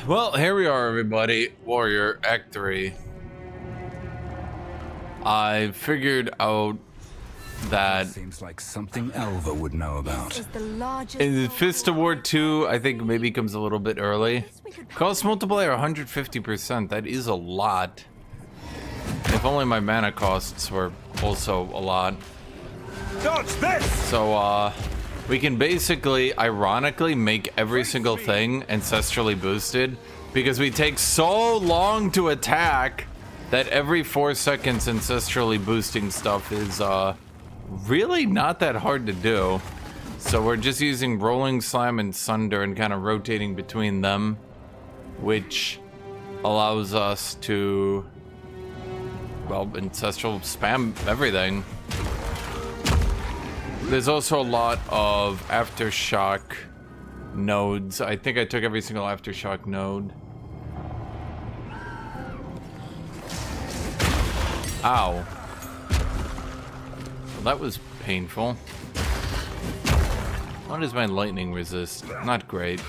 Well, here we are, everybody. Warrior Act 3. I figured out that seems like something Elva would know about. in the Fist of War 2, I think maybe comes a little bit early. Cost multiplier 150%. That is a lot. If only my mana costs were also a lot. Dodge this! So, we can basically, ironically, make every single thing ancestrally boosted because we take so long to attack that every 4 seconds ancestrally boosting stuff is, really not that hard to do. So we're just using Rolling Slime and Sunder and kind of rotating between them, which allows us to, well, ancestral spam everything. There's also a lot of Aftershock nodes. I think I took every single Aftershock node. Ow. Well, that was painful. What does my lightning resist? Not great.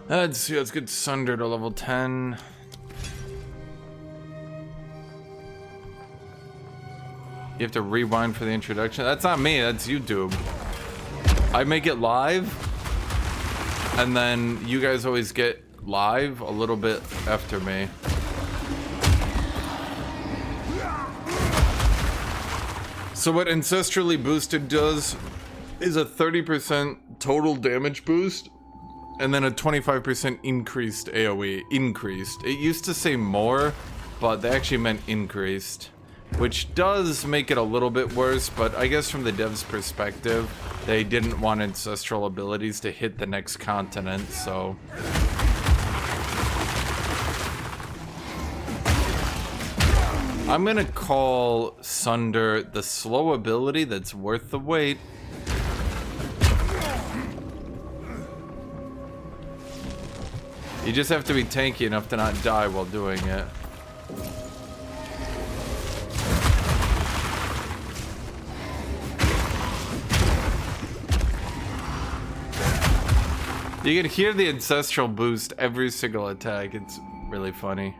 Let's see, let's get Sunder to level 10. You have to rewind for the introduction. That's not me, that's YouTube. I make it live, and then you guys always get live a little bit after me. So what Ancestrally Boosted does is a 30% total damage boost, and then a 25% increased AoE. Increased. It used to say more, but they actually meant increased. Which does make it a little bit worse, but I guess from the devs' perspective, they didn't want ancestral abilities to hit the next continent, so... I'm gonna call Sunder the slow ability that's worth the wait. You just have to be tanky enough to not die while doing it. You can hear the ancestral boost every single attack. It's really funny.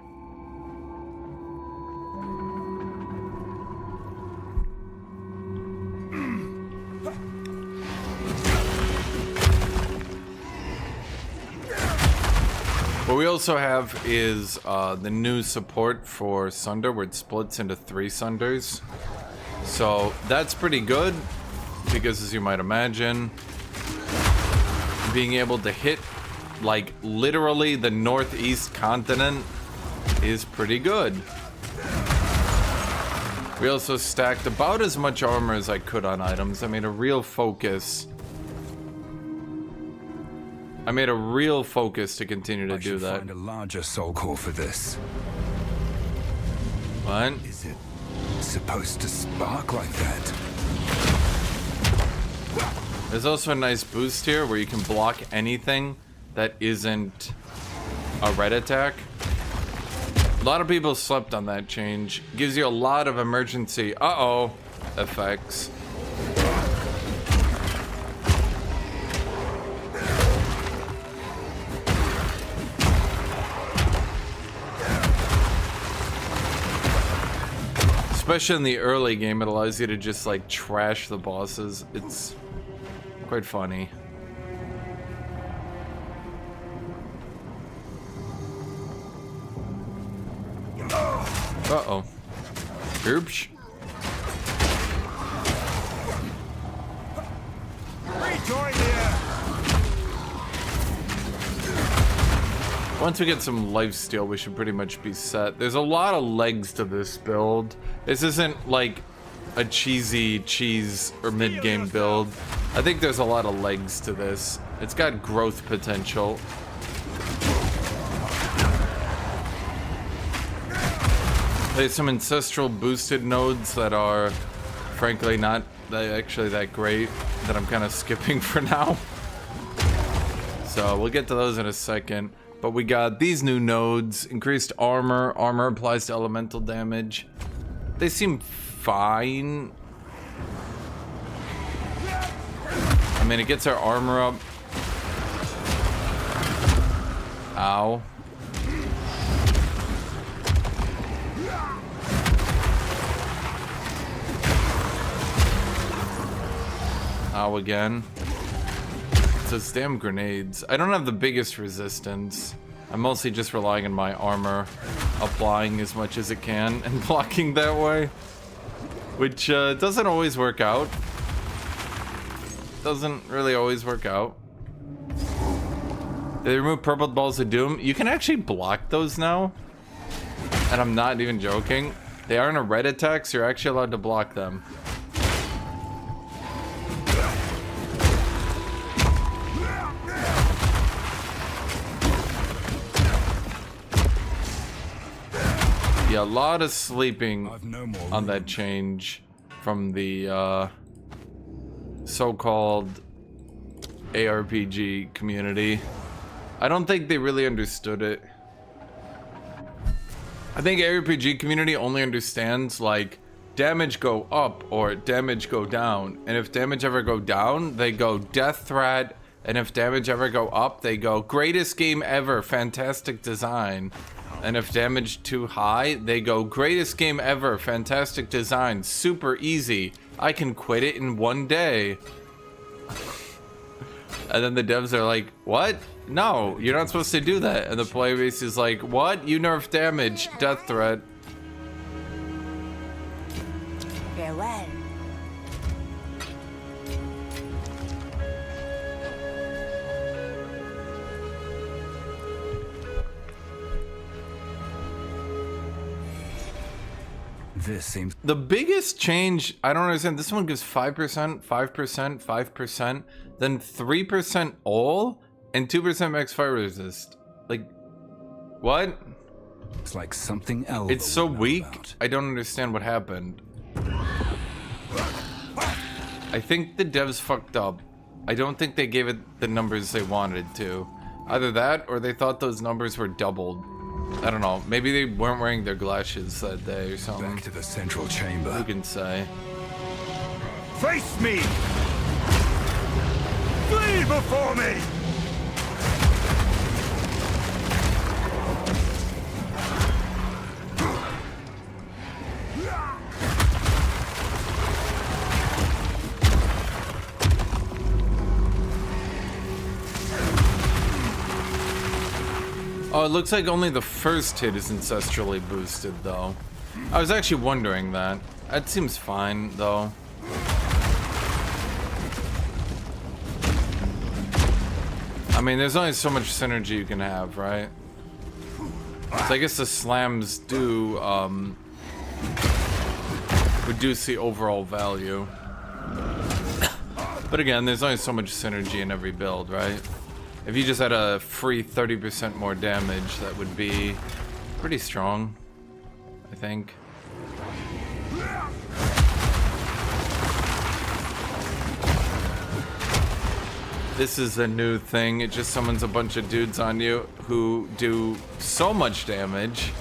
What we also have is the new support for Sunder, where it splits into 3 Sunders. So that's pretty good, because as you might imagine, being able to hit, like, literally the northeast continent is pretty good. We also stacked about as much armor as I could on items. I made a real focus to continue to do that. Find a larger soul core for this. What? Is it supposed to spark like that? There's also a nice boost here where you can block anything that isn't a red attack. A lot of people slept on that change. Gives you a lot of emergency effects. Especially in the early game, it allows you to just like trash the bosses. It's quite funny. Uh-oh. Oops. Once we get some lifesteal, we should pretty much be set. There's a lot of legs to this build. This isn't like a cheesy cheese or mid-game build. I think there's a lot of legs to this. It's got growth potential. There's some ancestral boosted nodes that are frankly not actually that great, that I'm kind of skipping for now. So we'll get to those in a second. But we got these new nodes, increased armor. Armor applies to elemental damage. They seem fine. I mean, it gets our armor up. Ow. Ow again. It's those damn grenades. I don't have the biggest resistance. I'm mostly just relying on my armor, applying as much as it can and blocking that way. Which doesn't always work out. Doesn't really always work out. They remove purple balls of doom. You can actually block those now. And I'm not even joking. They aren't a red attack, so you're actually allowed to block them. Yeah, a lot of sleeping on that change from the so-called ARPG community. I don't think they really understood it. I think ARPG community only understands like damage go up or damage go down, and if damage ever go down, they go death threat, and if damage ever go up, they go greatest game ever, fantastic design. And if damage too high, they go greatest game ever, fantastic design, super easy. I can quit it in 1 day. And then the devs are like, what? No, you're not supposed to do that. And the player base is like, what? You nerf damage, death threat. Farewell. This seems... The biggest change, I don't understand. This one gives 5%, 5%, 5%, then 3% all, and 2% max fire resist. Like, what? It's like something else. It's so weak. I don't understand what happened. I think the devs fucked up. I don't think they gave it the numbers they wanted to. Either that, or they thought those numbers were doubled. I don't know. Maybe they weren't wearing their glasses that day or something. Back to the central chamber. Who can say? Face me! Flee before me! Oh, it looks like only the first hit is ancestrally boosted, though. I was actually wondering that. That seems fine, though. I mean, there's only so much synergy you can have, right? So I guess the slams do, reduce the overall value. But again, there's only so much synergy in every build, right? If you just had a free 30% more damage, that would be pretty strong, I think. This is a new thing. It just summons a bunch of dudes on you who do so much damage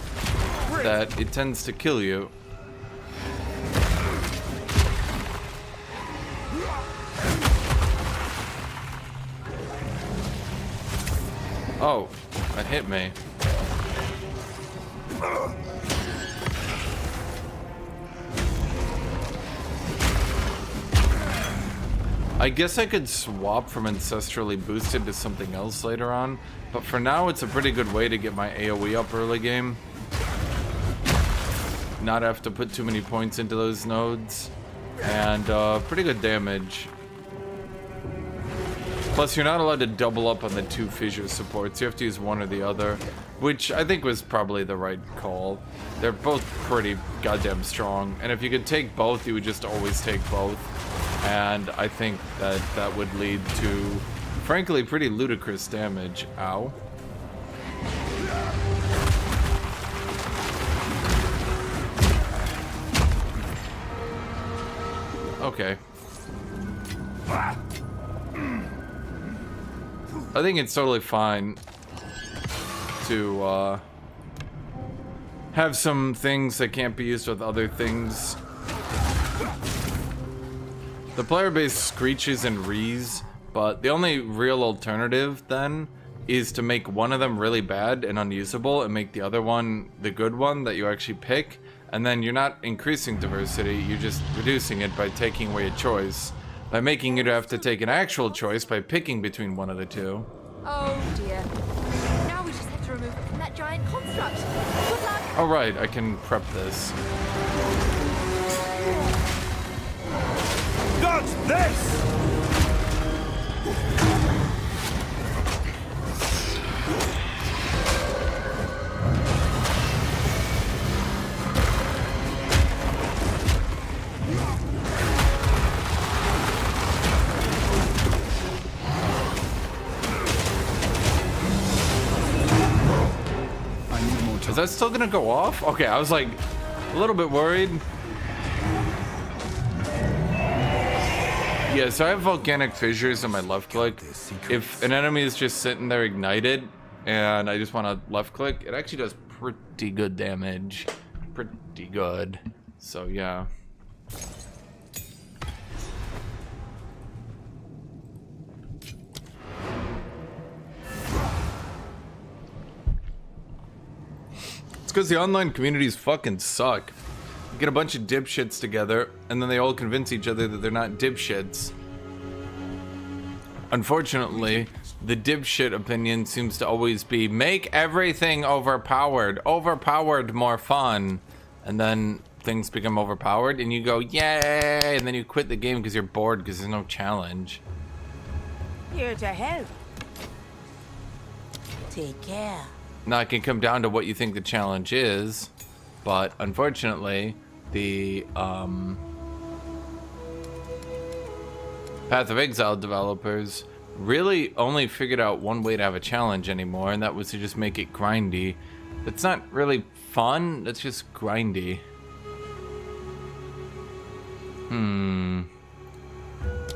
that it tends to kill you. Oh, that hit me. I guess I could swap from ancestrally boosted to something else later on, but for now it's a pretty good way to get my AoE up early game. Not have to put too many points into those nodes, and pretty good damage. Plus, you're not allowed to double up on the 2 fissure supports. You have to use one or the other, which I think was probably the right call. They're both pretty goddamn strong, and if you could take both, you would just always take both. And I think that that would lead to, frankly, pretty ludicrous damage. Ow. Okay. I think it's totally fine to have some things that can't be used with other things. The player base screeches and rees, but the only real alternative then is to make one of them really bad and unusable and make the other one the good one that you actually pick. And then you're not increasing diversity, you're just reducing it by taking away a choice. By making you have to take an actual choice by picking between one of the two. Oh dear. Now we just have to remove it from that giant construct. Good luck. All right, I can prep this. Dodge this! Is that still gonna go off? Okay, I was like a little bit worried. Yeah, so I have volcanic fissures on my left click. If an enemy is just sitting there ignited and I just want to left click, it actually does pretty good damage. Pretty good. So yeah. Because the online communities fucking suck. You get a bunch of dipshits together, and then they all convince each other that they're not dipshits. Unfortunately, the dipshit opinion seems to always be, make everything overpowered. Overpowered more fun. And then things become overpowered, and you go, yay! And then you quit the game because you're bored because there's no challenge. Here to help. Take care. Now, it can come down to what you think the challenge is, but unfortunately, the Path of Exile developers really only figured out one way to have a challenge anymore, and that was to just make it grindy. It's not really fun, it's just grindy.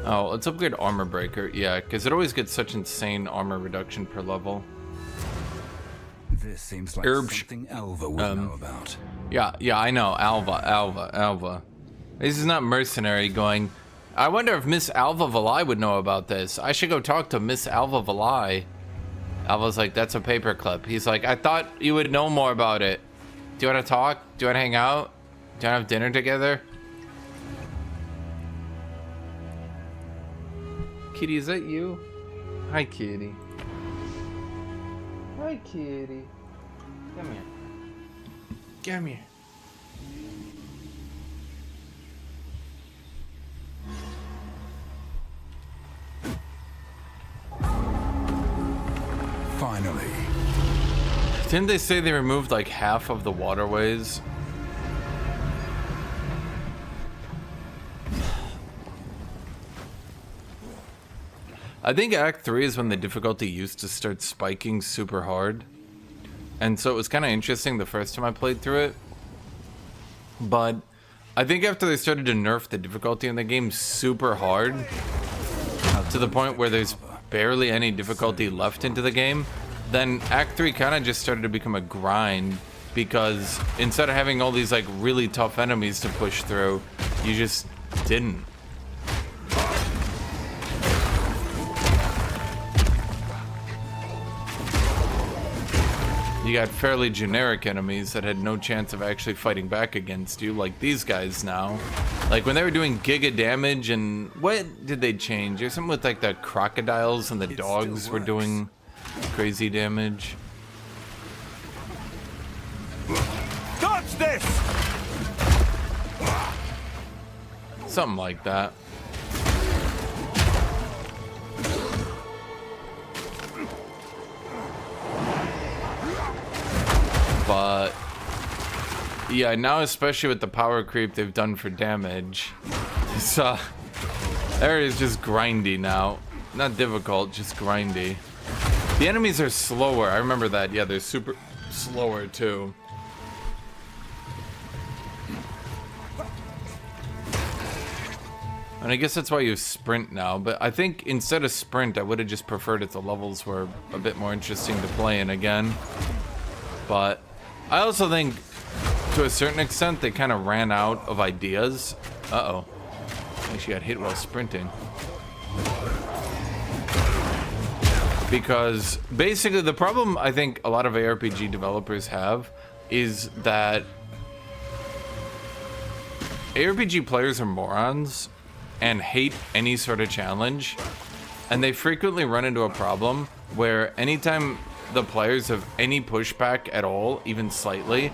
Oh, let's upgrade Armor Breaker. Yeah, because it always gets such insane armor reduction per level. This seems like Herbs. something Alva would know about. Yeah, I know. Alva. This is not mercenary going, I wonder if Miss Alva Valai would know about this. I should go talk to Miss Alva Valai. Alva's like, that's a paperclip. He's like, I thought you would know more about it. Do you want to talk? Do you want to hang out? Do you want to have dinner together? Kitty, is that you? Hi, Kitty. Hi, Kitty. Come here. Come here. Finally. Didn't they say they removed like half of the waterways? I think Act 3 is when the difficulty used to start spiking super hard. And so it was kind of interesting the first time I played through it. But I think after they started to nerf the difficulty in the game super hard, to the point where there's barely any difficulty left into the game, then Act 3 kind of just started to become a grind, because instead of having all these like really tough enemies to push through, you just didn't. You got fairly generic enemies that had no chance of actually fighting back against you, like these guys now. Like when they were doing giga damage, and what did they change? There's something with like the crocodiles and the dogs were doing crazy damage. Dodge this! Something like that. But yeah, now especially with the power creep they've done for damage, this area is just grindy now. Not difficult, just grindy. The enemies are slower. I remember that. Yeah, they're super slower too. And I guess that's why you sprint now, but I think instead of sprint, I would have just preferred if the levels were a bit more interesting to play in again. But I also think, to a certain extent, they kind of ran out of ideas. Uh-oh. I think she got hit while sprinting. Because basically the problem I think a lot of ARPG developers have is that ARPG players are morons and hate any sort of challenge, and they frequently run into a problem where anytime the players have any pushback at all, even slightly,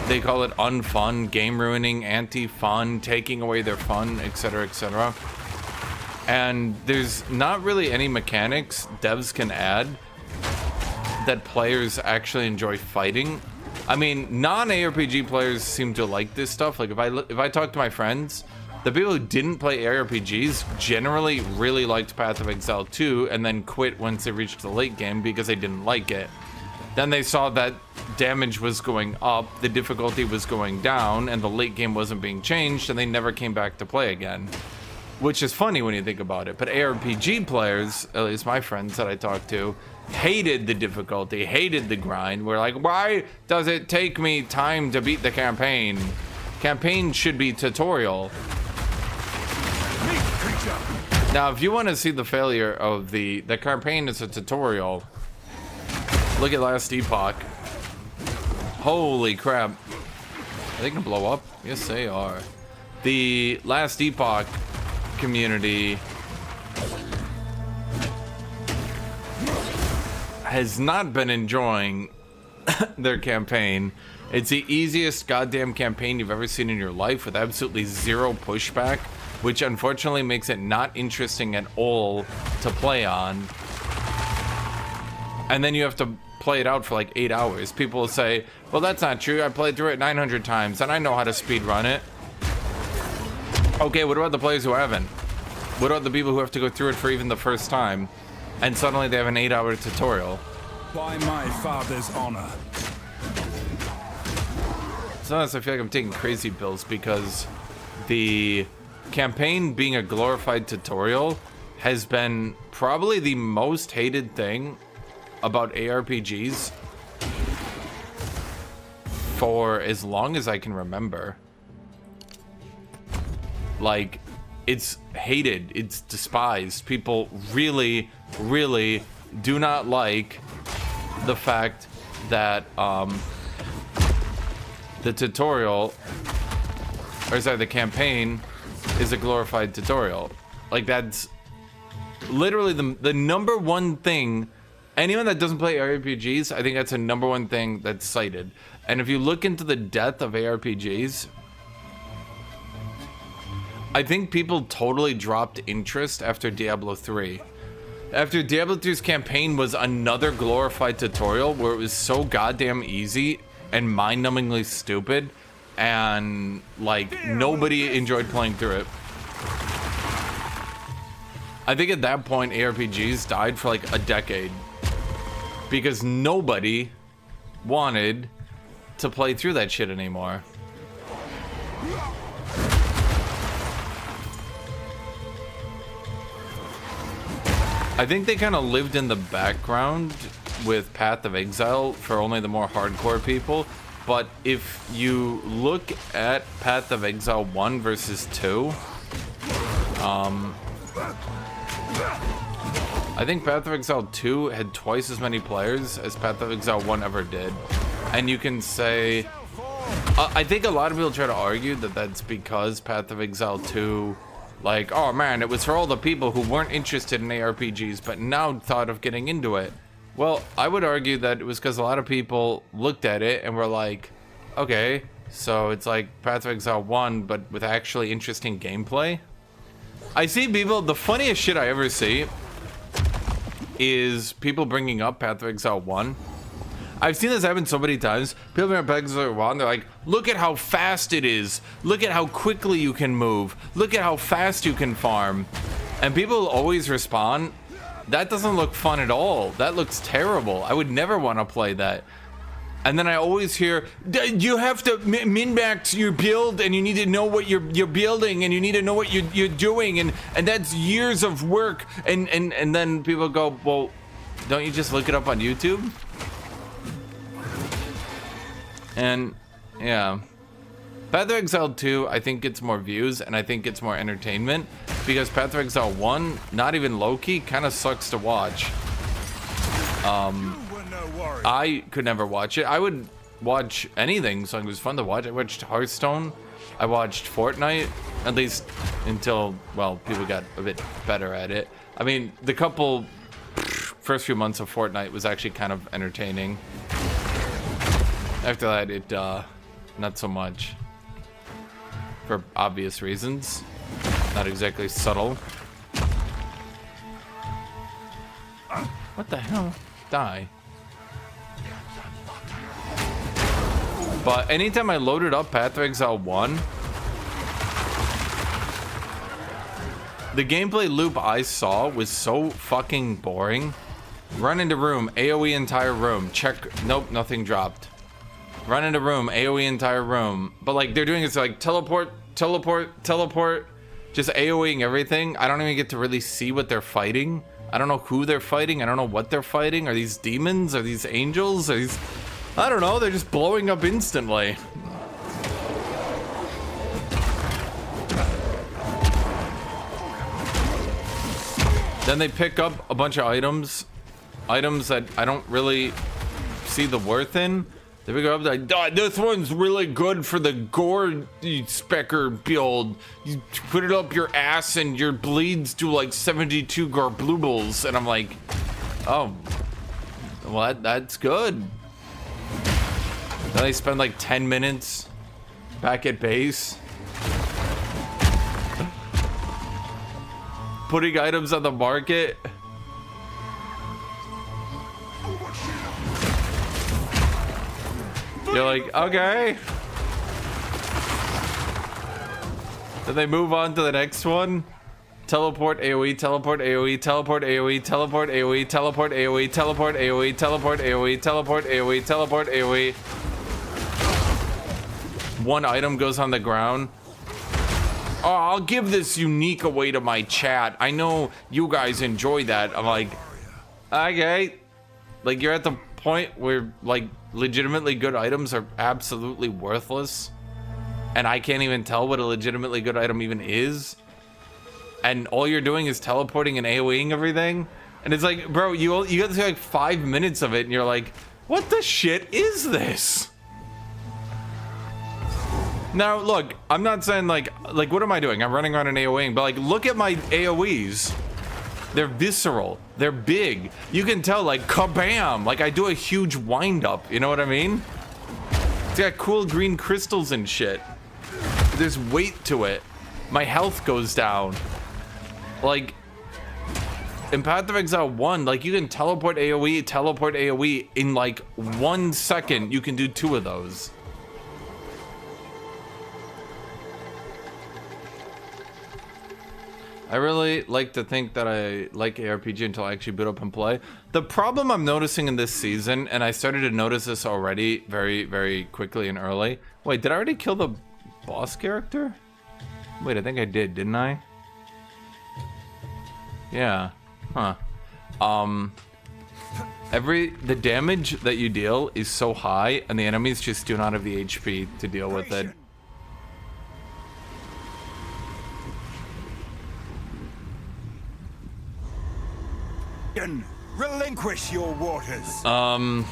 they call it unfun, game ruining, anti-fun, taking away their fun, etc., etc. And there's not really any mechanics devs can add that players actually enjoy fighting. I mean, non-ARPG players seem to like this stuff. Like if I talk to my friends, the people who didn't play ARPGs generally really liked Path of Exile 2 and then quit once they reached the late game because they didn't like it. Then they saw that damage was going up, the difficulty was going down, and the late game wasn't being changed, and they never came back to play again. Which is funny when you think about it, but ARPG players, at least my friends that I talked to, hated the difficulty, hated the grind. We're like, why does it take me time to beat the campaign? Campaign should be tutorial. Now, if you want to see the failure of the campaign is a tutorial, look at Last Epoch. Holy crap. Are they gonna blow up? Yes, they are. The Last Epoch community has not been enjoying their campaign. It's the easiest goddamn campaign you've ever seen in your life with absolutely zero pushback, which unfortunately makes it not interesting at all to play on. And then you have to play it out for like 8 hours. People will say, well, that's not true. I played through it 900 times and I know how to speed run it. Okay, what about the players who haven't? What about the people who have to go through it for even the first time, and suddenly they have an 8-hour tutorial? By my father's honor. Sometimes I feel like I'm taking crazy pills because the campaign being a glorified tutorial has been probably the most hated thing about ARPGs for as long as I can remember. Like, it's hated, it's despised. People really, really do not like the fact that the tutorial, or sorry, the campaign is a glorified tutorial. Like, that's literally the number one thing. Anyone that doesn't play ARPGs, I think that's the number one thing that's cited. And if you look into the death of ARPGs, I think people totally dropped interest after Diablo 3. After Diablo 3's campaign was another glorified tutorial where it was so goddamn easy and mind-numbingly stupid, and like nobody enjoyed playing through it. I think at that point ARPGs died for like a decade because nobody wanted to play through that shit anymore. I think they kind of lived in the background with Path of Exile for only the more hardcore people, but if you look at Path of Exile 1 versus 2, I think Path of Exile 2 had twice as many players as Path of Exile 1 ever did. And you can say, I think a lot of people try to argue that that's because Path of Exile 2, like, oh man, it was for all the people who weren't interested in ARPGs but now thought of getting into it. Well, I would argue that it was because a lot of people looked at it and were like, okay, so it's like Path of Exile 1 but with actually interesting gameplay. I see people, the funniest shit I ever see is people bringing up Path of Exile 1. I've seen this happen so many times. People bring up Path of Exile 1, they're like, look at how fast it is. Look at how quickly you can move. Look at how fast you can farm. And people always respond, that doesn't look fun at all. That looks terrible. I would never want to play that. And then I always hear, you have to min-max your build, and you need to know what you're building, and you need to know what you're doing, and that's years of work. And then people go, well, don't you just look it up on YouTube? And yeah, Path of Exile 2 I think gets more views and I think gets more entertainment because Path of Exile 1, not even low-key, kind of sucks to watch. I could never watch it. I would watch anything so it was fun to watch. I watched Hearthstone. I watched Fortnite, at least until, well, people got a bit better at it. I mean, the first few months of Fortnite was actually kind of entertaining. After that, it, not so much. For obvious reasons. Not exactly subtle. What the hell? Die. But anytime I loaded up Path of Exile 1, the gameplay loop I saw was so fucking boring. Run into room, AoE entire room, check, nope, nothing dropped. Run into room, AoE entire room. But like they're doing is like teleport, just AoEing everything. I don't even get to really see what they're fighting. I don't know who they're fighting. I don't know what they're fighting. Are these demons? Are these angels? Are these... I don't know. They're just blowing up instantly. Then they pick up a bunch of items that I don't really see the worth in. They pick up like, oh, this one's really good for the gore specker build. You put it up your ass and your bleeds do like 72 garbloobles. And I'm like, oh, well, that's good. Then they spend like 10 minutes back at base putting items on the market. You're like, okay. Then they move on to the next one. Teleport AoE, teleport AoE, teleport AoE, teleport AoE, teleport AoE, teleport AoE, teleport AoE, teleport AoE, teleport AoE. One item goes on the ground. Oh, I'll give this unique away to my chat. I know you guys enjoy that. I'm like, okay. Like, you're at the point where, like, legitimately good items are absolutely worthless. And I can't even tell what a legitimately good item even is. And all you're doing is teleporting and AoEing everything. And it's like, bro, you got to see like 5 minutes of it and you're like, what the shit is this? Now, look, I'm not saying like what am I doing? I'm running around and AoEing, but like, look at my AoEs. They're visceral. They're big. You can tell, like, kabam! Like, I do a huge wind-up. You know what I mean? It's got cool green crystals and shit. There's weight to it. My health goes down. Like, in Path of Exile 1, like, you can teleport AoE in, like, 1 second. You can do 2 of those. I really like to think that I like ARPG until I actually boot up and play. The problem I'm noticing in this season, and I started to notice this already very, very quickly and early. Wait, did I already kill the boss character? Wait, I think I did, didn't I? Yeah. Huh. The damage that you deal is so high, and the enemies just do not have the HP to deal with it. Relinquish your waters. I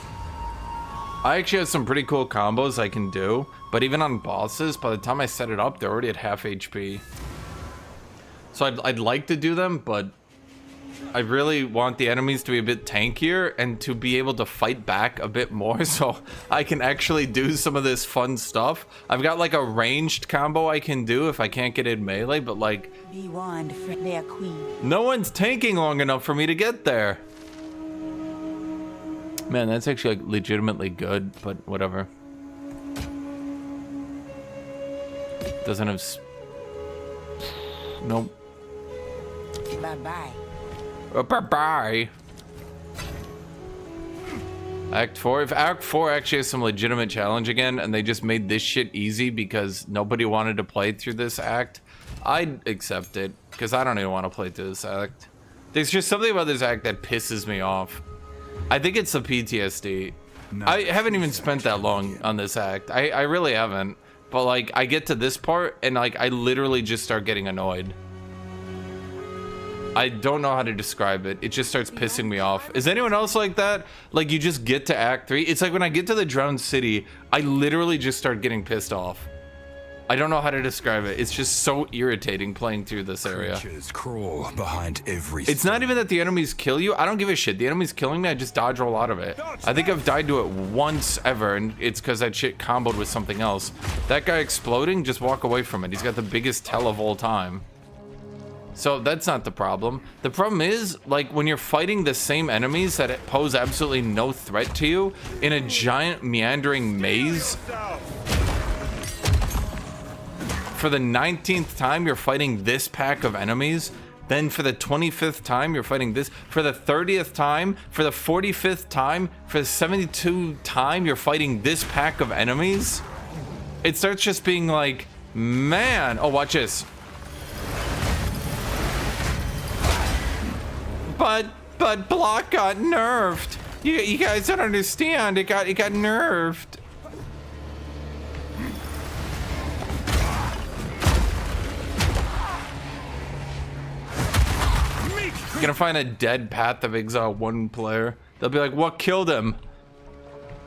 actually have some pretty cool combos I can do, but even on bosses, by the time I set it up, they're already at half HP. So I'd like to do them, but I really want the enemies to be a bit tankier and to be able to fight back a bit more so I can actually do some of this fun stuff. I've got like a ranged combo I can do if I can't get in melee, but like, Be warned, their queen. no one's tanking long enough for me to get there. Man, that's actually like legitimately good, but whatever. Doesn't have nope. Bye-bye. Bye-bye. Act 4. If Act 4 actually has some legitimate challenge again, and they just made this shit easy because nobody wanted to play through this act, I'd accept it, because I don't even want to play through this act. There's just something about this act that pisses me off. I think it's the PTSD. No, I haven't even spent that long on this act. I really haven't. But, like, I get to this part, and, like, I literally just start getting annoyed. I don't know how to describe it. It just starts pissing me off. Is anyone else like that? Like, you just get to Act 3. It's like when I get to the drowned city, I literally just start getting pissed off. I don't know how to describe it. It's just so irritating playing through this area. Creatures crawl behind every It's not even that the enemies kill you. I don't give a shit. The enemy's killing me. I just dodge roll out of it. I think I've died to it once ever, and it's because that shit comboed with something else. That guy exploding, just walk away from it. He's got the biggest tail of all time. So that's not the problem. The problem is, like, when you're fighting the same enemies that pose absolutely no threat to you in a giant meandering maze. For the 19th time, you're fighting this pack of enemies. Then for the 25th time, you're fighting this. For the 30th time, for the 45th time, for the 72th time, you're fighting this pack of enemies. It starts just being like, man. Oh, watch this. But block got nerfed. You guys don't understand. It got nerfed. Gonna find a dead Path of Exile 1 player. They'll be like, what killed him?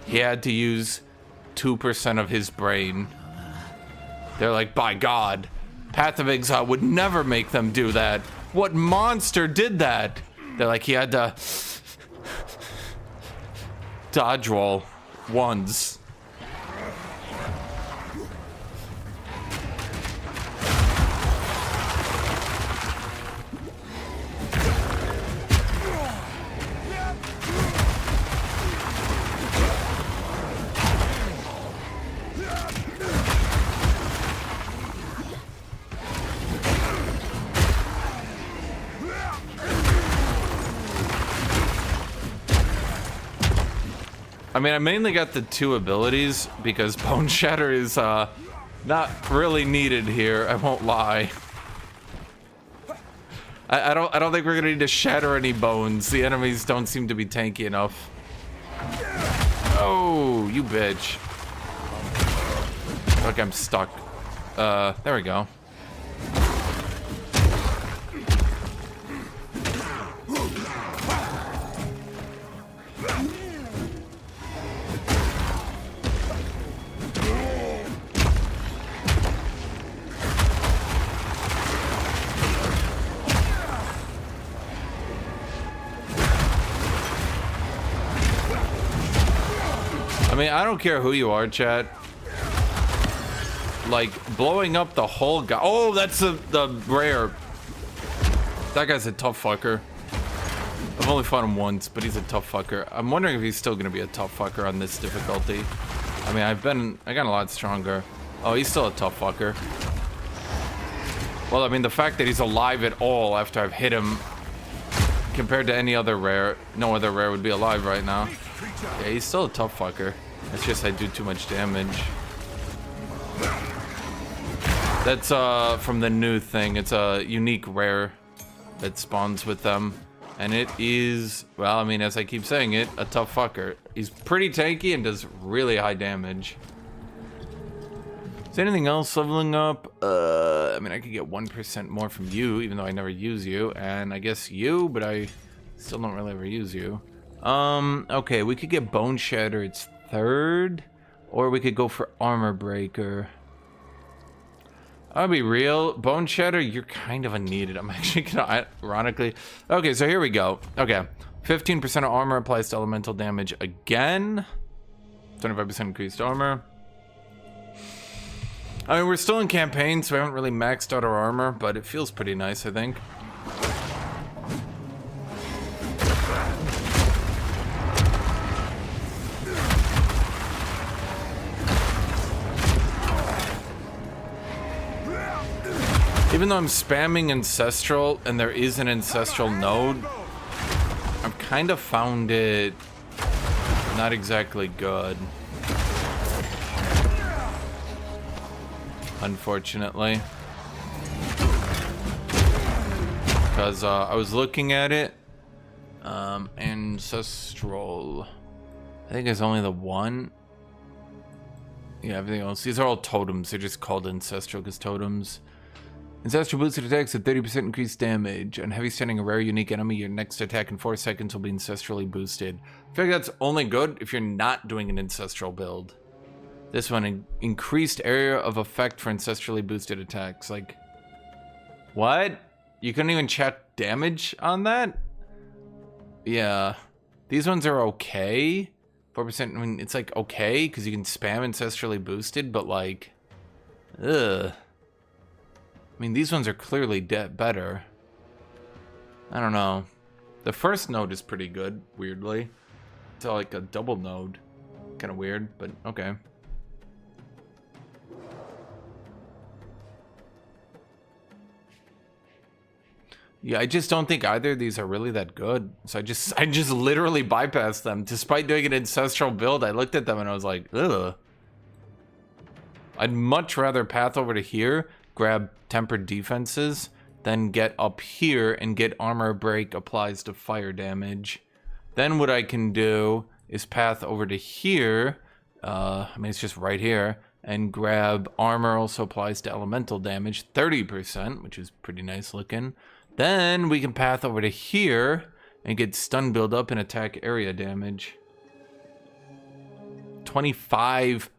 He had to use 2% of his brain. They're like, by God, Path of Exile would never make them do that. What monster did that? They're like, he had to dodge roll once. I mean, I mainly got the 2 abilities because Bone Shatter is not really needed here. I won't lie. I don't think we're gonna need to shatter any bones. The enemies don't seem to be tanky enough. Oh, you bitch! Look, I'm stuck. There we go. I mean, I don't care who you are, chat. Like, blowing up the whole guy. Oh, that's the rare. That guy's a tough fucker. I've only fought him once, but he's a tough fucker. I'm wondering if he's still gonna be a tough fucker on this difficulty. I mean, I got a lot stronger. Oh, he's still a tough fucker. Well, I mean, the fact that he's alive at all after I've hit him, compared to any other rare, no other rare would be alive right now. Yeah, he's still a tough fucker. It's just I do too much damage. That's from the new thing. It's a unique rare that spawns with them. And it is, well, I mean, as I keep saying it, a tough fucker. He's pretty tanky and does really high damage. Is there anything else leveling up? I mean, I could get 1% more from you, even though I never use you. And I guess you, but I still don't really ever use you. Okay, we could get Bone Shatter, it's 3rd. Or we could go for Armor Breaker. I'll be real, Bone Shatter, you're kind of unneeded. I'm actually gonna, ironically. Okay, so here we go. Okay, 15% of armor applies to elemental damage again. 25% increased armor. I mean, we're still in campaign, so we haven't really maxed out our armor, but it feels pretty nice, I think. Even though I'm spamming Ancestral and there is an Ancestral node, I've kind of found it not exactly good. Unfortunately. Because I was looking at it. Ancestral. I think it's only the one. Yeah, everything else. These are all totems. They're just called Ancestral because totems. Ancestor boosted attacks at 30% increased damage. On heavy standing a rare unique enemy, your next attack in 4 seconds will be ancestrally boosted. I feel like that's only good if you're not doing an ancestral build. This one, increased area of effect for ancestrally boosted attacks. Like, what? You couldn't even check damage on that? Yeah. These ones are okay. 4%, I mean, it's like okay, because you can spam ancestrally boosted, but like, ugh. I mean, these ones are clearly better. I don't know. The first node is pretty good, weirdly. It's like a double node. Kind of weird, but okay. Yeah, I just don't think either of these are really that good. So I just literally bypassed them. Despite doing an ancestral build, I looked at them and I was like, ugh. I'd much rather path over to here, grab tempered defenses, then get up here and get armor break applies to fire damage. Then what I can do is path over to here. I mean, it's just right here. And grab armor also applies to elemental damage, 30%, which is pretty nice looking. Then we can path over to here and get stun build up and attack area damage. 25%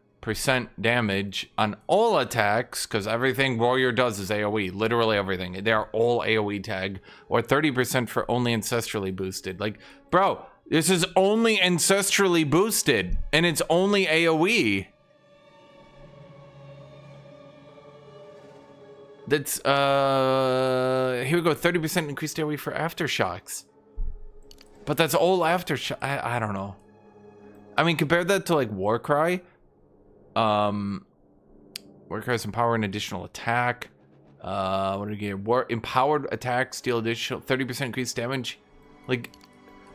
damage on all attacks, because everything warrior does is AoE, literally everything. They are all AoE tag, or 30% for only ancestrally boosted. Like, bro, this is only ancestrally boosted, and it's only AoE. That's, here we go, 30% increased AoE for aftershocks. But that's all aftershock. I don't know. I mean, compare that to like Warcry. Warcry's empower an additional attack. What do we get? Empowered attacks deal additional 30% increased damage. Like,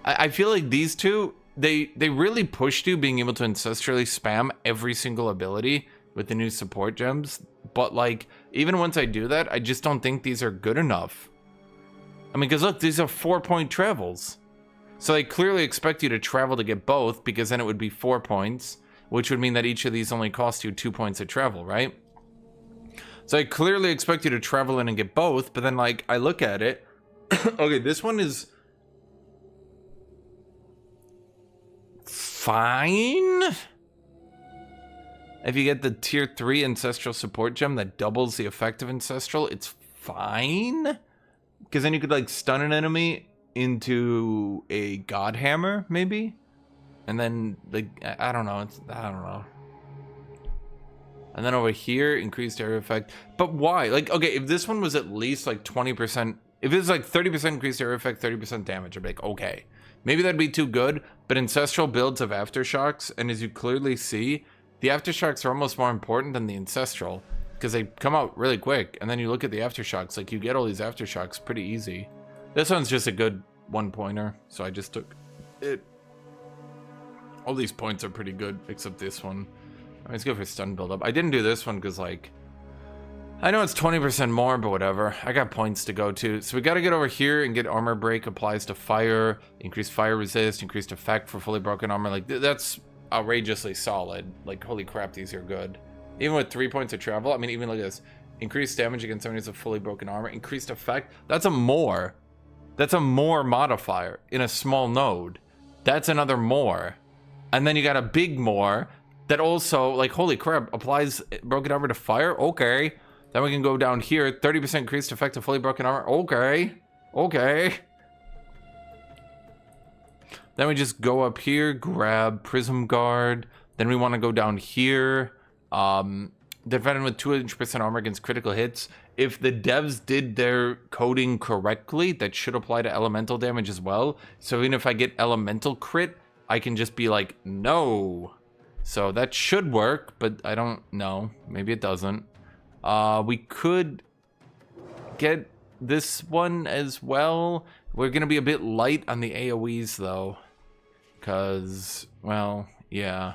I feel like these two, they really pushed you being able to ancestrally spam every single ability with the new support gems. But like, even once I do that, I just don't think these are good enough. I mean, because look, these are 4-point travels. So they clearly expect you to travel to get both, because then it would be 4 points, which would mean that each of these only cost you 2 points of travel, right? So I clearly expect you to travel in and get both, but then like, I look at it, okay, this one is fine. If you get the tier 3 ancestral support gem that doubles the effect of ancestral, it's fine. Because then you could like stun an enemy into a god hammer, maybe? And then like, I don't know, I don't know. And then over here, increased area effect. But why? Like, okay, if this one was at least like 20%, if it's like 30% increased area effect, 30% damage, I'd be like, okay. Maybe that'd be too good, but ancestral builds of aftershocks, and as you clearly see, the aftershocks are almost more important than the ancestral, because they come out really quick, and then you look at the aftershocks, like you get all these aftershocks pretty easy. This one's just a good 1-pointer, so I just took it. All these points are pretty good, except this one. Let's go for stun build up. I didn't do this one because like, I know it's 20% more, but whatever. I got points to go to. So we got to get over here and get armor break applies to fire, increased fire resist, increased effect for fully broken armor. Like that's outrageously solid. Like, holy crap, these are good. Even with 3 points of travel, I mean, even look at this. Increased damage against enemies of fully broken armor. Increased effect. That's a more. That's a more modifier in a small node. That's another more. And then you got a big more that also, like, holy crap, applies broken armor to fire. Okay. Then we can go down here. 30% increased effect of fully broken armor. Okay. Okay. Then we just go up here, grab Prism Guard. Then we want to go down here. Defending with 200% armor against critical hits. If the devs did their coding correctly, that should apply to elemental damage as well. So even if I get elemental crit, I can just be like, no. So that should work, but I don't know. Maybe it doesn't. We could get this one as well. We're going to be a bit light on the AoEs though. Because, well, yeah.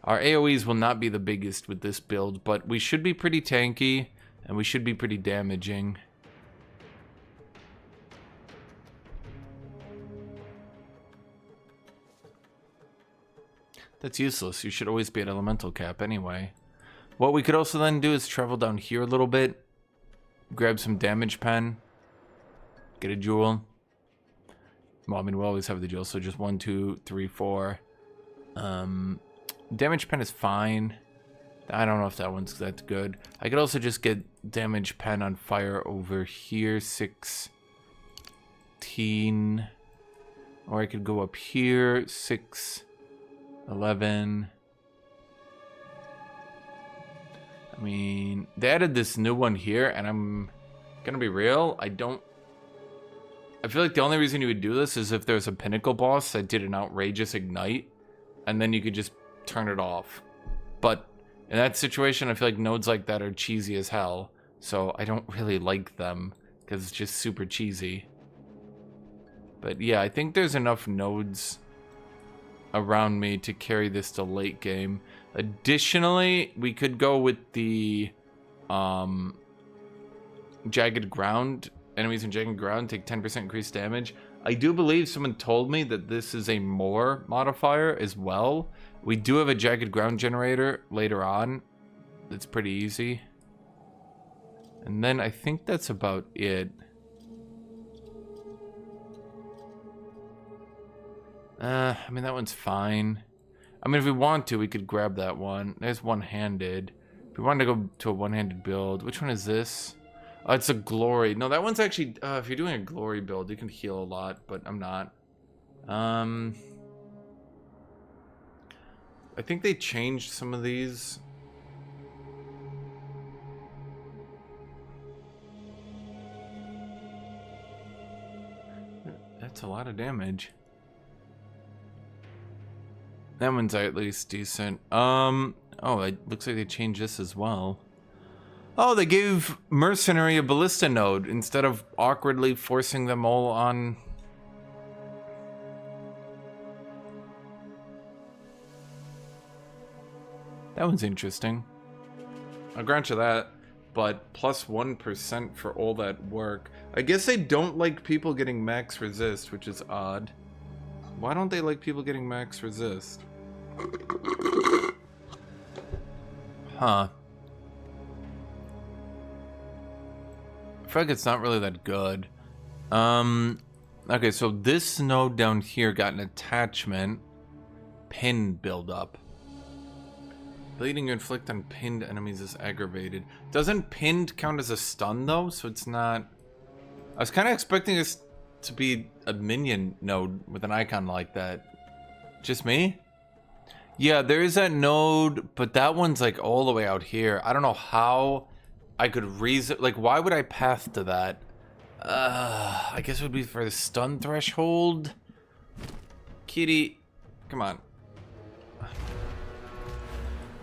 Our AoEs will not be the biggest with this build, but we should be pretty tanky, and we should be pretty damaging. That's useless. You should always be at elemental cap anyway. What we could also then do is travel down here a little bit. grab some damage pen. Get a jewel. Well, I mean, we'll always have the jewel, so just 1, 2, 3, 4. Damage pen is fine. I don't know if that one's that good. I could also just get damage pen on fire over here, 16. Or I could go up here, 6, 11. I mean, they added this new one here, and I'm gonna be real, I feel like the only reason you would do this is if there's a pinnacle boss that did an outrageous ignite, and then you could just turn it off. But in that situation, I feel like nodes like that are cheesy as hell, so I don't really like them, because it's just super cheesy. But yeah, I think there's enough nodes around me to carry this to late game. Additionally, we could go with the jagged ground. Enemies in jagged ground take 10% increased damage. I do believe someone told me that this is a more modifier as well. We do have a jagged ground generator later on. That's pretty easy. And then I think that's about it. I mean, that one's fine. I mean, if we want to, we could grab that one. There's one-handed. If we wanted to go to a one-handed build, which one is this? Oh, it's a glory. No, that one's actually, if you're doing a glory build, you can heal a lot, but I'm not. I think they changed some of these. That's a lot of damage. That one's at least decent. Oh, it looks like they changed this as well. Oh, they gave Mercenary a ballista node instead of awkwardly forcing them all on. That one's interesting. I'll grant you that, but plus 1% for all that work. I guess they don't like people getting max resist, which is odd. Why don't they like people getting max resist? Huh. I feel like it's not really that good. Okay, so this node down here got an attachment. Pin buildup. Bleeding you inflict on pinned enemies is aggravated. Doesn't pinned count as a stun though? So it's not... I was kind of expecting this to be a minion node with an icon like that. Just me? Yeah, there is that node, but that one's like all the way out here. I don't know how I could reason... Like, why would I path to that? I guess it would be for the stun threshold. Kitty, come on.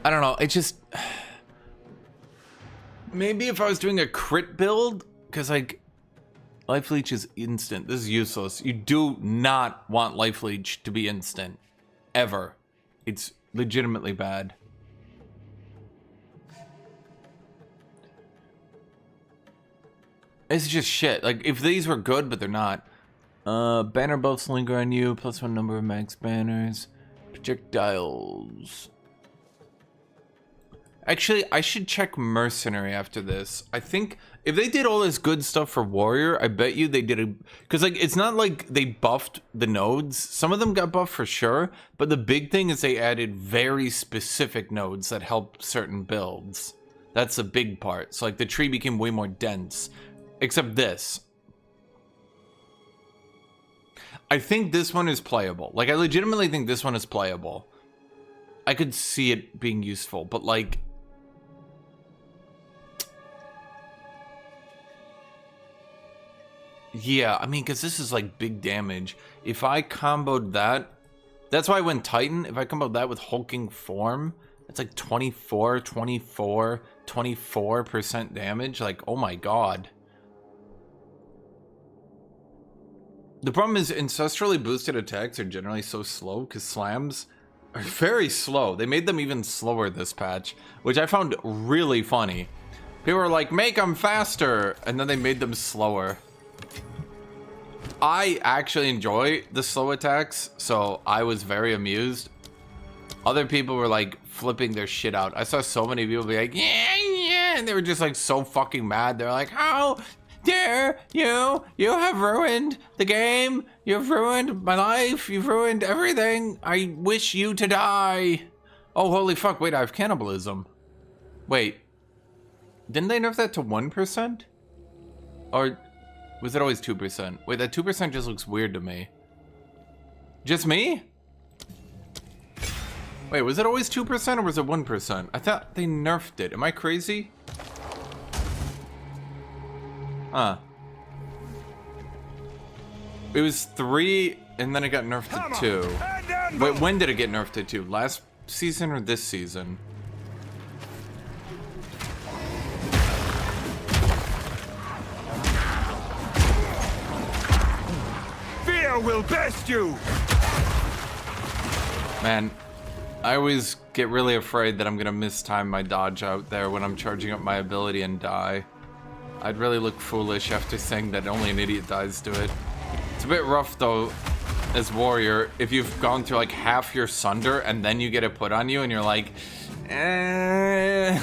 I don't know, it just... Maybe if I was doing a crit build, because like, Life Leech is instant. This is useless. You do not want Life Leech to be instant. Ever. It's legitimately bad. It's just shit. Like, if these were good, but they're not. Banner buffs linger on you, plus 1 number of max banners. Projectiles. Actually, I should check Mercenary after this. I think if they did all this good stuff for Warrior, I bet you they did it. Because, like, it's not like they buffed the nodes. Some of them got buffed for sure. But the big thing is they added very specific nodes that help certain builds. That's the big part. So, like, the tree became way more dense. Except this. I think this one is playable. Like, I legitimately think this one is playable. I could see it being useful. But, like... Yeah, I mean, because this is like big damage. If I comboed that, that's why I went Titan. If I comboed that with Hulking Form, it's like 24% damage. Like, oh my god. The problem is ancestrally boosted attacks are generally so slow because slams are very slow. They made them even slower this patch, which I found really funny. People were like, make them faster, and then they made them slower. I actually enjoy the slow attacks, so I was very amused. Other people were like flipping their shit out. I saw so many people be like, yeah, and they were just like so fucking mad. They're like, how dare you? You have ruined the game. You've ruined my life. You've ruined everything. I wish you to die. Oh, holy fuck. Wait, I have cannibalism. Wait. Didn't they nerf that to 1%? Or was it always 2%? Wait, that 2% just looks weird to me. Just me? Wait, was it always 2% or was it 1%? I thought they nerfed it. Am I crazy? Huh. It was 3 and then it got nerfed to 2. Wait, when did it get nerfed to 2? Last season or this season? Fear will best you! Man, I always get really afraid that I'm gonna mistime my dodge out there when I'm charging up my ability and die. I'd really look foolish after saying that only an idiot dies to it. It's a bit rough though, as warrior, if you've gone through like half your sunder and then you get it put on you and you're like, eh.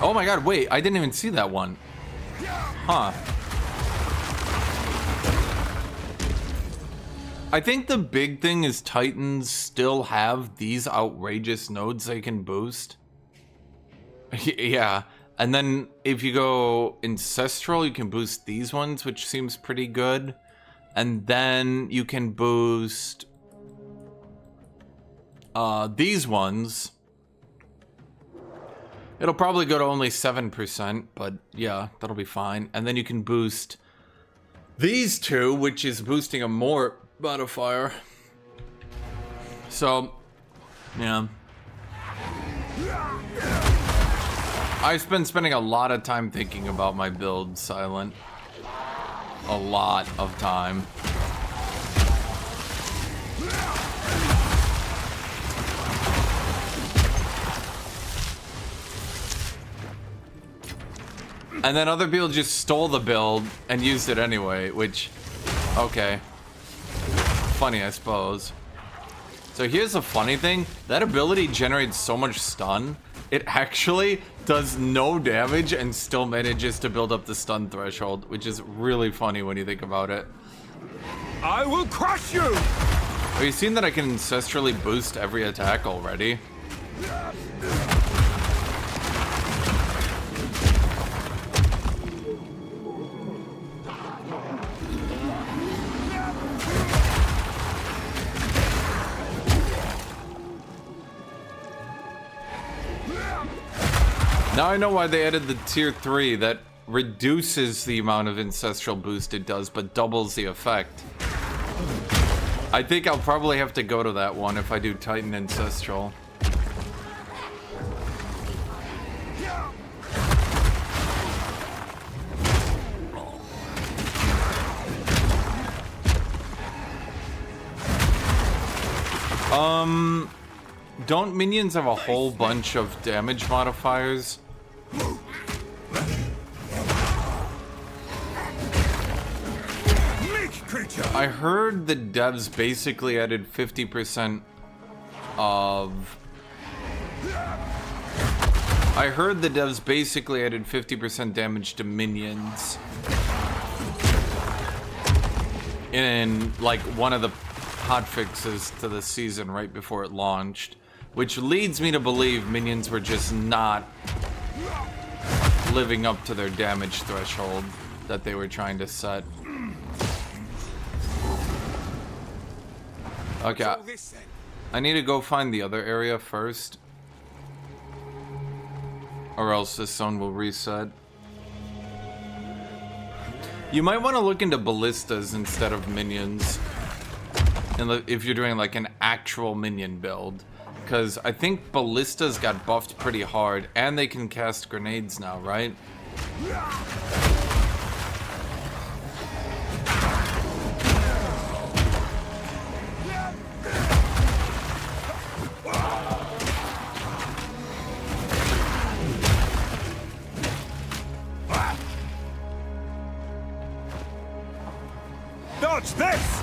Oh my god, wait, I didn't even see that one. Huh. I think the big thing is Titans still have these outrageous nodes they can boost. Yeah, and then if you go Ancestral, you can boost these ones, which seems pretty good. And then you can boost these ones. It'll probably go to only 7%, but yeah, that'll be fine. And then you can boost these two, which is boosting a more modifier. So, yeah. I've been spending a lot of time thinking about my build, Silent. A lot of time. And then other people just stole the build and used it anyway, which, okay. Funny, I suppose. So here's the funny thing. That ability generates so much stun, it actually does no damage and still manages to build up the stun threshold, which is really funny when you think about it. I will crush you! Have you seen that I can ancestrally boost every attack already? Now I know why they added the tier 3 that reduces the amount of ancestral boost it does, but doubles the effect. I think I'll probably have to go to that one if I do Titan Ancestral. Don't minions have a whole bunch of damage modifiers? I heard the devs basically added 50% of... I heard the devs basically added 50% damage to minions in, like, one of the hotfixes to the season right before it launched. Which leads me to believe minions were just not living up to their damage threshold that they were trying to set. Okay, I need to go find the other area first, or else this zone will reset. You might want to look into ballistas instead of minions, if you're doing like an actual minion build. Because I think ballistas got buffed pretty hard, and they can cast grenades now, right? Dodge this!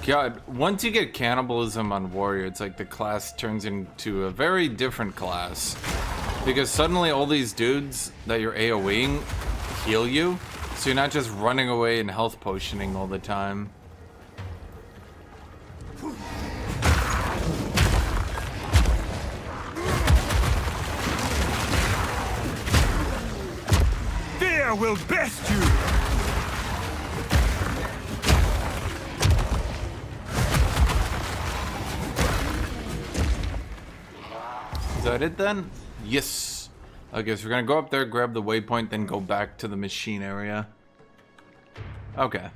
God, once you get cannibalism on warrior, it's like the class turns into a very different class. Because suddenly all these dudes that you're AoEing heal you, so you're not just running away and health potioning all the time. Fear will best you! Is that it then? Yes. Okay, so we're gonna go up there, grab the waypoint, then go back to the machine area. Okay.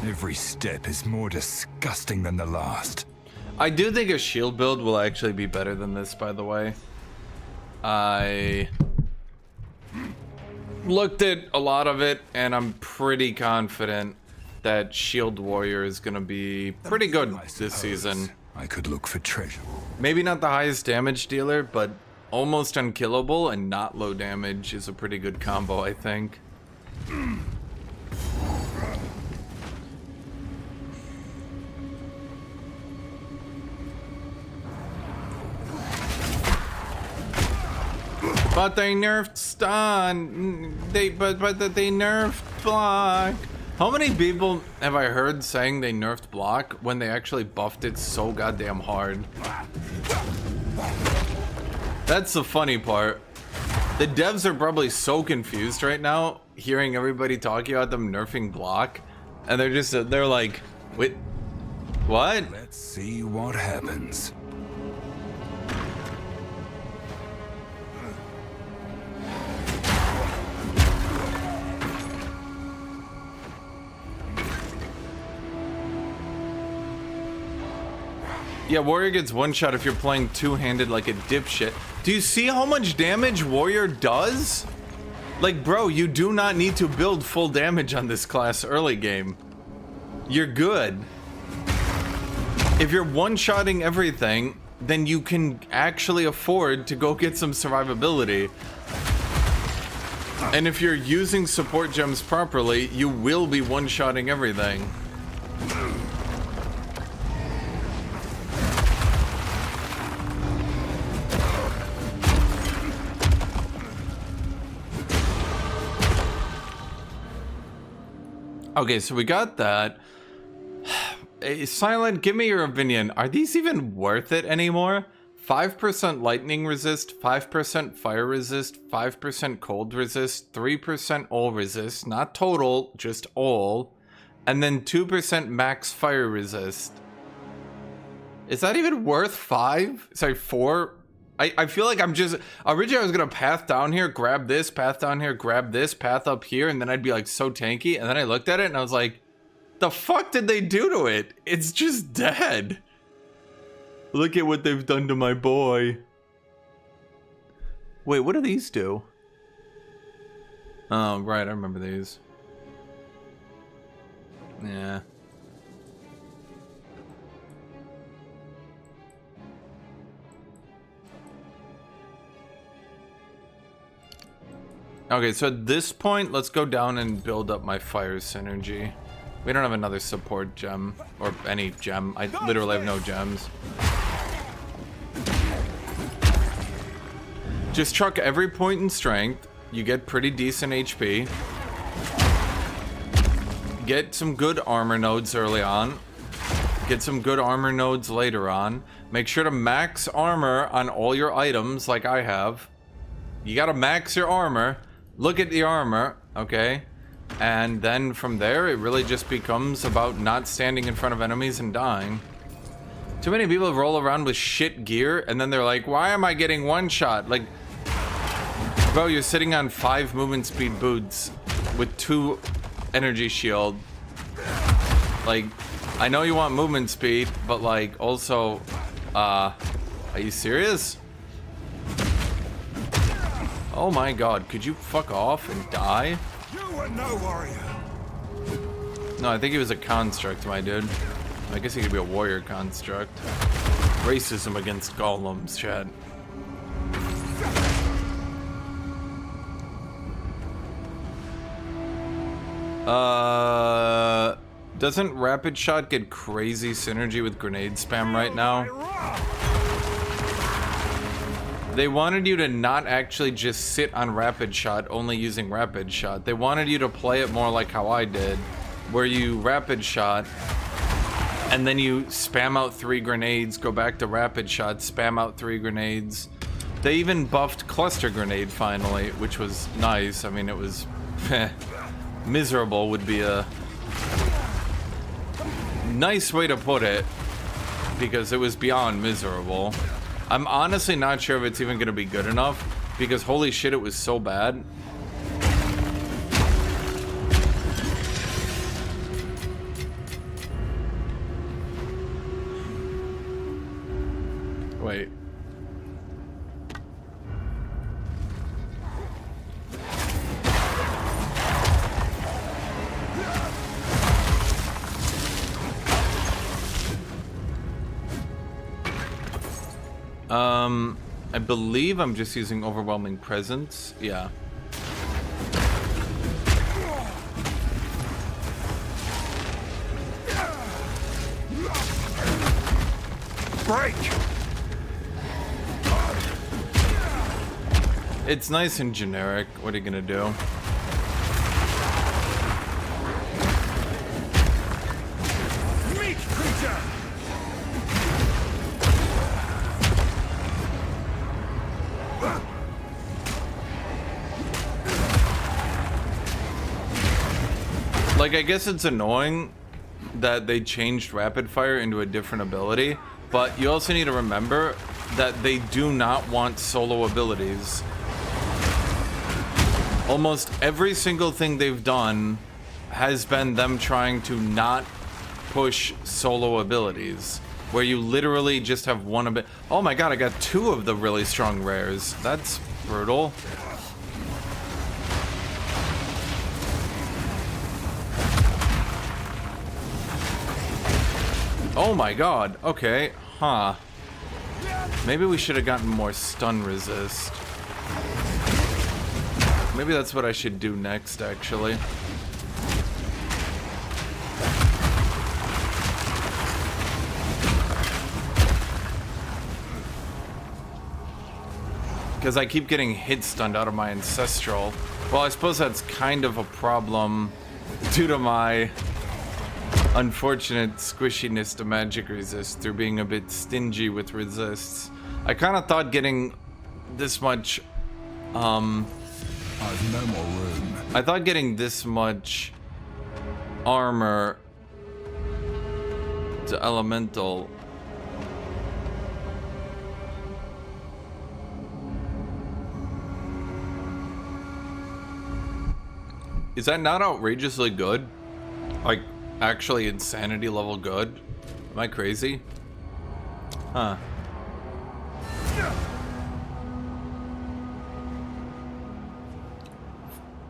Every step is more disgusting than the last. I do think a shield build will actually be better than this, by the way. I looked at a lot of it, and I'm pretty confident that Shield Warrior is going to be pretty good this season. I could look for treasure. Maybe not the highest damage dealer, but almost unkillable and not low damage is a pretty good combo, I think. But they nerfed stun. But they nerfed block. How many people have I heard saying they nerfed block when they actually buffed it so goddamn hard? That's the funny part. The devs are probably so confused right now, hearing everybody talking about them nerfing block, and they're like, wait, what? Let's see what happens. Yeah, Warrior gets one shot if you're playing two-handed like a dipshit. Do you see how much damage Warrior does? Like, bro, you do not need to build full damage on this class early game. You're good. If you're one-shotting everything, then you can actually afford to go get some survivability. And if you're using support gems properly, you will be one-shotting everything. Okay, so we got that. Silent, give me your opinion. Are these even worth it anymore? 5% lightning resist, 5% fire resist, 5% cold resist, 3% all resist, not total, just all, and then 2% max fire resist. Is that even worth 5? Sorry, 4? I feel like I'm just... Originally I was gonna path down here, grab this, path down here, grab this, path up here, and then I'd be like so tanky, and then I looked at it and I was like, the fuck did they do to it? It's just dead. Look at what they've done to my boy. Wait, what do these do? Oh, right, I remember these. Yeah. Okay, so at this point, let's go down and build up my fire synergy. We don't have another support gem, or any gem. I literally have no gems. Just truck every point in strength. You get pretty decent HP. Get some good armor nodes early on. Get some good armor nodes later on. Make sure to max armor on all your items like I have. You gotta max your armor. Look at the armor, okay? And then from there, it really just becomes about not standing in front of enemies and dying. Too many people roll around with shit gear, and then they're like, why am I getting one shot? Like, bro, you're sitting on 5 movement speed boots with 2 energy shield. Like, I know you want movement speed, but like, also, are you serious? Oh my god, could you fuck off and die? You were no warrior. No, I think he was a construct, my dude. I guess he could be a warrior construct. Racism against golems, Chad. Doesn't Rapid Shot get crazy synergy with grenade spam right now? They wanted you to not actually just sit on Rapid Shot, only using Rapid Shot. They wanted you to play it more like how I did, where you Rapid Shot, and then you spam out 3 grenades, go back to Rapid Shot, spam out 3 grenades. They even buffed Cluster Grenade finally, which was nice. I mean, it was miserable would be a nice way to put it, because it was beyond miserable. I'm honestly not sure if it's even going to be good enough, because holy shit, it was so bad. Wait. I believe I'm just using Overwhelming Presence. Yeah. Break! It's nice and generic. What are you gonna do? Meat creature! Like, I guess it's annoying that they changed Rapid Fire into a different ability, but you also need to remember that they do not want solo abilities. Almost every single thing they've done has been them trying to not push solo abilities, where you literally just have one ability. Oh my god, I got 2 of the really strong rares. That's brutal. Oh my god, okay, huh. Maybe we should have gotten more stun resist. Maybe that's what I should do next, actually. Because I keep getting hit stunned out of my Ancestral. Well, I suppose that's kind of a problem due to my unfortunate squishiness to magic resist through being a bit stingy with resists. I kind of thought getting this much I've no more room. I thought getting this much armor to elemental is that not outrageously good? Like actually insanity level good? Am I crazy? Huh.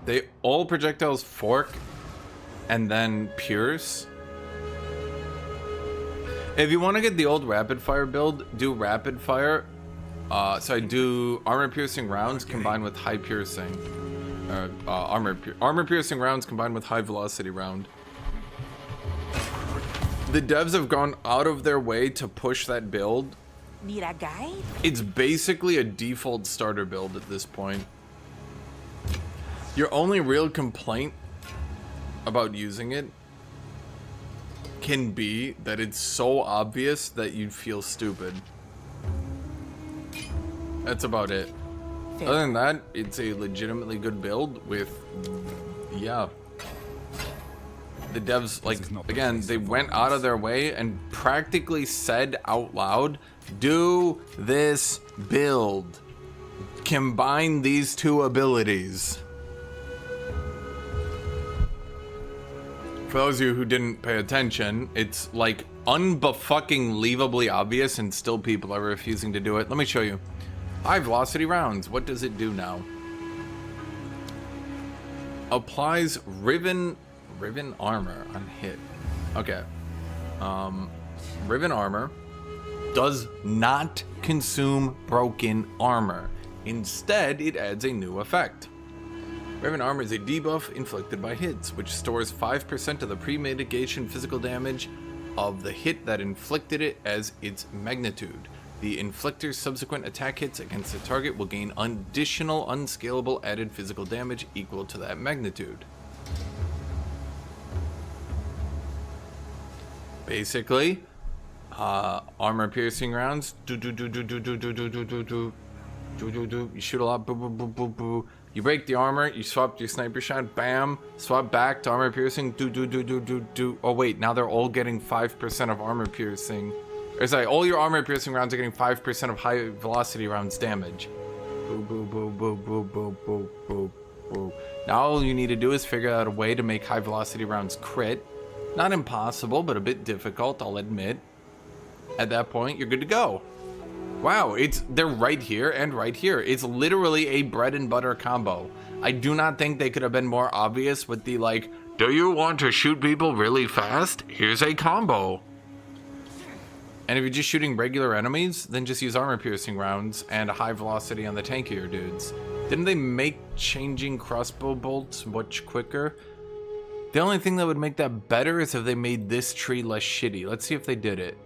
They all projectiles fork and then pierce. If you want to get the old rapid fire build, do rapid fire. So I do armor piercing rounds combined with high piercing. Armor piercing rounds combined with high velocity round. The devs have gone out of their way to push that build. Need a guide? It's basically a default starter build at this point. Your only real complaint about using it can be that it's so obvious that you'd feel stupid. That's about it. Fair. Other than that, it's a legitimately good build with, yeah. The devs, like, again, they went out of their way and practically said out loud, do this build. Combine these 2 abilities. For those of you who didn't pay attention, it's like unfucking-leavably obvious and still people are refusing to do it. Let me show you. High velocity rounds. What does it do now? Applies Riven armor on hit. Okay. Riven armor does not consume broken armor. Instead, it adds a new effect. Raven Armor is a debuff inflicted by hits, which stores 5% of the pre-mitigation physical damage of the hit that inflicted it as its magnitude. The inflictor's subsequent attack hits against the target will gain additional unscalable added physical damage equal to that magnitude. Basically, armor piercing rounds. You shoot a lot. Boo, boo, boo, boo, boo. You break the armor. You swap your sniper shot. Bam. Swap back to armor piercing. Oh wait, now they're all getting 5% of armor piercing. Or sorry, all your armor piercing rounds are getting 5% of high velocity rounds damage. Boo, boo, boo, boo, boo, boo, boo, boo, boo. Now all you need to do is figure out a way to make high velocity rounds crit. Not impossible, but a bit difficult, I'll admit. At that point, you're good to go. Wow, they're right here and right here. It's literally a bread and butter combo. I do not think they could have been more obvious with the like, do you want to shoot people really fast? Here's a combo. And if you're just shooting regular enemies, then just use armor piercing rounds and a high velocity on the tankier dudes. Didn't they make changing crossbow bolts much quicker? The only thing that would make that better is if they made this tree less shitty. Let's see if they did it.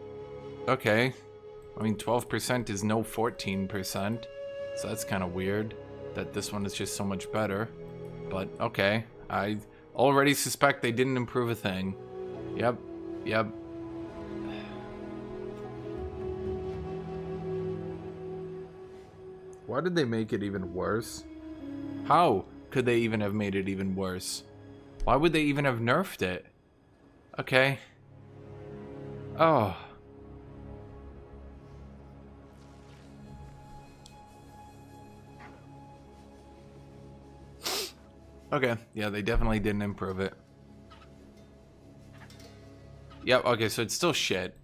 Okay. I mean, 12% is no 14%. So that's kind of weird that this one is just so much better. But, okay. I already suspect they didn't improve a thing. Yep. Yep. Why did they make it even worse? How could they even have made it even worse? Why would they even have nerfed it? Okay. Oh. Okay, yeah, they definitely didn't improve it. Yep, okay, so it's still shit.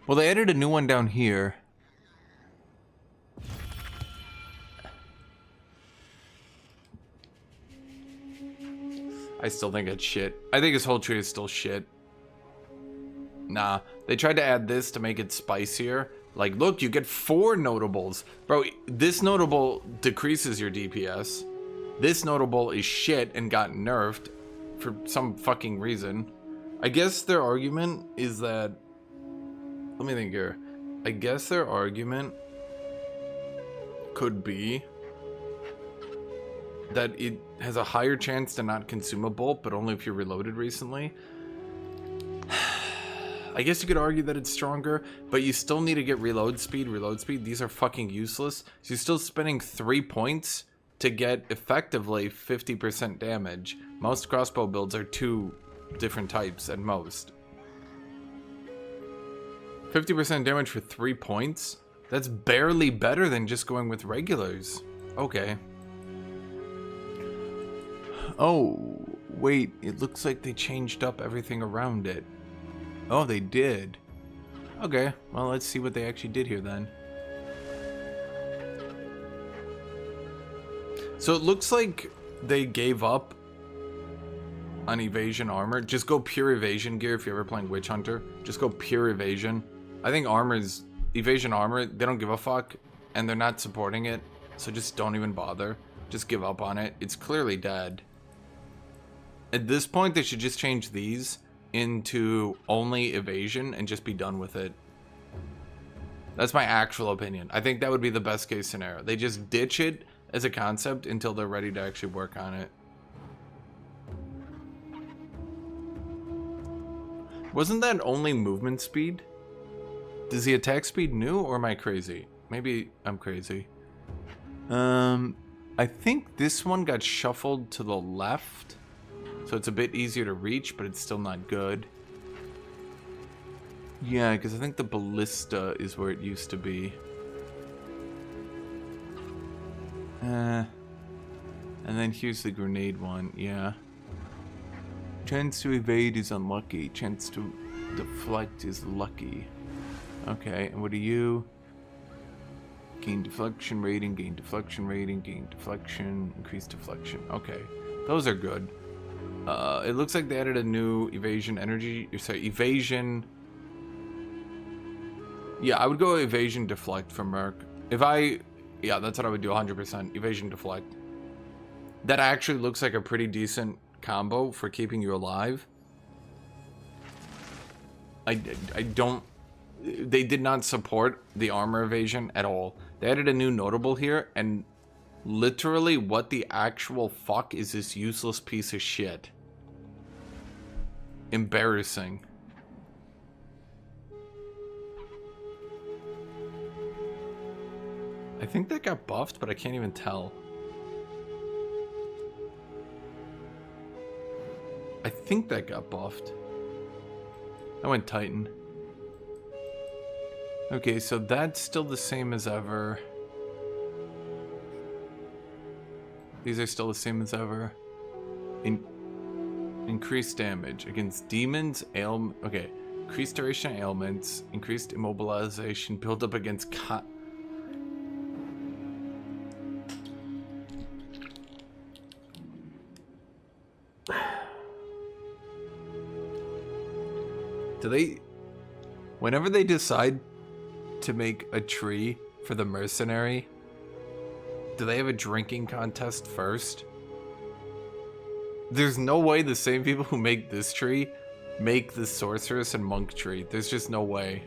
Well, they added a new one down here. I still think it's shit. I think his whole tree is still shit. Nah, they tried to add this to make it spicier. Like, look, you get 4 notables. Bro, this notable decreases your DPS. This notable is shit and got nerfed for some fucking reason. I guess their argument is that... Let me think here. I guess their argument could be that it has a higher chance to not consume a bolt, but only if you're reloaded recently. I guess you could argue that it's stronger, but you still need to get reload speed. These are fucking useless. So you're still spending 3 points to get effectively 50% damage. Most crossbow builds are 2 different types at most. 50% damage for 3 points? That's barely better than just going with regulars. Okay. Oh, wait, it looks like they changed up everything around it. Oh, they did. Okay, well, let's see what they actually did here then. So it looks like they gave up on evasion armor. Just go pure evasion gear if you're ever playing Witch Hunter. Just go pure evasion. I think evasion armor, they don't give a fuck, and they're not supporting it, so just don't even bother. Just give up on it. It's clearly dead. At this point, they should just change these into only evasion and just be done with it. That's my actual opinion. I think that would be the best case scenario. They just ditch it as a concept until they're ready to actually work on it. Wasn't that only movement speed? Is the attack speed new, or am I crazy? Maybe I'm crazy. I think this one got shuffled to the left, so it's a bit easier to reach, but it's still not good. Yeah, because I think the ballista is where it used to be. And then here's the grenade one, yeah. Chance to evade is unlucky. Chance to deflect is lucky. Okay, and what are you? Gain deflection rating, gain deflection rating, gain deflection, increase deflection. Okay, those are good. It looks like they added a new evasion energy. Sorry, evasion. Yeah, I would go evasion deflect for Merc. Yeah, that's what I would do 100%. Evasion deflect. that actually looks like a pretty decent combo for keeping you alive. I don't... They did not support the armor evasion at all. They added a new notable here, and literally, what the actual fuck is this useless piece of shit? Embarrassing. I think that got buffed, but I can't even tell. I think that got buffed. I went Titan. Okay, so that's still the same as ever. These are still the same as ever. Increased damage against demons, okay. Increased duration ailments, increased immobilization, build up against do they... Whenever they decide to make a tree for the mercenary, do they have a drinking contest first? There's no way the same people who make this tree make the sorceress and monk tree. There's just no way.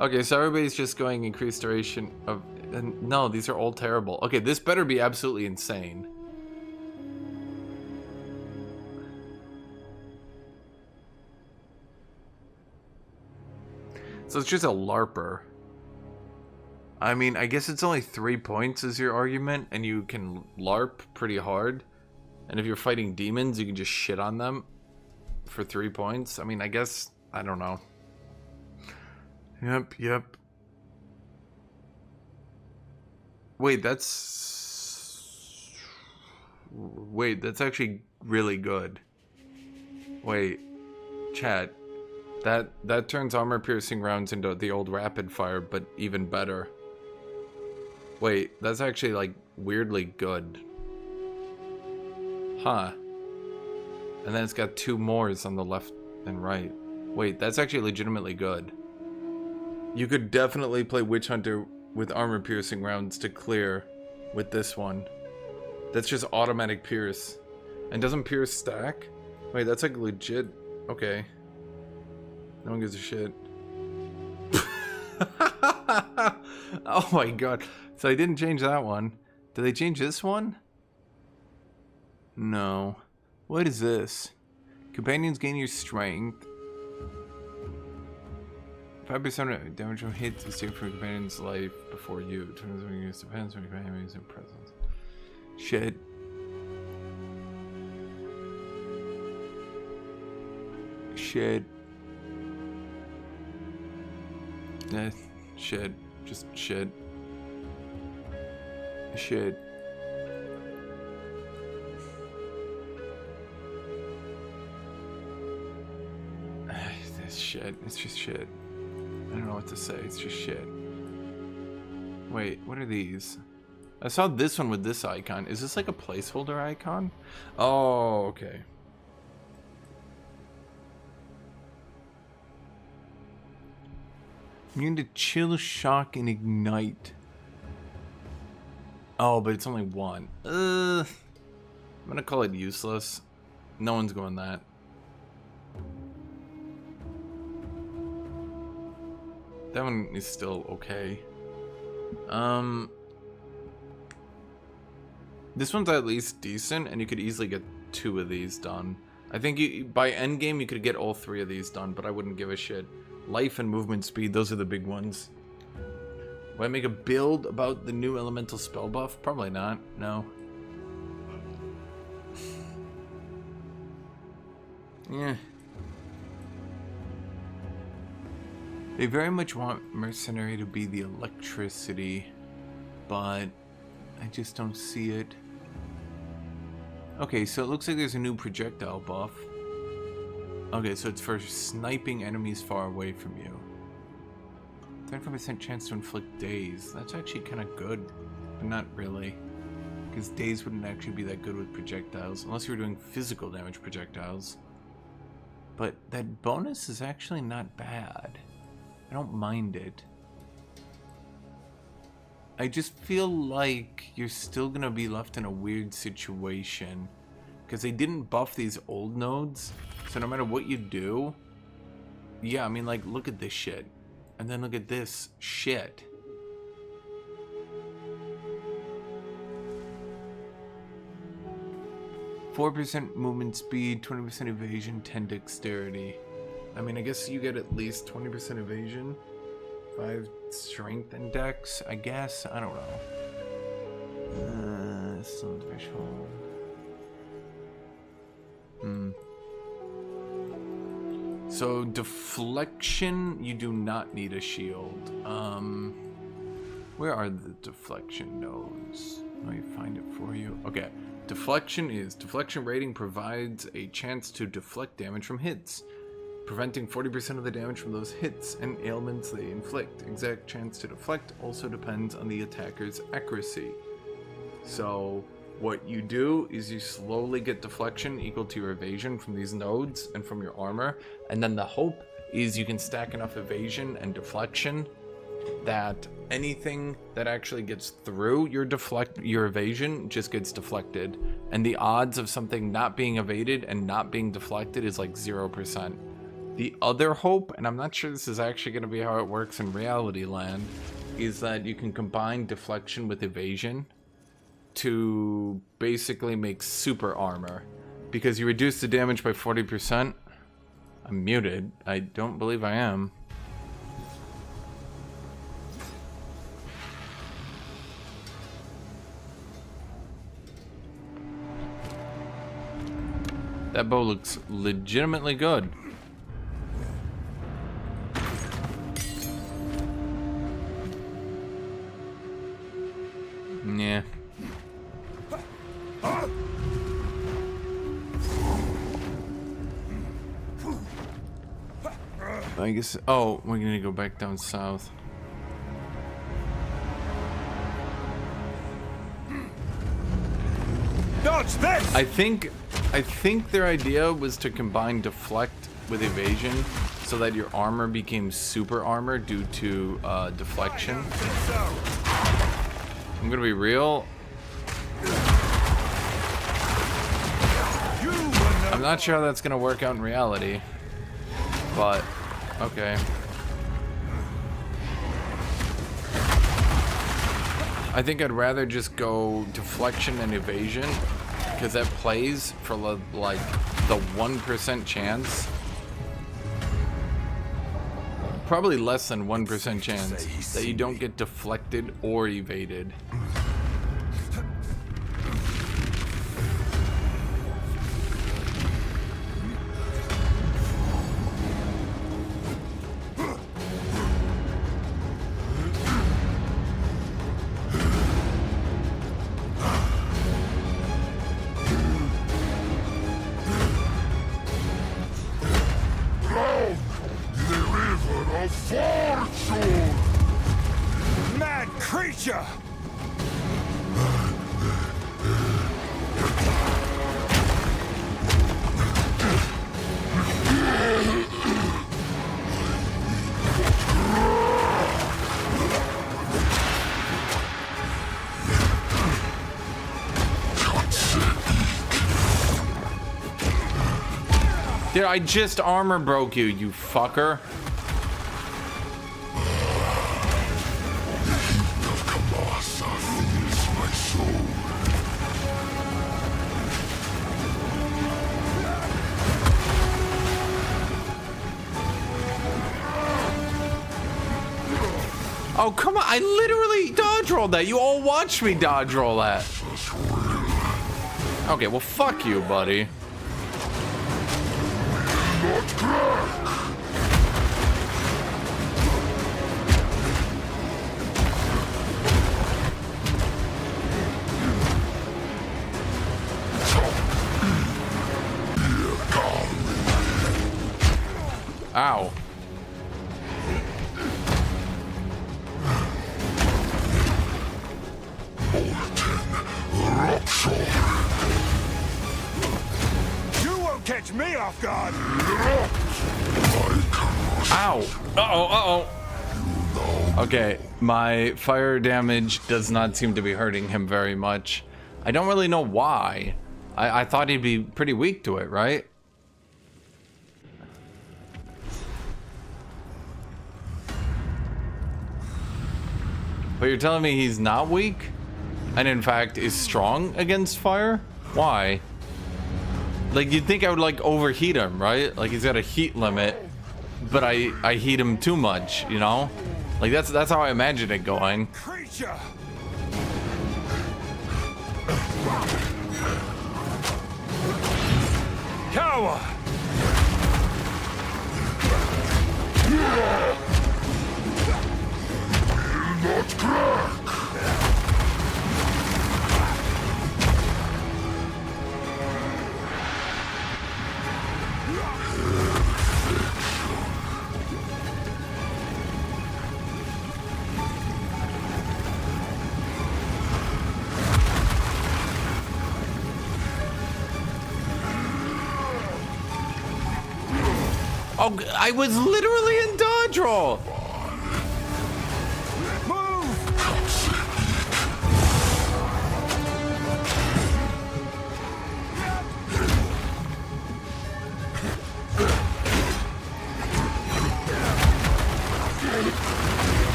Okay, so everybody's just going increased duration of... No, these are all terrible. Okay, this better be absolutely insane. So it's just a LARPer. I mean, I guess it's only 3 points is your argument, and you can LARP pretty hard. And if you're fighting demons, you can just shit on them for 3 points. I mean, I guess, I don't know. Yep. Wait, that's actually really good. Wait, chat. That turns armor-piercing rounds into the old rapid fire, but even better. Wait, that's actually, like, weirdly good. Huh. And then it's got 2 mores on the left and right. Wait, that's actually legitimately good. You could definitely play Witch Hunter with armor-piercing rounds to clear with this one. That's just automatic pierce. And doesn't pierce stack? Wait, that's like legit... Okay. No one gives a shit. Oh my god. So I didn't change that one. Did they change this one? No. What is this? Companions gain your strength. 5% of damage from hits is taken from your companion's life before you. Turns when you use depends on your companions in presence. Shit. Shit. Shit. Just shit. Shit. This shit. It's just shit. I don't know what to say. It's just shit. Wait, what are these? I saw this one with this icon. Is this like a placeholder icon? Oh, okay. Immune to chill, shock, and ignite. Oh, but it's only one. I'm gonna call it useless. No one's going that. That one is still okay. This one's at least decent, and you could easily get 2 of these done. I think by endgame you could get all 3 of these done, but I wouldn't give a shit. Life and movement speed, those are the big ones. Will I make a build about the new elemental spell buff? Probably not, no. Yeah. They very much want Mercenary to be the electricity, but I just don't see it. Okay, so it looks like there's a new projectile buff. Okay, so it's for sniping enemies far away from you. 35% chance to inflict daze. That's actually kind of good, but not really. Because daze wouldn't actually be that good with projectiles, unless you were doing physical damage projectiles. But that bonus is actually not bad. I don't mind it. I just feel like you're still gonna be left in a weird situation. Because they didn't buff these old nodes. So no matter what you do... Yeah, I mean, like, look at this shit. And then look at this shit. %4 movement speed, 20% evasion, 10 dexterity. I mean, I guess you get at least 20% evasion. 5 strength and dex, I guess. I don't know. Some threshold. So deflection, you do not need a shield. Where are the deflection nodes? Let me find it for you. Okay. Deflection rating provides a chance to deflect damage from hits, preventing 40% of the damage from those hits and ailments they inflict. Exact chance to deflect also depends on the attacker's accuracy. So what you do is you slowly get deflection equal to your evasion from these nodes and from your armor, and then the hope is you can stack enough evasion and deflection that anything that actually gets through your evasion just gets deflected, and the odds of something not being evaded and not being deflected is like 0%. The other hope, and I'm not sure this is actually going to be how it works in reality land, is that you can combine deflection with evasion to basically make super armor, because you reduce the damage by 40%. I'm muted. I don't believe I am. That bow looks legitimately good. Yeah. I guess. Oh, we're gonna go back down south. Dodge this! I think their idea was to combine deflect with evasion so that your armor became super armor due to deflection. I'm gonna be real. I'm not sure how that's gonna work out in reality, but okay. I think I'd rather just go deflection and evasion, because that plays for like the 1% chance. Probably less than 1% chance that you don't get deflected or evaded. Mad creature! Dude, I just armor broke you, you fucker. Oh, come on. I literally dodge rolled that. You all watched me dodge roll that. Okay, well, fuck you, buddy. Ow. You won't catch me off guard! Ow. Uh-oh, uh-oh. Okay, my fire damage does not seem to be hurting him very much. I don't really know why. I thought he'd be pretty weak to it, right? But you're telling me he's not weak? And in fact is strong against fire? Why? Like, you'd think I would like overheat him, right? Like, he's got a heat limit, but I heat him too much, you know? Like, that's how I imagine it going. Creature! Cower! Not crack! Oh, I was literally in dodge roll.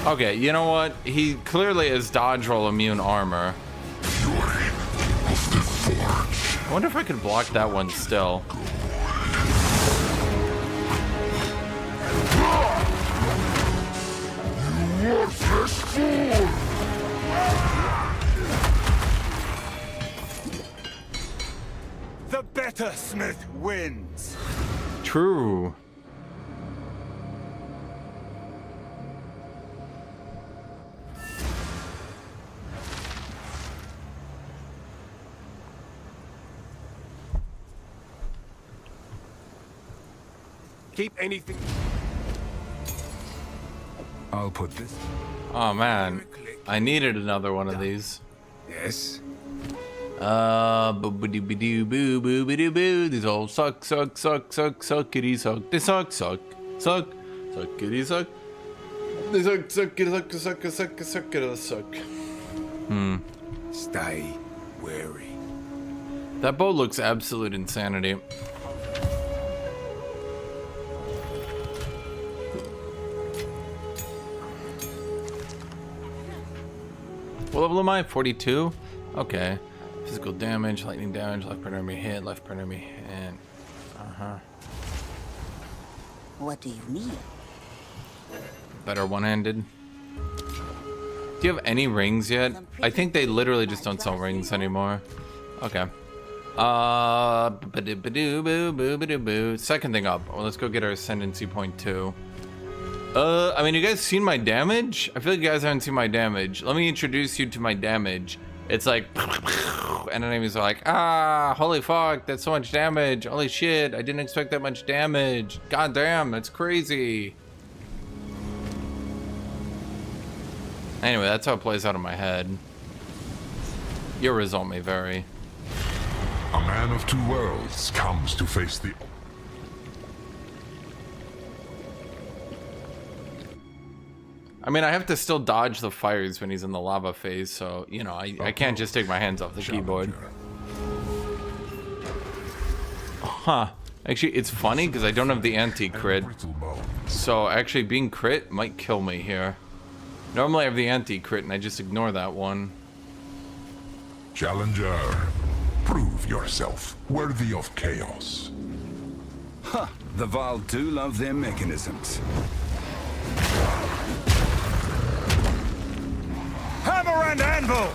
Okay, you know what? He clearly is dodge roll immune armor. I wonder if I could block that one still. The better smith wins. True. Keep anything. I'll put this. Oh man, I needed another one of these. Yes. Boo-ba-doo-ba-doo, boo-boo-ba-doo-boo. These all suck, kitty suck. They suck, kitty suck. They suck, kitty suck. Stay wary. That bow looks absolute insanity. What level am I? 42? Okay. Physical damage, lightning damage, left part enemy hit, left part enemy hit. What do you need? Better one-handed. Do you have any rings yet? I think they literally just don't sell rings anymore. Okay. Second thing up. Well, let's go get our ascendancy point 2. I mean, you guys seen my damage? I feel like you guys haven't seen my damage. Let me introduce you to my damage. It's like, and enemies are like, ah, holy fuck, that's so much damage. Holy shit, I didn't expect that much damage. God damn, that's crazy. Anyway, that's how it plays out in my head. Your result may vary. A man of two worlds comes to face the... I mean, I have to still dodge the fires when he's in the lava phase, so, you know, I can't just take my hands off the keyboard. Huh. Actually, it's funny because I don't have the anti-crit. So, actually, being crit might kill me here. Normally I have the anti-crit and I just ignore that one. Challenger, prove yourself worthy of chaos. Huh. The Val do love their mechanisms. Hammer and anvil!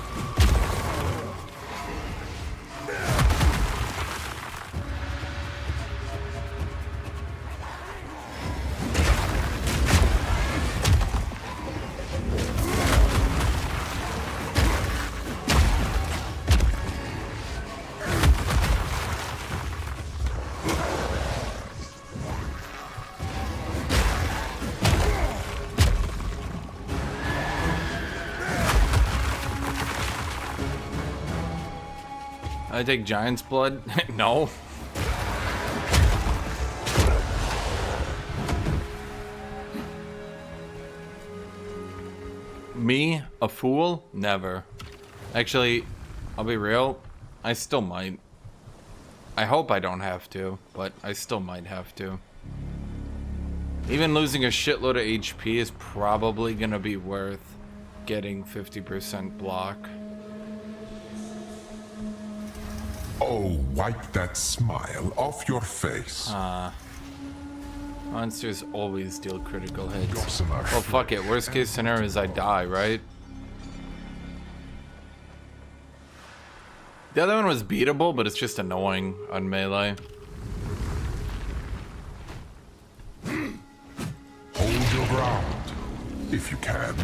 I take Giant's Blood? No. Me? A fool? Never. Actually, I'll be real. I still might. I hope I don't have to, but I still might have to. Even losing a shitload of HP is probably gonna be worth getting 50% block. Oh, wipe that smile off your face. Monsters always deal critical hits. Gossamer Well, fuck it. Worst case scenario is I die, right? The other one was beatable, but it's just annoying on melee. Hold your ground, if you can.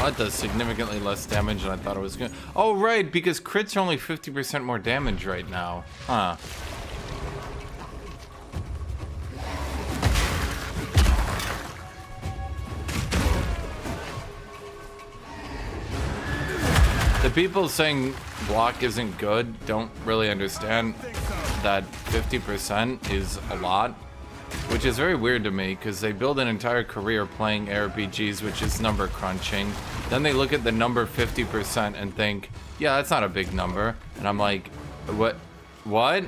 That does significantly less damage than I thought it was gonna. Oh, right, because crits are only 50% more damage right now. Huh. The people saying block isn't good don't really understand that 50% is a lot. Which is very weird to me, because they build an entire career playing RPGs, which is number crunching. Then they look at the number 50% and think, yeah, that's not a big number. And I'm like, what? What?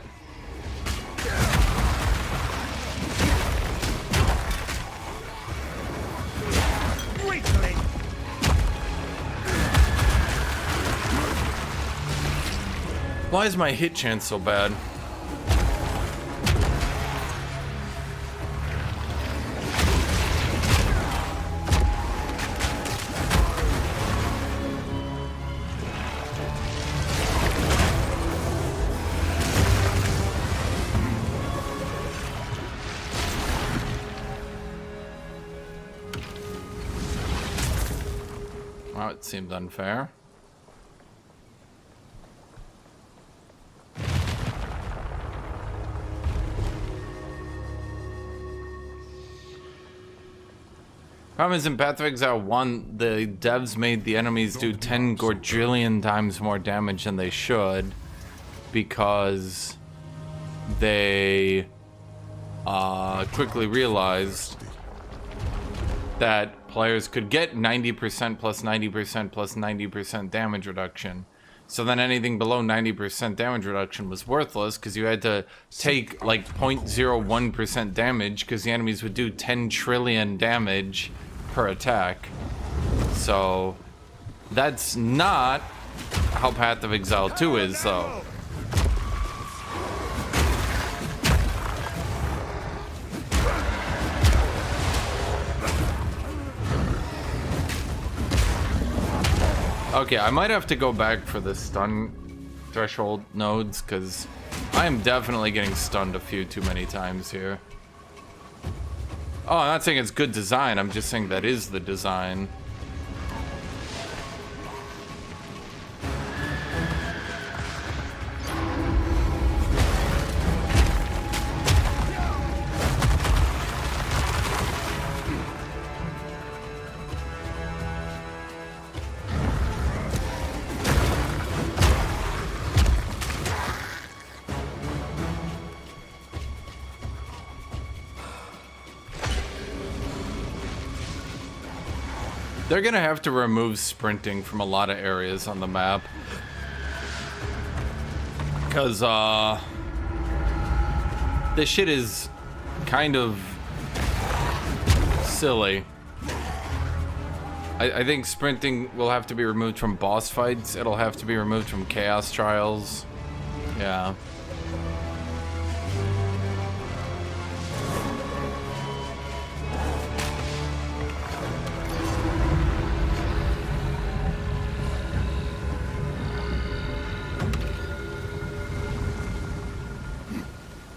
Why is my hit chance so bad? Well, it seemed unfair. Problem is, in Path of Exile 1, the devs made the enemies do 10 gordrillion times more damage than they should because they quickly realized that players could get 90% plus 90% plus 90% damage reduction. So then anything below 90% damage reduction was worthless because you had to take like 0.01% damage because the enemies would do 10 trillion damage per attack. So that's not how Path of Exile 2 is, though. Okay, I might have to go back for the stun threshold nodes, because I am definitely getting stunned a few too many times here. Oh, I'm not saying it's good design, I'm just saying that is the design. They're gonna have to remove sprinting from a lot of areas on the map. Because, this shit is kind of silly. I think sprinting will have to be removed from boss fights. It'll have to be removed from chaos trials. Yeah.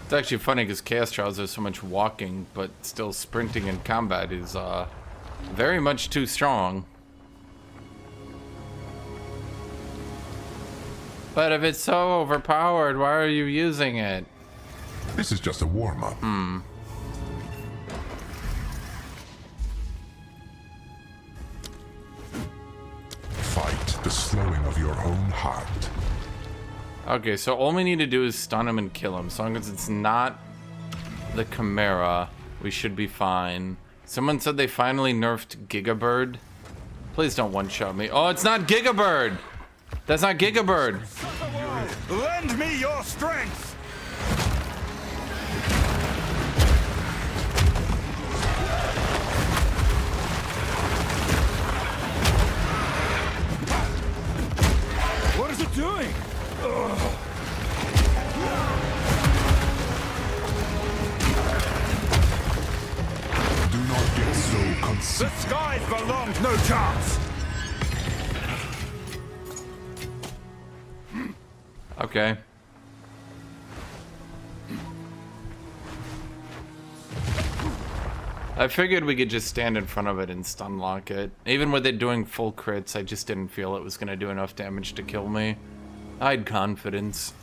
It's actually funny because Chaos Trials there's so much walking, but still sprinting in combat is very much too strong. But if it's so overpowered, why are you using it? This is just a warm-up. Fight the slowing of your own heart. Okay, so all we need to do is stun him and kill him. So long as it's not the Chimera, we should be fine. Someone said they finally nerfed Gigabird. Please don't one-shot me. Oh, it's not Gigabird! That's not Gigabird! Lend me your strength! What is it doing? Do not get so The conceited. skies belong, no chance! Okay. I figured we could just stand in front of it and stun lock it. Even with it doing full crits, I just didn't feel it was gonna do enough damage to kill me. I had confidence.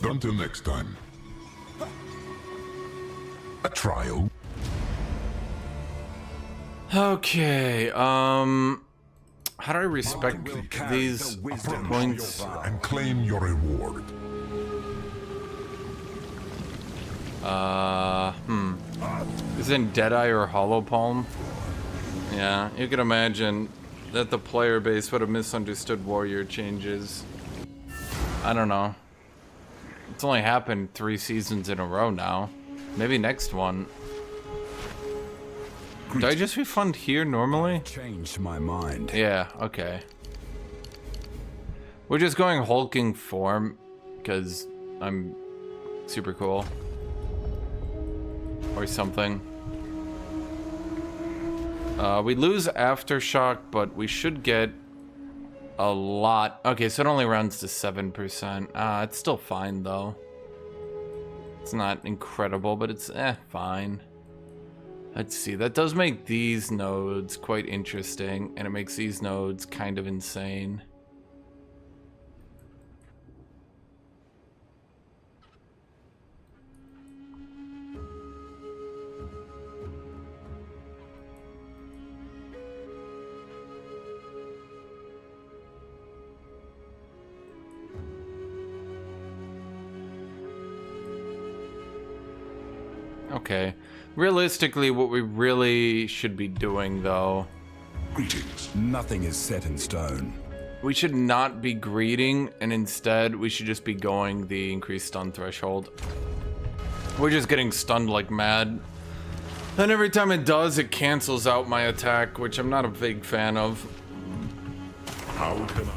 Until next time. A trial. Okay, how do I respect these points? And claim your reward. Isn't Deadeye or Hollow Palm? Yeah, you can imagine that the player base would have misunderstood warrior changes. I don't know. It's only happened 3 seasons in a row now. Maybe next one. Do I just refund here normally? Changed my mind. Yeah, okay. We're just going hulking form because I'm super cool. Or something. We lose Aftershock, but we should get a lot. Okay, so it only runs to 7%. It's still fine, though. It's not incredible, but it's fine. Let's see, that does make these nodes quite interesting, and it makes these nodes kind of insane. Okay. Realistically, what we really should be doing, though, Greetings. Nothing is set in stone. we should not be greeting, and instead, we should just be going the increased stun threshold. We're just getting stunned like mad. And every time it does, it cancels out my attack, which I'm not a big fan of. How can I?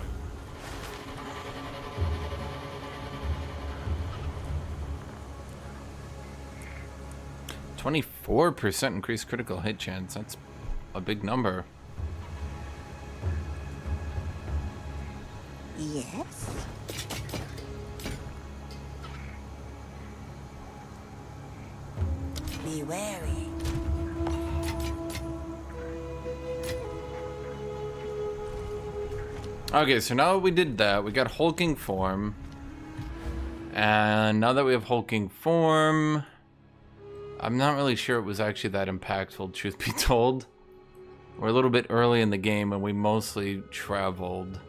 24% increased critical hit chance. That's a big number. Yes? Be wary. Okay, so now that we did that, we got hulking form. And now that we have hulking form, I'm not really sure it was actually that impactful, truth be told. We're a little bit early in the game and we mostly traveled.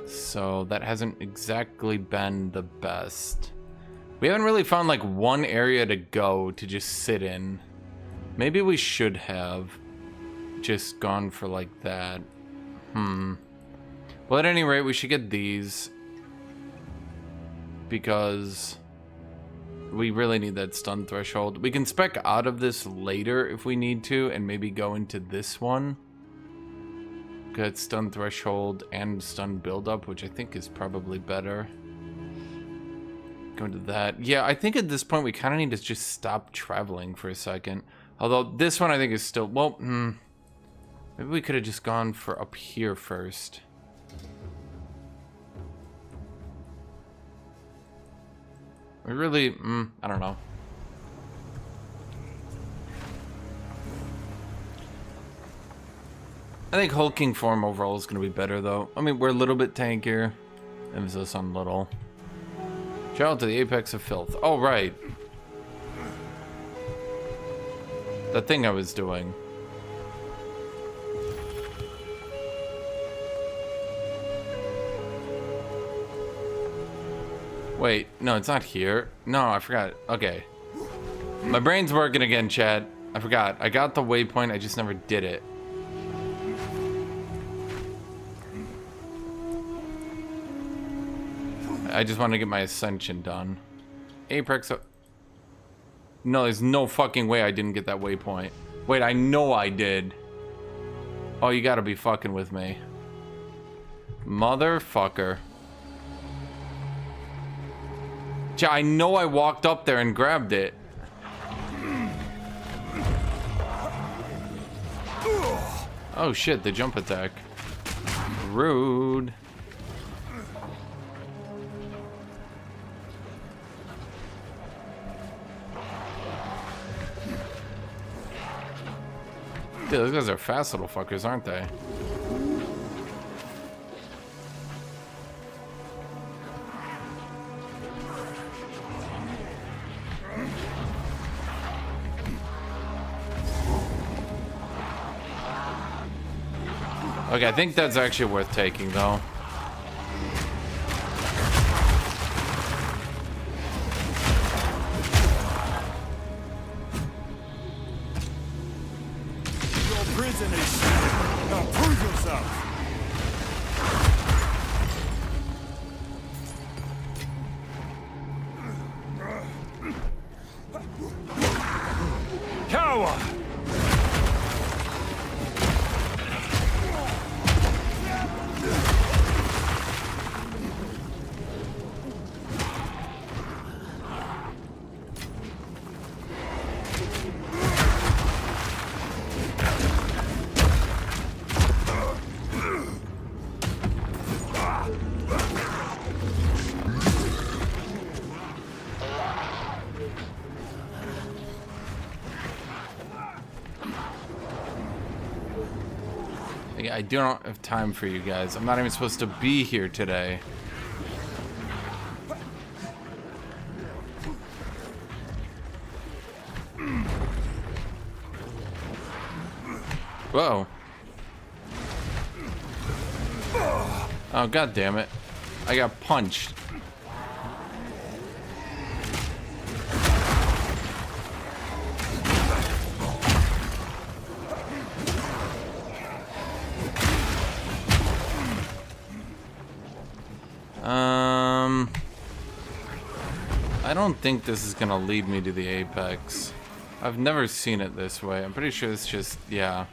So that hasn't exactly been the best. We haven't really found like one area to go to just sit in. Maybe we should have just gone for like that. Well, at any rate, we should get these. Because we really need that stun threshold. We can spec out of this later if we need to, and maybe go into this one. Get stun threshold and stun buildup, which I think is probably better. Go into that. Yeah, I think at this point we kind of need to just stop traveling for a second. Although this one I think is still, well, maybe we could have just gone for up here first. We really, I don't know. I think hulking form overall is going to be better, though. I mean, we're a little bit tankier. Emphasis on little. Shout out to the apex of filth. Oh, right. That thing I was doing. Wait, no, it's not here. No, I forgot. Okay. My brain's working again, chat. I forgot. I got the waypoint, I just never did it. I just want to get my ascension done. Apex. No, there's no fucking way I didn't get that waypoint. Wait, I know I did. Oh, you gotta be fucking with me. Motherfucker. I know I walked up there and grabbed it. Oh shit, the jump attack. Rude. Dude, those guys are fast little fuckers, aren't they? Okay, I think that's actually worth taking, though. I don't have time for you guys. I'm not even supposed to be here today. Whoa. Oh, god damn it. I got punched. I don't think this is gonna lead me to the apex. I've never seen it this way. I'm pretty sure it's just, yeah.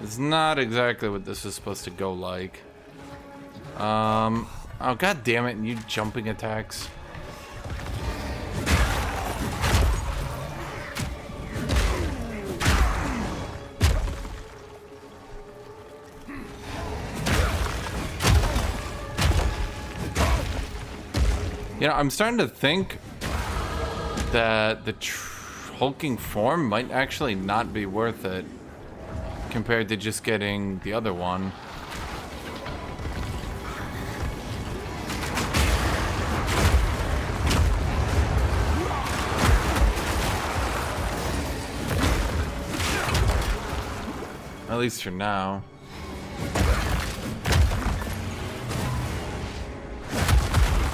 It's not exactly what this is supposed to go like. Oh god damn it, and you jumping attacks. You know, I'm starting to think that the hulking form might actually not be worth it compared to just getting the other one. At least for now.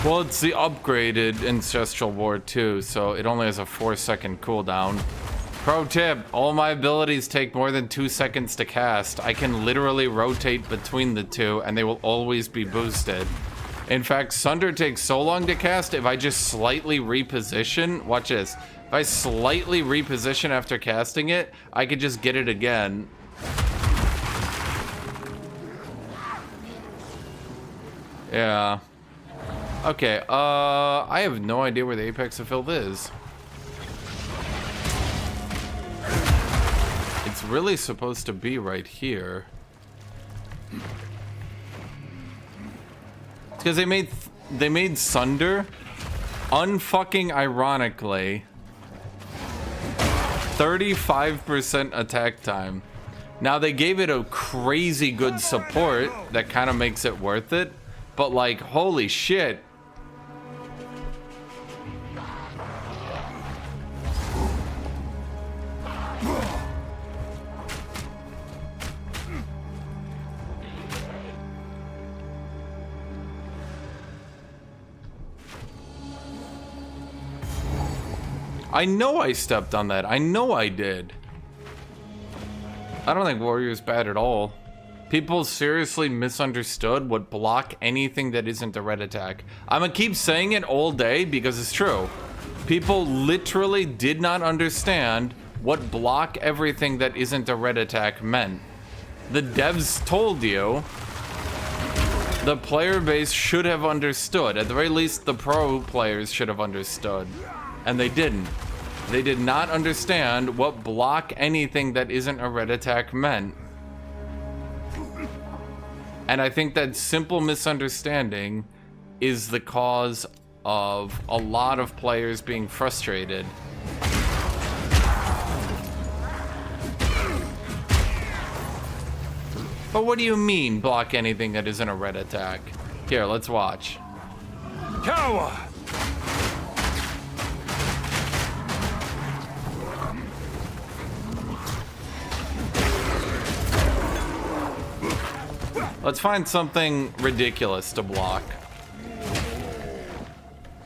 Well, it's the upgraded Ancestral War 2, so it only has a 4-second cooldown. Pro tip, all my abilities take more than 2 seconds to cast. I can literally rotate between the two, and they will always be boosted. In fact, Sunder takes so long to cast, if I just slightly reposition, watch this. If I slightly reposition after casting it, I could just get it again. Yeah. Okay, I have no idea where the apex of filth is. It's really supposed to be right here. It's because they made Sunder, unfucking ironically, 35% attack time. Now they gave it a crazy good support that kind of makes it worth it, but like, holy shit. I know I stepped on that. I know I did. I don't think Warrior's bad at all. People seriously misunderstood what block anything that isn't a red attack. I'm gonna keep saying it all day because it's true. People literally did not understand what block everything that isn't a red attack meant. The devs told you. The player base should have understood. At the very least, the pro players should have understood. And they didn't. They did not understand what block anything that isn't a red attack meant. And I think that simple misunderstanding is the cause of a lot of players being frustrated. But what do you mean, block anything that isn't a red attack? Here, let's watch. Cower! Let's find something ridiculous to block.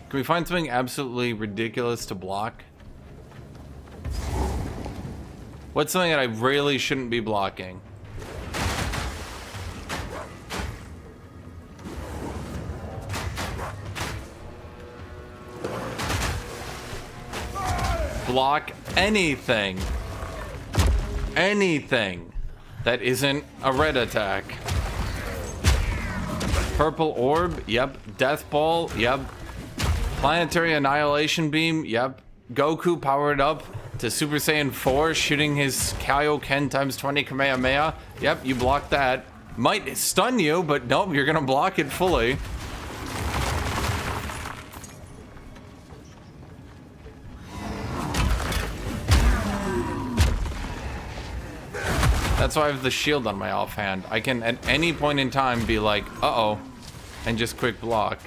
Can we find something absolutely ridiculous to block? What's something that I really shouldn't be blocking? Block anything. Anything that isn't a red attack. Purple orb, yep. Death ball, yep. Planetary annihilation beam, yep. Goku powered up to Super Saiyan 4, shooting his Kaioken times 20 Kamehameha. Yep, you blocked that. Might stun you, but nope, you're gonna block it fully. That's why I have the shield on my offhand. I can at any point in time be like, uh-oh, and just quick block.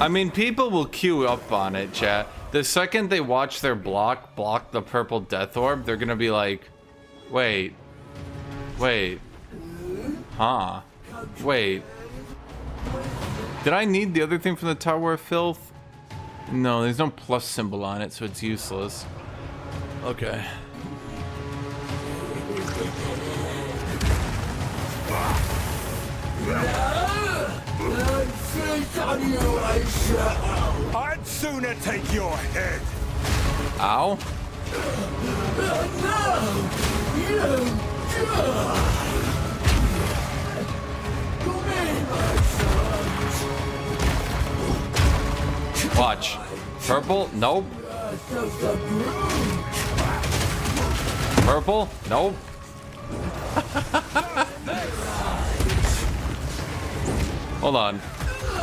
I mean, people will queue up on it, chat. The second they watch their block the purple death orb, they're gonna be like, wait, huh, wait. Did I need the other thing from the Tower of Filth? No, there's no plus symbol on it, so it's useless. Okay. I'd sooner take your head. Ow. Watch. Purple? Nope. Purple? Nope. Hold on.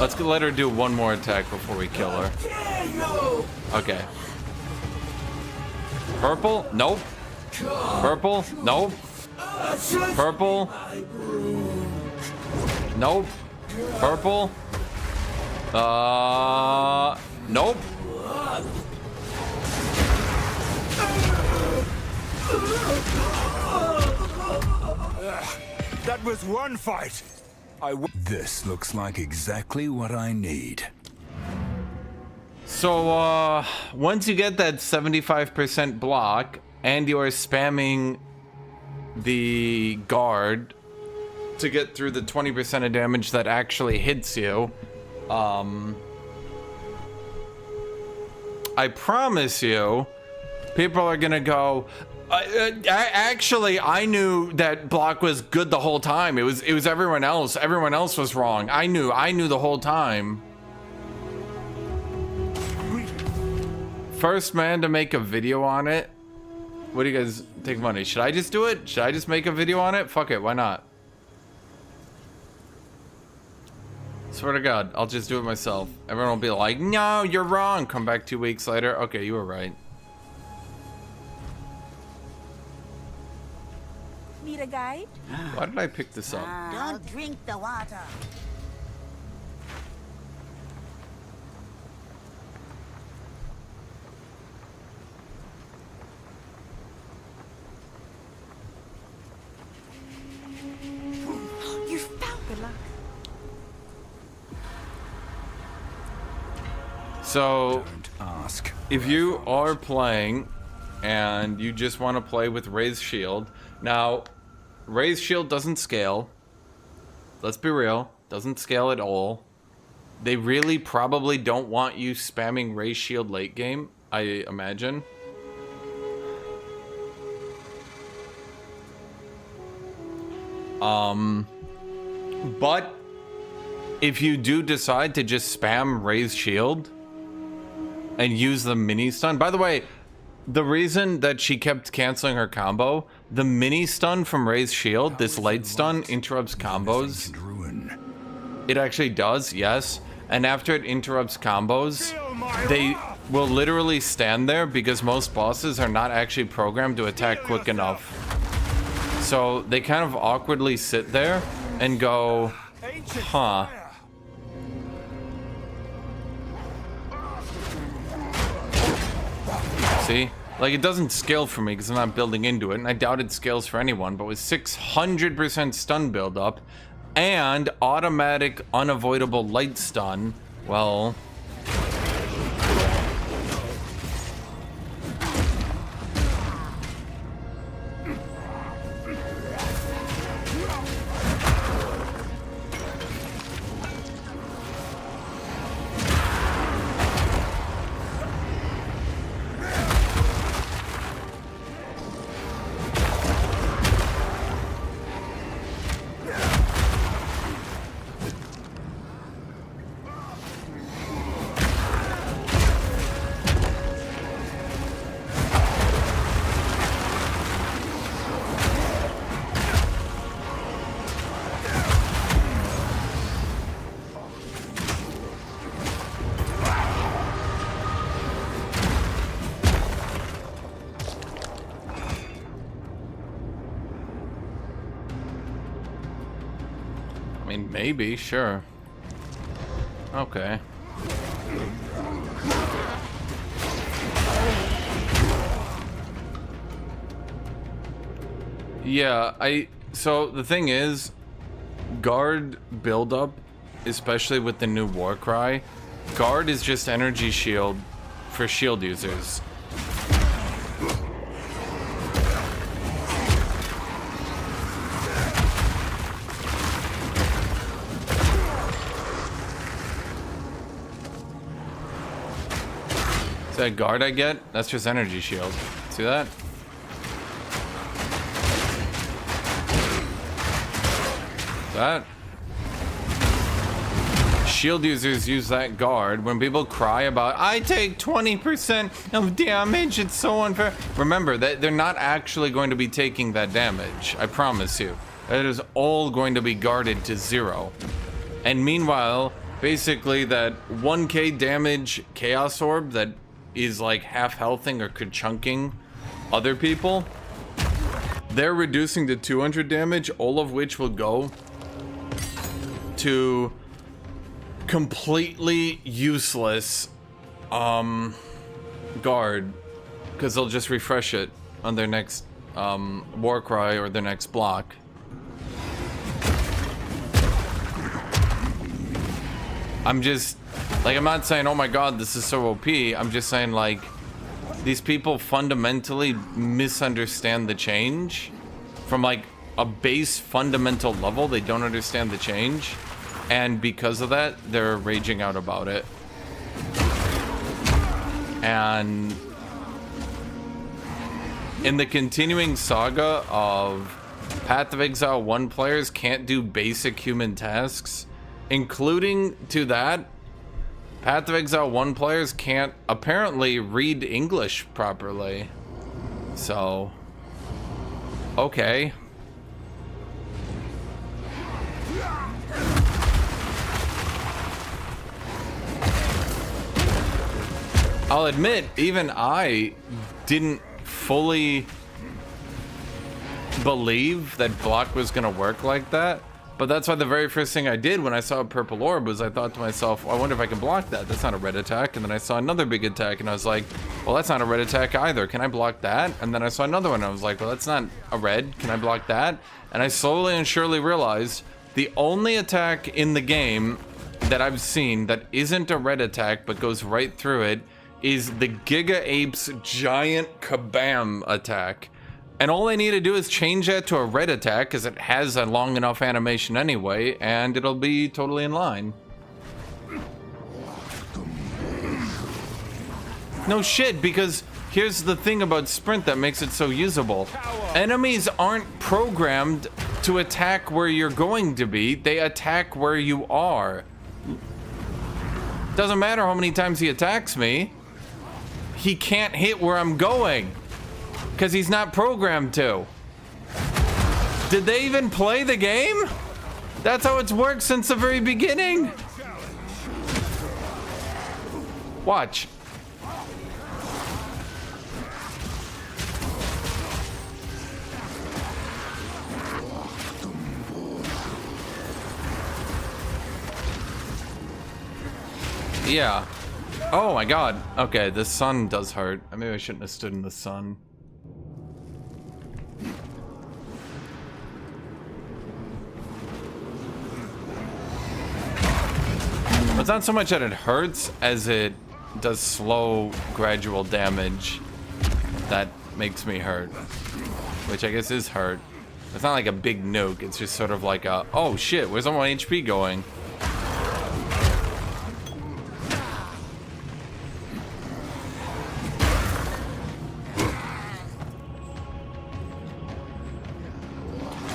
Let's let her do one more attack before we kill her. Okay. Purple? Nope. Purple? Nope. Purple? Nope. Purple? Nope. That was one fight. This looks like exactly what I need. So, once you get that 75% block and you're spamming the guard to get through the 20% of damage that actually hits you, I promise you, people are gonna go, actually, I knew that block was good the whole time. It was everyone else. Everyone else was wrong. I knew the whole time. First man to make a video on it. What do you guys think, money? Should I just do it? Should I just make a video on it? Fuck it, why not? Swear to God, I'll just do it myself. Everyone will be like, no, you're wrong. Come back 2 weeks later. Okay, you were right. Need a guide? Why did I pick this up? Don't drink the water. You found good luck. So, Don't ask. if you are playing and you just want to play with Raised Shield, now, Raised Shield doesn't scale. Let's be real, doesn't scale at all. They really probably don't want you spamming Raised Shield late game, I imagine. But if you do decide to just spam Raised Shield and use the mini stun, by the way, the reason that she kept canceling her combo, the mini stun from Raised Shield, this light stun interrupts combos. Ruin. It actually does, yes. And after it interrupts combos, they will literally stand there because most bosses are not actually programmed to attack quick enough. So they kind of awkwardly sit there and go, huh. See? Like, it doesn't scale for me because I'm not building into it, and I doubt it scales for anyone, but with 600% stun buildup and automatic unavoidable light stun, well... I mean, maybe, sure. Okay. Yeah, so the thing is, guard buildup, especially with the new war cry, guard is just energy shield for shield users. See that guard I get? That's just energy shield. See that? That? Shield users use that guard when people cry about, I take 20% of damage, it's so unfair. Remember that they're not actually going to be taking that damage, I promise you. It is all going to be guarded to 0. And meanwhile, basically that 1k damage Chaos Orb that is like half healthing or chunking other people, they're reducing to 200 damage, all of which will go to completely useless guard, because they'll just refresh it on their next war cry or their next block. I'm just like, I'm not saying, oh my god, this is so OP. I'm just saying, like, these people fundamentally misunderstand the change. From like a base fundamental level, they don't understand the change. And because of that, they're raging out about it. And in the continuing saga of Path of Exile 1 players can't do basic human tasks, including to that, Path of Exile 1 players can't apparently read English properly. So, okay. I'll admit, even I didn't fully believe that block was gonna work like that, but that's why the very first thing I did when I saw a purple orb was I thought to myself, I wonder if I can block that. That's not a red attack. And then I saw another big attack and I was like, well, that's not a red attack either. Can I block that? And then I saw another one and I was like, well, that's not a red. Can I block that? And I slowly and surely realized the only attack in the game that I've seen that isn't a red attack but goes right through it is the Giga Ape's giant kabam attack. And all I need to do is change that to a red attack because it has a long enough animation anyway, and it'll be totally in line. No shit, because here's the thing about Sprint that makes it so usable. Enemies aren't programmed to attack where you're going to be, they attack where you are. Doesn't matter how many times he attacks me, he can't hit where I'm going. Because he's not programmed to. Did they even play the game? That's how it's worked since the very beginning. Watch. Yeah. Oh my god. Okay, the sun does hurt. Maybe I shouldn't have stood in the sun. It's not so much that it hurts as it does slow, gradual damage that makes me hurt. Which I guess is hurt. It's not like a big nuke, it's just sort of like a, oh shit, where's all my HP going?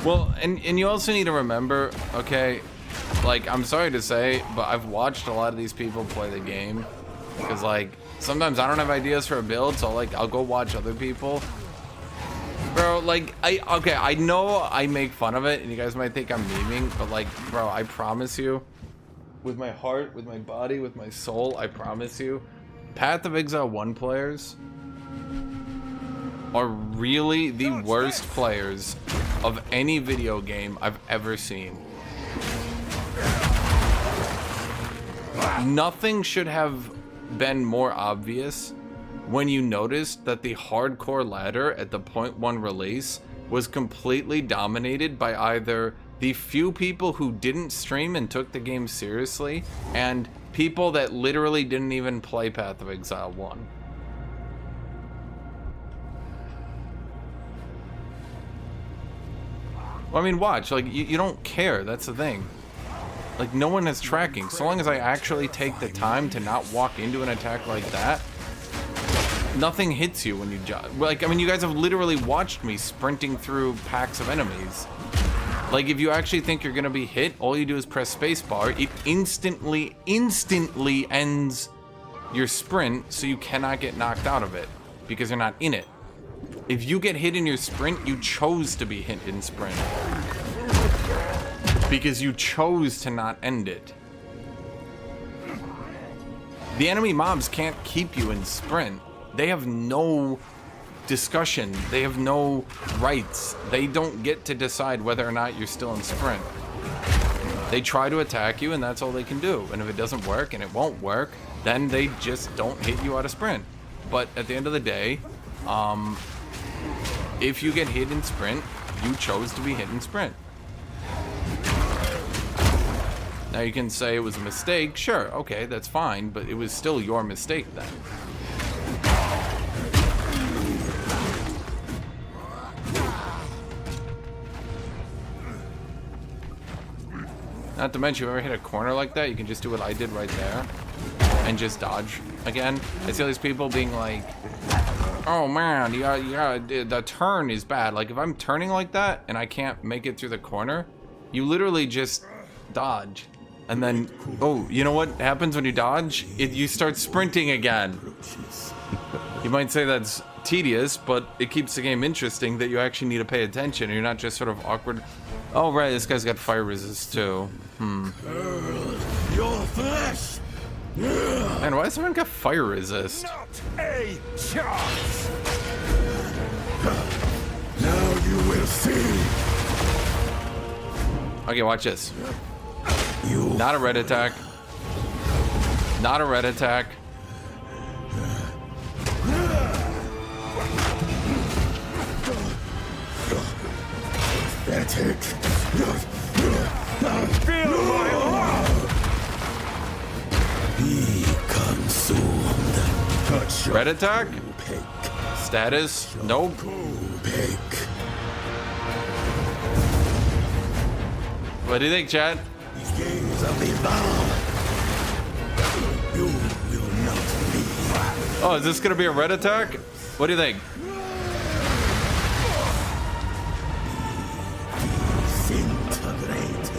Well, and you also need to remember, okay, like, I'm sorry to say, but I've watched a lot of these people play the game. Because, like, sometimes I don't have ideas for a build, so, like, I'll go watch other people. Bro, like, I know I make fun of it, and you guys might think I'm memeing, but, like, bro, I promise you, with my heart, with my body, with my soul, I promise you, Path of Exile 1 players are really the worst players of any video game I've ever seen. Nothing should have been more obvious when you noticed that the hardcore ladder at the 0.1 release was completely dominated by either the few people who didn't stream and took the game seriously and people that literally didn't even play Path of Exile 1. Well, I mean, watch, like, you don't care, that's the thing. Like, no one is tracking. So long as I actually take the time to not walk into an attack like that, nothing hits you when you jump. Like, I mean, you guys have literally watched me sprinting through packs of enemies. Like, if you actually think you're gonna be hit, all you do is press spacebar. It instantly ends your sprint, so you cannot get knocked out of it, because you're not in it. If you get hit in your sprint, you chose to be hit in sprint. Because you chose to not end it. The enemy mobs can't keep you in sprint. They have no discussion. They have no rights. They don't get to decide whether or not you're still in sprint. They try to attack you and that's all they can do. And if it doesn't work, and it won't work, then they just don't hit you out of sprint. But at the end of the day, if you get hit in sprint, you chose to be hit in sprint. Now you can say it was a mistake, sure, okay, that's fine, but it was still your mistake then. Not to mention, you ever hit a corner like that, you can just do what I did right there and just dodge again. I see all these people being like, oh man, the turn is bad. Like, if I'm turning like that and I can't make it through the corner, you literally just dodge. And then, oh, you know what happens when you dodge? You start sprinting again. You might say that's tedious, but it keeps the game interesting that you actually need to pay attention. You're not just sort of awkward. Oh, right, this guy's got fire resist too. Your flesh! Man, why does everyone got fire resist? Not a chance! Now you will see! Okay, watch this. Not a red attack. Not a red attack. Pathetic. Feel my love! Be consumed. Touch Red attack? Pick. Status? Nope. Pick. What do you think, chat? These games of the bound. You will not leave. Oh, is this gonna be a red attack? What do you think? Disintegrated.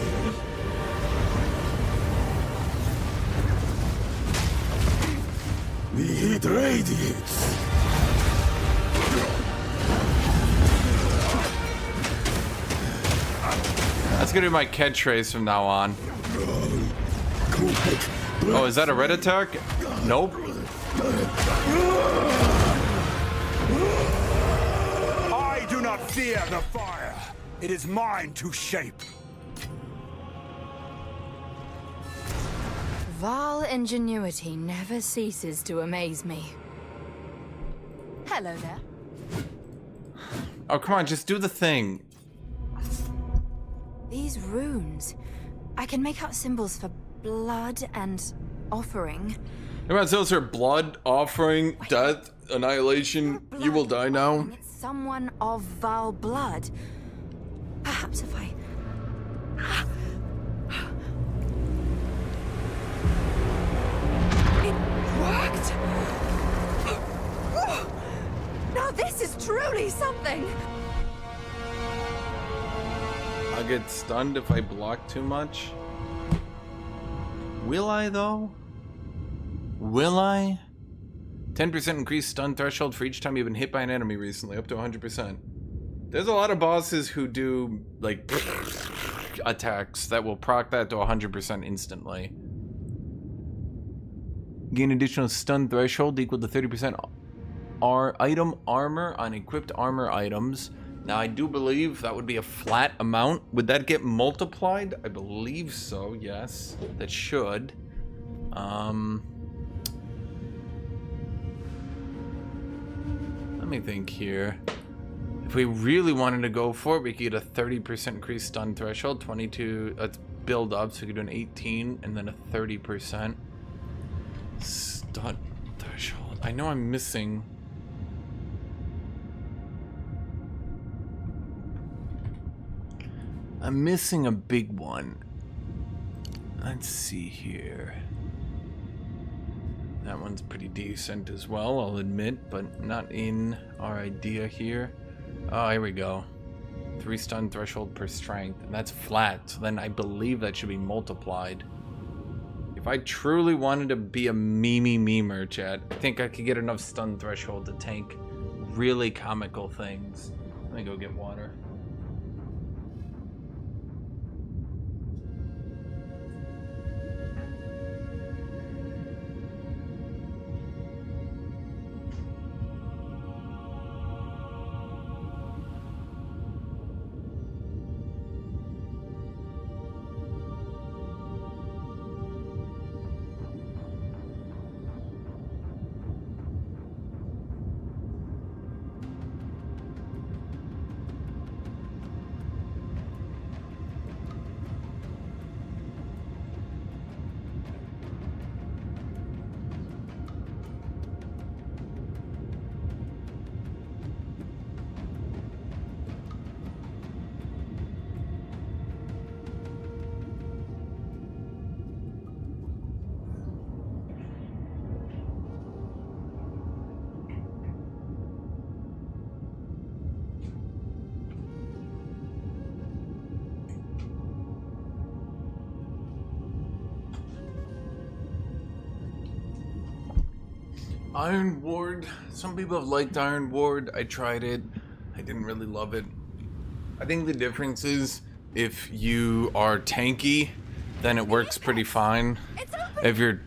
The heat radiates. That's gonna be my catchphrase from now on. Oh, is that a red attack? Nope. I do not fear the fire. It is mine to shape. Vile ingenuity never ceases to amaze me. Hello there. Oh, come on, just do the thing. These runes. I can make out symbols for blood and offering. Everyone says her blood, offering, death, annihilation. You will die now. Offering, it's someone of vile blood. Perhaps if I... It worked! Now this is truly something! I'll get stunned if I block too much. Will I, though? Will I? 10% increased stun threshold for each time you've been hit by an enemy recently, up to 100%. There's a lot of bosses who do, like, attacks that will proc that to 100% instantly. Gain additional stun threshold equal to 30% item armor on equipped armor items. Now, I do believe that would be a flat amount. Would that get multiplied? I believe so, yes. That should. Let me think here. If we really wanted to go for it, we could get a 30% increased stun threshold. 22, let's build up, so we could do an 18 and then a 30% stun threshold. I know I'm missing... I'm missing a big one. Let's see here. That one's pretty decent as well, I'll admit, but not in our idea here. Oh, here we go. 3 stun threshold per strength, and that's flat, so then I believe that should be multiplied. If I truly wanted to be a memer, chat, I think I could get enough stun threshold to tank really comical things. Let me go get water. Iron Ward. Some people have liked Iron Ward. I tried it. I didn't really love it. I think the difference is if you are tanky, then it works pretty fine. If you're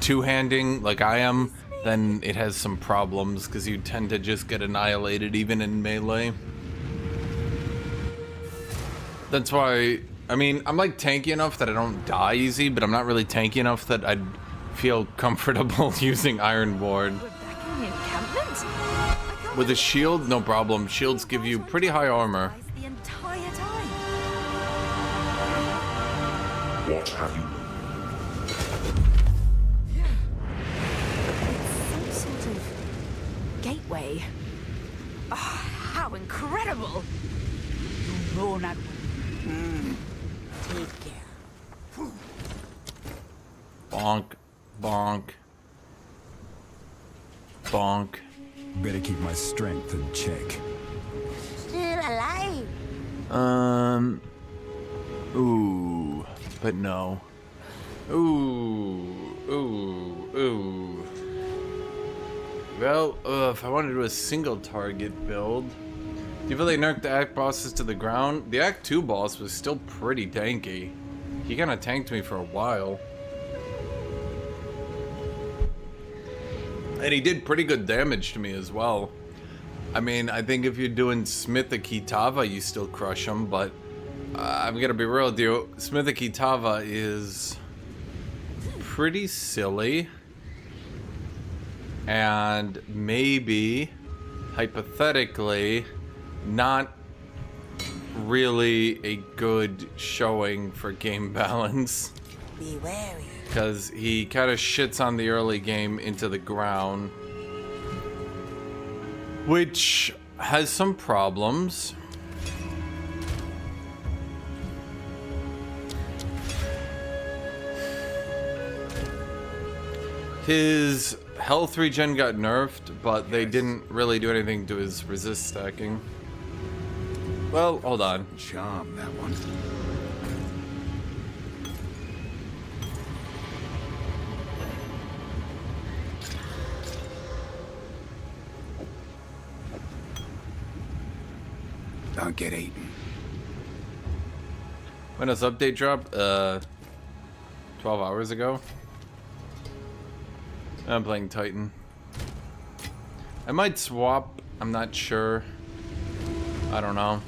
two-handing like I am, then it has some problems because you tend to just get annihilated even in melee. That's why, I mean, I'm like tanky enough that I don't die easy, but I'm not really tanky enough that I'd feel comfortable using Iron Ward. We're back in the encampment. With a shield, no problem. Shields give you pretty high armor. The entire time. What have you? It's some sort of gateway. Oh, how incredible! No, not take care. Bonk, bonk, bonk. Better keep my strength in check. Still alive. Ooh, but no. Ooh. Well, if I wanted to do a single target build, do you feel they nerfed the Act bosses to the ground? The Act 2 boss was still pretty tanky. He kind of tanked me for a while. And he did pretty good damage to me as well. I mean, I think if you're doing Smith the Kitava, you still crush him, but I'm gonna be real with you. Smith the Kitava is pretty silly. And maybe, hypothetically, not really a good showing for game balance. Be wary. Because he kind of shits on the early game into the ground, which has some problems. His health regen got nerfed, but they didn't really do anything to his resist stacking. Well, hold on. Charm, that one. Don't get eaten. When does update drop? 12 hours ago. I'm playing Titan. I might swap. I'm not sure. I don't know.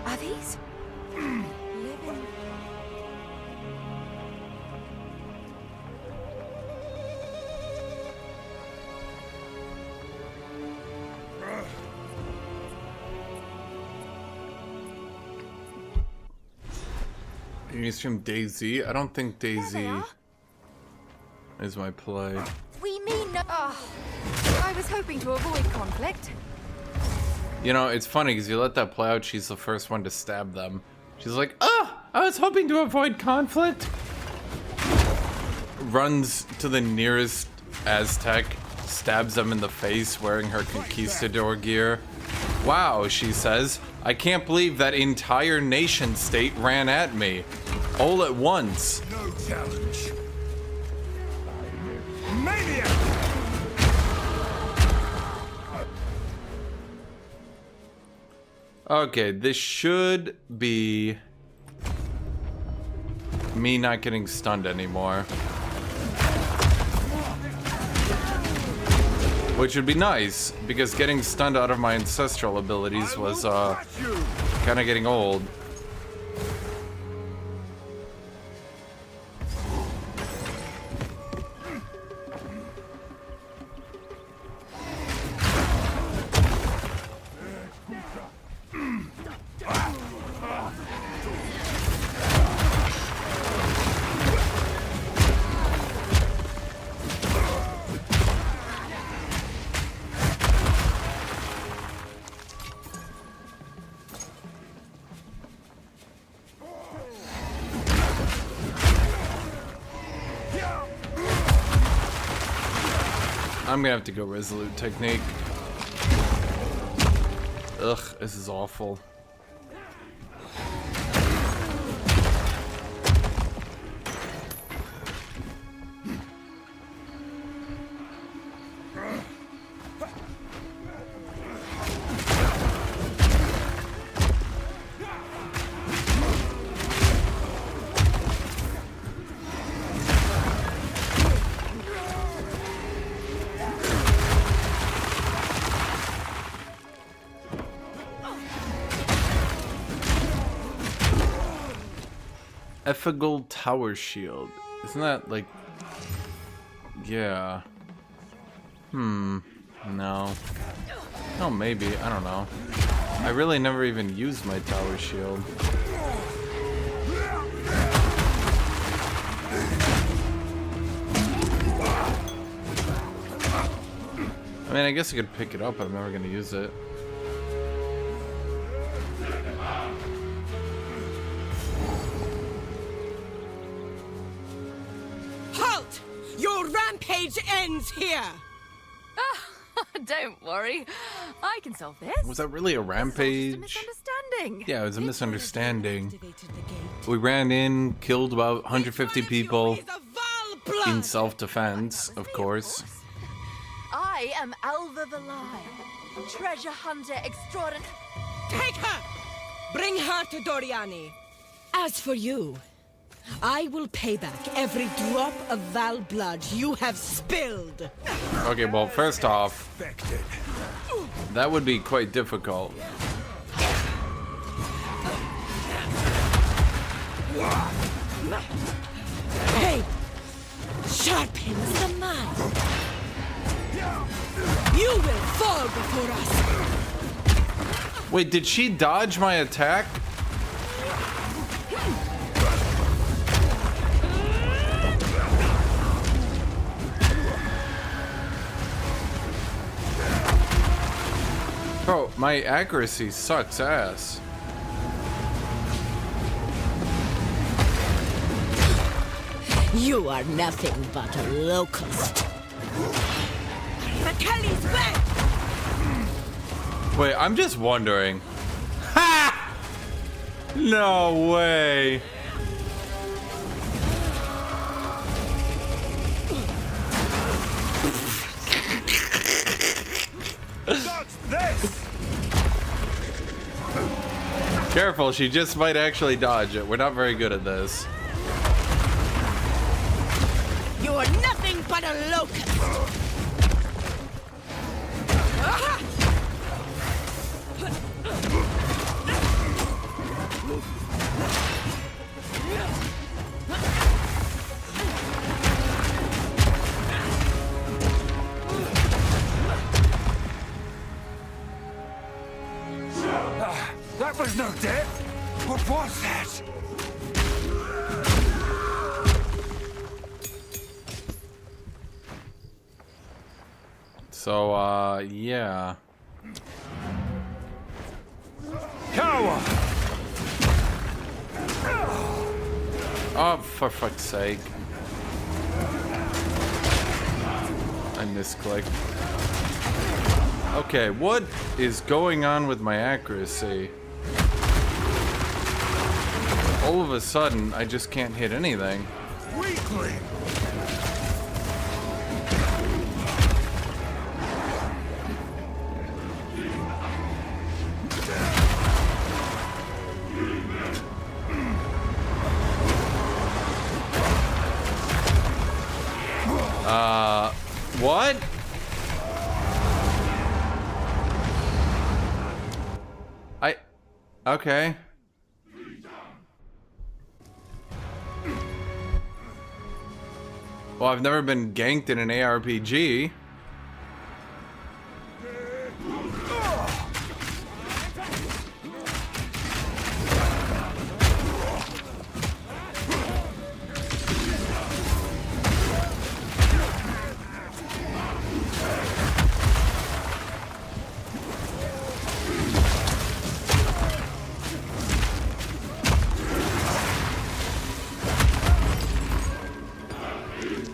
Are these living? You stream DayZ? I don't think There they DayZ are. is my play. We mean no. Oh, I was hoping to avoid conflict. You know, it's funny because you let that play out, she's the first one to stab them. She's like, "Ah, I was hoping to avoid conflict." Runs to the nearest Aztec, stabs them in the face wearing her conquistador gear. Wow, she says, I can't believe that entire nation state ran at me. All at once. No challenge. Maniac! Okay, this should be me not getting stunned anymore. Which would be nice, because getting stunned out of my ancestral abilities was kind of getting old. I'm gonna have to go resolute technique. Ugh, this is awful. Effigal Tower Shield. Isn't that like... Yeah. No. Oh, maybe. I don't know. I really never even used my Tower Shield. I mean, I guess I could pick it up, but I'm never going to use it. Halt! Your rampage ends here! Don't worry. I can solve this. Was that really a rampage? It's just a misunderstanding. Yeah, it was a misunderstanding. Activated the gate. We ran in, killed about 150 people Is a vile blood. in self-defense, of course. I am Alva the Lion, treasure hunter extraordinary. Take her! Bring her to Doriani. As for you, I will pay back every drop of Val blood you have spilled. Okay, well, first off, Expected. that would be quite difficult. Hey! Sharpens the mind. You will fall before us. Wait, did she dodge my attack? Bro, my accuracy sucks ass. You are nothing but a locust. Achilles' way! Wait, I'm just wondering. Ha! No way. What's this? Careful, she just might actually dodge it. We're not very good at this. You are nothing but a locust. That was no death. What was that? So, yeah. Coward! Oh, for fuck's sake. I misclicked. Okay, what is going on with my accuracy? All of a sudden, I just can't hit anything. Weakling! What? Okay. Well, I've never been ganked in an ARPG.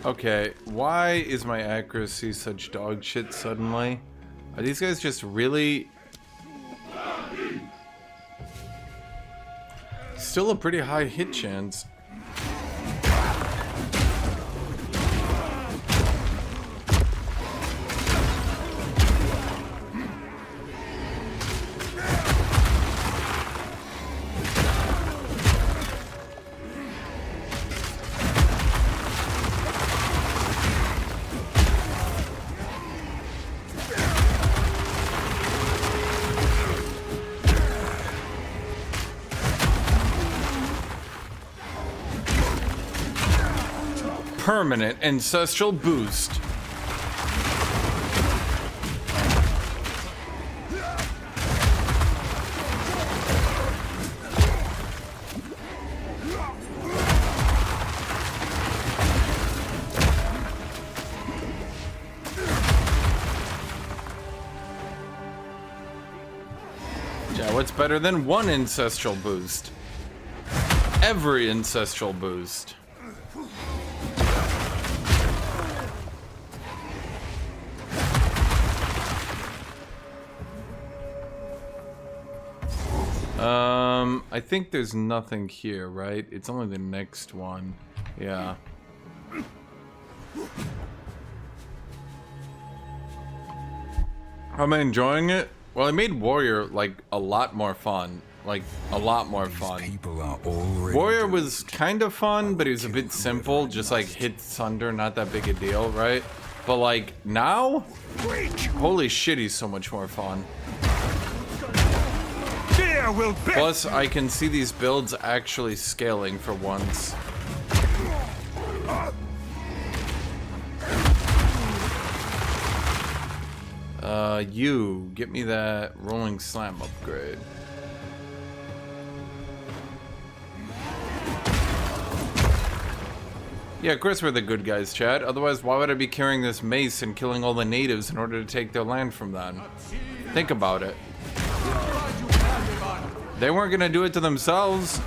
Okay, why is my accuracy such dog shit suddenly? Are these guys just really... Still a pretty high hit chance. permanent ancestral boost. Yeah, what's better than one ancestral boost? Every ancestral boost. I think there's nothing here, right? It's only the next one. Yeah. Am I enjoying it? Well, I made Warrior, like, a lot more fun. Like, a lot more fun. People are already Warrior was kind of fun, but it was a bit simple. Just, like, hit Thunder, not that big a deal, right? But, like, now? Holy shit, he's so much more fun. Plus, I can see these builds actually scaling for once. You, get me that Rolling Slam upgrade. Yeah, of course we're the good guys, Chad. Otherwise, why would I be carrying this mace and killing all the natives in order to take their land from them? Think about it. They weren't gonna do it to themselves.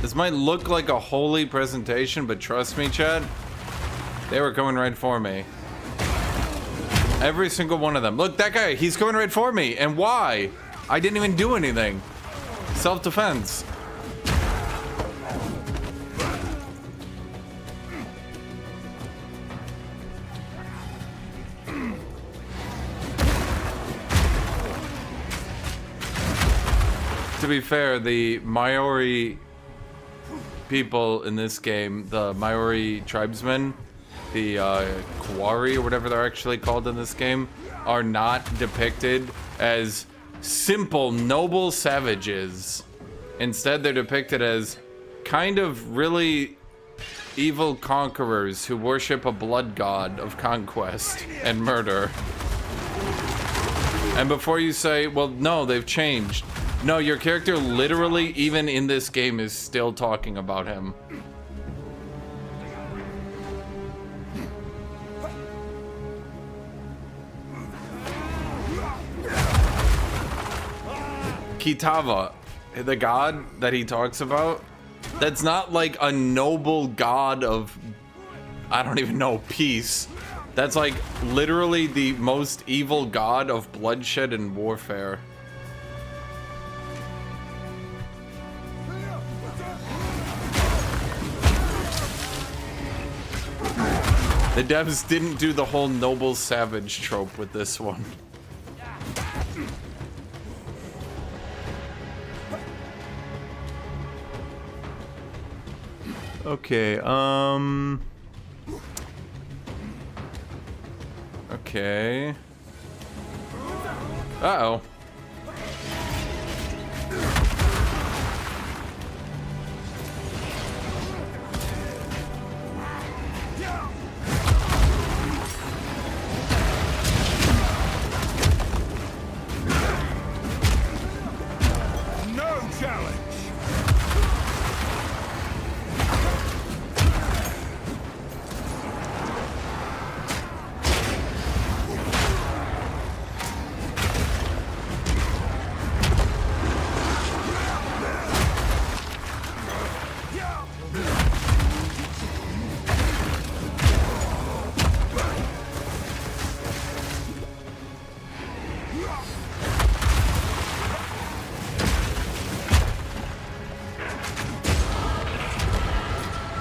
This might look like a holy presentation, but trust me, Chad, they were coming right for me. Every single one of them. Look, that guy, he's coming right for me. And why? I didn't even do anything. Self-defense. To be fair, the Maori people in this game, the Maori tribesmen, the Kuari or whatever they're actually called in this game, are not depicted as simple, noble savages. Instead, they're depicted as kind of really evil conquerors who worship a blood god of conquest and murder. And before you say, well, no, they've changed. No, your character literally, even in this game, is still talking about him. Kitava, the god that he talks about, that's not like a noble god of, I don't even know, peace. That's like literally the most evil god of bloodshed and warfare. The devs didn't do the whole noble savage trope with this one. Okay, okay. Uh-oh.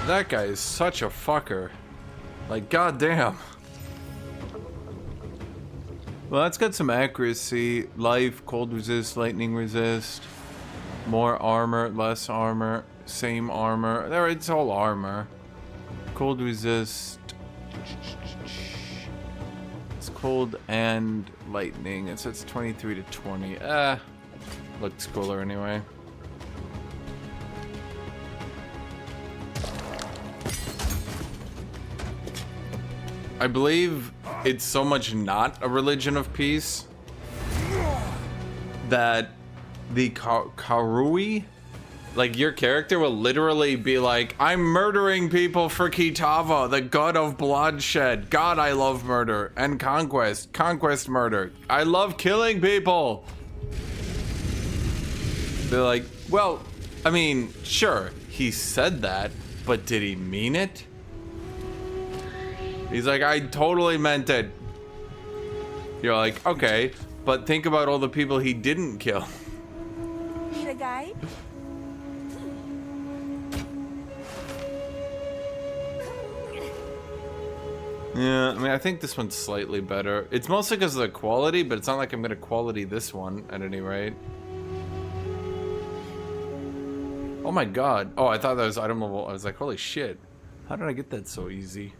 That guy is such a fucker. Like, goddamn. Well, that's got some accuracy. Life, cold resist, lightning resist. More armor, less armor, same armor. There, it's all armor. Cold resist. It's cold and lightning. It says 23 to 20. Looks cooler anyway. I believe it's so much not a religion of peace that the Karui, like your character will literally be like, I'm murdering people for Kitava, the god of bloodshed. God, I love murder and conquest. Conquest murder. I love killing people. They're like, well, I mean, sure, he said that, but did he mean it? He's like, I totally meant it. You're like, okay, but think about all the people he didn't kill. Need a guide? Yeah, I mean, I think this one's slightly better. It's mostly because of the quality, but it's not like I'm gonna quality this one at any rate. Oh my god. Oh, I thought that was item level. I was like, holy shit. How did I get that so easy?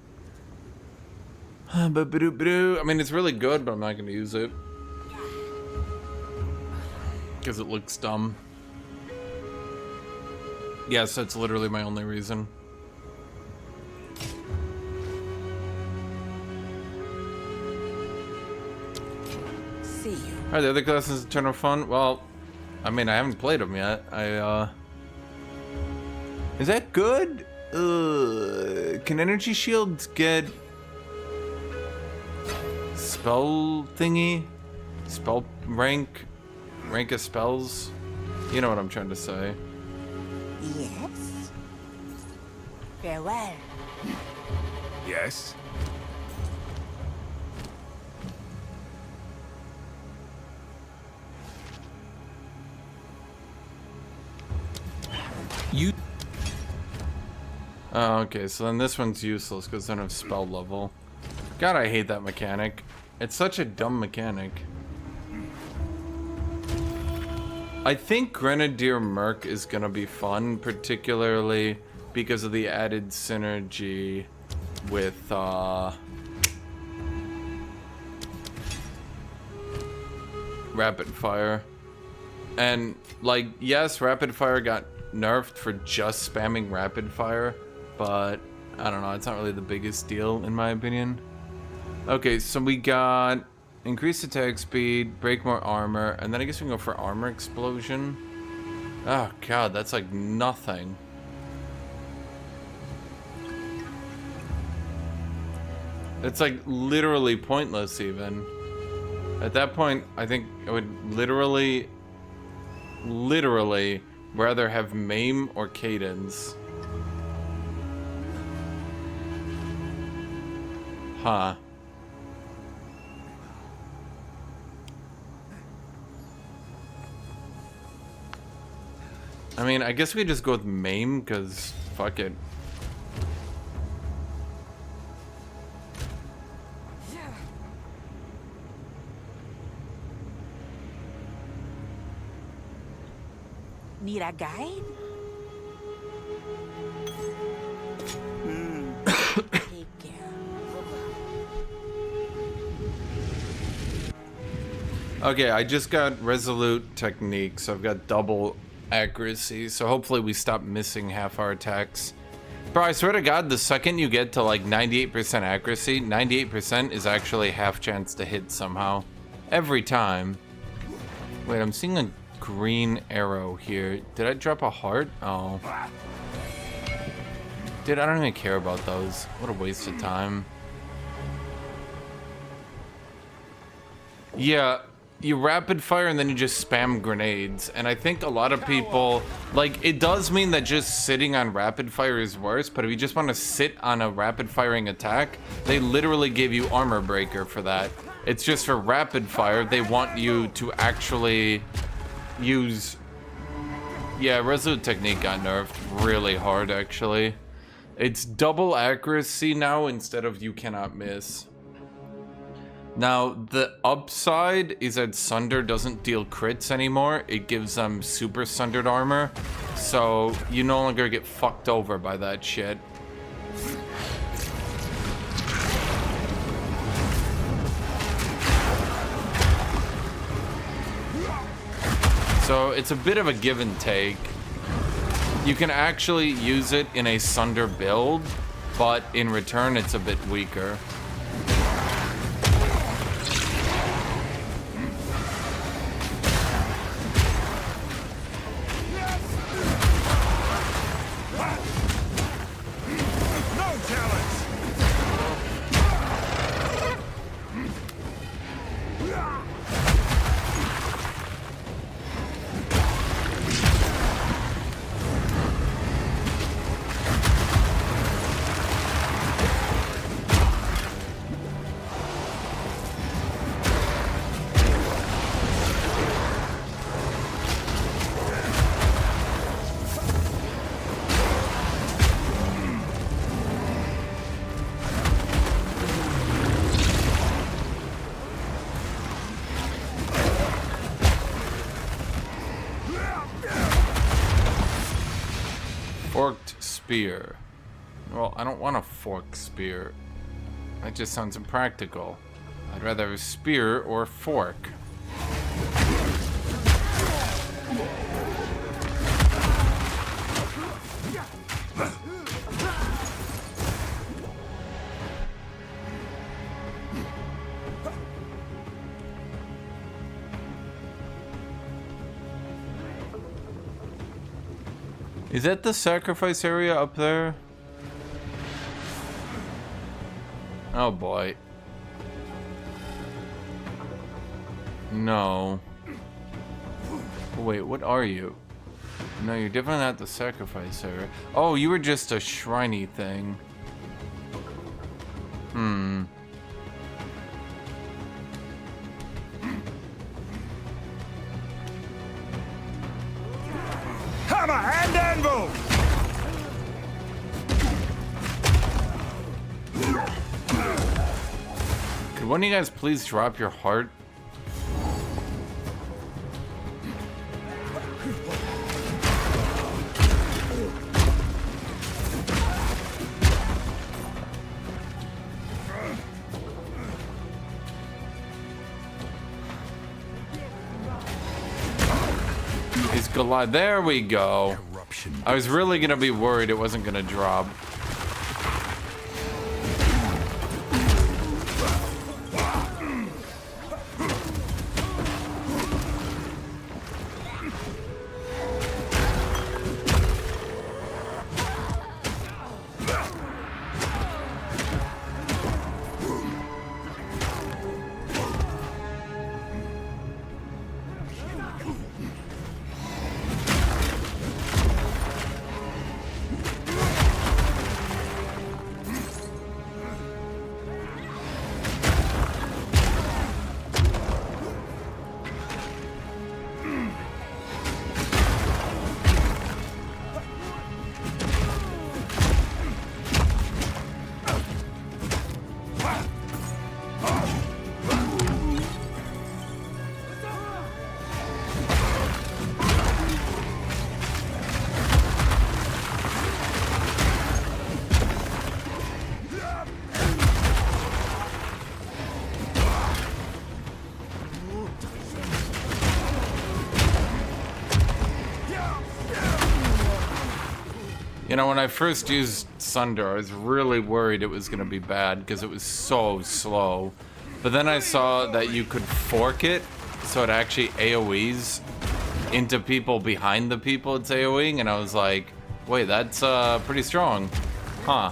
I mean, it's really good, but I'm not gonna use it. Because it looks dumb. Yes, that's literally my only reason. See you. Alright, the other classes turn of fun. Well, I mean, I haven't played them yet. Is that good? Can energy shields get spell thingy? Spell rank of spells? You know what I'm trying to say. Yes. Farewell. Yes? You. Oh, okay, so then this one's useless because I don't have spell level. God, I hate that mechanic. It's such a dumb mechanic. I think Grenadier Merc is gonna be fun, particularly because of the added synergy with Rapid Fire. And like, yes, Rapid Fire got nerfed for just spamming Rapid Fire, but I don't know, it's not really the biggest deal in my opinion. Okay, so we got increased attack speed, break more armor, and then I guess we can go for armor explosion. Oh god, that's like nothing. It's like literally pointless even. At that point, I think I would literally rather have Maim or Cadence. Huh. I mean, I guess we just go with Maim, because fuck it. Need a guide? Take care. Okay, I just got Resolute Technique, so I've got double accuracy, so hopefully we stop missing half our attacks. Bro, I swear to god, the second you get to like 98% accuracy, 98% is actually half chance to hit somehow. Every time. Wait, I'm seeing a green arrow here. Did I drop a heart? Oh. Dude, I don't even care about those. What a waste of time. Yeah, you rapid fire and then you just spam grenades. And I think a lot of people, like, it does mean that just sitting on rapid fire is worse, but if you just want to sit on a rapid firing attack, they literally give you armor breaker for that. It's just for rapid fire, they want you to actually use... Yeah, Resolute Technique got nerfed really hard, actually. It's double accuracy now instead of you cannot miss. Now, the upside is that Sunder doesn't deal crits anymore. It gives them super Sundered armor. So you no longer get fucked over by that shit. So it's a bit of a give and take. You can actually use it in a Sunder build, but in return it's a bit weaker. Forked spear. Well, I don't want a forked spear. That just sounds impractical. I'd rather have a spear or a fork. Is that the sacrifice area up there? Oh boy. No. Wait, what are you? No, you're definitely not the sacrifice area. Oh, you were just a shriny thing. Hmm. Hammer and anvil! Could one of you guys please drop your heart? He's Goliath. There we go. I was really gonna be worried it wasn't gonna drop. You know, when I first used Sunder, I was really worried it was going to be bad because it was so slow. But then I saw that you could fork it, so it actually AoEs into people behind the people it's AoEing, and I was like, wait, that's pretty strong. Huh.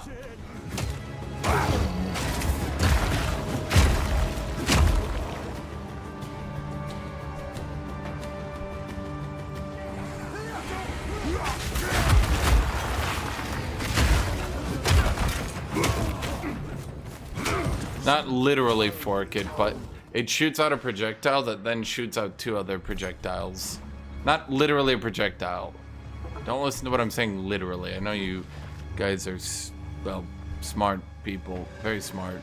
Not literally fork it, but it shoots out a projectile that then shoots out two other projectiles. Not literally a projectile. Don't listen to what I'm saying literally. I know you guys are Well, smart people. Very smart.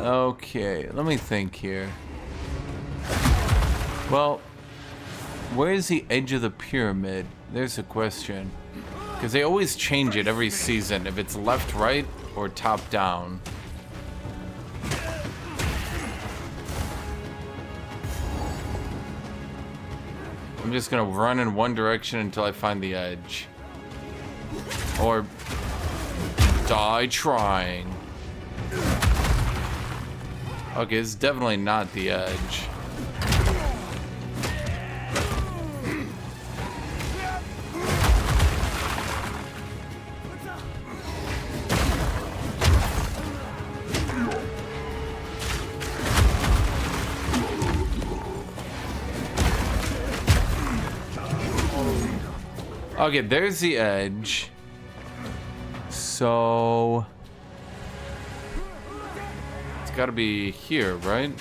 Okay, let me think here. Well, where's the edge of the pyramid? There's a question. Because they always change it every season, if it's left, right, or top down. I'm just gonna run in one direction until I find the edge. Or die trying. Okay, it's definitely not the edge. Okay, there's the edge. So it's gotta be here, right?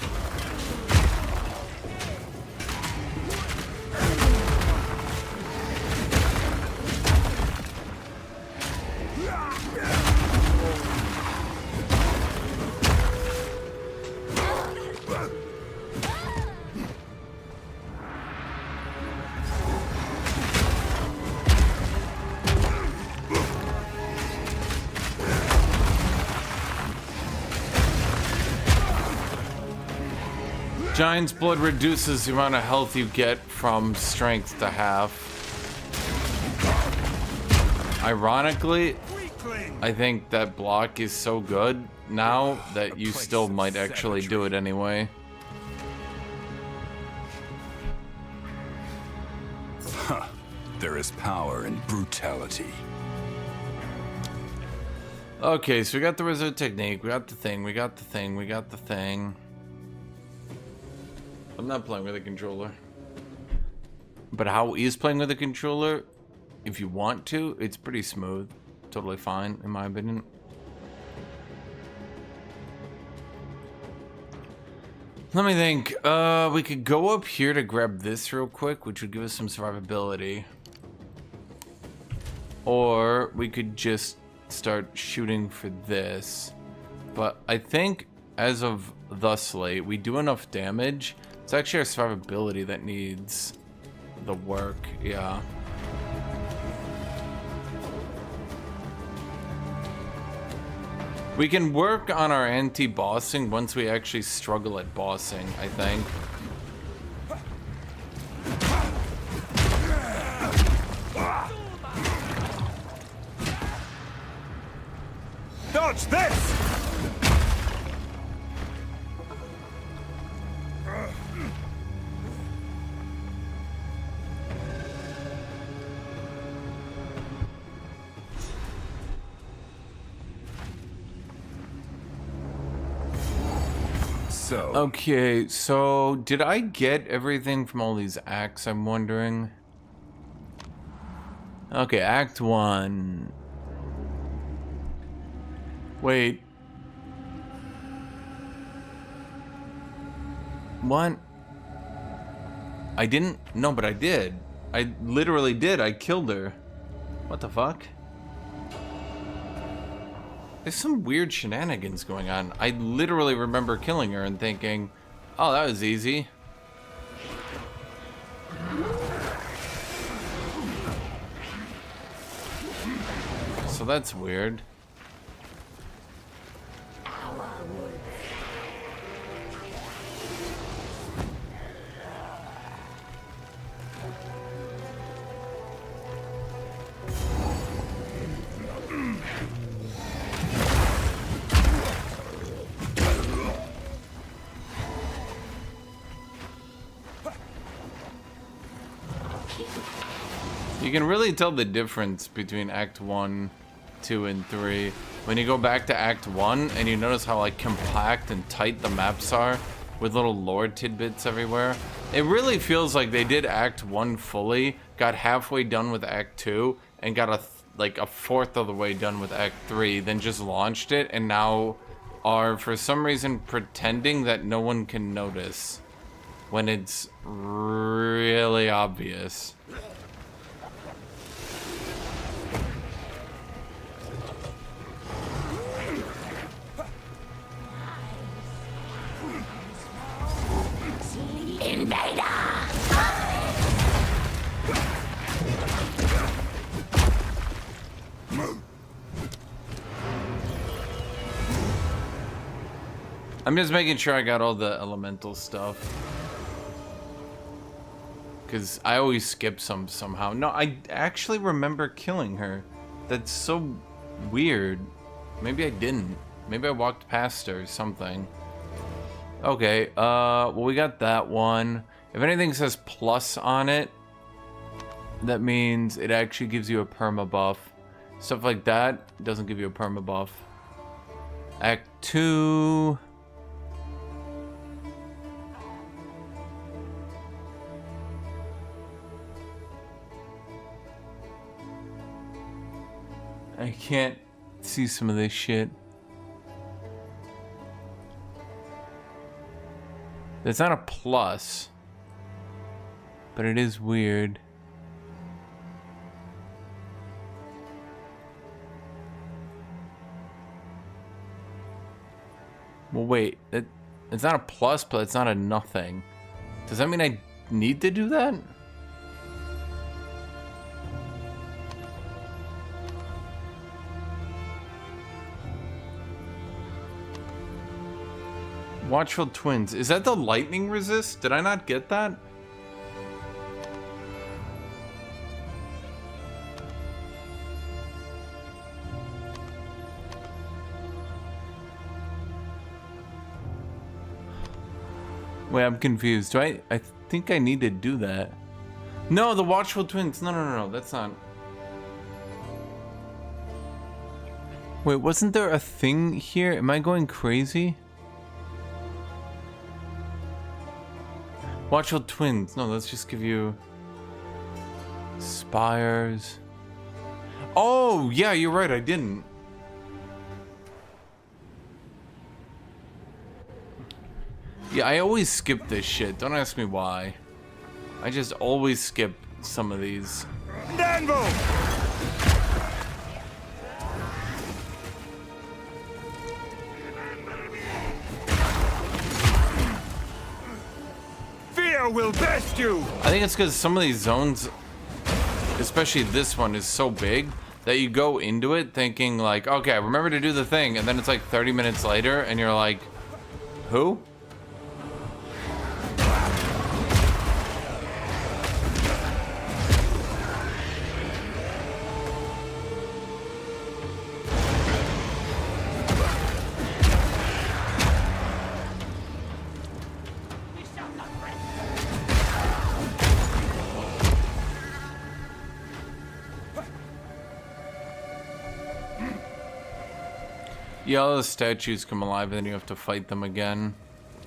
Giant's blood reduces the amount of health you get from strength to half. Ironically, I think that block is so good now that you still might actually do it anyway. Huh. There is power in brutality. Okay, so we got the reserve technique, we got the thing, we got the thing, we got the thing. I'm not playing with a controller. But how is playing with a controller? If you want to, it's pretty smooth. Totally fine, in my opinion. Let me think. We could go up here to grab this real quick, which would give us some survivability. Or we could just start shooting for this. But I think, as of thusly, we do enough damage. It's actually our survivability that needs the work, yeah. We can work on our anti-bossing once we actually struggle at bossing, I think. Dodge this! So. Okay, so did I get everything from all these acts, I'm wondering? Okay, Act 1. Wait. What? I didn't? No, but I did. I literally did. I killed her. What the fuck? There's some weird shenanigans going on. I literally remember killing her and thinking, oh, that was easy. So that's weird. You can really tell the difference between Act 1, 2, and 3 when you go back to Act 1 and you notice how like compact and tight the maps are with little lore tidbits everywhere. It really feels like they did Act 1 fully, got halfway done with Act 2, and got like a fourth of the way done with Act 3, then just launched it, and now are for some reason pretending that no one can notice when it's really obvious. I'm just making sure I got all the elemental stuff. Because I always skip some somehow. No, I actually remember killing her. That's so weird. Maybe I didn't. Maybe I walked past her or something. Okay, well, we got that one. If anything says plus on it, that means it actually gives you a perma buff. Stuff like that doesn't give you a perma buff. Act 2... I can't see some of this shit. It's not a plus, but it is weird. Well, wait, it's not a plus, but it's not a nothing. Does that mean I need to do that? Watchful Twins. Is that the lightning resist? Did I not get that? Wait, I'm confused. Do I think I need to do that. No, the Watchful Twins. No. That's not. Wait, wasn't there a thing here? Am I going crazy? Watchful Twins. No, let's just give you Spires. Oh, yeah, you're right. I didn't. Yeah, I always skip this shit. Don't ask me why. I just always skip some of these. Danvo! Fear will best you! I think it's because some of these zones, especially this one, is so big that you go into it thinking like, okay, remember to do the thing, and then it's like 30 minutes later, and you're like, who? Yeah, all the statues come alive and then you have to fight them again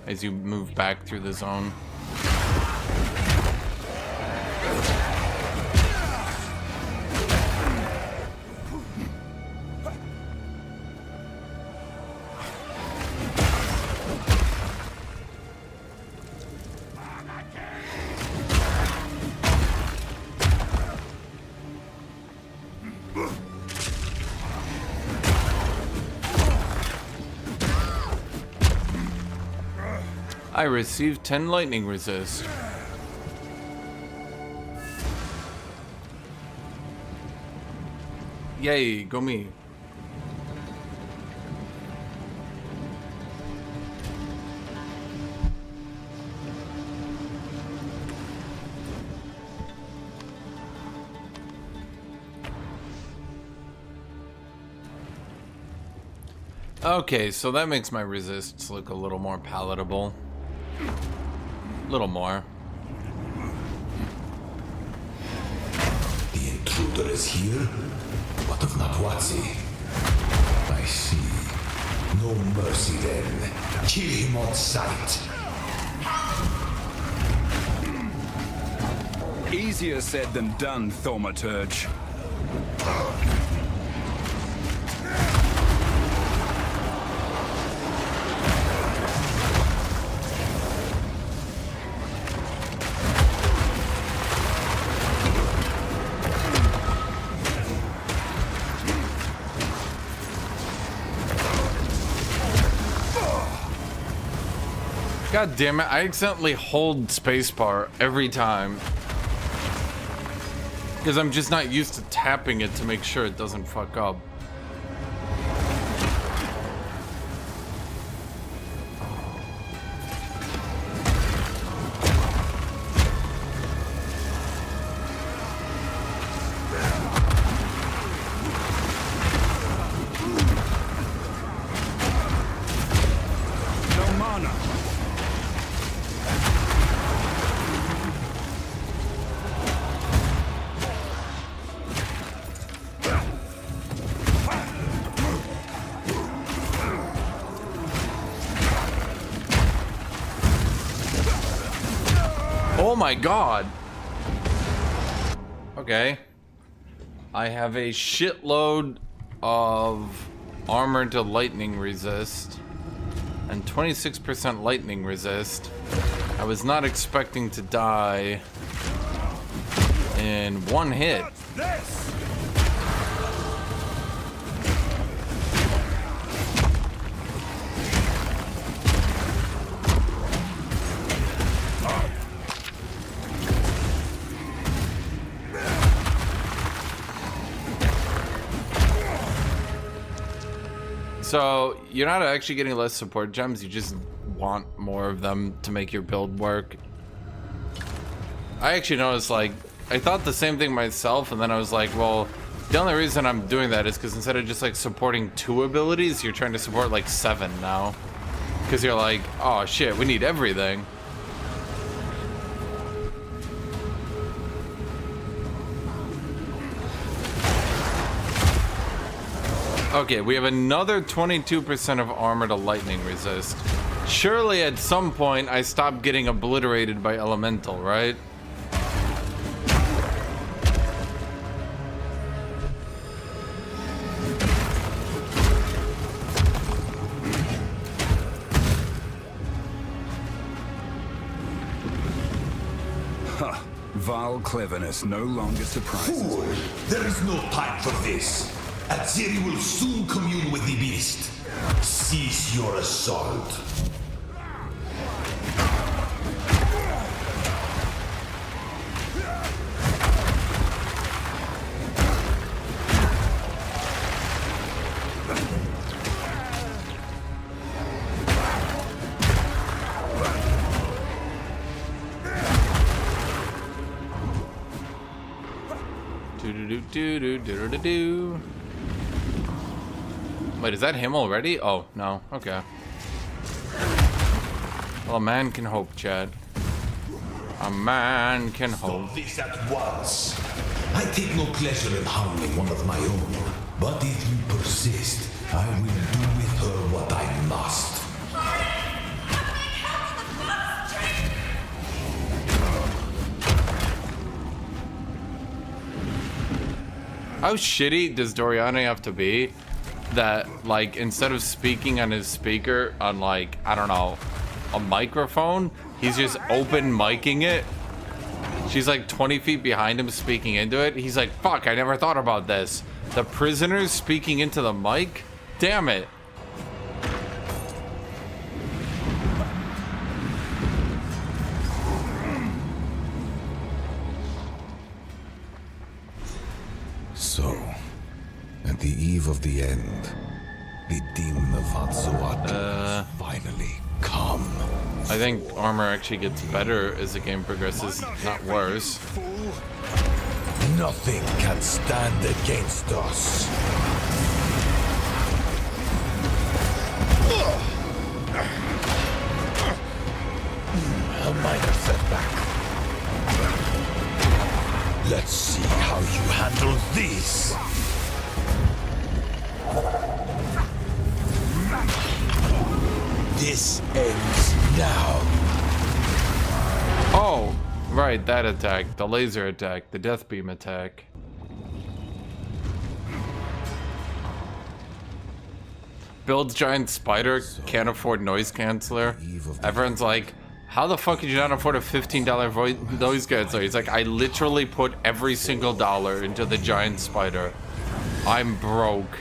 as you move back through the zone. I received 10 lightning resist. Yay, go me. Okay, so that makes my resists look a little more palatable. Little more. The intruder is here? What of Natwazi? I see. No mercy then. Kill him on sight. Easier said than done, Thaumaturge. God damn it, I accidentally hold spacebar every time. Because I'm just not used to tapping it to make sure it doesn't fuck up. No mana. Oh my god. Okay. I have a shitload of armor to lightning resist and 26% lightning resist. I was not expecting to die in one hit. This. So you're not actually getting less support gems, you just want more of them to make your build work. I actually noticed, like, I thought the same thing myself, and then I was like, well, the only reason I'm doing that is because instead of just like supporting 2 abilities, you're trying to support like 7 now. Because you're like, oh shit, we need everything. Okay, we have another 22% of armor to lightning resist. Surely at some point I stop getting obliterated by elemental, right? Huh. Vile cleverness no longer surprises Fool! me. There is no time for this. Azeri will soon commune with the beast. Cease your assault. Do-do-do-do-do-do-do-do. Wait, is that him already? Oh, no. Okay. Well, a man can hope, Chad. A man can hope. Stop this at once. I take no pleasure in harming one of my own. But if you persist, I will do with her what I must. How shitty does Doriani have to be that, like, instead of speaking on his speaker on, like, I don't know, a microphone, he's just open micing it? She's like 20 feet behind him speaking into it. He's like, fuck, I never thought about this. The prisoner's speaking into the mic? Damn it. So, at the eve of the end, the demon of Hatsuat has finally come. I think armor actually gets better as the game progresses, not worse. Nothing can stand against us. A minor setback. Let's see how you handle this. This ends now. Oh, right, that attack. The laser attack. The death beam attack. Builds giant spider, can't afford noise canceller. Everyone's like, how the fuck did you not afford a $15 noise canceller? He's like, I literally put every single dollar into the giant spider. I'm broke.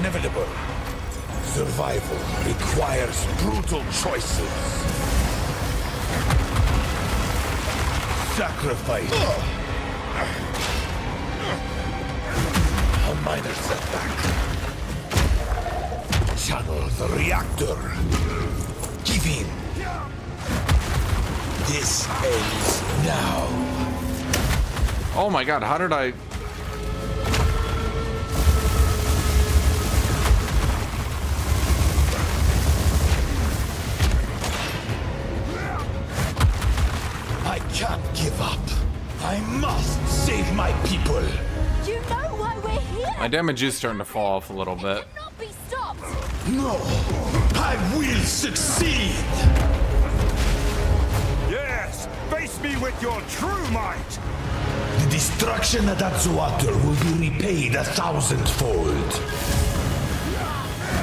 inevitable. Survival requires brutal choices. Sacrifice. A minor setback. Channel the reactor. Give in. This ends now. Oh my god, how did I... I can't give up. I must save my people. You know why we're here. My damage is starting to fall off a little bit. It cannot be stopped. No, I will succeed. Yes, face me with your true might. The destruction at Atsuater will be repaid 1,000-fold.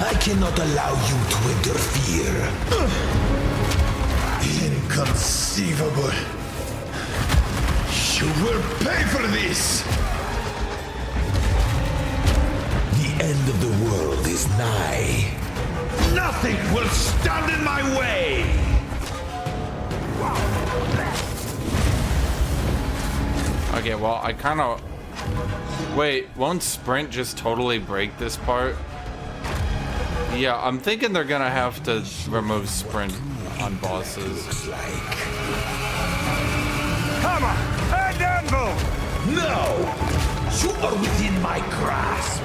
I cannot allow you to interfere. Inconceivable. You will pay for this. The end of the world is nigh. Nothing will stand in my way. Okay, well, I kind of... Wait, won't sprint just totally break this part? Yeah, I'm thinking they're gonna have to remove sprint on bosses. Hammer and anvil. No! You are within my grasp.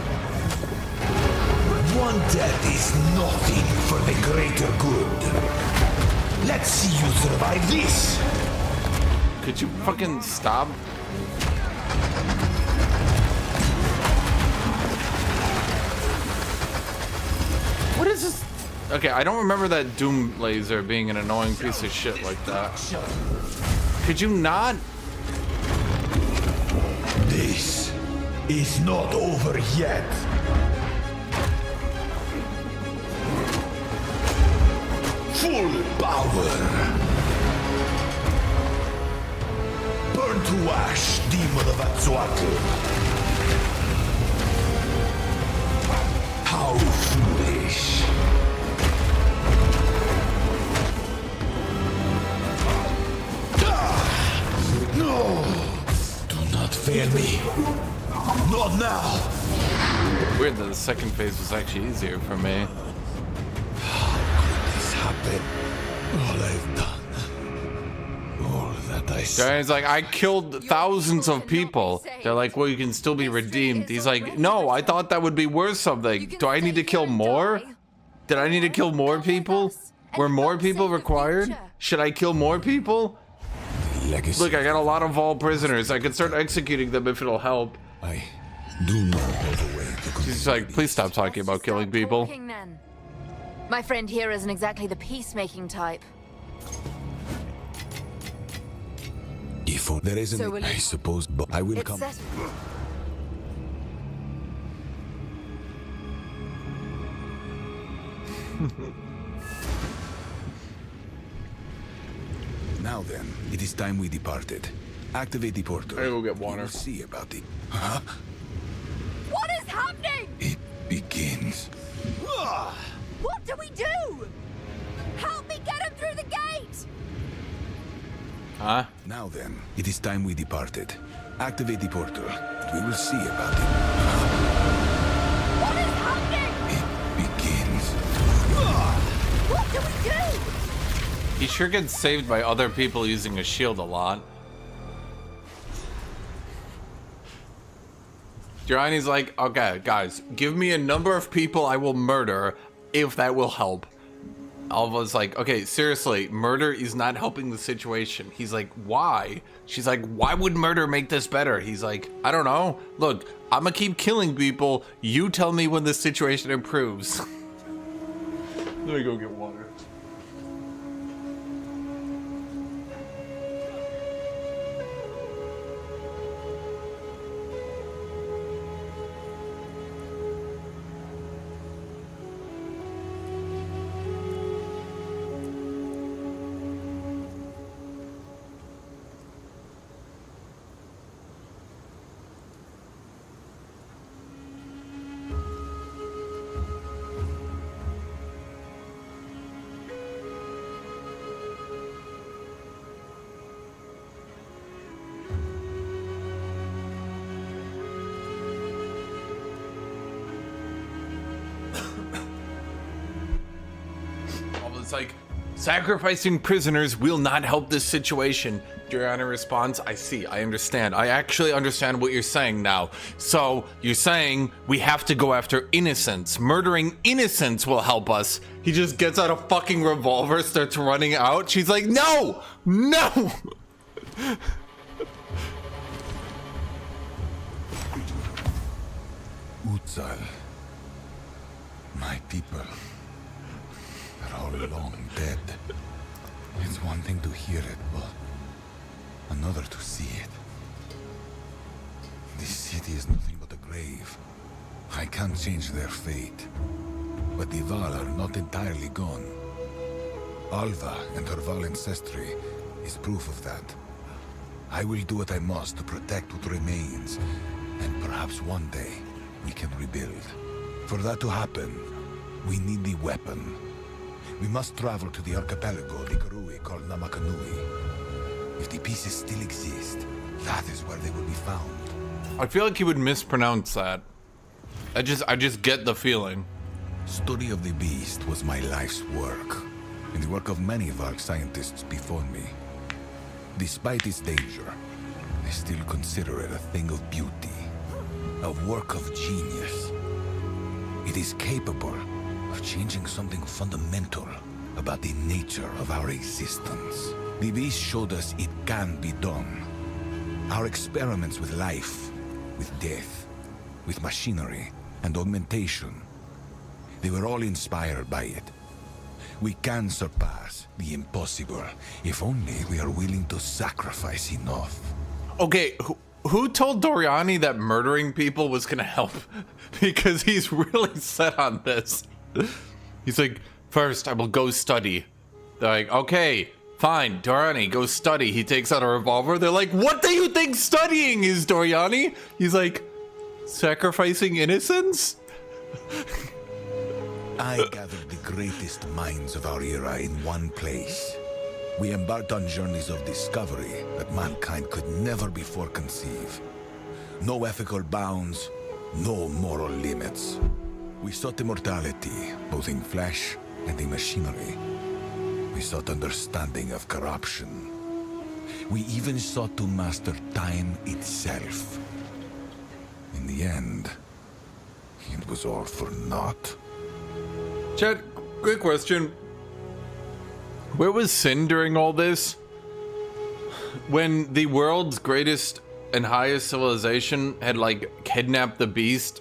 One death is nothing for the greater good. Let's see you survive this. Could you fucking stop? What is this? Okay, I don't remember that Doom laser being an annoying piece of shit like that. Could you not? This is not over yet. Full power. Burn to ash, demon of Atsuatl. How foolish. No! Do not fail me. Not now. Weird that the second phase was actually easier for me. This happened. All I've done. All that I said. He's like, I killed thousands of people. They're like, well, you can still be redeemed. He's like, no, I thought that would be worth something. Do I need to kill more? Did I need to kill more people? Were more people required? Should I kill more people? Legacy. Look, I got a lot of Vol prisoners. I could start executing them if it'll help. I do know of a way to She's like, please stop talking about killing people. Talking, then. My friend here isn't exactly the peacemaking type. If there isn't, So will you- I suppose, but I will It's come. settled. Now then, it is time we departed. Activate the portal. I go get water. We'll see about it. What is happening? It begins. What do we do? Help me get him through the gate! Huh? Now then, it is time we departed. Activate the portal. We will see about it. What is happening? It begins. What do we do? He sure gets saved by other people using a shield a lot. Giovanni's like, okay, guys, give me a number of people I will murder if that will help. Alva's like, okay, seriously, murder is not helping the situation. He's like, why? She's like, why would murder make this better? He's like, I don't know. Look, I'm gonna keep killing people. You tell me when the situation improves. Let me go get water. like, sacrificing prisoners will not help this situation. Doriani responds, I see, I understand. I actually understand what you're saying now. So, you're saying we have to go after innocents. Murdering innocents will help us. He just gets out a fucking revolver, starts running out. She's like, no! No! Exile. My people are all long dead. It's one thing to hear it, but another to see it. This city is nothing but a grave. I can't change their fate, but the Val are not entirely gone. Alva and her Val ancestry is proof of that. I will do what I must to protect what remains, and perhaps one day we can rebuild. For that to happen, we need the weapon. We must travel to the archipelago the Karui called Namakanui. If the pieces still exist, that is where they will be found. I feel like he would mispronounce that. I just get the feeling. Study of the beast was my life's work, and the work of many Varg scientists before me. Despite its danger, I still consider it a thing of beauty, a work of genius. It is capable of changing something fundamental about the nature of our existence. The beast showed us it can be done. Our experiments with life, with death, with machinery and augmentation, they were all inspired by it. We can surpass the impossible if only we are willing to sacrifice enough. Okay, who told Doriani that murdering people was gonna help? Because he's really set on this. He's like, first I will go study. They're like, okay, fine, Doriani, go study. He takes out a revolver. They're like, what do you think studying is, Doriani? He's like, sacrificing innocents? I gathered the greatest minds of our era in one place. We embarked on journeys of discovery that mankind could never before conceive. No ethical bounds, no moral limits. We sought immortality, both in flesh and in machinery. We sought understanding of corruption. We even sought to master time itself. In the end, it was all for naught. Chad, quick question. Where was Sin during all this? When the world's greatest and highest civilization had, like, kidnapped the beast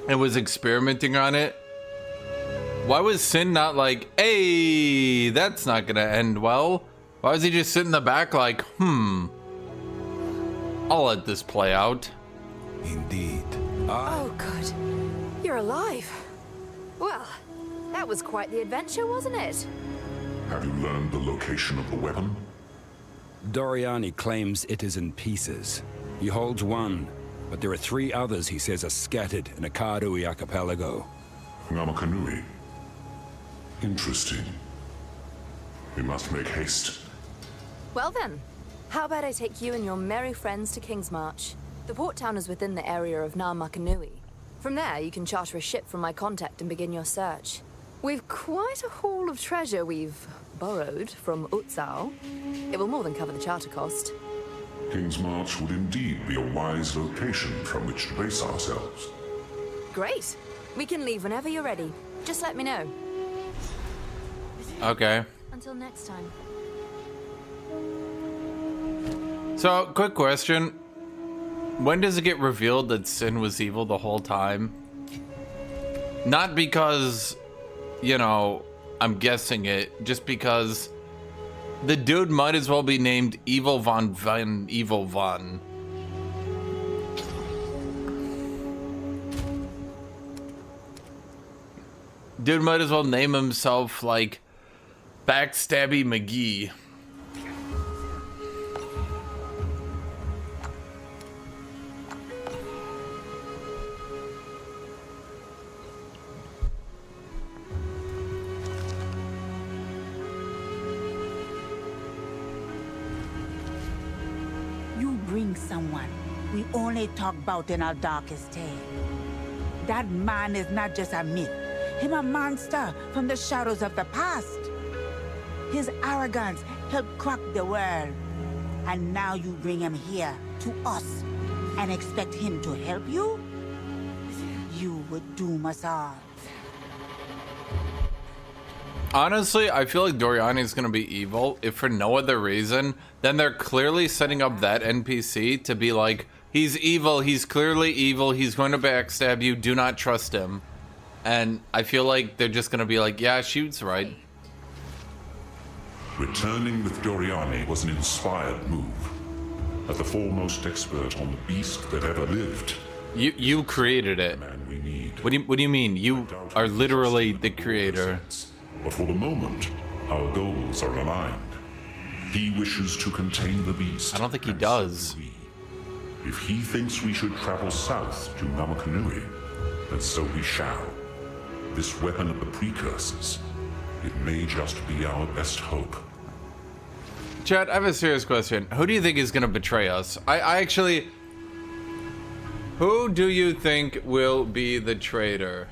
and was experimenting on it, why was Sin not like, hey, that's not gonna end well? Why was he just sitting in the back like, I'll let this play out? Indeed. Oh, good. You're alive. Well, that was quite the adventure, wasn't it? Have you learned the location of the weapon? Doriani claims it is in pieces. He holds one, but there are 3 others he says are scattered in a Karui archipelago. Namakanui. Interesting. We must make haste. Well then, how about I take you and your merry friends to King's March? The port town is within the area of Namakanui. From there, you can charter a ship from my contact and begin your search. We've quite a haul of treasure we've borrowed from Exile. It will more than cover the charter cost. King's March would indeed be a wise location from which to base ourselves. Great. We can leave whenever you're ready. Just let me know. Okay. Until next time. So, quick question. When does it get revealed that Sin was evil the whole time? Not because, you know, I'm guessing it, just because the dude might as well be named Evil Van Evil Van. Dude might as well name himself, like, Backstabby McGee. You bring someone we only talk about in our darkest tale. That man is not just a myth. him a monster from the shadows of the past. His arrogance helped crack the world. And now you bring him here to us and expect him to help you? You would doom us all. Honestly, I feel like Doriani is gonna be evil, if for no other reason, then they're clearly setting up that NPC to be like, he's evil, he's clearly evil, he's going to backstab you, do not trust him. And I feel like they're just gonna be like, yeah, shoot's right. Returning with Doriani was an inspired move. As the foremost expert on the beast that ever lived, You created it. man we need. What do you mean? You are literally the creator. But for the moment, our goals are aligned. He wishes to contain the beast. I don't think he and does. so do we. If he thinks we should travel south to Namakanui, then so we shall. This weapon of the precursors, it may just be our best hope. Chad, I have a serious question. Who do you think is going to betray us? I actually... Who do you think will be the traitor?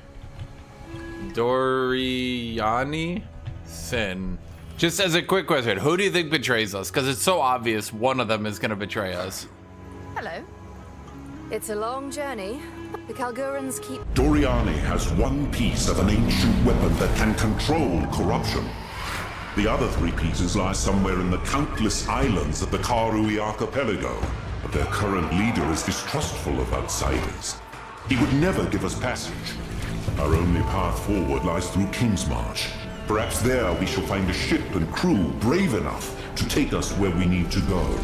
Doriani? Sin. Just as a quick question, who do you think betrays us? Because it's so obvious one of them is going to betray us. Hello. It's a long journey. The Kalgurans keep... Doriani has one piece of an ancient weapon that can control corruption. The other 3 pieces lie somewhere in the countless islands of the Karui archipelago, but their current leader is distrustful of outsiders. He would never give us passage. Our only path forward lies through Kingsmarch. Perhaps there we shall find a ship and crew brave enough to take us where we need to go.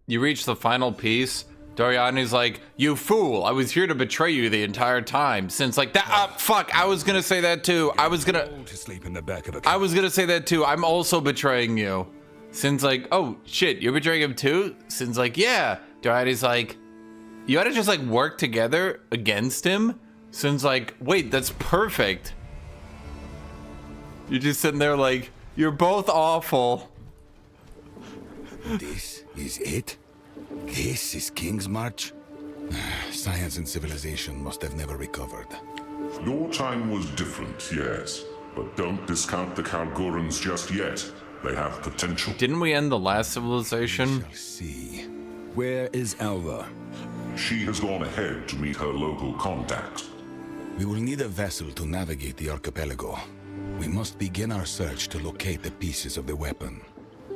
You reach the final piece. Doriani's like, you fool, I was here to betray you the entire time. Since like that, fuck, I was gonna say that too. I was gonna sleep in the back of a I was gonna say that too. I'm also betraying you. Sin's like, oh shit, you're betraying him too? Sin's like, yeah. Doriani's like, you ought to just like work together against him? Sin's like, wait, that's perfect. You're just sitting there like, you're both awful. This is it? This is Kingsmarch? Science and civilization must have never recovered. Your time was different, yes, but don't discount the Kalgurans just yet. They have potential. Didn't we end the last civilization? Shall see. Where is Alva? She has gone ahead to meet her local contacts. We will need a vessel to navigate the archipelago. We must begin our search to locate the pieces of the weapon.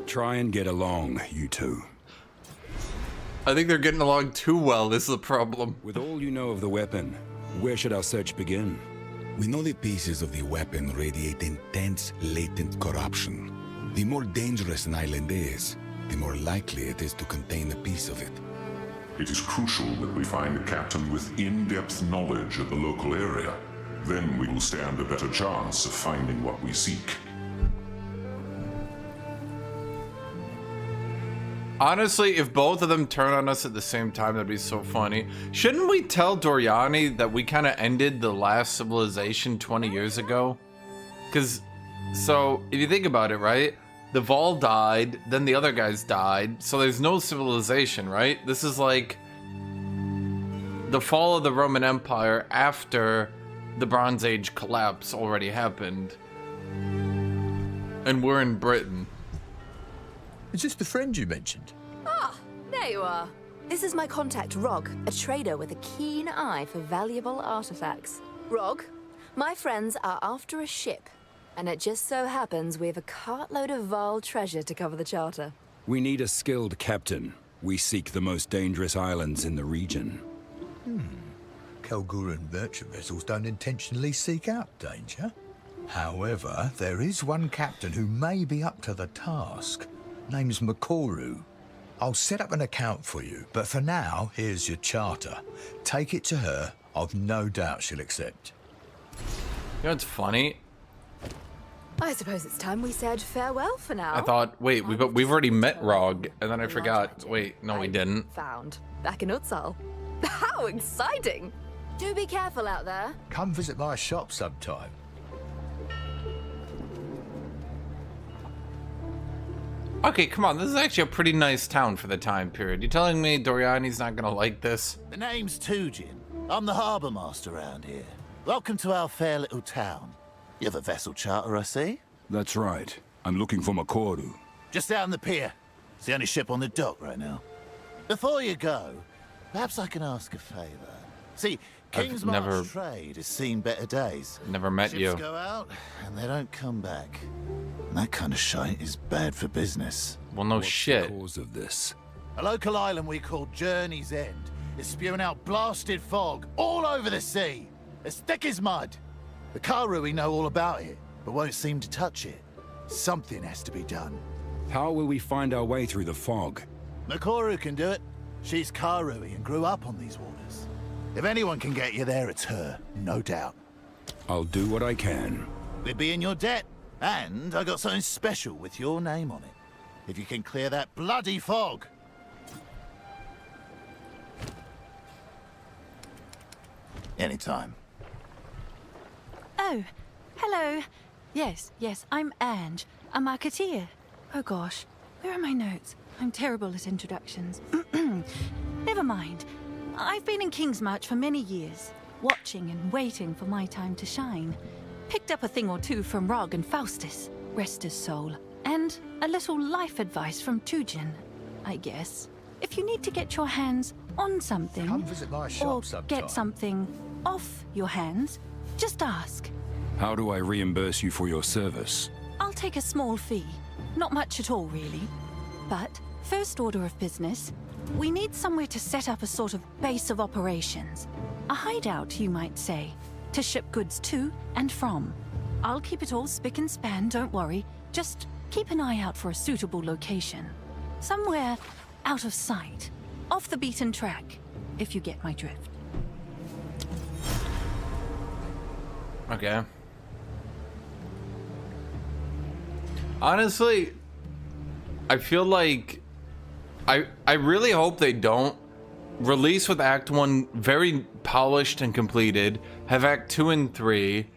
Try and get along, you two. I think they're getting along too well. This is the problem. With all you know of the weapon, where should our search begin? We know the pieces of the weapon radiate intense, latent corruption. The more dangerous an island is, the more likely it is to contain a piece of it. It is crucial that we find a captain with in-depth knowledge of the local area. Then we will stand a better chance of finding what we seek. Honestly, if both of them turn on us at the same time, that'd be so funny. Shouldn't we tell Doriani that we kind of ended the last civilization 20 years ago? Because, so, if you think about it, right? The Vol died, then the other guys died, so there's no civilization, right? This is like the fall of the Roman Empire after the Bronze Age collapse already happened. And we're in Britain. Is this the friend you mentioned? Ah, there you are. This is my contact, Rog, a trader with a keen eye for valuable artifacts. Rog, my friends are after a ship, and it just so happens we have a cartload of Val treasure to cover the charter. We need a skilled captain. We seek the most dangerous islands in the region. Kalguran merchant vessels don't intentionally seek out danger. However, there is one captain who may be up to the task. Name's Makoru. I'll set up an account for you, but for now, here's your charter. Take it to her. I've no doubt she'll accept. You know what's funny? I suppose it's time we said farewell for now. I thought, wait, we've already met Rog, and then I forgot. Wait, no, we didn't. Found back in Utsal. How exciting! Do be careful out there. Come visit my shop sometime. Okay, come on, this is actually a pretty nice town for the time period. You telling me Doriani's not gonna like this? The name's Tujin. I'm the harbour master around here. Welcome to our fair little town. You have a vessel charter, I see? That's right. I'm looking for Makoru. Just out on the pier. It's the only ship on the dock right now. Before you go, perhaps I can ask a favour. See, King's March trade has seen better days. Never met Ships you. go out, and they don't come back. And that kind of shite is bad for business. Well, no shit. The cause of this? A local island we call Journey's End is spewing out blasted fog all over the sea, as thick as mud. The Karui know all about it, but won't seem to touch it. Something has to be done. How will we find our way through the fog? Makoru can do it. She's Karui and grew up on these waters. If anyone can get you there, it's her, no doubt. I'll do what I can. We'd be in your debt, and I got something special with your name on it. If you can clear that bloody fog. Anytime. Oh, hello. Yes, I'm Ange, a marketeer. Oh gosh, where are my notes? I'm terrible at introductions. Never mind. I've been in Kingsmarch for many years, watching and waiting for my time to shine. Picked up a thing or two from Rog and Faustus, rest his soul. And a little life advice from Tujin, I guess. If you need to get your hands on something, Come visit my shop or sometime. get something off your hands, just ask. How do I reimburse you for your service? I'll take a small fee. Not much at all, really. But first order of business, we need somewhere to set up a sort of base of operations. A hideout, you might say, to ship goods to and from. I'll keep it all spick and span, don't worry. Just keep an eye out for a suitable location. Somewhere out of sight, off the beaten track, if you get my drift. Okay. Honestly, I feel like I really hope they don't release with Act 1 very polished and completed, have Act 2 and 3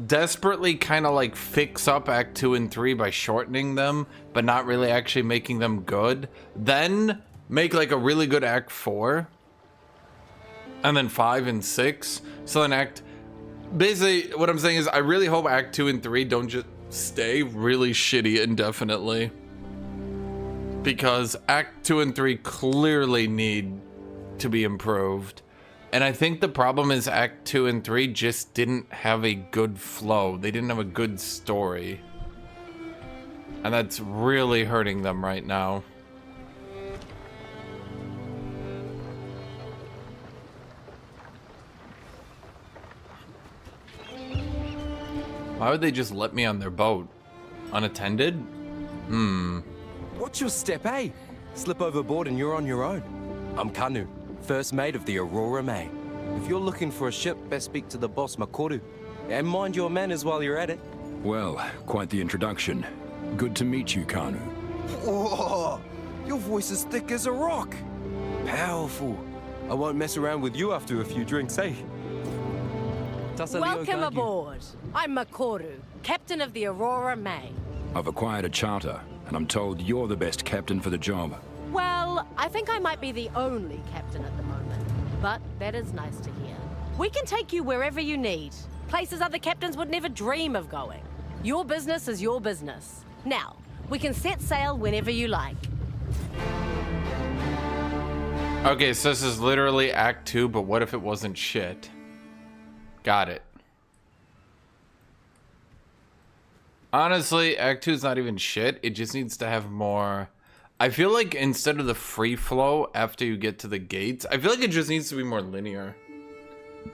desperately kind of like fix up Act 2 and 3 by shortening them, but not really actually making them good. Then make like a really good Act 4. And then 5 and 6. So then basically what I'm saying is I really hope Act 2 and 3 don't just stay really shitty indefinitely. Because Act 2 and 3 clearly need to be improved. And I think the problem is Act 2 and 3 just didn't have a good flow. They didn't have a good story. And that's really hurting them right now. Why would they just let me on their boat? Unattended? Watch your step, eh? Slip overboard and you're on your own. I'm Kanu, first mate of the Aurora May. If you're looking for a ship, best speak to the boss Makoru. And mind your manners while you're at it. Well, quite the introduction. Good to meet you, Kanu. Whoa! Your voice is thick as a rock. Powerful. I won't mess around with you after a few drinks, eh? Welcome aboard. I'm Makoru, captain of the Aurora May. I've acquired a charter, and I'm told you're the best captain for the job. Well, I think I might be the only captain at the moment, but that is nice to hear. We can take you wherever you need, places other captains would never dream of going. Your business is your business. Now, we can set sail whenever you like. Okay, so this is literally Act 2, but what if it wasn't shit? Got it. Honestly, Act 2 is not even shit. It just needs to have more... I feel like instead of the free flow after you get to the gates, I feel like it just needs to be more linear.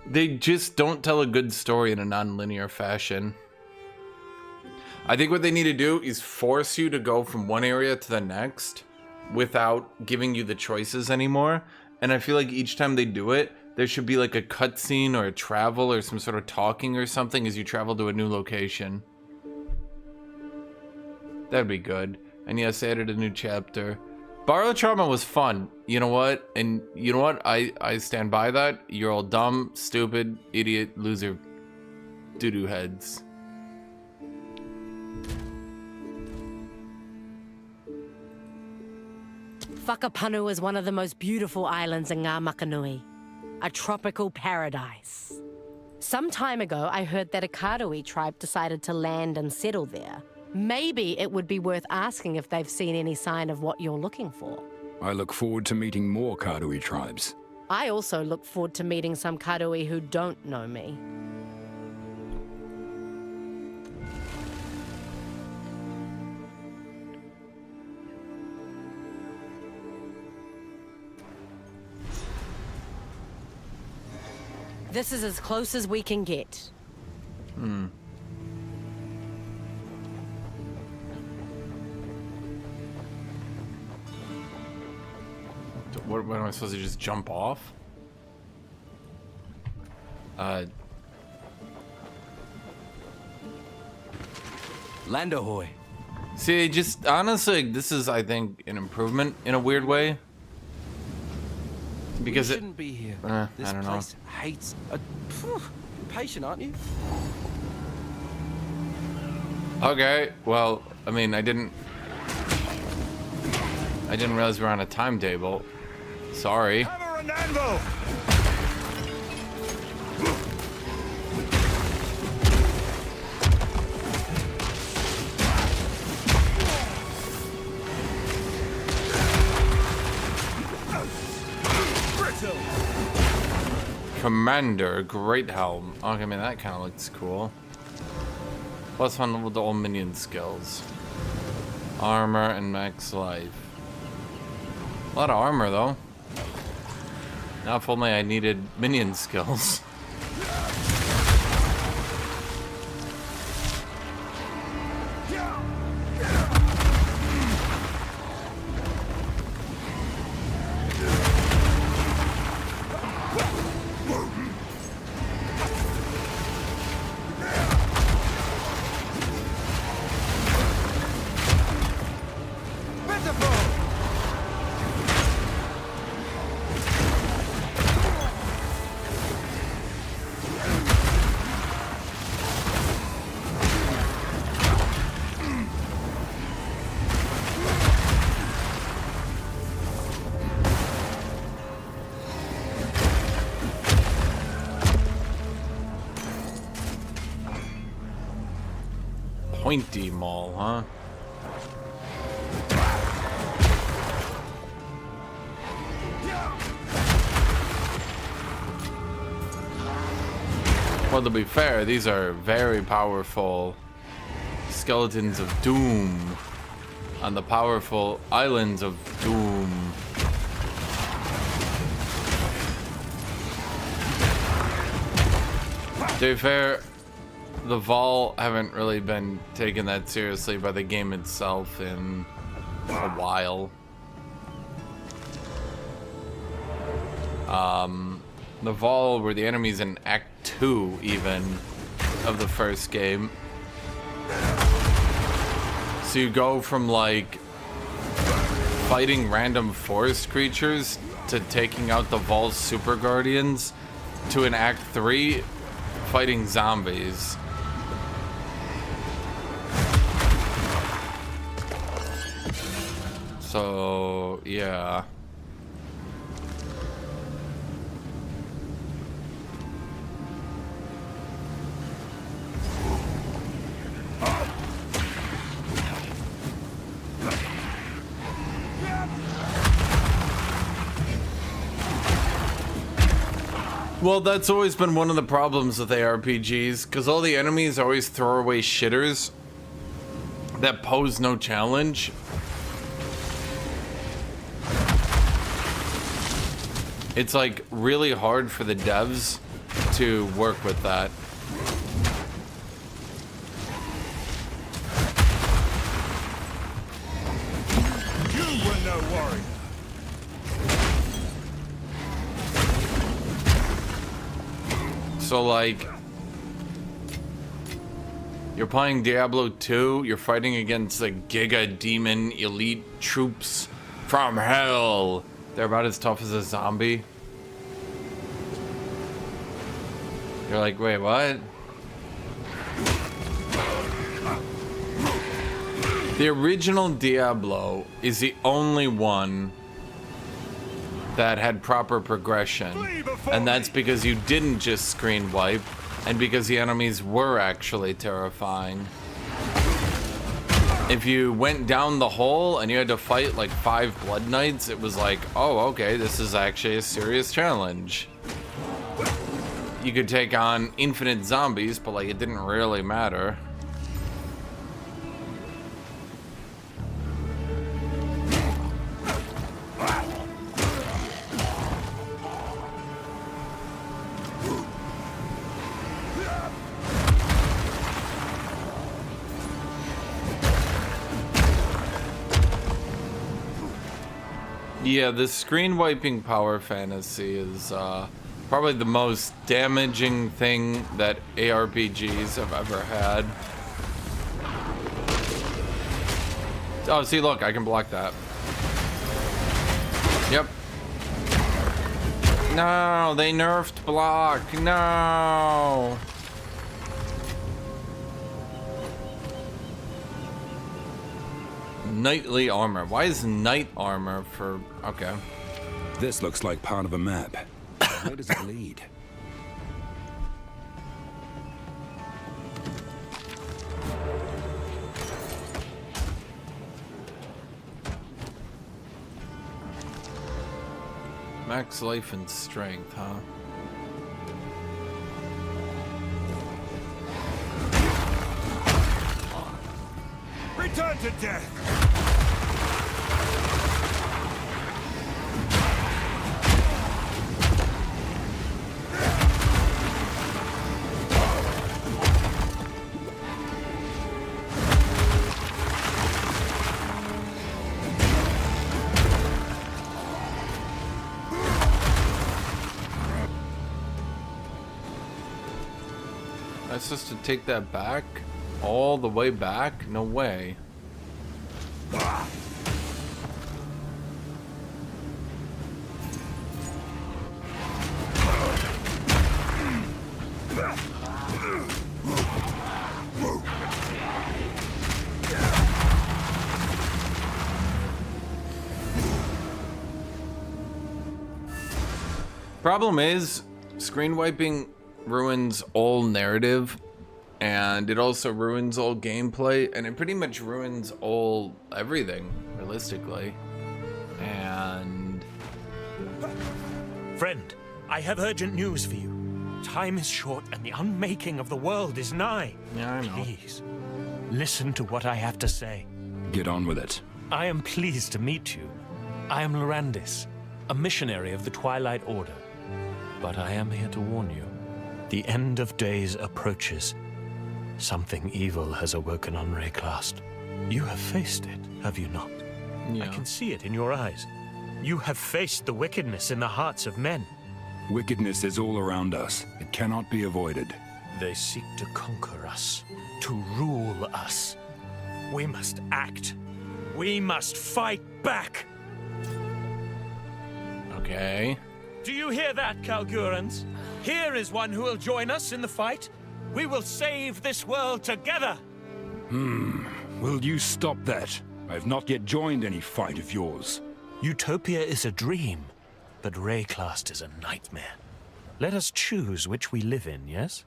They just don't tell a good story in a non-linear fashion. I think what they need to do is force you to go from one area to the next without giving you the choices anymore. And I feel like each time they do it, there should be like a cutscene or a travel or some sort of talking or something as you travel to a new location. That'd be good. And yes, they added a new chapter. Borrowed Trauma was fun. You know what? And you know what? I stand by that. You're all dumb, stupid, idiot, loser, doo-doo heads. Whakapanu is one of the most beautiful islands in Ngā Makanui. a tropical paradise. Some time ago, I heard that a Karui tribe decided to land and settle there. Maybe it would be worth asking if they've seen any sign of what you're looking for. I look forward to meeting more Karui tribes. I also look forward to meeting some Karui who don't know me. This is as close as we can get. What am I supposed to just jump off? Land ahoy. See, just honestly, this is, I think, an improvement in a weird way. Because we it shouldn't be here. This I don't place know. Hates. Patient, aren't you? Okay, well, I mean, I didn't realize we were on a timetable. Sorry. Hammer and anvil! Commander, Great Helm. Okay, I mean, that kind of looks cool. Plus one with all minion skills. Armor and max life. A lot of armor, though. Now, if only I needed minion skills. Pointy Mall, huh? Well, to be fair, these are very powerful skeletons of doom on the powerful islands of doom. To be fair, the Vol haven't really been taken that seriously by the game itself in a while. The Vol were the enemies in Act 2 even of the first game. So you go from like fighting random forest creatures to taking out the Vol's super guardians to in Act 3 fighting zombies. So, yeah. Well, that's always been one of the problems with ARPGs, because all the enemies always throw away shitters that pose no challenge. It's like really hard for the devs to work with that. You were no warrior. So like, you're playing Diablo 2, you're fighting against the Giga Demon elite troops from hell. They're about as tough as a zombie. You're like, wait, what? The original Diablo is the only one that had proper progression. And that's because you didn't just screen wipe, and because the enemies were actually terrifying. If you went down the hole and you had to fight like 5 Blood Knights, it was like, oh, okay, this is actually a serious challenge. You could take on infinite zombies, but like it didn't really matter. Yeah, the screen wiping power fantasy is probably the most damaging thing that ARPGs have ever had. Oh, see, look, I can block that. Yep. No, they nerfed block. No. Knightly armor. Why is knight armor for... Okay. This looks like part of a map. Where does it lead? Max life and strength, huh? Return to death! That's supposed to take that back? All the way back? No way. Problem is, screen wiping ruins all narrative, and it also ruins all gameplay, and it pretty much ruins all everything, realistically. And... Friend, I have urgent news for you. Time is short, and the unmaking of the world is nigh. Yeah, I know. Please, listen to what I have to say. Get on with it. I am pleased to meet you. I am Lorandis, a missionary of the Twilight Order. But I am here to warn you. The end of days approaches. Something evil has awoken on Rayclast. You have faced it, have you not? Yeah. I can see it in your eyes. You have faced the wickedness in the hearts of men. Wickedness is all around us. It cannot be avoided. They seek to conquer us, to rule us. We must act. We must fight back. Okay. Do you hear that, Kalgurans? Here is one who will join us in the fight. We will save this world together. Will you stop that? I have not yet joined any fight of yours. Utopia is a dream, but Rayclast is a nightmare. Let us choose which we live in, yes?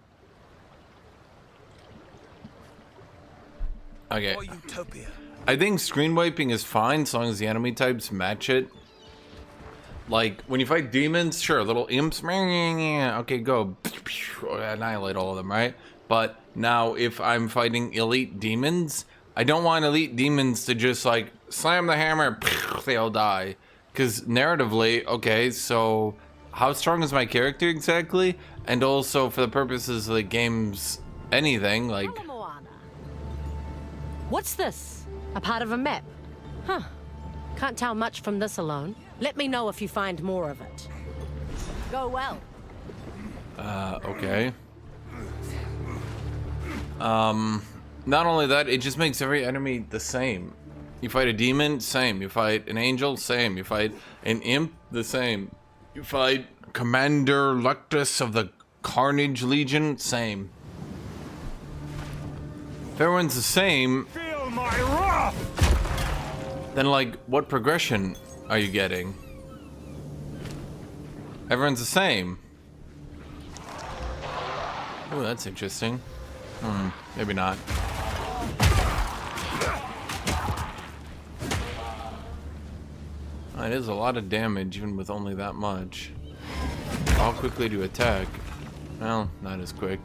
Okay. Or Utopia. I think screen wiping is fine as long as the enemy types match it. Like, when you fight demons, sure, little imps, okay, go, annihilate all of them, right? But now, if I'm fighting elite demons, I don't want elite demons to just, like, slam the hammer, they all die. Because narratively, okay, so how strong is my character exactly? And also, for the purposes of the game's anything, like... What's this? A part of a map? Huh. Can't tell much from this alone. Let me know if you find more of it. Go well. Okay. Not only that, it just makes every enemy the same. You fight a demon, same. You fight an angel, same. You fight an imp, the same. You fight Commander Luctus of the Carnage Legion, same. If everyone's the same, Feel my wrath! then like, what progression are you getting? Everyone's the same. Oh, that's interesting. Maybe not. It is a lot of damage, even with only that much. How quickly to attack? Well, not as quick.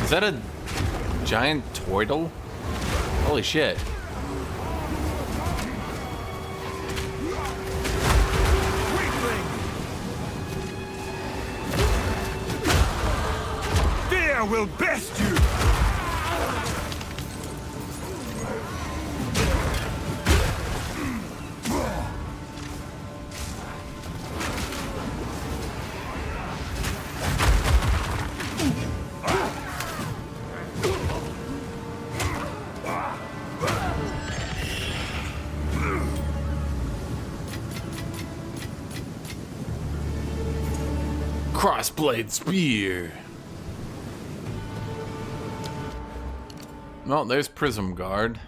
Is that a giant turtle? Holy shit. Fear will best you! Crossblade spear. Well, there's Prism Guard.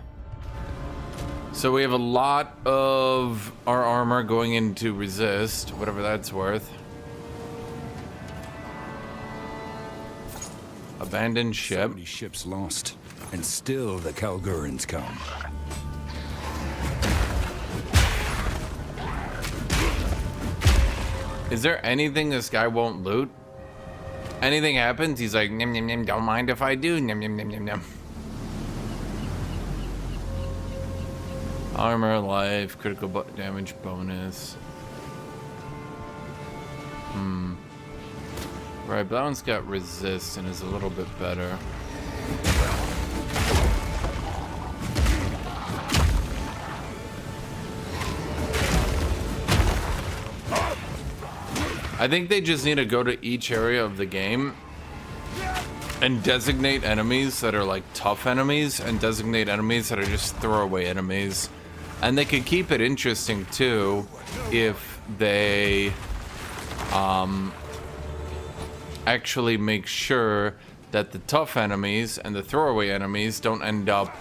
So we have a lot of our armor going into resist, whatever that's worth. Abandoned ship. So many ships lost, and still the Kalgurans come. Is there anything this guy won't loot? Anything happens, he's like, nim nim nim, don't mind if I do, nim nim nim nim nim. Armor, life, critical damage bonus. Right, but that one's got resist and is a little bit better. I think they just need to go to each area of the game and designate enemies that are like tough enemies and designate enemies that are just throwaway enemies. And they could keep it interesting too if they actually make sure that the tough enemies and the throwaway enemies don't end up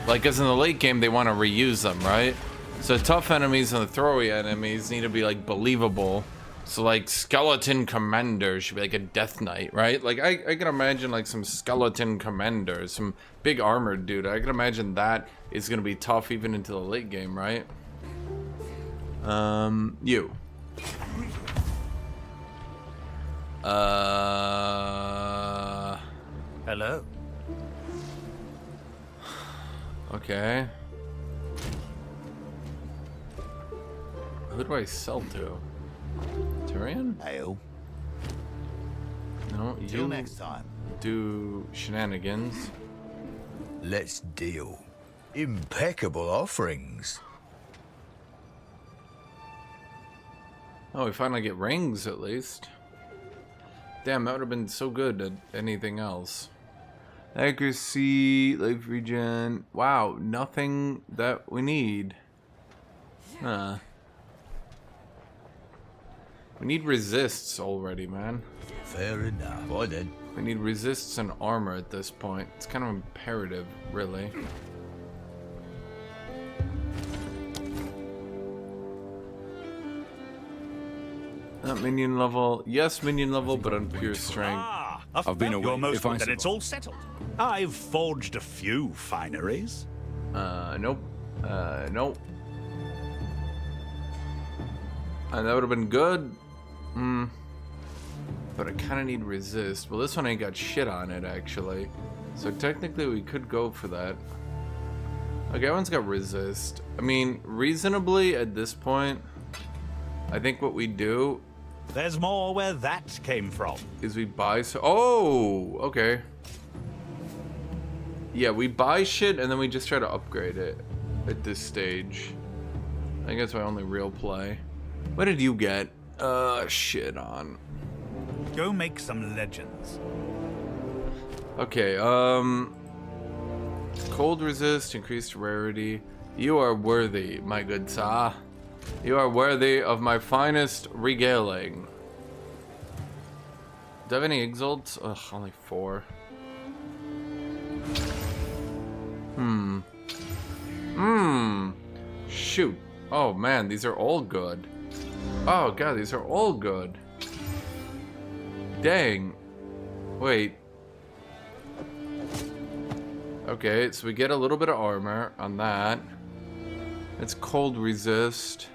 like, as in the late game they want to reuse them, right? So tough enemies and the throwaway enemies need to be like believable. So like skeleton commander should be like a death knight, right? Like I can imagine like some skeleton commander, some big armored dude. I can imagine that is gonna be tough even into the late game, right? You. Hello. Okay. Who do I sell to? Tyrion? Hail. No, Till you next time. do shenanigans. Let's deal. Impeccable offerings. Oh, we finally get rings at least. Damn, that would have been so good at anything else. Accuracy, life regen. Wow, nothing that we need. Huh. We need resists already, man. Fair enough. Why then? We need resists and armor at this point. It's kind of imperative, really. Not minion level. Yes, minion level, but on pure strength. I've been away. You're most If I then it's all settled. I've forged a few fineries. Nope. Nope. And that would have been good. But I kind of need resist. Well, this one ain't got shit on it, actually. So technically we could go for that. Okay, that one's got resist. I mean, reasonably at this point, I think what we do... There's more where that came from. Is we buy so... Oh! Okay. Yeah, we buy shit and then we just try to upgrade it at this stage. I think that's my only real play. What did you get? Shit on. Go make some legends. Okay, cold resist, increased rarity. You are worthy, my good sir. You are worthy of my finest regaling. Do I have any exalts? Ugh, only 4. Shoot. Oh man, these are all good. Oh god, these are all good. Dang. Wait. Okay, so we get a little bit of armor on that. It's cold resist.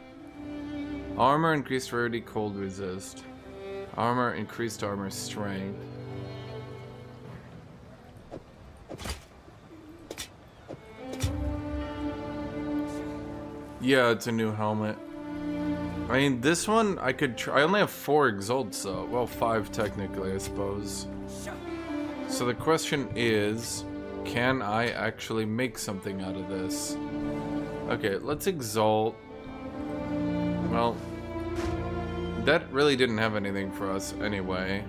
Armor increased rarity, cold resist. Armor increased armor strength. Yeah, it's a new helmet. I mean, this one I could try. I only have 4 exalts though. Well, 5 technically, I suppose. So the question is, can I actually make something out of this? Okay, let's exalt. Well, that really didn't have anything for us anyway.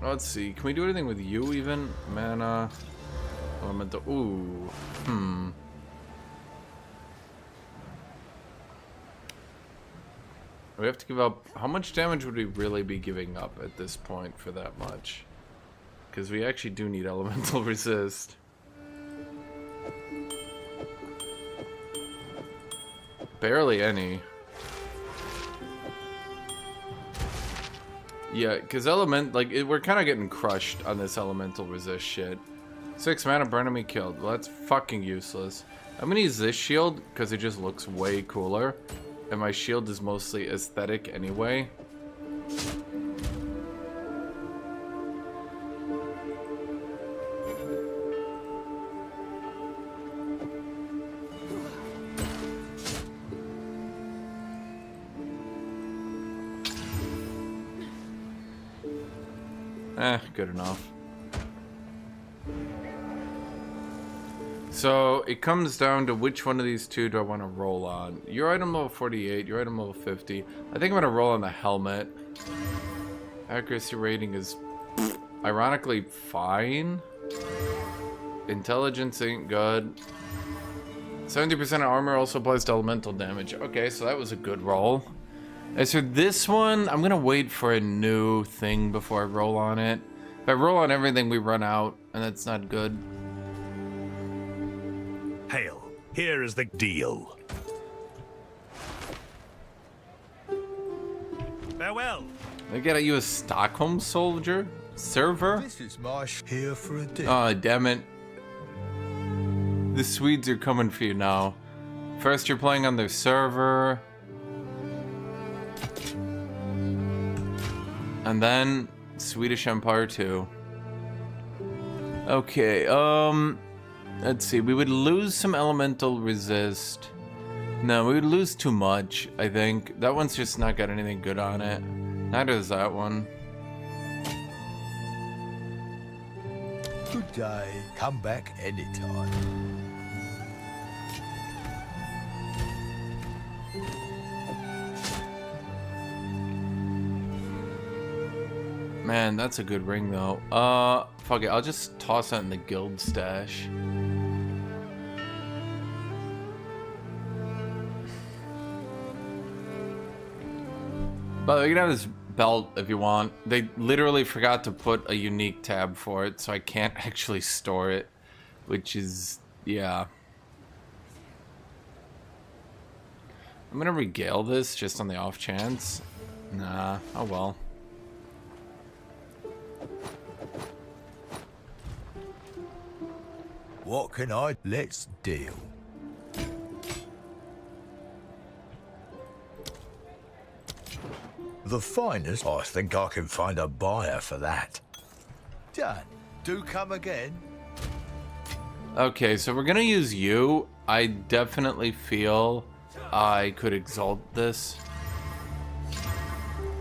Let's see. Can we do anything with you even? Mana, elemental. Ooh. We have to give up. How much damage would we really be giving up at this point for that much? Because we actually do need elemental resist. Barely any. Yeah, because we're kind of getting crushed on this elemental resist shit. 6 mana, burn enemy killed. Well, that's fucking useless. I'm gonna use this shield because it just looks way cooler. And my shield is mostly aesthetic anyway. Good enough. So it comes down to which one of these two do I want to roll on. Your item level 48, your item level 50. I think I'm going to roll on the helmet. Accuracy rating is ironically fine. Intelligence ain't good. 70% of armor also applies to elemental damage. Okay, so that was a good roll. As for this one, I'm going to wait for a new thing before I roll on it. If I roll on everything, we run out, and that's not good. Hail, here is the deal. Farewell. I got you a Stockholm soldier? Server? This is my here for a deal. Oh, damn it. The Swedes are coming for you now. First, you're playing on their server. And then Swedish Empire 2. Okay, let's see. We would lose some elemental resist. No, we would lose too much, I think. That one's just not got anything good on it. Neither does that one. Good day. Come back anytime. Man, that's a good ring though. Fuck it, I'll just toss that in the guild stash. But you can have this belt if you want. They literally forgot to put a unique tab for it, so I can't actually store it. Which is, yeah. I'm gonna regale this just on the off chance. Nah, oh well. What can I? Let's deal. The finest? I think I can find a buyer for that. Done. Do come again. Okay, so we're gonna use you. I definitely feel I could exalt this.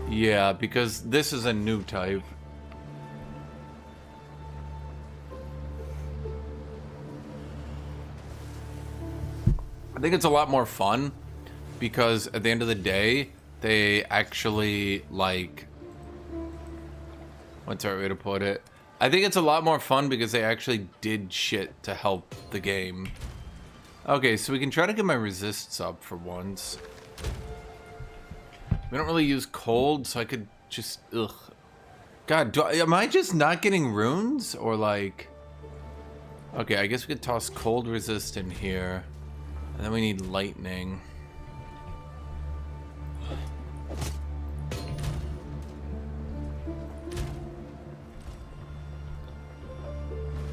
Yeah, because this is a new type. I think it's a lot more fun because at the end of the day, they actually, like... What's the right way to put it? I think it's a lot more fun because they actually did shit to help the game. Okay, so we can try to get my resists up for once. We don't really use cold, so I could just... Ugh. God, am I just not getting runes? Or like... Okay, I guess we could toss cold resist in here. And then we need lightning.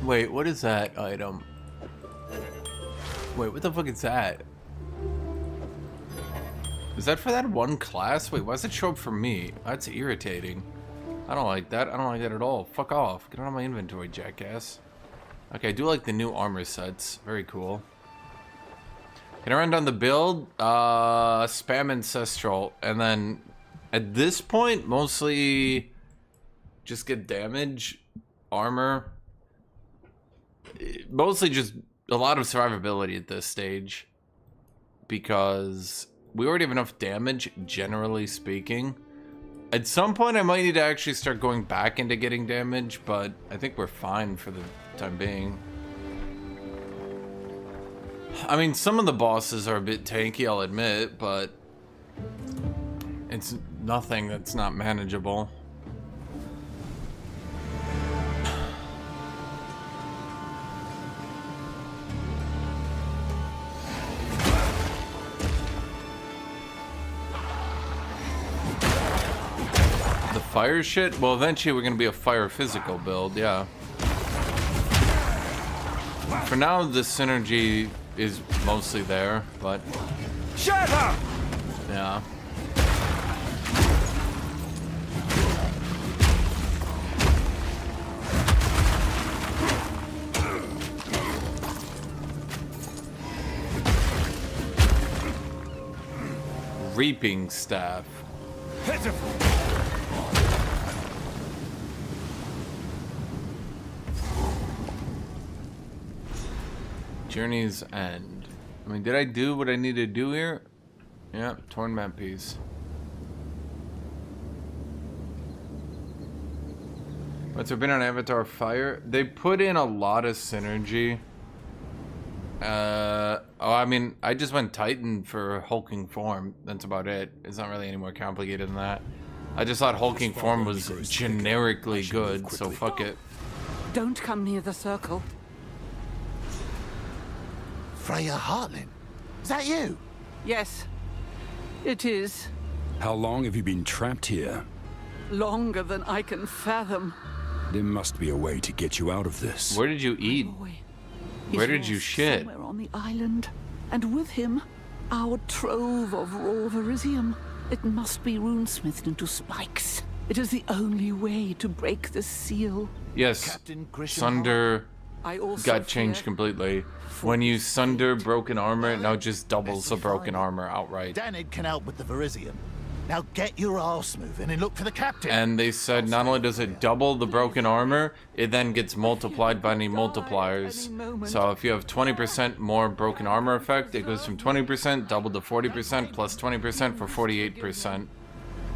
Wait, what is that item? Wait, what the fuck is that? Is that for that one class? Wait, why does it show up for me? That's irritating. I don't like that. I don't like that at all. Fuck off. Get out of my inventory, jackass. Okay, I do like the new armor sets. Very cool. Can I run down the build? Spam Ancestral. And then, at this point, mostly just get damage, armor. Mostly just a lot of survivability at this stage. Because we already have enough damage, generally speaking. At some point, I might need to actually start going back into getting damage, but I think we're fine for the time being. I mean, some of the bosses are a bit tanky, I'll admit, but it's nothing that's not manageable. Fire shit? Well, eventually we're gonna be a fire physical build, yeah. For now, the synergy is mostly there, but... Shut up! Yeah. Reaping staff. Journey's End. I mean, did I do what I need to do here? Yeah, torn map piece. What's there been on Avatar Fire? They put in a lot of synergy. Oh, I mean, I just went Titan for hulking form. That's about it. It's not really any more complicated than that. I just thought hulking form was generically good, so fuck it. Don't come near the circle. Freya Hartlin? Is that you? Yes, it is. How long have you been trapped here? Longer than I can fathom. There must be a way to get you out of this. Where did you eat? Where did you shit? Somewhere on the island. And with him, our trove of raw verisium. It must be runesmithed into spikes. It is the only way to break the seal. Yes, Sunder got changed completely. When you sunder broken armor, it now just doubles the broken armor outright. Danid can help with the verisium. Now get your arse moving and look for the captain. And they said not only does it double the broken armor, it then gets multiplied by any multipliers. So if you have 20% more broken armor effect, it goes from 20% doubled to 40% plus 20% for 48%.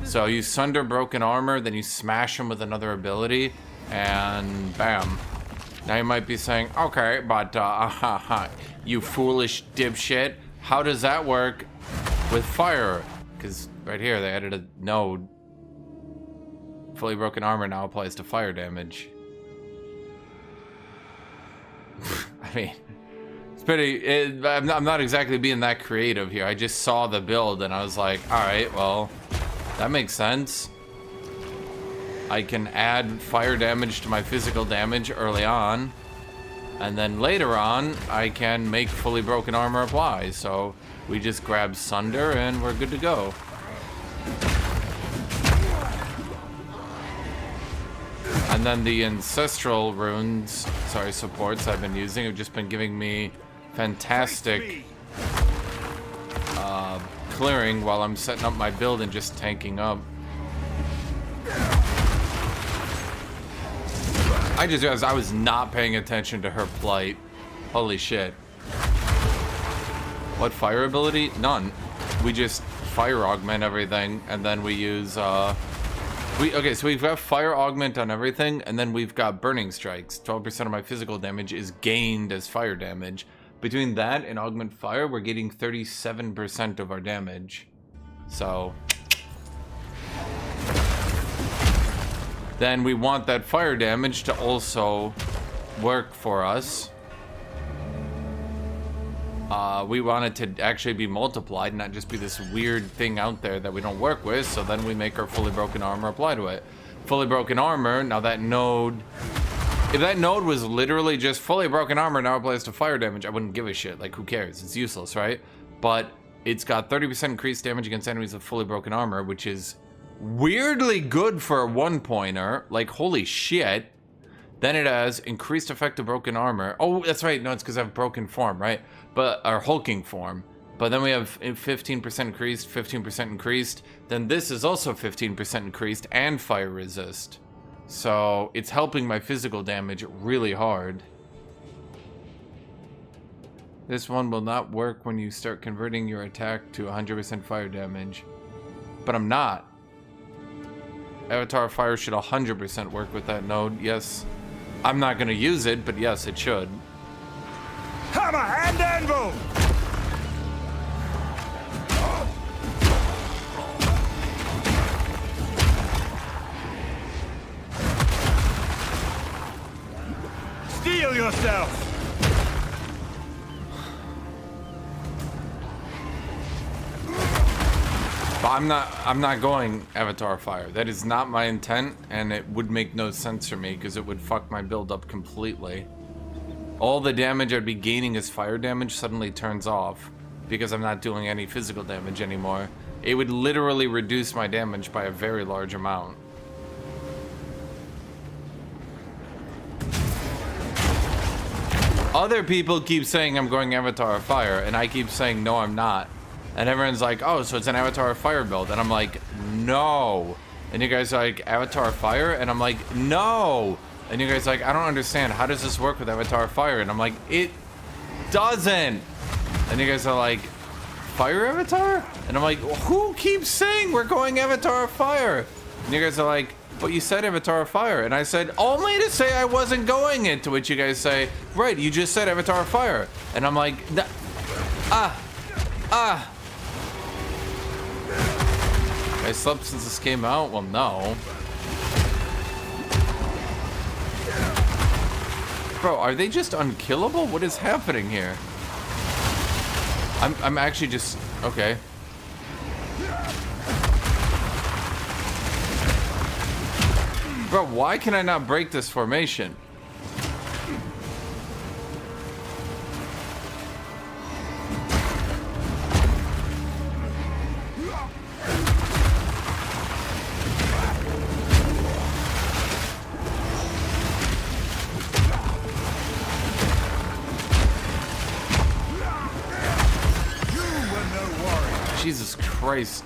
So you sunder broken armor, then you smash them with another ability, and bam. Now you might be saying, okay, but you foolish dipshit, how does that work with fire? Because right here they added a node. Fully broken armor now applies to fire damage. I mean, it's pretty. I'm not exactly being that creative here. I just saw the build and I was like, all right, well, that makes sense. I can add fire damage to my physical damage early on, and then later on I can make fully broken armor apply. So we just grab Sunder and we're good to go. And then the ancestral runes, supports I've been using have just been giving me fantastic clearing while I'm setting up my build and just tanking up. I just realized I was not paying attention to her plight. Holy shit. What fire ability? None. We just fire augment everything, and then we use, okay, so we've got fire augment on everything, and then we've got burning strikes. 12% of my physical damage is gained as fire damage. Between that and augment fire, we're getting 37% of our damage. So then we want that fire damage to also work for us. We want it to actually be multiplied, not just be this weird thing out there that we don't work with, so then we make our fully broken armor apply to it. Fully broken armor, now that node... If that node was literally just fully broken armor now applies to fire damage, I wouldn't give a shit. Like, who cares? It's useless, right? But it's got 30% increased damage against enemies with fully broken armor, which is weirdly good for a one-pointer. Like, holy shit. Then it has increased effect of broken armor. Oh, that's right. No, it's because I have broken form, right? But our hulking form. But then we have 15% increased, 15% increased. Then this is also 15% increased and fire resist. So it's helping my physical damage really hard. This one will not work when you start converting your attack to 100% fire damage. But I'm not. Avatar Fire should 100% work with that node, yes. I'm not gonna use it, but yes, it should. Hammer and anvil! Steel yourself! But I'm not going Avatar Fire. That is not my intent, and it would make no sense for me because it would fuck my build up completely. All the damage I'd be gaining as fire damage suddenly turns off because I'm not doing any physical damage anymore. It would literally reduce my damage by a very large amount. Other people keep saying I'm going Avatar Fire, and I keep saying no, I'm not. And everyone's like, oh, so it's an Avatar Fire build. And I'm like, no. And you guys are like, Avatar Fire? And I'm like, no. And you guys are like, I don't understand. How does this work with Avatar Fire? And I'm like, it doesn't. And you guys are like, Fire Avatar? And I'm like, who keeps saying we're going Avatar Fire? And you guys are like, but you said Avatar Fire. And I said, only to say I wasn't going it. To which you guys say, right, you just said Avatar Fire. And I'm like, I slept since this came out? Well, no. Bro, are they just unkillable? What is happening here? I'm actually just... Okay. Bro, why can I not break this formation? Jesus Christ.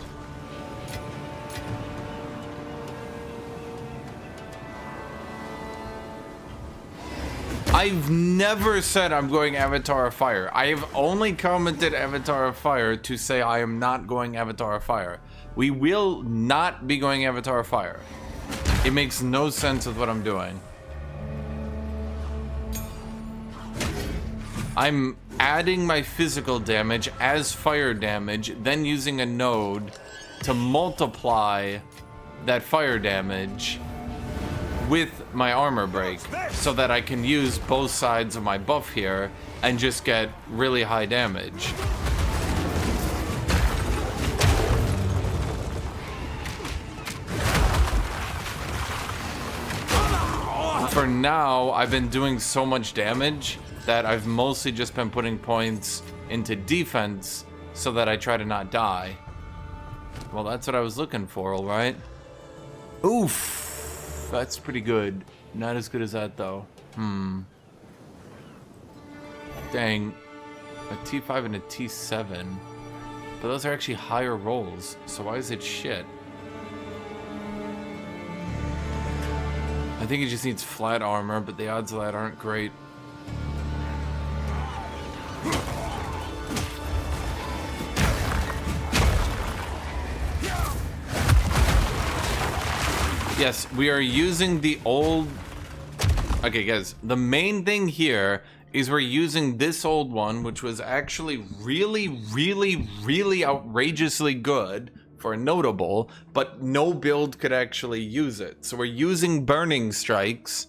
I've never said I'm going Avatar of Fire. I have only commented Avatar of Fire to say I am not going Avatar of Fire. We will not be going Avatar of Fire. It makes no sense with what I'm doing. I'm adding my physical damage as fire damage, then using a node to multiply that fire damage with my armor break so that I can use both sides of my buff here and just get really high damage. For now, I've been doing so much damage that I've mostly just been putting points into defense so that I try to not die. Well, that's what I was looking for, all right? Oof, that's pretty good. Not as good as that, though. Dang, a T5 and a T7. But those are actually higher rolls, so why is it shit? I think it just needs flat armor, but the odds of that aren't great. Yes, we are using the old... Okay, guys, the main thing here is we're using this old one, which was actually really outrageously good for a notable, but no build could actually use it. So we're using Burning Strikes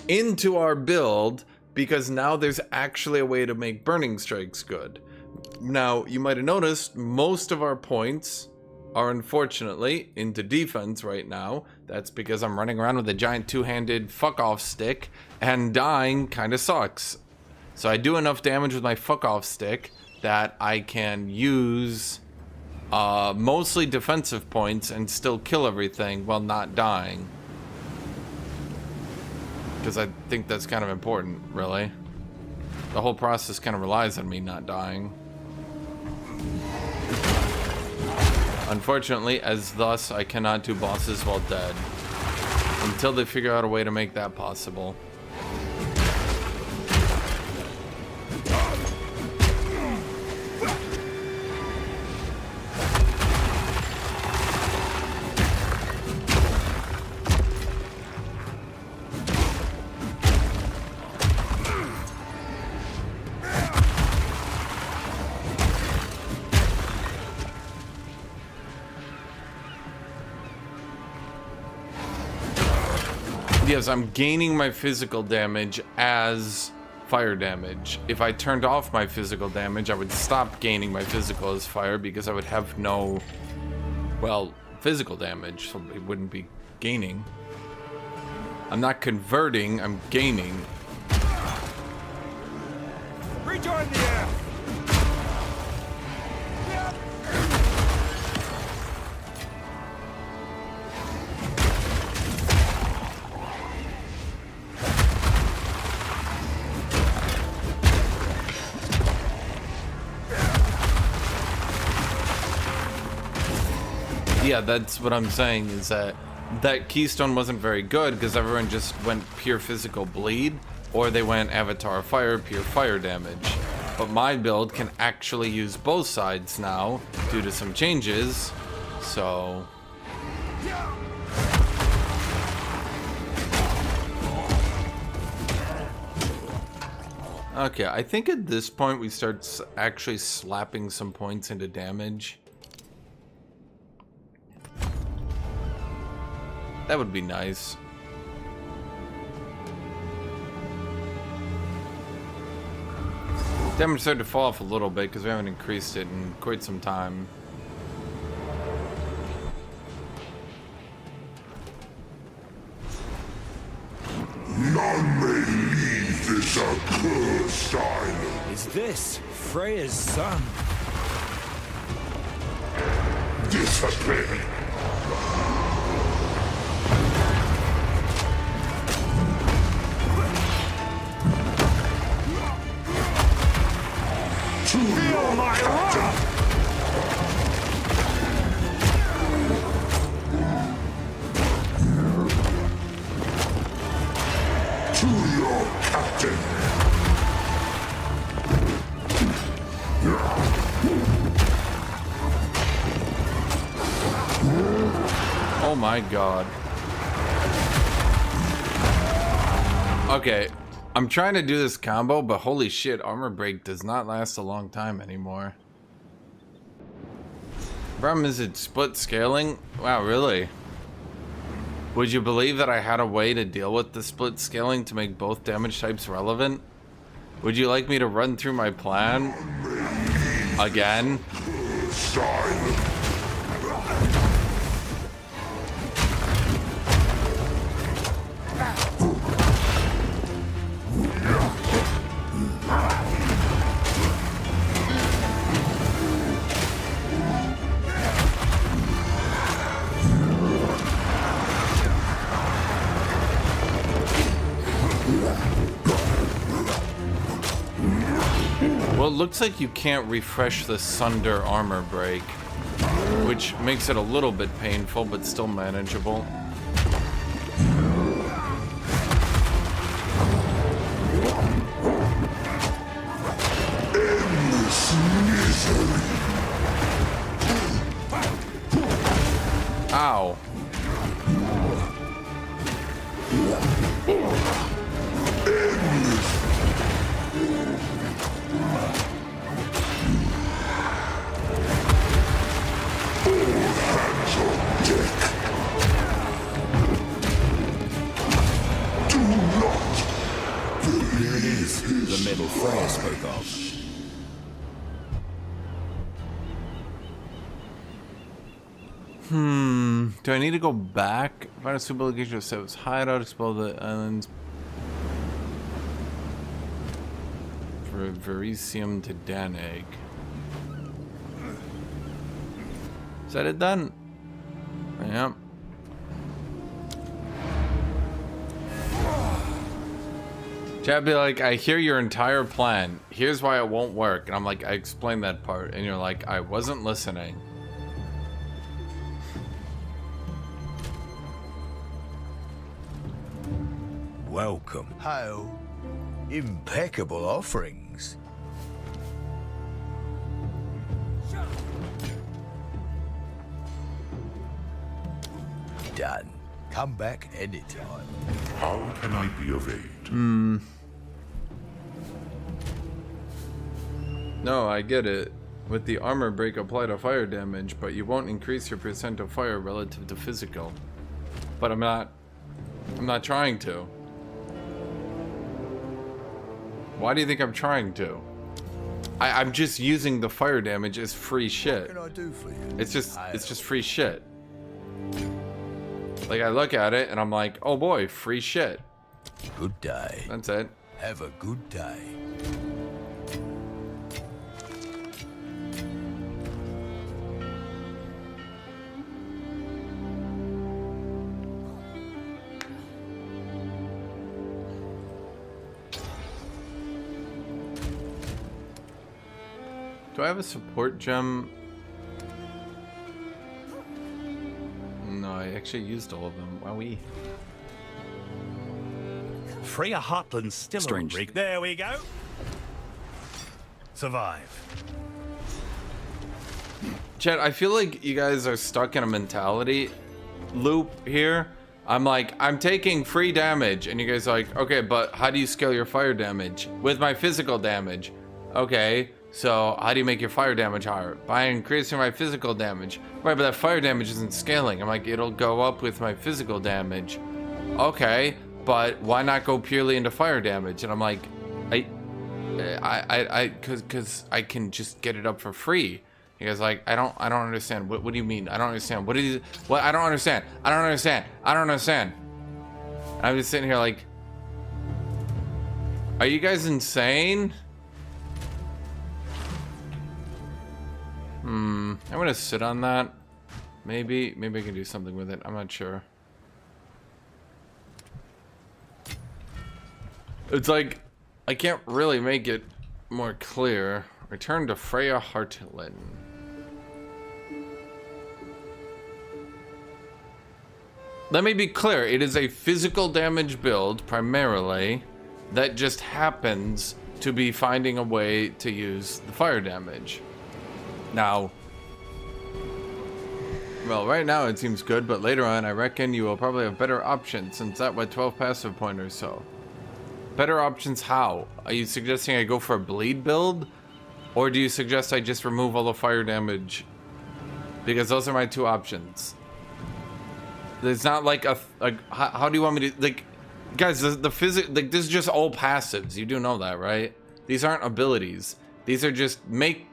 into our build because now there's actually a way to make Burning Strikes good. Now, you might have noticed most of our points are unfortunately into defense right now. That's because I'm running around with a giant two-handed fuck-off stick, and dying kind of sucks. So I do enough damage with my fuck-off stick that I can use mostly defensive points and still kill everything while not dying. Because I think that's kind of important, really. The whole process kind of relies on me not dying. Unfortunately, as thus, I cannot do bosses while dead. Until they figure out a way to make that possible. Yes, I'm gaining my physical damage as fire damage. If I turned off my physical damage, I would stop gaining my physical as fire because I would have no, well, physical damage, so it wouldn't be gaining. I'm not converting, I'm gaining. Rejoin the air! Yeah, that's what I'm saying, is that keystone wasn't very good because everyone just went pure physical bleed, or they went avatar fire, pure fire damage. But my build can actually use both sides now due to some changes, so... Okay, I think at this point we start actually slapping some points into damage. That would be nice. Damage started to fall off a little bit because we haven't increased it in quite some time. None may leave this accursed island. Is this Freya's son? Discipline. Feel my wrath! To your captain. Oh my god. Okay, I'm trying to do this combo, but holy shit, armor break does not last a long time anymore. Problem is it's split scaling? Wow, really? Would you believe that I had a way to deal with the split scaling to make both damage types relevant? Would you like me to run through my plan? Again? Well, it looks like you can't refresh the Sunder armor break, which makes it a little bit painful, but still manageable. Endless misery. Ow. metal Freya spoke of. Do I need to go back? Find a super location of Sev's hideout, explore the islands. For Verisium to Daneg. Is that it done? Yep. Chad be like, I hear your entire plan. Here's why it won't work. And I'm like, I explained that part. And you're like, I wasn't listening. Welcome. How impeccable offerings. Done. Come back anytime. How can I be of aid? No, I get it. With the armor break, apply to fire damage, but you won't increase your percent of fire relative to physical. But I'm not trying to. Why do you think I'm trying to? I'm just using the fire damage as free shit. What can I do for you? It's just free shit. Like I look at it and I'm like, oh boy, free shit. Good day. That's it. Have a good day. Do I have a support gem? No, I actually used all of them. Wowee. Freya Heartland's still Strange. a rig. There we go. Survive. Chet, I feel like you guys are stuck in a mentality loop here. I'm like, I'm taking free damage, and you guys are like, okay, but how do you scale your fire damage? With my physical damage. Okay, so how do you make your fire damage higher? By increasing my physical damage. Right, but that fire damage isn't scaling. I'm like, it'll go up with my physical damage. Okay, but why not go purely into fire damage? And I'm like, cause I can just get it up for free. You guys like, I don't understand. What do you mean? I don't understand. What is what? I don't understand. I don't understand. I don't understand. I'm just sitting here like, are you guys insane? I'm gonna sit on that. Maybe I can do something with it. I'm not sure. It's like, I can't really make it more clear. Return to Freya Heartland. Let me be clear, it is a physical damage build, primarily, that just happens to be finding a way to use the fire damage. Now, well, right now it seems good, but later on I reckon you will probably have better options, since that with 12 passive pointers, so. Better options how? Are you suggesting I go for a bleed build? Or do you suggest I just remove all the fire damage? Because those are my two options. There's not like how do you want me to, like, guys, the physics, like, this is just all passives. You do know that, right? These aren't abilities. These are just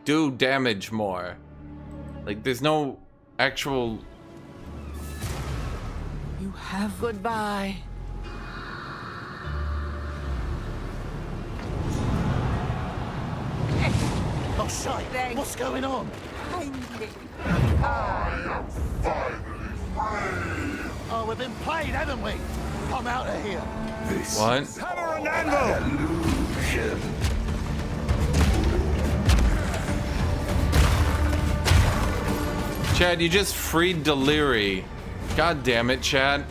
do damage more. Like, there's no actual. You have goodbye. Oh, shite! What's going on? Oh, we've been played, haven't we? I'm out of here. What? Hammer and anvil! Chad, you just freed Deliri. God damn it, Chad.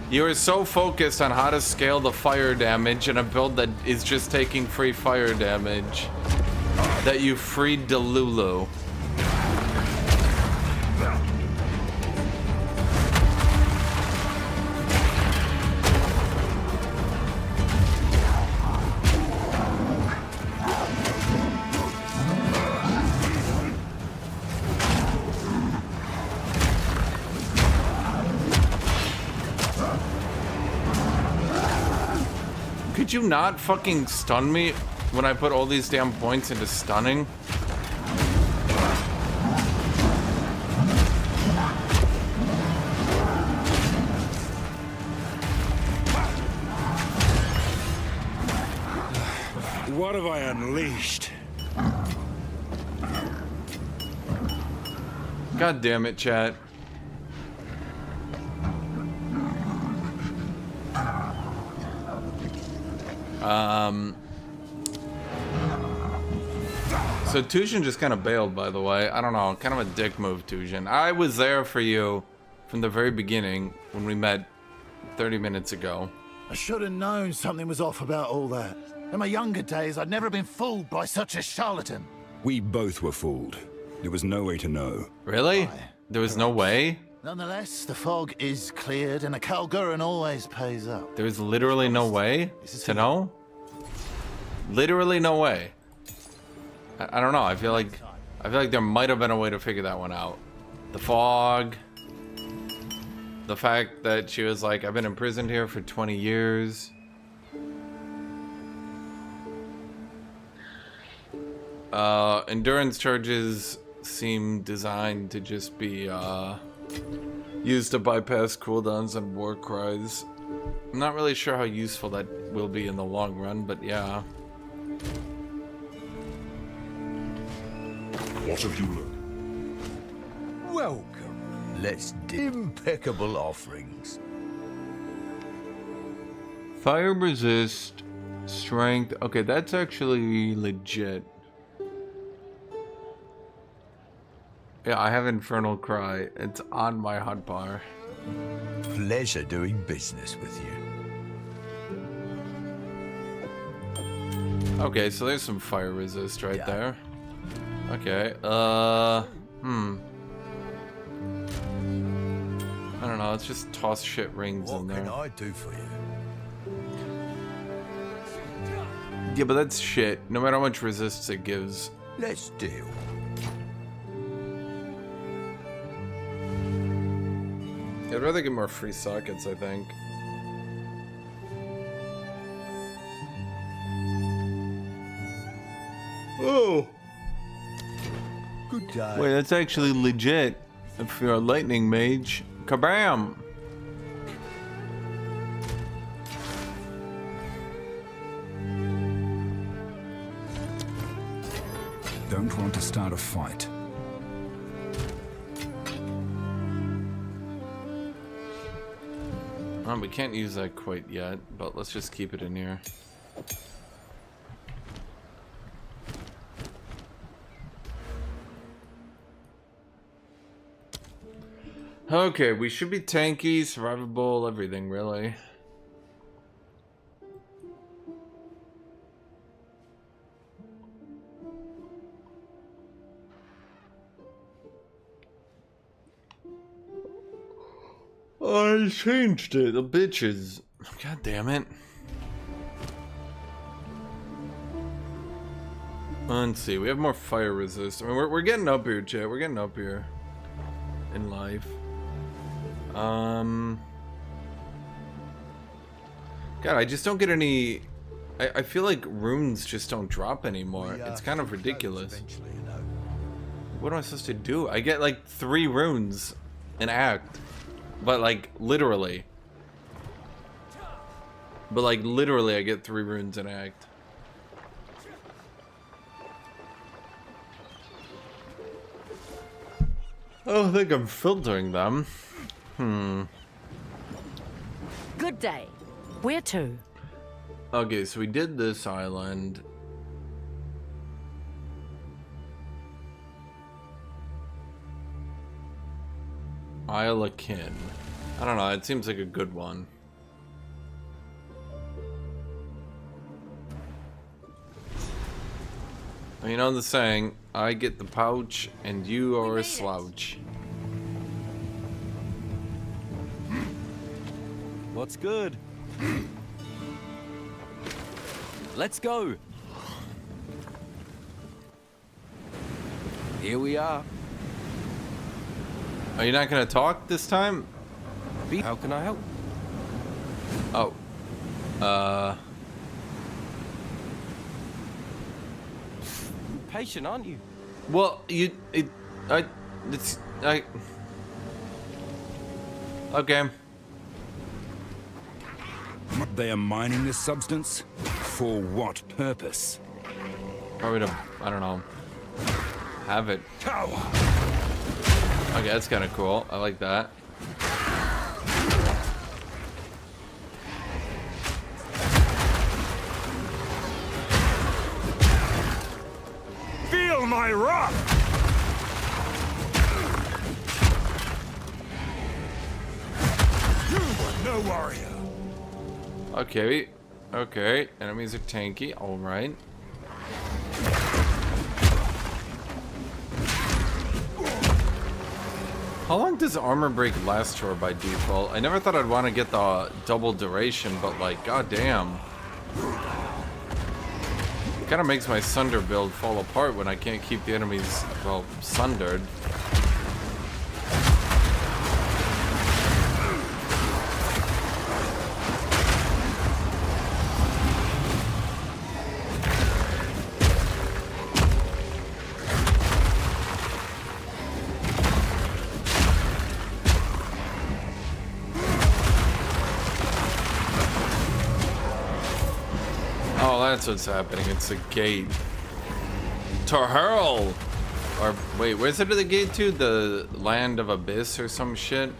You are so focused on how to scale the fire damage in a build that is just taking free fire damage that you freed Delulu. Could you not fucking stun me? when I put all these damn points into stunning. What have I unleashed? God damn it, chat. So Tushin just kind of bailed, by the way. I don't know, kind of a dick move, Tushin. I was there for you from the very beginning when we met 30 minutes ago. I should have known something was off about all that. In my younger days, I'd never been fooled by such a charlatan. We both were fooled. There was no way to know. Really? There was no way? Nonetheless, the fog is cleared, and a Kalguran always pays up. There's literally no way to know? Literally no way. I don't know. I feel like there might have been a way to figure that one out. The fog. The fact that she was like, I've been imprisoned here for 20 years. Endurance charges seem designed to just be used to bypass cooldowns and war cries. I'm not really sure how useful that will be in the long run, but yeah. What have you learned? Welcome. Let's do impeccable offerings. Fire resist, strength. Okay, that's actually legit. Yeah, I have Infernal Cry. It's on my hotbar. Pleasure doing business with you. Okay, so there's some fire resist right there. Okay, I don't know, let's just toss shit rings in there. What can I do for you? Yeah, but that's shit. No matter how much resist it gives. Let's deal. I'd rather get more free sockets, I think. Oh! Good day. Wait, that's actually legit. If you're a lightning mage. Kabam! Don't want to start a fight. We can't use that quite yet, but let's just keep it in here. Okay, we should be tanky, survivable, everything, really. I changed it, the bitches. God damn it. Let's see, we have more fire resist. I mean, we're getting up here, chat. We're getting up here in life. God, I just don't get any... I feel like runes just don't drop anymore. It's kind of ridiculous. What am I supposed to do? I get like 3 runes in Act. But like, literally. But like, literally I get 3 runes in Act. I don't think I'm filtering them. Good day. Where to? Okay, so we did this island. Isle of Kin. I don't know, it seems like a good one. You know the saying, I get the pouch and you are a slouch. What's good? Let's go. Here we are. Are you not gonna talk this time? How can I help? Oh. patient, aren't you? Well, okay. They are mining this substance? For what purpose? Probably to, I don't know, have it. Cow. Okay, that's kind of cool. I like that. Feel my wrath! You are no warrior. Okay, okay. Enemies are tanky. All right. How long does armor break last for by default? I never thought I'd want to get the double duration, but like, goddamn. It kind of makes my Sunder build fall apart when I can't keep the enemies, well, sundered. That's what's happening. It's a gate to hurl, or wait, where's it to the gate to? The land of abyss or some shit.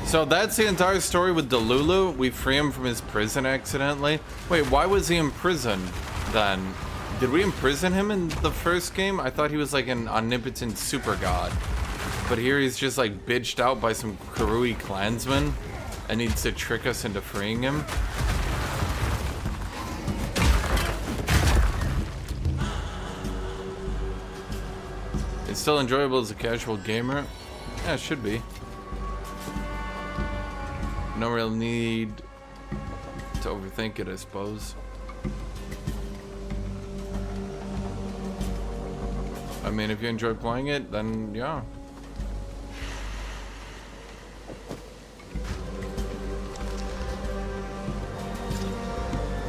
So that's the entire story with Delulu. We free him from his prison accidentally. Wait, why was he in prison then? Did we imprison him in the first game? I thought he was like an omnipotent super god, but here he's just like bitched out by some Karui clansmen and needs to trick us into freeing him. It's still enjoyable as a casual gamer. Yeah, it should be. No real need to overthink it, I suppose. I mean, if you enjoy playing it, then yeah.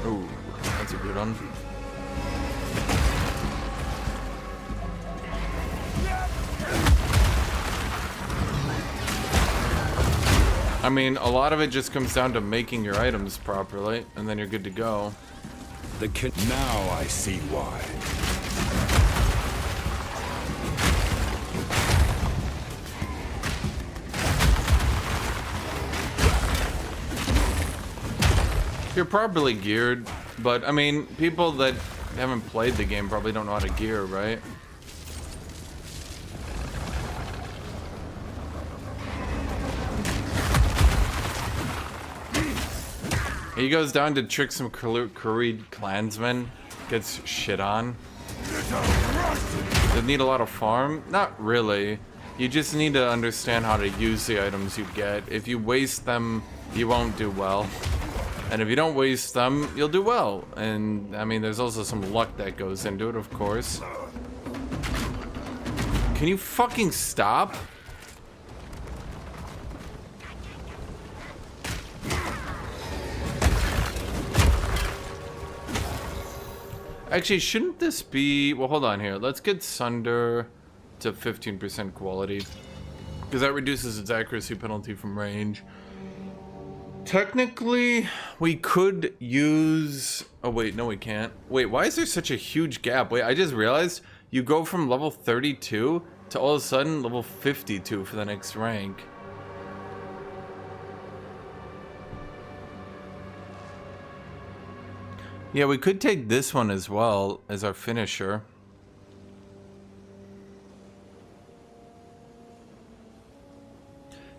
Ooh, that's a good one. I mean, a lot of it just comes down to making your items properly, and then you're good to go. Now I see why. You're properly geared, but I mean, people that haven't played the game probably don't know how to gear, right? He goes down to trick some Karui clansmen, gets shit on. Does need a lot of farm? Not really. You just need to understand how to use the items you get. If you waste them, you won't do well. And if you don't waste them, you'll do well. And I mean, there's also some luck that goes into it, of course. Can you fucking stop? Actually, shouldn't this be... Well, hold on here. Let's get Sunder to 15% quality, because that reduces its accuracy penalty from range. Technically, we could use... Oh, wait. No, we can't. Wait, why is there such a huge gap? Wait, I just realized you go from level 32 to all of a sudden level 52 for the next rank. Yeah, we could take this one as well as our finisher.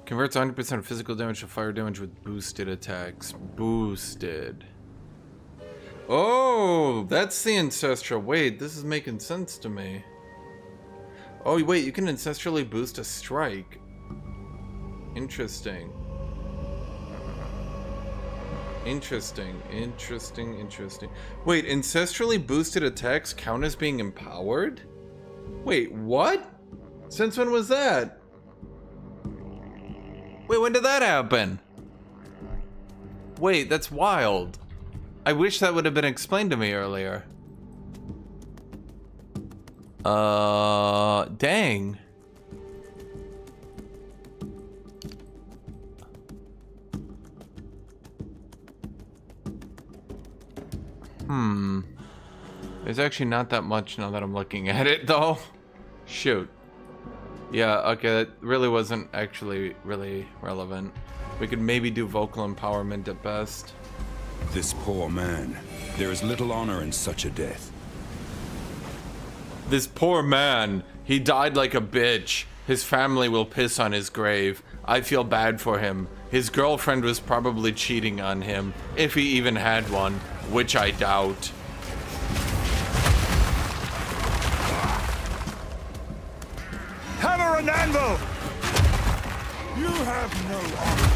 Converts 100% of physical damage to fire damage with boosted attacks. Boosted. Oh, that's the ancestral. Wait, this is making sense to me. Oh, wait, you can ancestrally boost a strike. Interesting. Interesting. Wait, ancestrally boosted attacks count as being empowered? Wait, what? Since when was that? Wait, when did that happen? Wait, that's wild. I wish that would have been explained to me earlier. Dang. There's actually not that much now that I'm looking at it, though. Shoot. Yeah, okay, that really wasn't actually really relevant. We could maybe do vocal empowerment at best. This poor man. There is little honor in such a death. This poor man. He died like a bitch. His family will piss on his grave. I feel bad for him. His girlfriend was probably cheating on him, if he even had one, which I doubt. Hammer and anvil! You have no honor.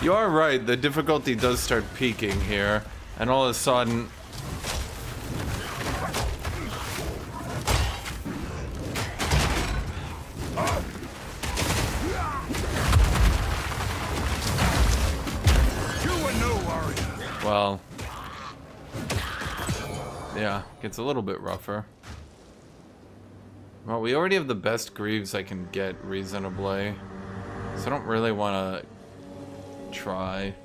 You are right, the difficulty does start peaking here, and all of a sudden... Well... yeah, gets a little bit rougher. Well, we already have the best greaves I can get reasonably, so I don't really want to try.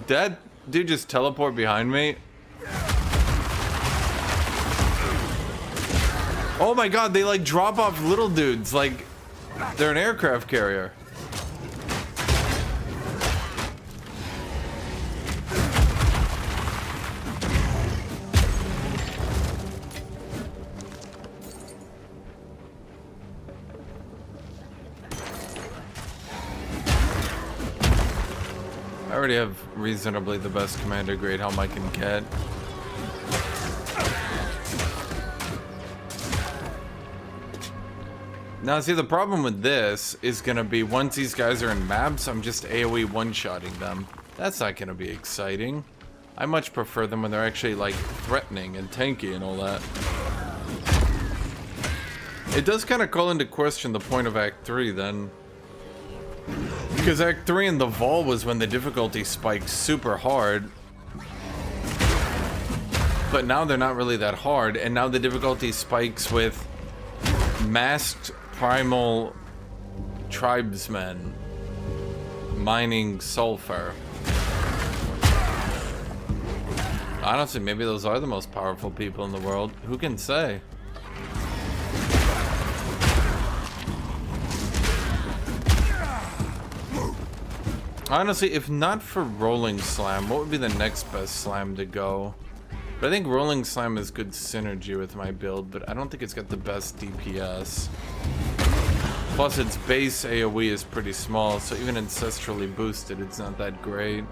That dude just teleport behind me? Oh my god, they like drop off little dudes like they're an aircraft carrier. I already have reasonably the best commander grade helm I can get. Now, see, the problem with this is gonna be once these guys are in maps, I'm just AoE one-shotting them. That's not gonna be exciting. I much prefer them when they're actually, like, threatening and tanky and all that. It does kind of call into question the point of Act 3, then. Because Act 3 in the Vol was when the difficulty spiked super hard. But now they're not really that hard, and now the difficulty spikes with masked primal tribesmen mining sulfur. Honestly, maybe those are the most powerful people in the world. Who can say? Honestly, if not for Rolling Slam, what would be the next best slam to go? But I think Rolling Slam is good synergy with my build, but I don't think it's got the best DPS. Plus, its base AoE is pretty small, so even ancestrally boosted, it's not that great.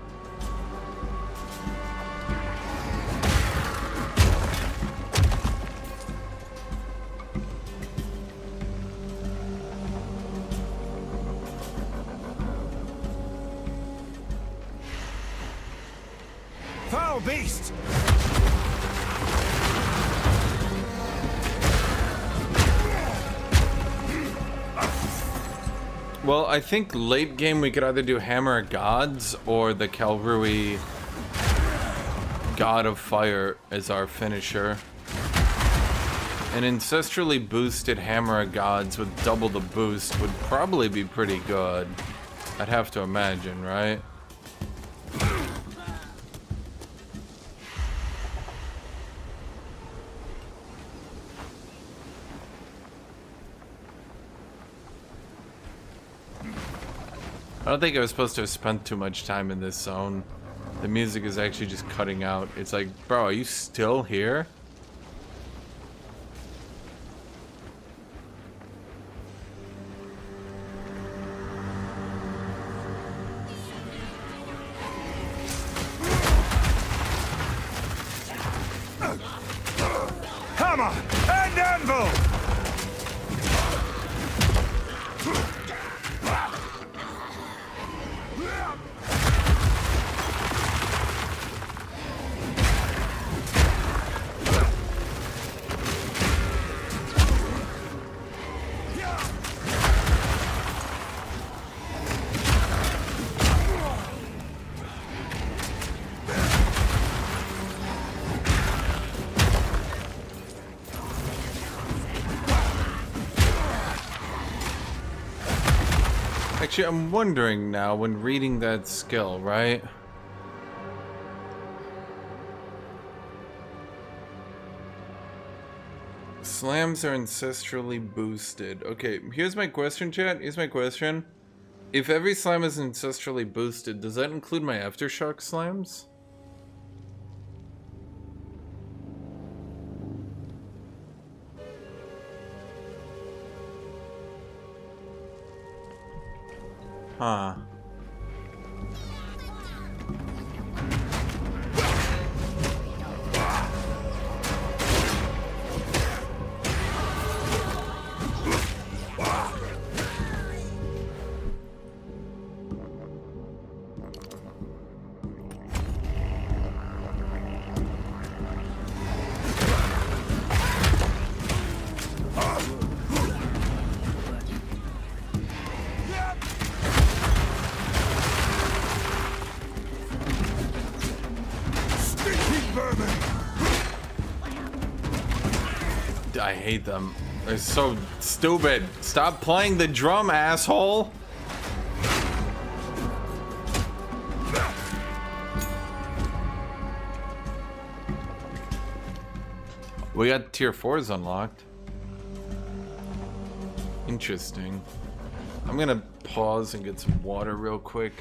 Foul beast! Well, I think late game we could either do Hammer of Gods or the Kalrui God of Fire as our finisher. An ancestrally boosted Hammer of Gods with double the boost would probably be pretty good. I'd have to imagine, right? I don't think I was supposed to have spent too much time in this zone. The music is actually just cutting out. It's like, bro, are you still here? Hammer and anvil! Actually, I'm wondering now when reading that skill, right? Slams are ancestrally boosted. Okay, here's my question, chat. Here's my question. If every slam is ancestrally boosted, does that include my aftershock slams? Huh. I hate them. They're so stupid. Stop playing the drum, asshole. We got tier 4s unlocked. Interesting. I'm gonna pause and get some water real quick.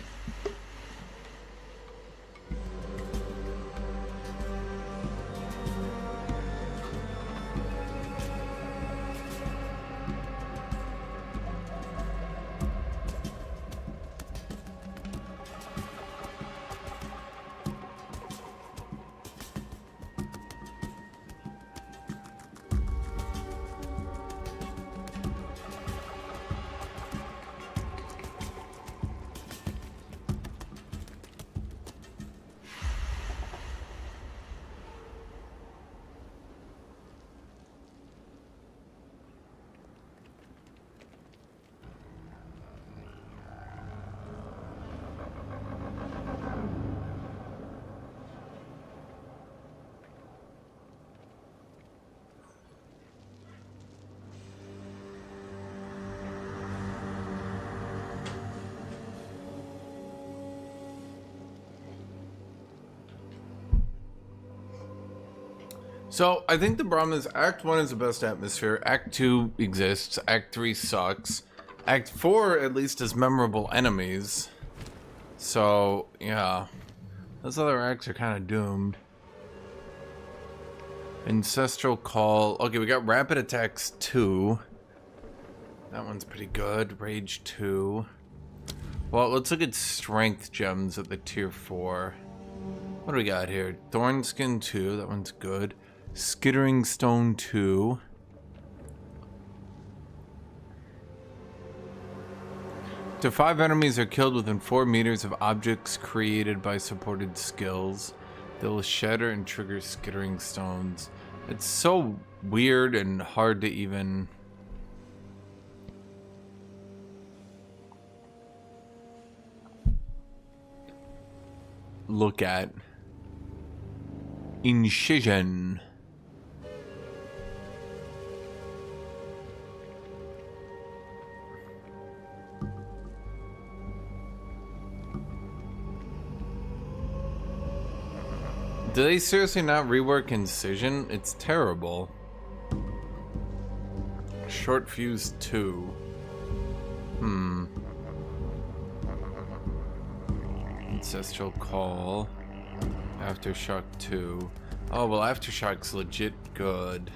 So, I think the problem is Act 1 is the best atmosphere, Act 2 exists, Act 3 sucks, Act 4 at least has memorable enemies. So, yeah. Those other acts are kind of doomed. Ancestral Call. Okay, we got Rapid Attacks 2. That one's pretty good. Rage 2. Well, let's look at Strength Gems at the Tier 4. What do we got here? Thornskin 2. That one's good. Skittering Stone 2. Up to 5 enemies are killed within 4 meters of objects created by supported skills. They'll shatter and trigger skittering stones. It's so weird and hard to even look at. Incision. Do they seriously not rework Incision? It's terrible. Short Fuse 2. Ancestral Call. Aftershock 2. Oh, well, Aftershock's legit good.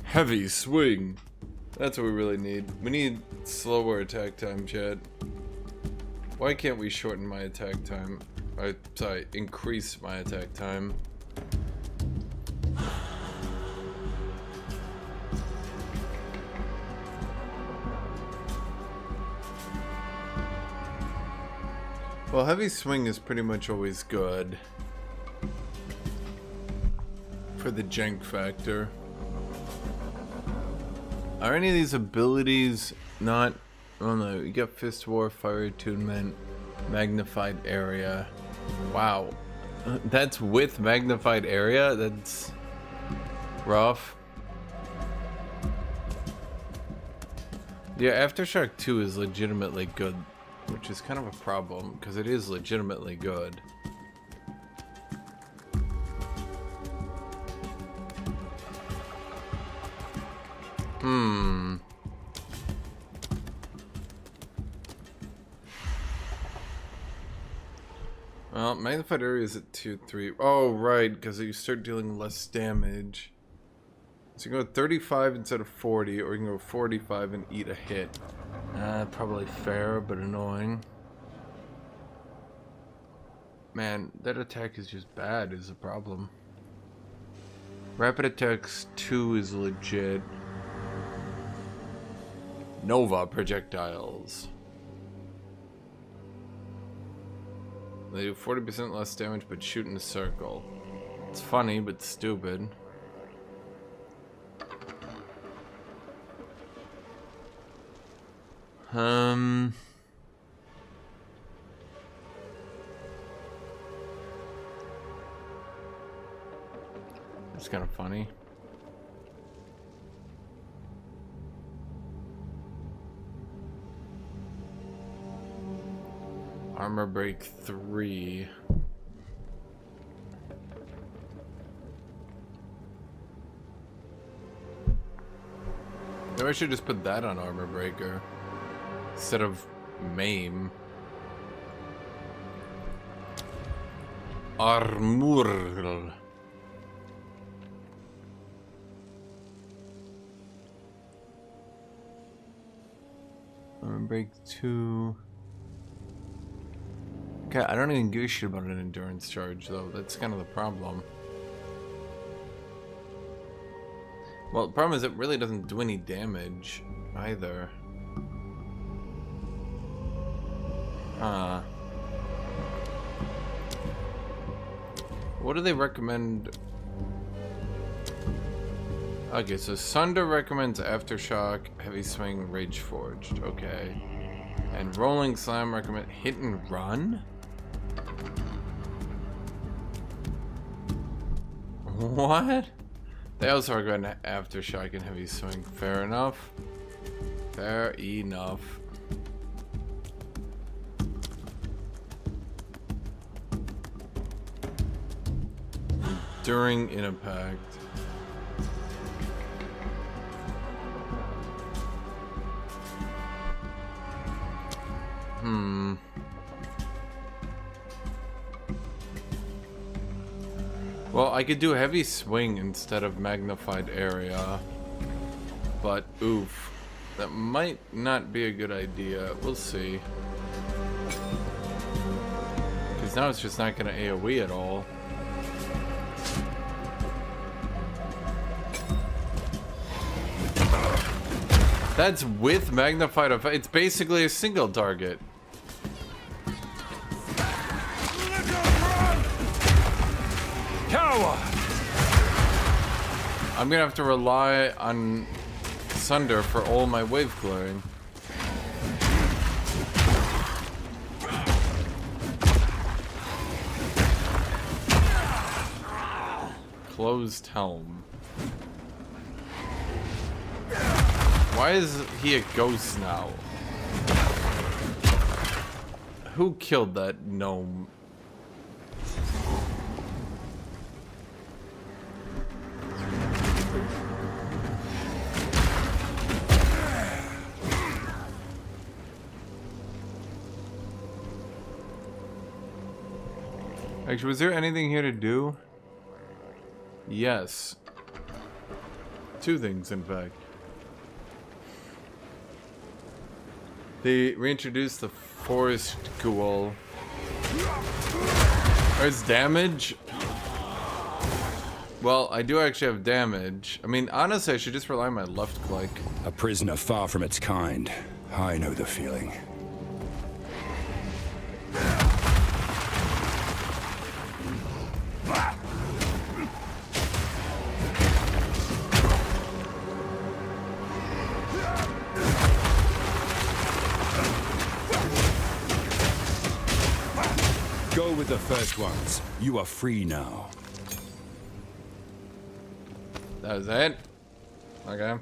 Heavy Swing. That's what we really need. We need slower attack time, chat. Why can't we shorten my attack time? Sorry, increase my attack time. Well, Heavy Swing is pretty much always good for the jank factor. Are any of these abilities not... Oh no, you got Fist War, Fire Attunement, Magnified Area. Wow. That's with Magnified Area? That's rough. Yeah, Aftershock 2 is legitimately good, which is kind of a problem, because it is legitimately good. Well, magnified area is at 2, 3. Oh, right, because you start dealing less damage. So you can go 35 instead of 40, or you can go 45 and eat a hit. Probably fair, but annoying. Man, that attack is just bad, is the problem. Rapid attacks 2 is legit. Nova projectiles. They do 40% less damage, but shoot in a circle. It's funny, but stupid. It's kind of funny. Armor break 3. Maybe I should just put that on armor breaker instead of maim. Armor. Armor break 2. Okay, I don't even give a shit about an endurance charge though. That's kind of the problem. Well, the problem is it really doesn't do any damage either. What do they recommend? Okay, so Sunder recommends Aftershock, Heavy Swing, Rage Forged. Okay. And Rolling Slam recommend Hit and Run? What? They also recommend Aftershock and Heavy Swing. Fair enough. Fair enough. During impact. Well, I could do Heavy Swing instead of Magnified Area. But, oof. That might not be a good idea. We'll see. Because now it's just not going to AoE at all. That's with magnified effect. It's basically a single target. Coward! I'm gonna have to rely on Sunder for all my wave clearing. Closed helm. Why is he a ghost now? Who killed that gnome? Actually, was there anything here to do? Yes. 2 things, in fact. They reintroduced the forest ghoul. There's damage. Well, I do actually have damage. I mean, honestly, I should just rely on my left click. A prisoner far from its kind. I know the feeling. Go with the first ones. You are free now. That was it? Okay.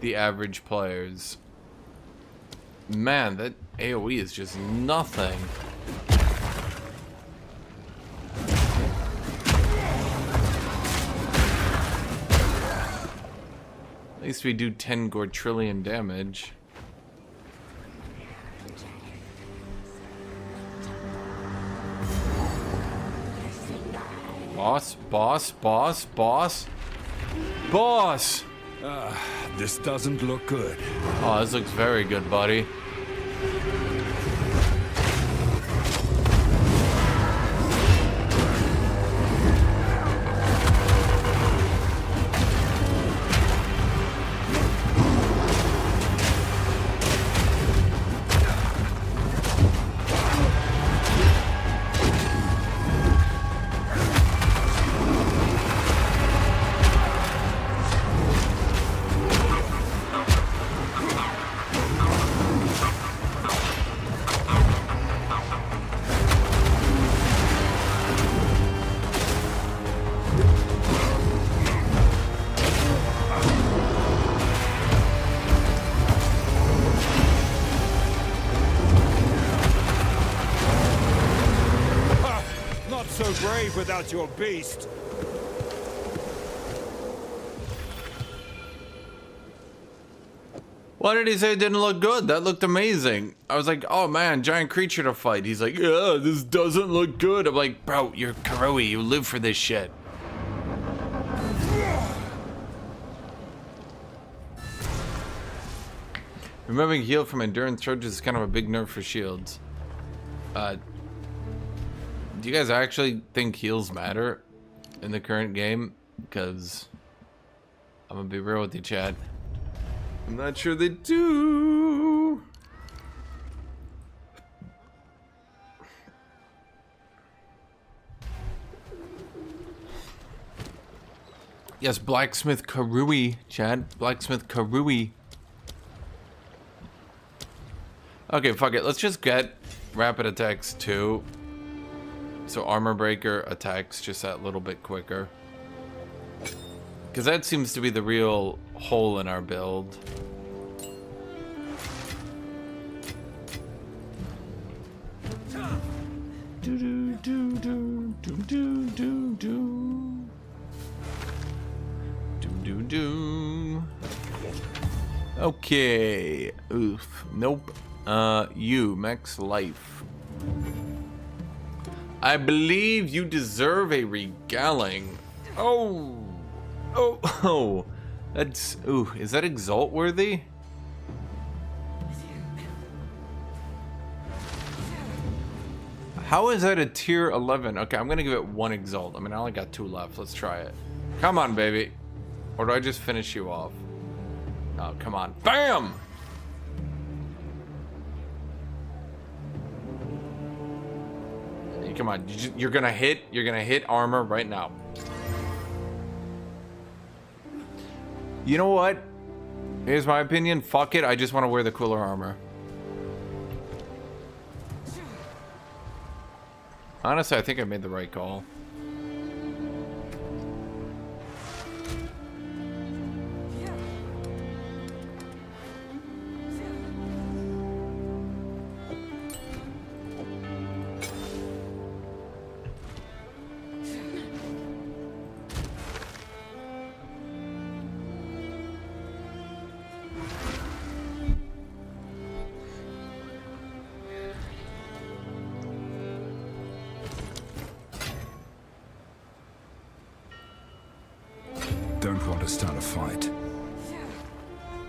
the average players. Man, that AoE is just nothing. At least we do 10 quadrillion damage. Boss, boss, boss, boss, boss! This doesn't look good. Oh, this looks very good, buddy. Brave without your beast. Why did he say it didn't look good? That looked amazing. I was like, oh man, giant creature to fight. He's like, yeah, this doesn't look good. I'm like, bro, you're Karui. You live for this shit. Removing heal from endurance charges is kind of a big nerf for shields. Do you guys actually think heals matter in the current game? Because I'm gonna be real with you, Chad. I'm not sure they do. Yes, Blacksmith Karui, Chad. Blacksmith Karui. Okay, fuck it. Let's just get rapid attacks too. So armor breaker attacks just that little bit quicker. Because that seems to be the real hole in our build. Do do do do do do do do do do do. Okay. Oof. Nope. You max life. I believe you deserve a regaling. Oh. Oh. Oh. That's. Ooh. Is that exalt worthy? How is that a tier 11? Okay, I'm gonna give it one exalt. I mean, I only got 2 left. Let's try it. Come on, baby. Or do I just finish you off? Oh, come on. Bam! Come on, you're gonna hit armor right now. You know what? Here's my opinion. Fuck it, I just want to wear the cooler armor. Honestly, I think I made the right call. Don't want to start a fight.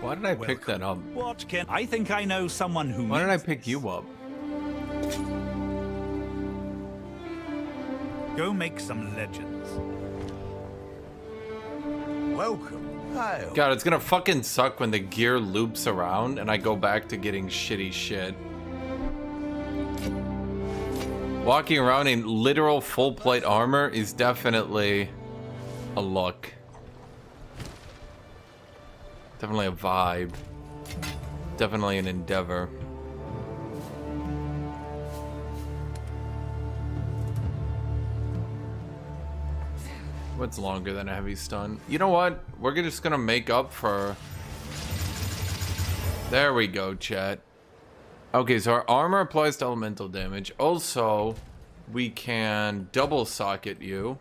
Why did I pick that up? What can I think I know someone who Why did I pick you up? Go make some legends. Welcome. Hail. God, it's gonna fucking suck when the gear loops around and I go back to getting shitty shit. Walking around in literal full plate armor is definitely a look. Definitely a vibe. Definitely an endeavor. What's longer than a heavy stun? You know what? We're just gonna make up for There we go, chat. Okay, so our armor applies to elemental damage. Also, we can double socket you.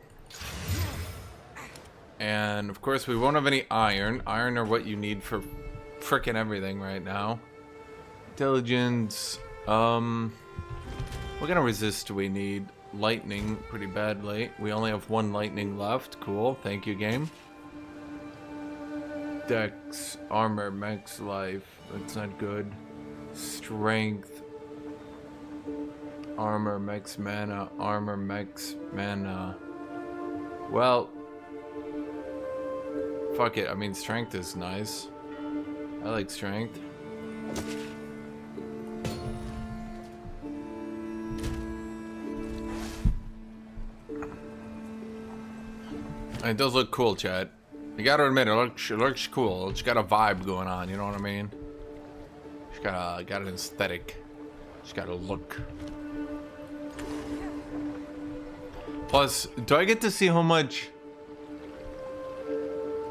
And of course, we won't have any iron. Iron are what you need for frickin' everything right now. Intelligence. What kind of resist do we need? Lightning, pretty badly. We only have one lightning left. Cool. Thank you, game. Dex, armor, max life. That's not good. Strength. Armor, max mana. Armor, max mana. Well, fuck it. I mean, strength is nice. I like strength. It does look cool, chat. You gotta admit, it looks cool. It's got a vibe going on, you know what I mean? It's got an aesthetic. It's got a look. Plus, do I get to see how much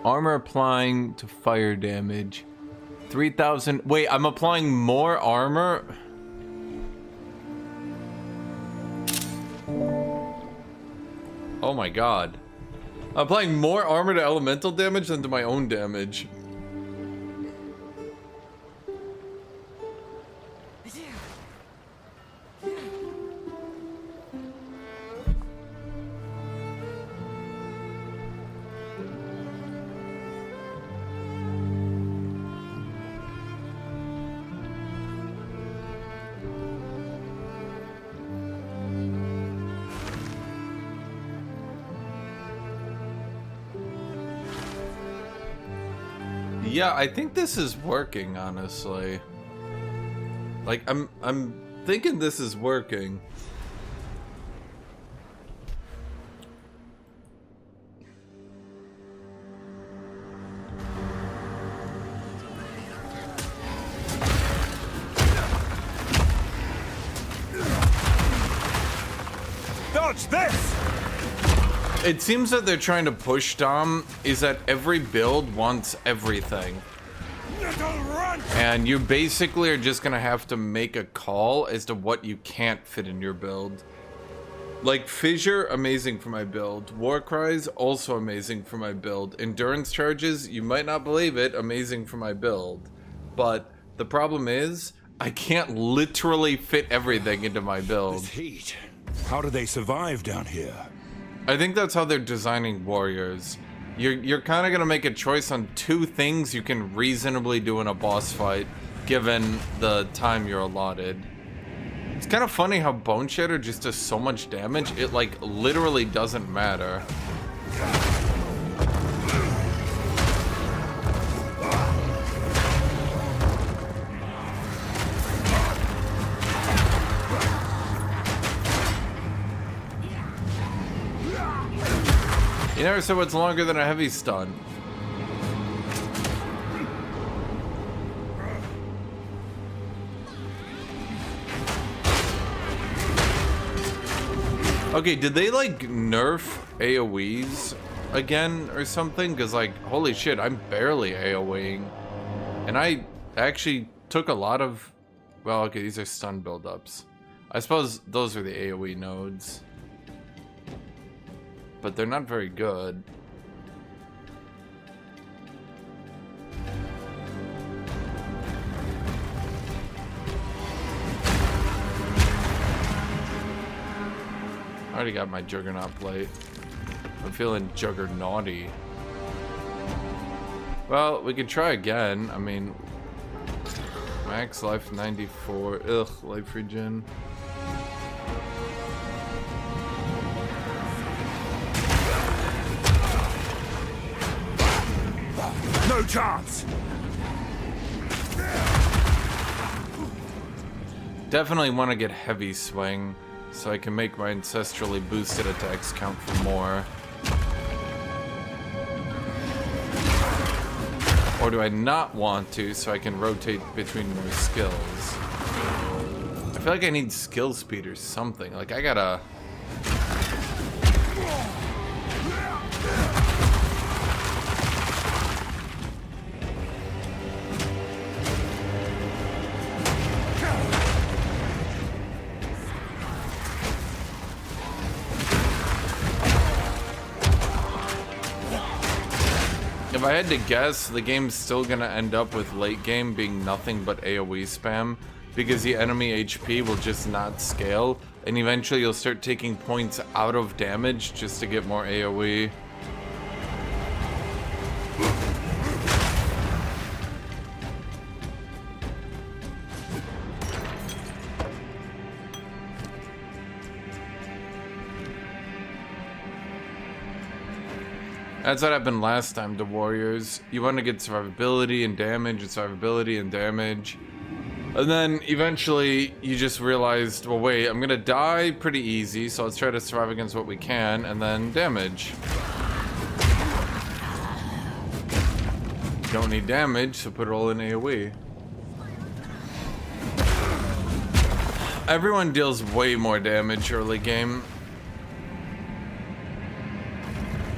armor applying to fire damage? 3,000. Wait, I'm applying more armor? Oh my god. I'm applying more armor to elemental damage than to my own damage. Yeah, I think this is working, honestly. Like, I'm thinking this is working. Dodge this! It seems that they're trying to push, Dom, is that every build wants everything. And you basically are just gonna have to make a call as to what you can't fit in your build. Like, Fissure, amazing for my build. War Cries, also amazing for my build. Endurance Charges, you might not believe it, amazing for my build. But the problem is, I can't literally fit everything into my build. This heat. How do they survive down here? I think that's how they're designing warriors. You're kind of gonna make a choice on two things you can reasonably do in a boss fight, given the time you're allotted. It's kind of funny how Bone Shatter just does so much damage, it like literally doesn't matter. You never said what's longer than a heavy stun. Okay, did they like nerf AoEs again or something? Because like, holy shit, I'm barely AoEing. And I actually took a lot of, well, okay, these are stun buildups. I suppose those are the AoE nodes. But they're not very good. I already got my Juggernaut plate. I'm feeling Juggernauty. Well, we can try again. I mean, max life 94. Ugh, life regen. No chance! Definitely want to get heavy swing so I can make my ancestrally boosted attacks count for more. Or do I not want to so I can rotate between more skills? I feel like I need skill speed or something. Like I gotta... If I had to guess, the game's still gonna end up with late game being nothing but AoE spam, because the enemy HP will just not scale, and eventually you'll start taking points out of damage just to get more AoE. That's what happened last time to warriors. You want to get survivability and damage and survivability and damage. And then eventually you just realized, well wait, I'm gonna die pretty easy, so let's try to survive against what we can, and then damage. Don't need damage, so put it all in AoE. Everyone deals way more damage early game.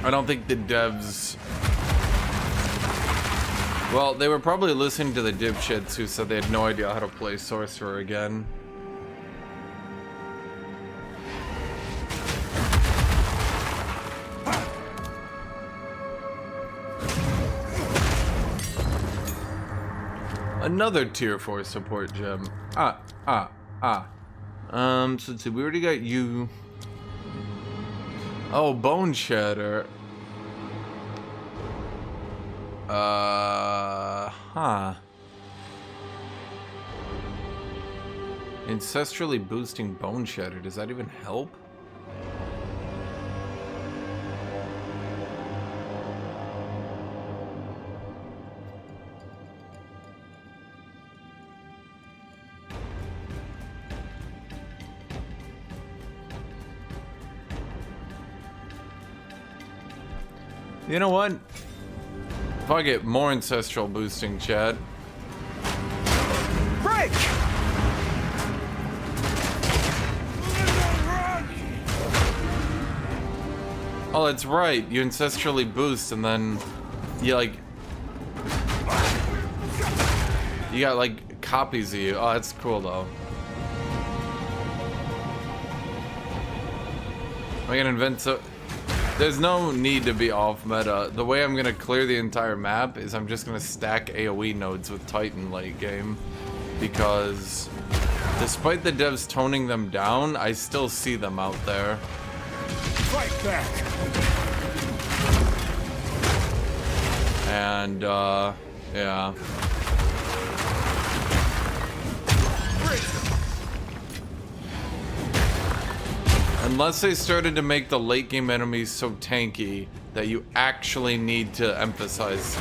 I don't think the devs... Well, they were probably listening to the dipshits who said they had no idea how to play Sorcerer again. Another tier 4 support gem. So let's see, we already got you. Oh, Bone Shatter. Ancestrally boosting Bone Shatter, does that even help? You know what? If I get more ancestral boosting, chat. Break! Oh, that's right. You ancestrally boost and then you like... You got like copies of you. Oh, that's cool though. I can invent so... There's no need to be off meta. The way I'm gonna clear the entire map is I'm just gonna stack AoE nodes with Titan late game. Because despite the devs toning them down, I still see them out there. Fight back! And, yeah. Unless they started to make the late game enemies so tanky that you actually need to emphasize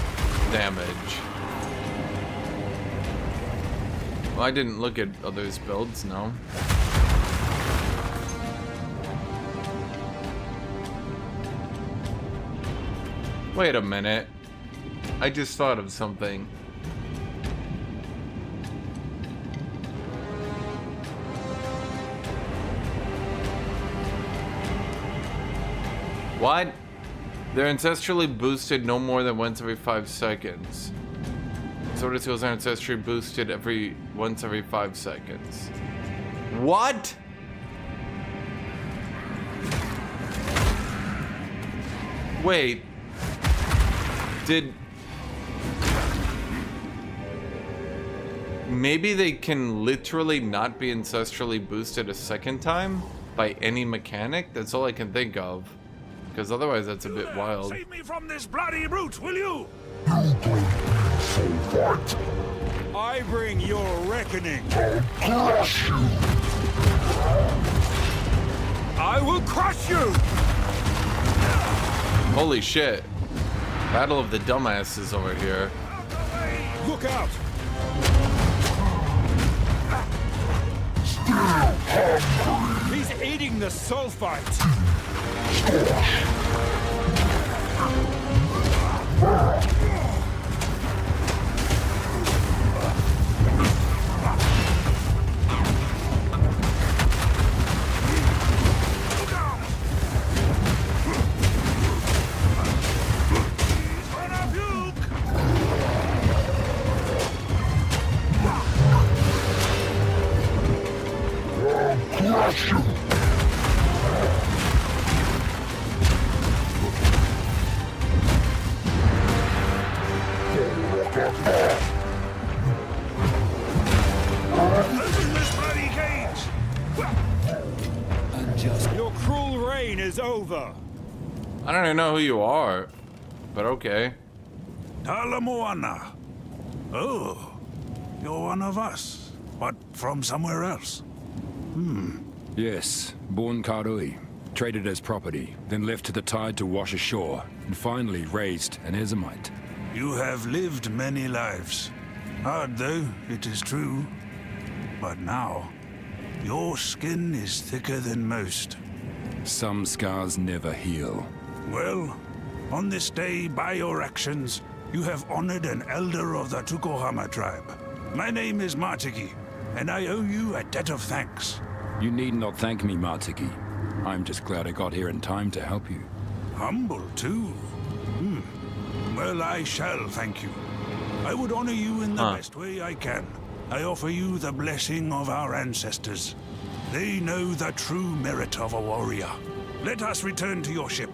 damage. Well, I didn't look at others' builds, no. Wait a minute. I just thought of something. What? They're ancestrally boosted no more than once every 5 seconds. Sword of Seals are ancestrally boosted once every 5 seconds. What? Wait. Maybe they can literally not be ancestrally boosted a second time by any mechanic? That's all I can think of. Because otherwise that's a bit wild. Save me from this bloody brute, will you? You bring so what? I bring your reckoning. I'll crush you. I will crush you! Holy shit. Battle of the dumbasses over here. Look out! He's eating the sulfite. is over. I don't even know who you are, but okay. Talamoana. Oh, you're one of us, but from somewhere else. Yes, born Karui. Traded as property, then left to the tide to wash ashore, and finally raised an Ezemite. You have lived many lives. Hard though, it is true. But now, your skin is thicker than most. Some scars never heal. Well, on this day, by your actions, you have honored an elder of the Tukohama tribe. My name is Martiki, and I owe you a debt of thanks. You need not thank me, Martiki. I'm just glad I got here in time to help you. Humble, too. Well, I shall thank you. I would honor you in the best way I can. I offer you the blessing of our ancestors. They know the true merit of a warrior. Let us return to your ship.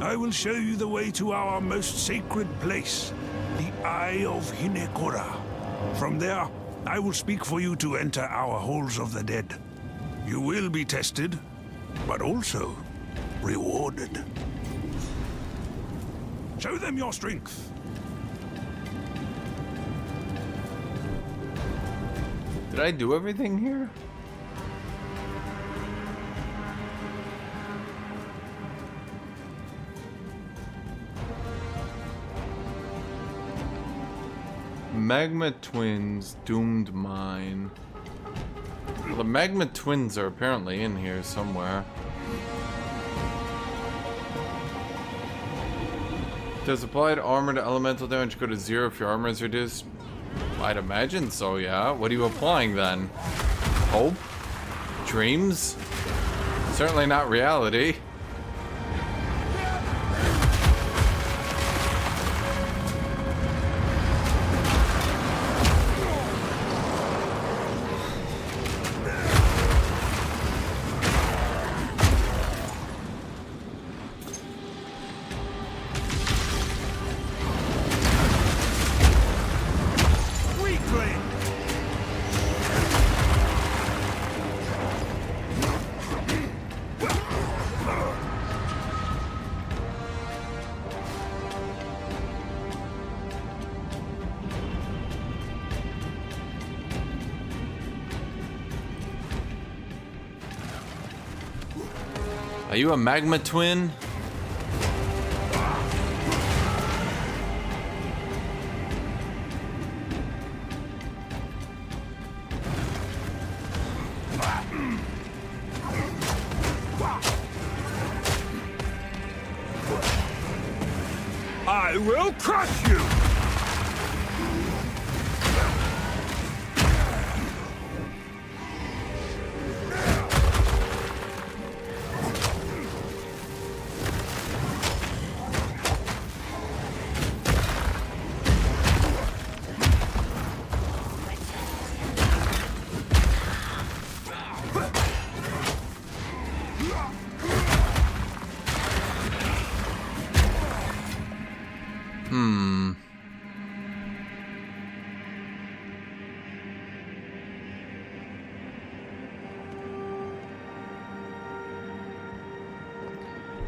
I will show you the way to our most sacred place, the Eye of Hinekora. From there, I will speak for you to enter our halls of the dead. You will be tested, but also rewarded. Show them your strength. Did I do everything here? Magma Twins, Doomed Mine. Well, the Magma Twins are apparently in here somewhere. Does applied armor to elemental damage go to 0 if your armor is reduced? I'd imagine so, yeah. What are you applying then? Hope? Dreams? Certainly not reality. Are you a magma twin? I will crush you!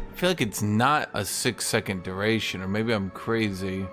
I feel like it's not a 6-second duration, or maybe I'm crazy.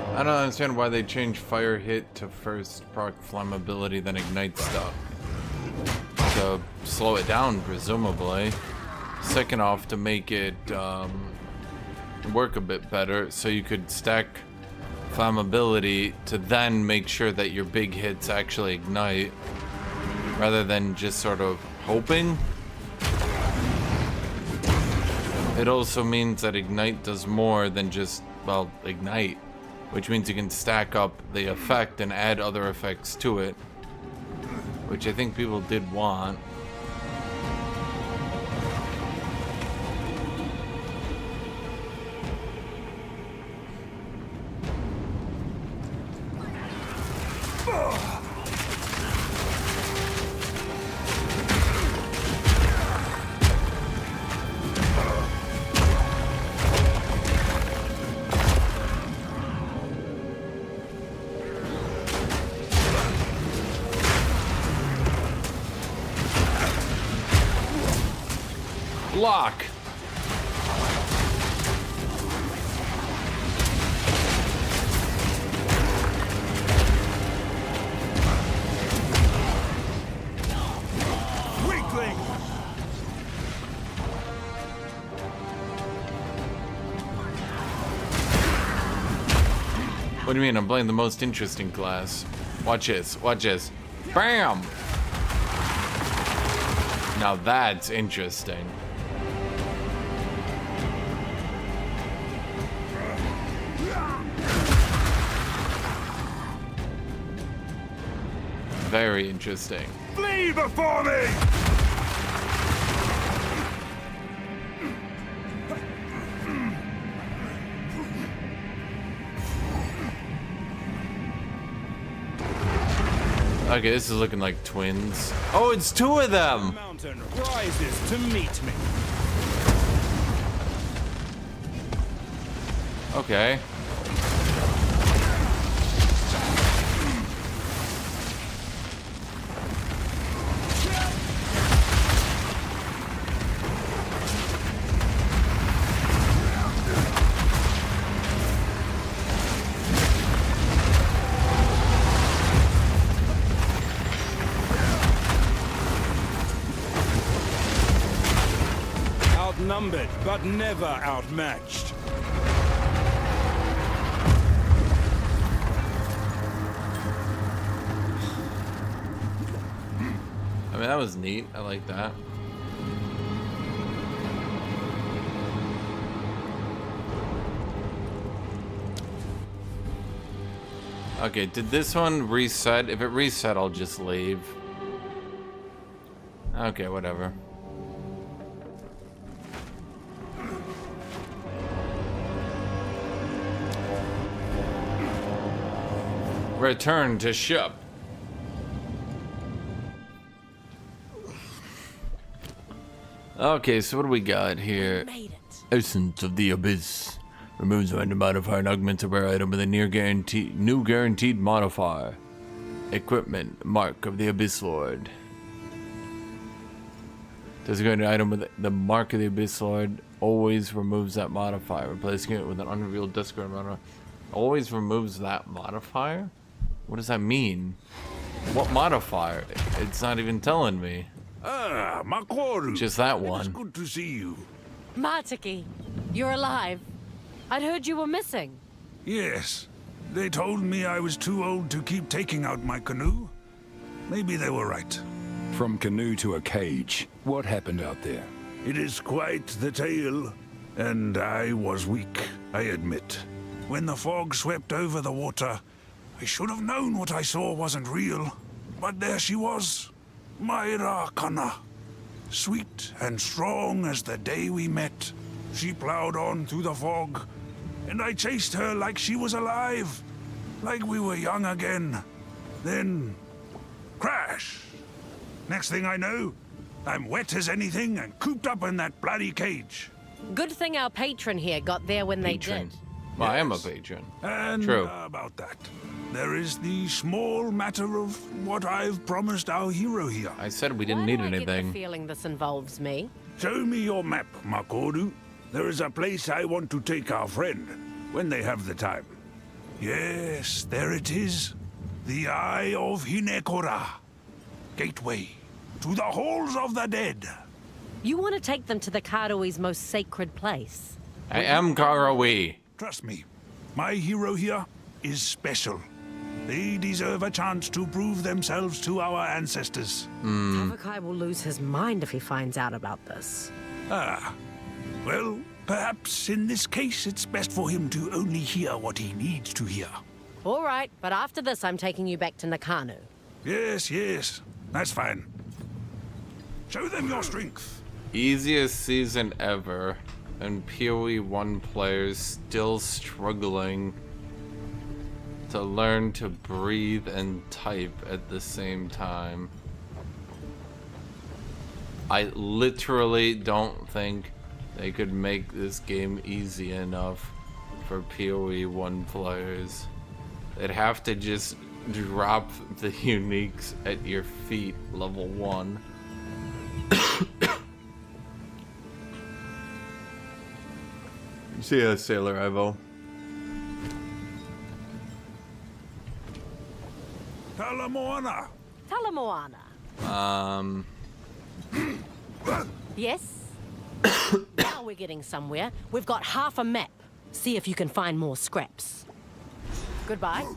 I don't understand why they changed fire hit to first proc flammability, then ignite stuff. To slow it down, presumably. Second off, to make it work a bit better, so you could stack flammability to then make sure that your big hits actually ignite, rather than just sort of hoping. It also means that ignite does more than just, well, ignite. Which means you can stack up the effect and add other effects to it, which I think people did want. block. Weakling! What do you mean? I'm playing the most interesting class. Watch this. Watch this. Bam! Now that's interesting. Very interesting. Flee before me! Okay, this is looking like twins. Oh, it's two of them! Mountain rises to meet me. Okay. Outnumbered, but never outmatched. I mean, that was neat. I like that. Okay, did this one reset? If it reset, I'll just leave. Okay, whatever. Return to ship. Okay, so what do we got here? Essence of the Abyss. Removes random modifier and augments a rare item with a new guaranteed modifier. Equipment. Mark of the Abyss Lord. Designated item with the Mark of the Abyss Lord always removes that modifier, replacing it with an unrevealed discard modifier. Always removes that modifier? What does that mean? What modifier? It's not even telling me. Ah, Makoru. Just that one. It's good to see you. Martiki, you're alive. I'd heard you were missing. Yes. They told me I was too old to keep taking out my canoe. Maybe they were right. From canoe to a cage. What happened out there? It is quite the tale. And I was weak, I admit. When the fog swept over the water, I should have known what I saw wasn't real. But there she was, Myra Kana. Sweet and strong as the day we met. She plowed on through the fog, and I chased her like she was alive. Like we were young again. Then, crash. Next thing I know, I'm wet as anything and cooped up in that bloody cage. Good thing our patron here got there when they did. Well, I am a patron. And True. About that, there is the small matter of what I've promised our hero here. I said we didn't need I get anything. the feeling this involves me. Show me your map, Makoru. There is a place I want to take our friend, when they have the time. Yes, there it is. The Eye of Hinekora. Gateway to the Halls of the Dead. You want to take them to the Karui's most sacred place. I am Karawi. Trust me, my hero here is special. They deserve a chance to prove themselves to our ancestors. Tavakai will lose his mind if he finds out about this. Ah, well, perhaps in this case it's best for him to only hear what he needs to hear. All right, but after this I'm taking you back to Nakanu. Yes, that's fine. Show them your strength. Easiest season ever, and PoE 1 players still struggling to learn to breathe and type at the same time. I literally don't think they could make this game easy enough for PoE 1 players. They'd have to just drop the uniques at your feet, level 1. See ya, Sailor Ivo. Talamoana. Talamoana. Yes? Now we're getting somewhere. We've got half a map. See if you can find more scraps. Goodbye.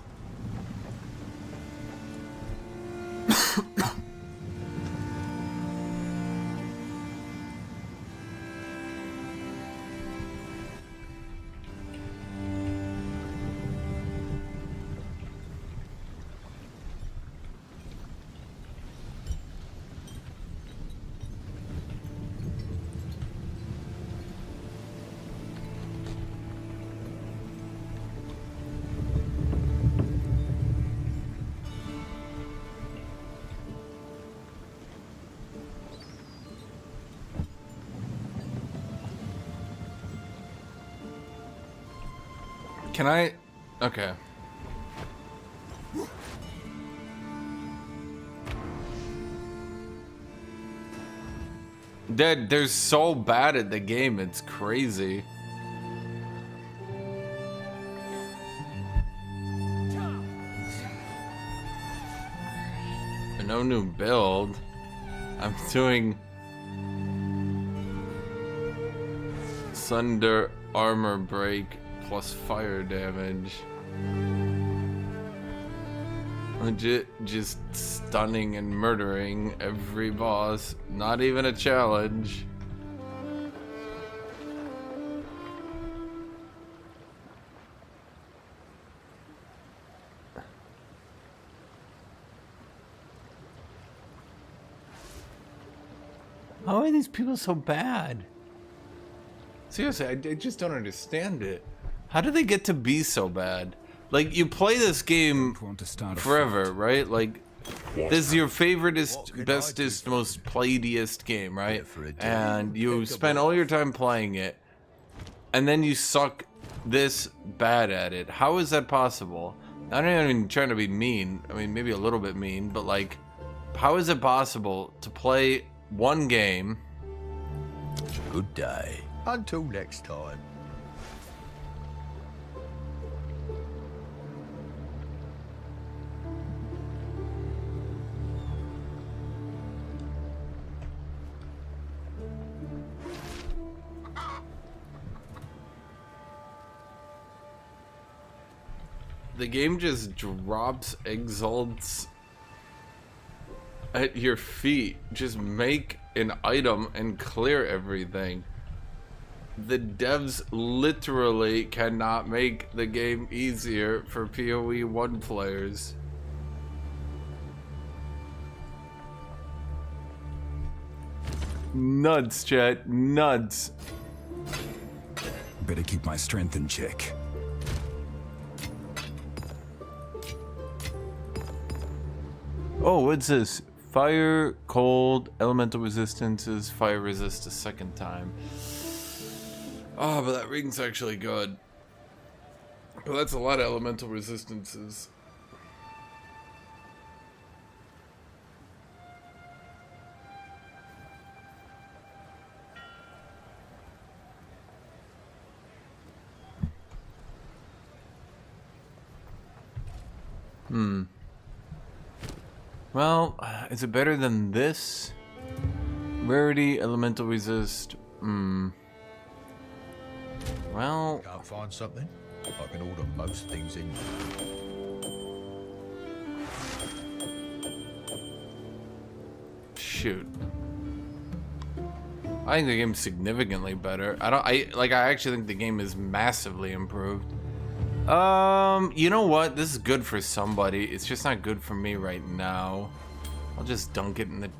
Can I? Okay. They're so bad at the game, it's crazy. No new build. I'm doing Thunder Armor Break plus fire damage. Legit just stunning and murdering every boss. Not even a challenge. How are these people so bad? Seriously, I just don't understand it. How do they get to be so bad? Like, you play this game forever, right? Like, this is your favoriteest, bestest, most playediest game, right? And you spend all your time playing it, and then you suck this bad at it. How is that possible? I'm not even trying to be mean. I mean, maybe a little bit mean, but like, how is it possible to play one game? Good day. Until next time. The game just drops exalts at your feet. Just make an item and clear everything. The devs literally cannot make the game easier for PoE 1 players. Nuts, chat. Nuts. Better keep my strength in check. Oh, what's this? Fire, cold, elemental resistances, fire resist a second time. Oh, but that ring's actually good. But that's a lot of elemental resistances. Well, is it better than this? Rarity, elemental resist. Well, can't find something. I can order most things in. Shoot. I think the game's significantly better. I actually think the game is massively improved. You know what? This is good for somebody. It's just not good for me right now. I'll just dunk it in the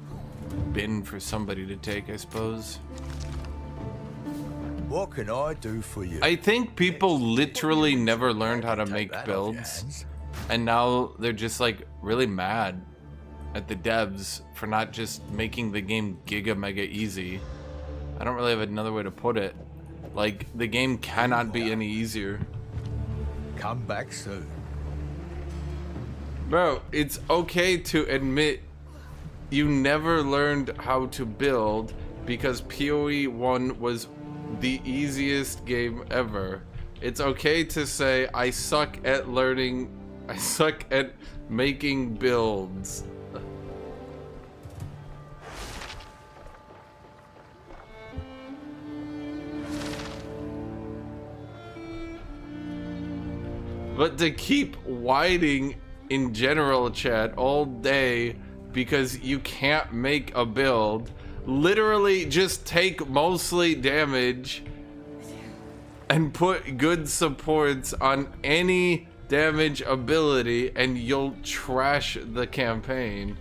bin for somebody to take, I suppose. What can I do for you? I think people literally never learned how to make builds, and now they're just like really mad at the devs for not just making the game giga mega easy. I don't really have another way to put it. Like, the game cannot be any easier. Come back soon. Bro, it's okay to admit you never learned how to build because PoE 1 was the easiest game ever. It's okay to say I suck at learning, I suck at making builds. But to keep whining in general chat all day because you can't make a build, literally just take mostly damage and put good supports on any damage ability and you'll trash the campaign.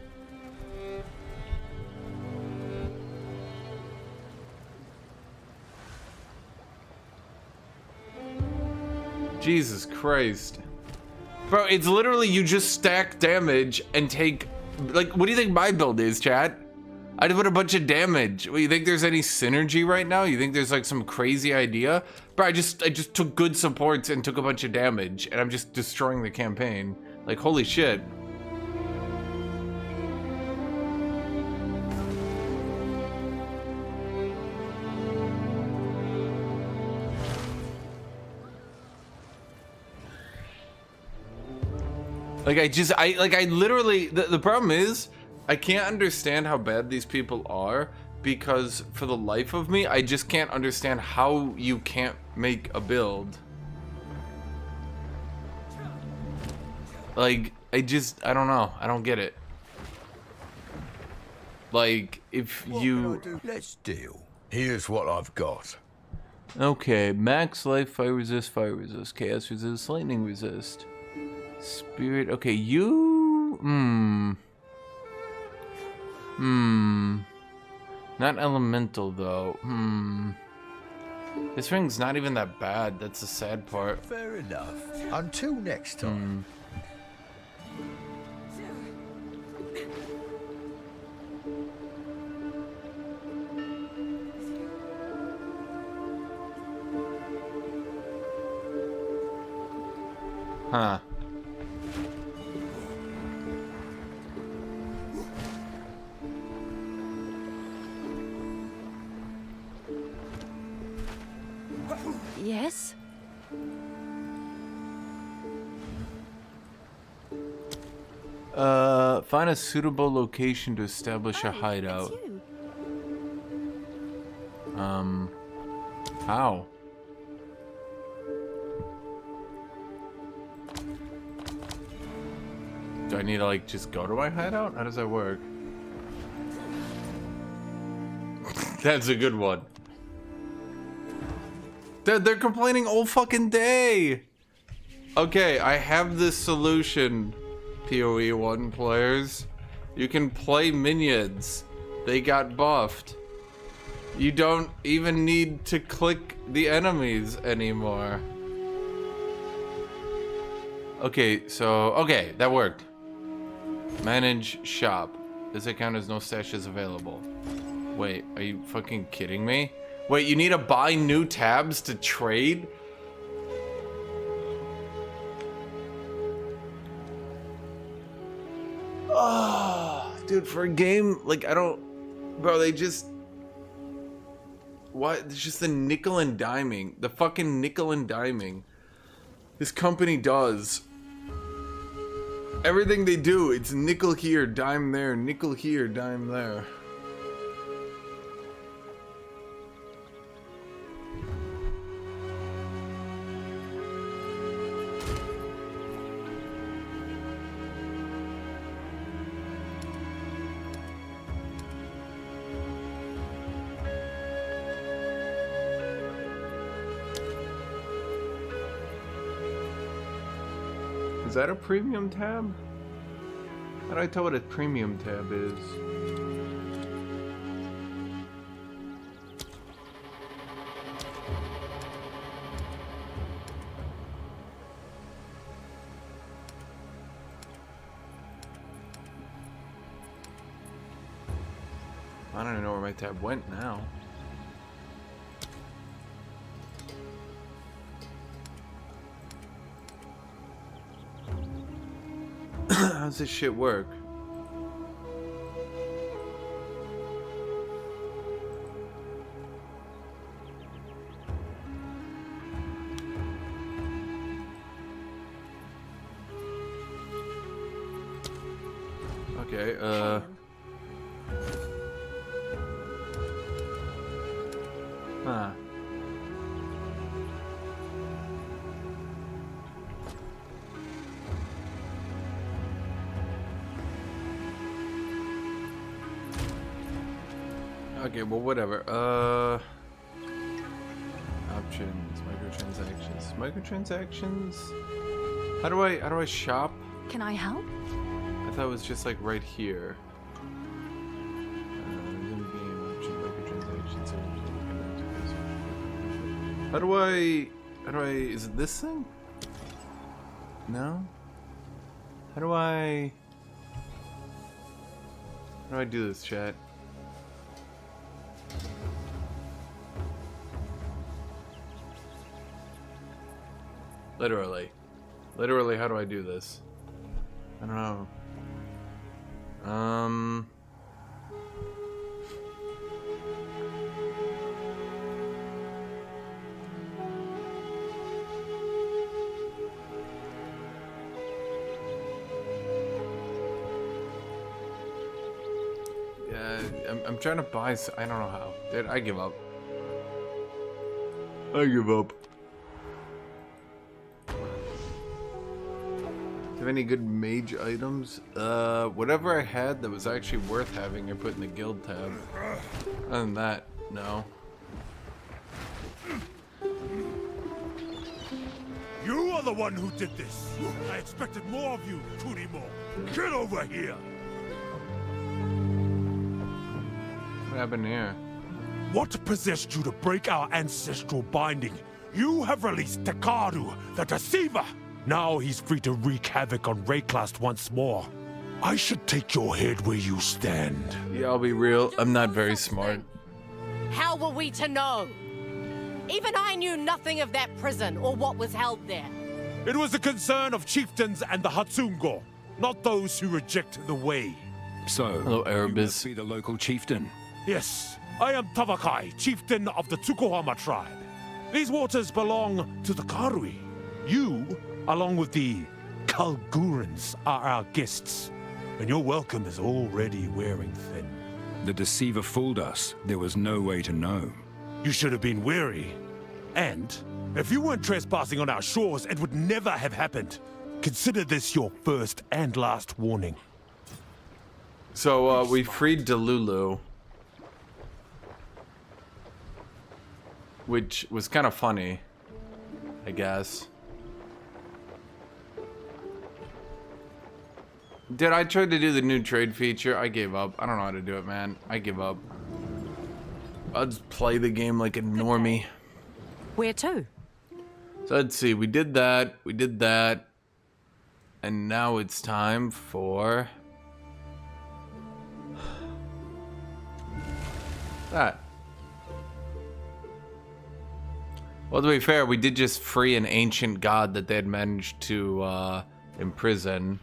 Jesus Christ. Bro, it's literally you just stack damage and take, like, what do you think my build is, chat? I just put a bunch of damage. What, you think there's any synergy right now? You think there's like some crazy idea? Bro, I just took good supports and took a bunch of damage and I'm just destroying the campaign. Like, holy shit. Like, I literally, the problem is, I can't understand how bad these people are because for the life of me, I just can't understand how you can't make a build. Like, I don't know. I don't get it. Like, if you... Let's deal. Here's what I've got. Okay, max life, fire resist, chaos resist, lightning resist. Spirit, okay, you... Not elemental, though. This ring's not even that bad, that's the sad part. Fair enough. Until next time. Huh. Yes? Find a suitable location to establish a hideout. How? Do I need to, like, just go to my hideout? How does that work? That's a good one. They're complaining all fucking day. Okay, I have this solution, PoE 1 players. You can play minions. They got buffed. You don't even need to click the enemies anymore. Okay, so, okay, that worked. Manage shop. This account has no stashes available. Wait, are you fucking kidding me? Wait, you need to buy new tabs to trade? Oh, dude, for a game, like, I don't... Bro, they just... What? It's just the nickel and diming. The fucking nickel and diming. This company does. Everything they do, it's nickel here, dime there, nickel here, dime there. Is that a premium tab? How do I tell what a premium tab is? I don't even know where my tab went now. How's this shit work? Okay, Huh. Okay, well, whatever. Options, microtransactions. How do I shop? Can I help? I thought it was just like right here. In-game option, microtransactions. How do I? Is it this thing? No. How do I do this, chat? Literally, how do I do this? I don't know. Yeah, I'm trying to buy. I don't know how. Dude, I give up. I give up. Do you have any good mage items? Whatever I had that was actually worth having, I put in the guild tab. Other than that, no. You are the one who did this. I expected more of you, Kurimo. Get over here. What happened here? What possessed you to break our ancestral binding? You have released Takaru, the deceiver. Now he's free to wreak havoc on Rayclast once more. I should take your head where you stand. Yeah, I'll be real. I'm not very smart. How were we to know? Even I knew nothing of that prison or what was held there. It was the concern of chieftains and the Hatsungo, not those who reject the way. So, hello, Arabis. You must be the local chieftain. Yes, I am Tavakai, chieftain of the Tsukuhama tribe. These waters belong to the Karui. You, along with the Kalgurans, are our guests, and your welcome is already wearing thin. The deceiver fooled us. There was no way to know. You should have been wary. And if you weren't trespassing on our shores, it would never have happened. Consider this your first and last warning. So, we freed Delulu, which was kind of funny, I guess. Did I try to do the new trade feature? I gave up. I don't know how to do it, man. I give up. I'll just play the game like a normie. Where to? So let's see. We did that. We did that. And now it's time for that. Well, to be fair, we did just free an ancient god that they had managed to imprison.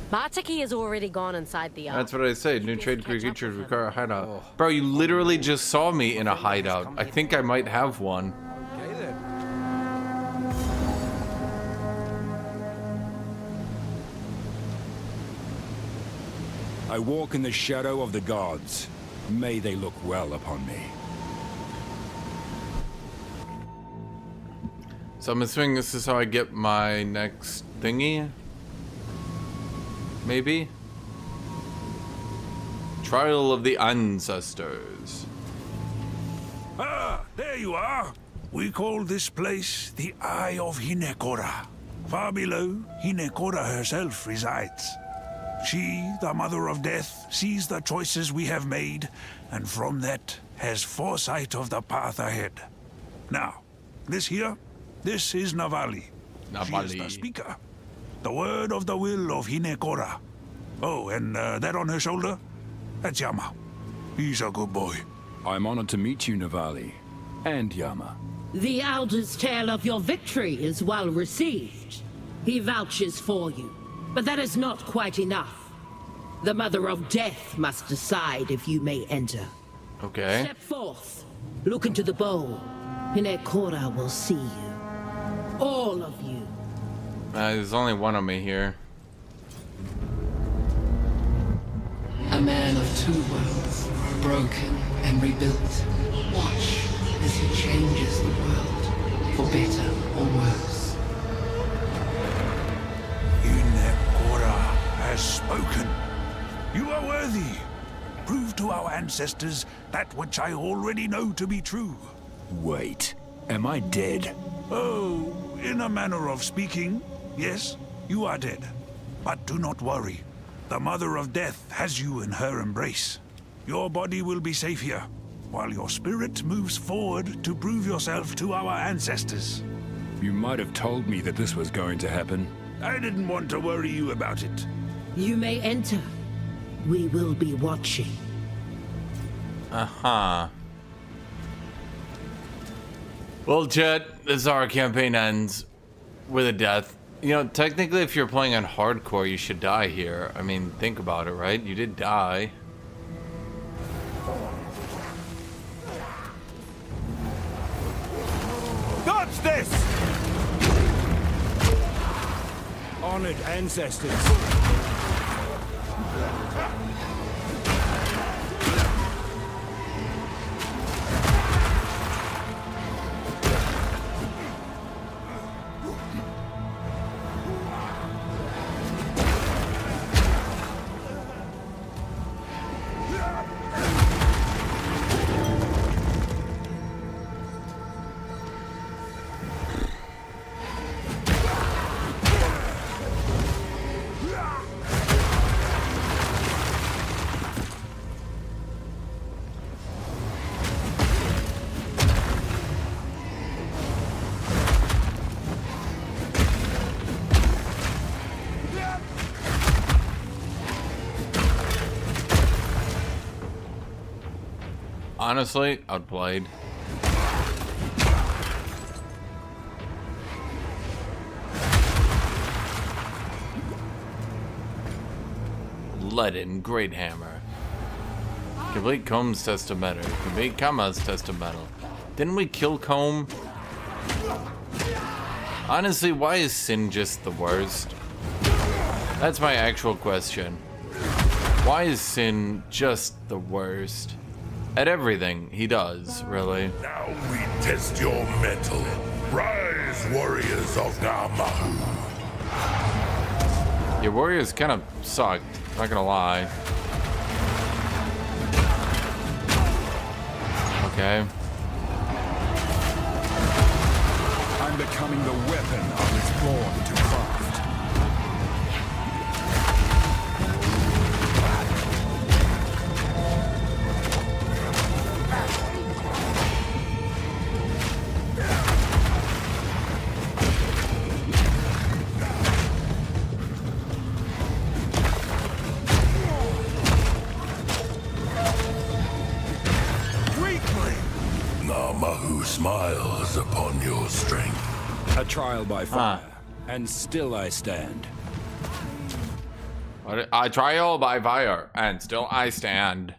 Martiki has already gone inside the ark. That's what I say. New trade creatures require a hideout. Bro, you literally just saw me in a hideout. I think I might have one. Okay then. I walk in the shadow of the gods. May they look well upon me. So I'm assuming this is how I get my next thingy? Maybe? Trial of the Ancestors. Ah, there you are. We call this place the Eye of Hinekora. Far below, Hinekora herself resides. She, the Mother of Death, sees the choices we have made, and from that has foresight of the path ahead. Now, this here, this is Navali. She is the speaker. The word of the will of Hinekora. Oh, and that on her shoulder? That's Yama. He's a good boy. I'm honored to meet you, Navali. And Yama. The Elder's tale of your victory is well received. He vouches for you. But that is not quite enough. The Mother of Death must decide if you may enter. Okay. Step forth. Look into the bowl. Hinekora will see you. All of you. There's only one of me here. A man of two worlds, broken and rebuilt. Watch as he changes the world, for better or worse. Inekora has spoken. You are worthy. Prove to our ancestors that which I already know to be true. Wait, am I dead? Oh, in a manner of speaking, yes, you are dead. But do not worry. The Mother of Death has you in her embrace. Your body will be safe here, while your spirit moves forward to prove yourself to our ancestors. You might have told me that this was going to happen. I didn't want to worry you about it. You may enter. We will be watching. Uh-huh. Well, Jet, this is our campaign ends with a death. You know, technically, if you're playing on hardcore, you should die here. I mean, think about it, right? You did die. Dodge this! Honored ancestors. Honestly, outplayed. Leaden Great Hammer. Complete Comb's Testamental. Complete Kama's Testamental. Didn't we kill Comb? Honestly, why is Sin just the worst? That's my actual question. Why is Sin just the worst? At everything he does, really. Now we test your mettle. Rise, warriors of Namahu. Your warriors kind of sucked, not gonna lie. Okay. I'm becoming the weapon I was born to craft. Namahu smiles upon your strength. A trial by fire, and still I stand. A trial by fire, and still I stand.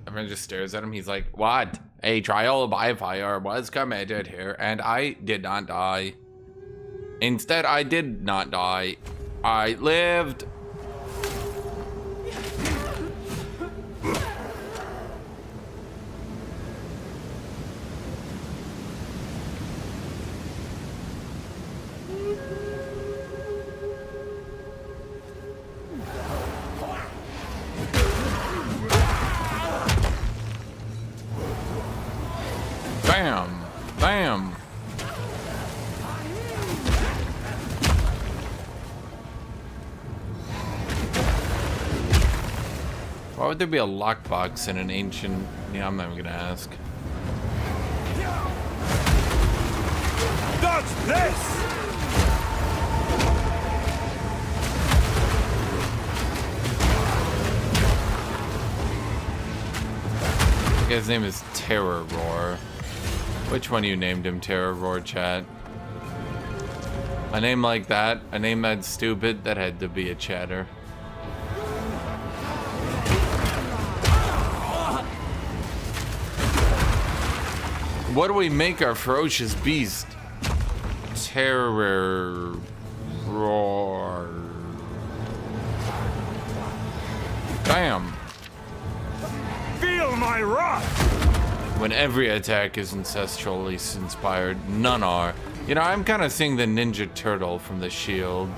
Everyone just stares at him. He's like, what? A trial by fire was committed here, and I did not die. Instead, I did not die. I lived. Bam! Bam! Why would there be a lockbox in an ancient... Yeah, I'm not even gonna ask. Dodge this! The guy's name is Terror Roar. Which one of you named him Terror Roar, chat? A name like that, a name that stupid, that had to be a chatter. What do we make our ferocious beast? Terror Roar. Bam! Feel my wrath! When every attack is ancestrally inspired, none are. You know, I'm kind of seeing the Ninja Turtle from the shield.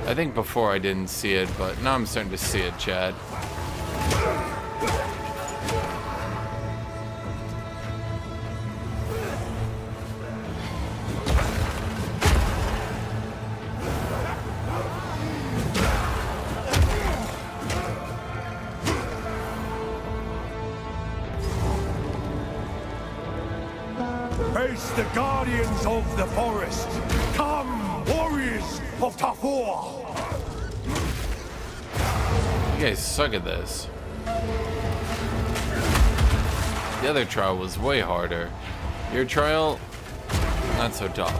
I think before I didn't see it, but now I'm starting to see it, chat. Face the guardians of the forest. Come, warriors of Tafor! You guys suck at this. The other trial was way harder. Your trial, not so tough.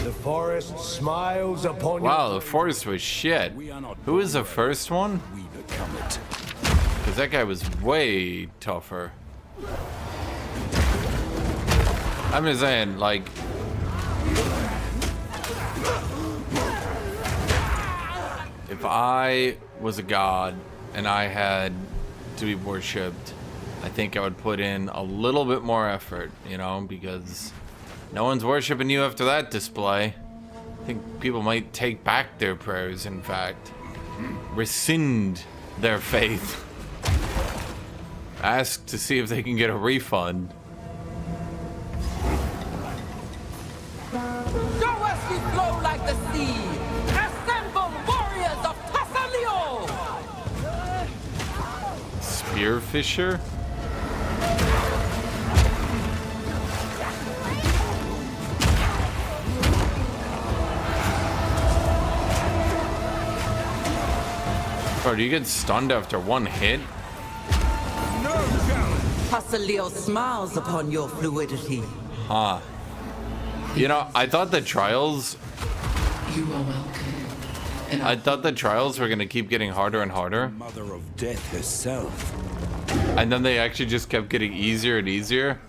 The forest smiles upon Wow, the forest was shit. Who was the first one? We become it. Because that guy was way tougher. I'm just saying, like... If I was a god and I had to be worshipped, I think I would put in a little bit more effort, you know, because no one's worshiping you after that display. I think people might take back their prayers, in fact. Rescind their faith. Ask to see if they can get a refund. Go as we flow like the sea! Assemble warriors of Tassalio! Spearfisher? Bro, do you get stunned after one hit? Tassalio smiles upon your fluidity. Huh. You know, I thought the trials... You are welcome. I thought the trials were gonna keep getting harder and harder. Mother of Death herself. And then they actually just kept getting easier and easier.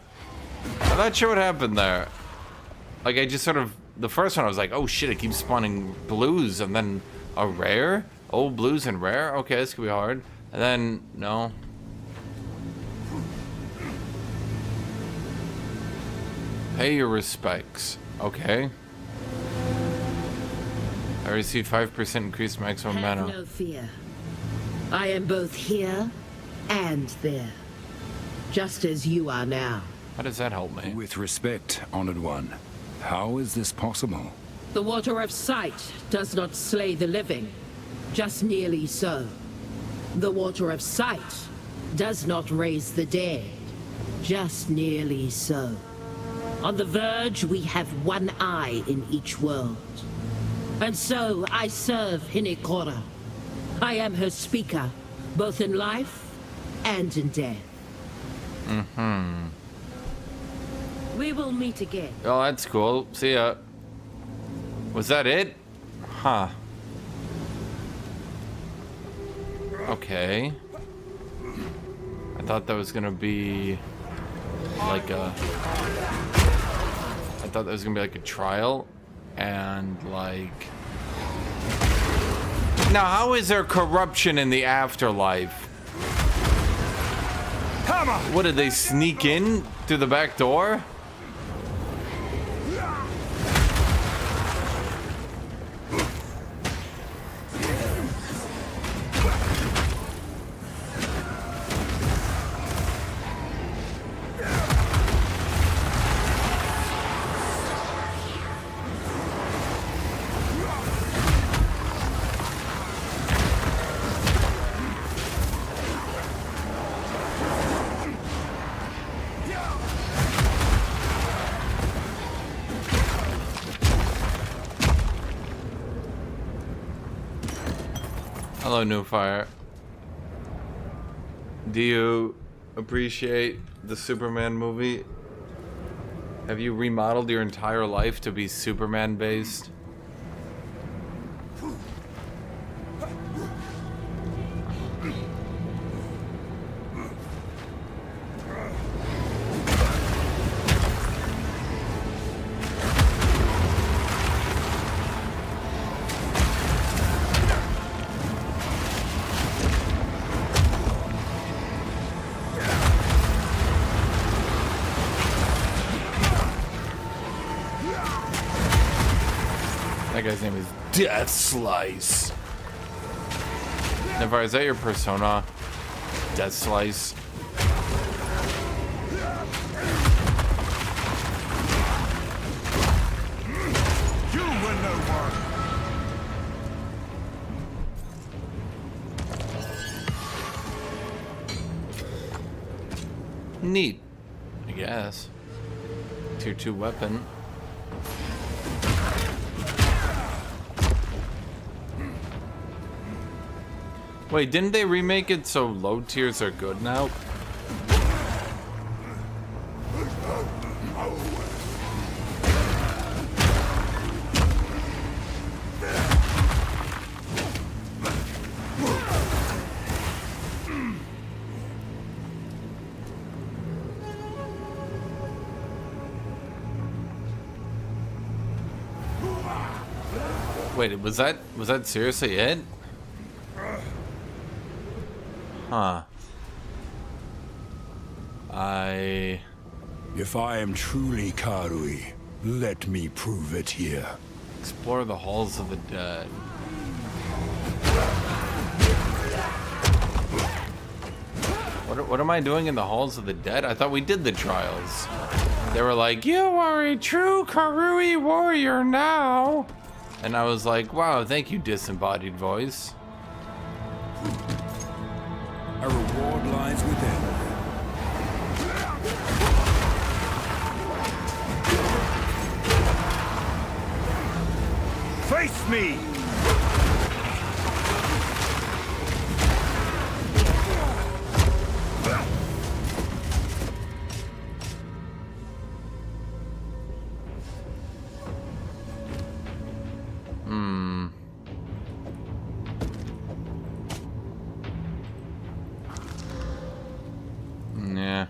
I'm not sure what happened there. Like, I just sort of... The first one, I was like, oh shit, it keeps spawning blues, and then a rare? Oh, blues and rare? Okay, this could be hard. And then, no. Pay your respects. Okay. I received 5% increased maximum Have mana. no fear. I am both here and there. Just as you are now. How does that help me? With respect, Honored One, how is this possible? The water of sight does not slay the living. Just nearly so. The water of sight does not raise the dead. Just nearly so. On the verge, we have one eye in each world. And so, I serve Hinekora. I am her speaker, both in life and in death. Mm-hmm. We will meet again. Oh, that's cool. See ya. Was that it? Huh. Okay. I thought that was gonna be like a... I thought that was gonna be like a trial and like... Now, how is there corruption in the afterlife? Hammer! What, did they sneak in through the back door? Hello, New Fire. Do you appreciate the Superman movie? Have you remodeled your entire life to be Superman based? That guy's name is Death Slice. Nevar, is that your persona? Death Slice. You win no one. Neat, I guess. Tier 2 weapon. Wait, didn't they remake it so low tiers are good now? Wait, was that seriously it? Huh. If I am truly Karui, let me prove it here. Explore the halls of the dead. What am I doing in the halls of the dead? I thought we did the trials. They were like, you are a true Karui warrior now. And I was like, wow, thank you, disembodied voice. A reward lies within. Face me! Yeah.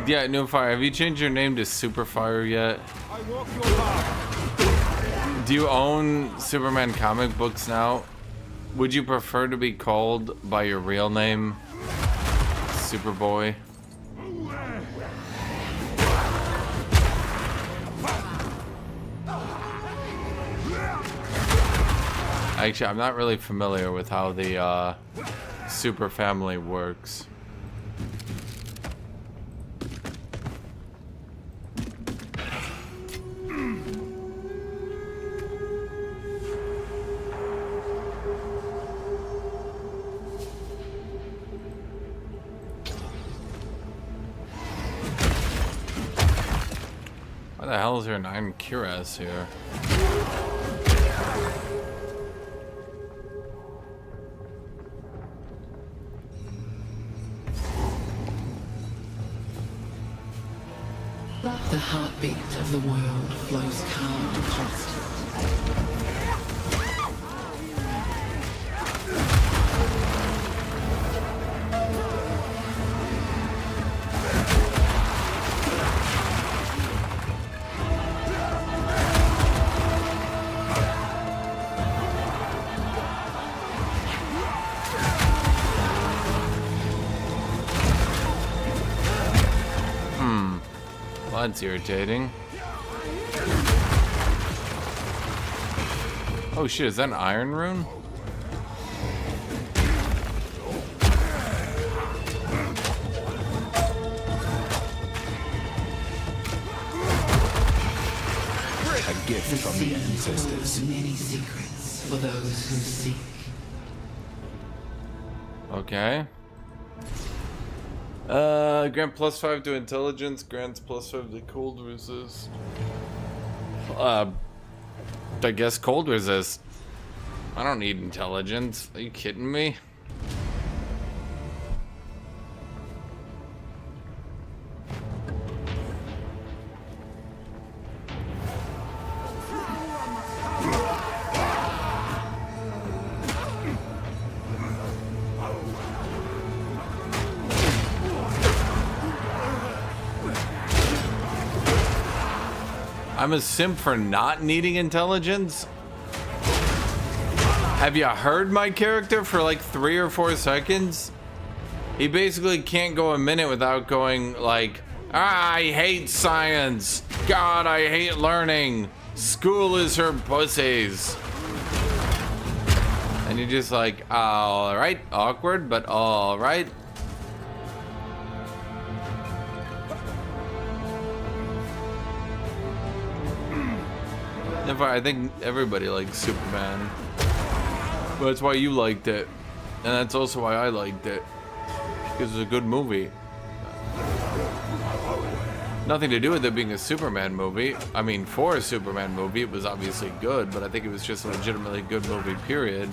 Yeah, Noofire, have you changed your name to Superfire yet? Do you own Superman comic books now? Would you prefer to be called by your real name, Superboy? Actually, I'm not really familiar with how the super family works. Why the hell is there an iron cuirass here? The heartbeat of the world flows calm and constant. That's irritating. Oh shit, is that an iron rune? A gift from the ancestors. Many secrets for those who seek. Okay. Grant +5 to intelligence, grants +5 to cold resist. I guess cold resist. I don't need intelligence. Are you kidding me? I'm a simp for not needing intelligence? Have you heard my character for like 3 or 4 seconds? He basically can't go a minute without going like, I hate science. God, I hate learning. School is for pussies. And you're just like, all right, awkward, but all right. I think everybody likes Superman. But that's why you liked it. And that's also why I liked it. Because it's a good movie. Nothing to do with it being a Superman movie. I mean, for a Superman movie, it was obviously good, but I think it was just a legitimately good movie, period.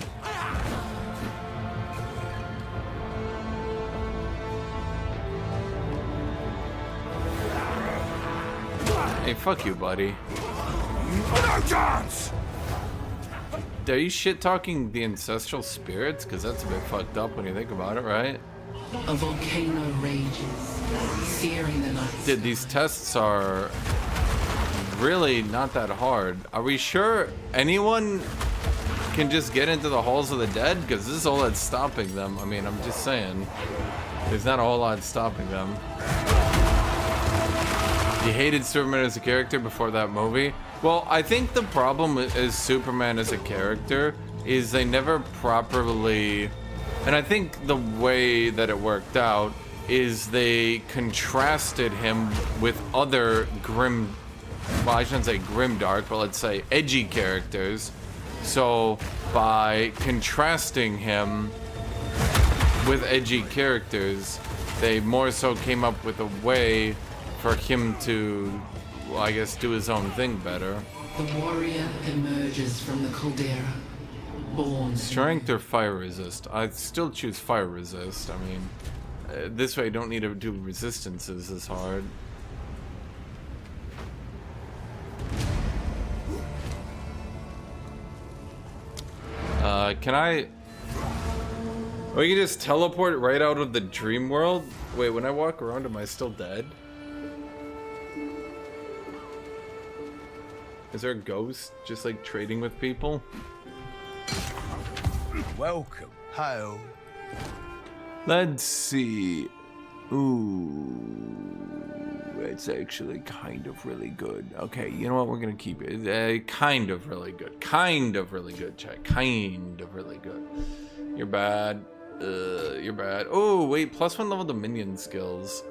Hey, fuck you, buddy. No chance! Are you shit-talking the ancestral spirits? Because that's a bit fucked up when you think about it, right? A volcano rages, searing the night. Dude, these tests are really not that hard. Are we sure anyone can just get into the halls of the dead? Because this is all that's stopping them. I mean, I'm just saying. There's not a whole lot stopping them. You hated Superman as a character before that movie? Well, I think the problem is Superman as a character is they never properly... And I think the way that it worked out is they contrasted him with other grim... Well, I shouldn't say grimdark, but let's say edgy characters. So, by contrasting him with edgy characters, they more so came up with a way for him to, well, I guess, do his own thing better. The warrior emerges from the caldera, born. Strength or fire resist? I'd still choose fire resist. I mean, this way I don't need to do resistances as hard. Can I... Oh, you can just teleport right out of the dream world? Wait, when I walk around, am I still dead? Is there a ghost just like trading with people? Welcome. Hi. Let's see. Ooh, it's actually kind of really good. Okay, you know what? We're gonna keep it. Kind of really good. Kind of really good, chat. Kind of really good. You're bad. You're bad. Oh, wait. +1 level to minion skills.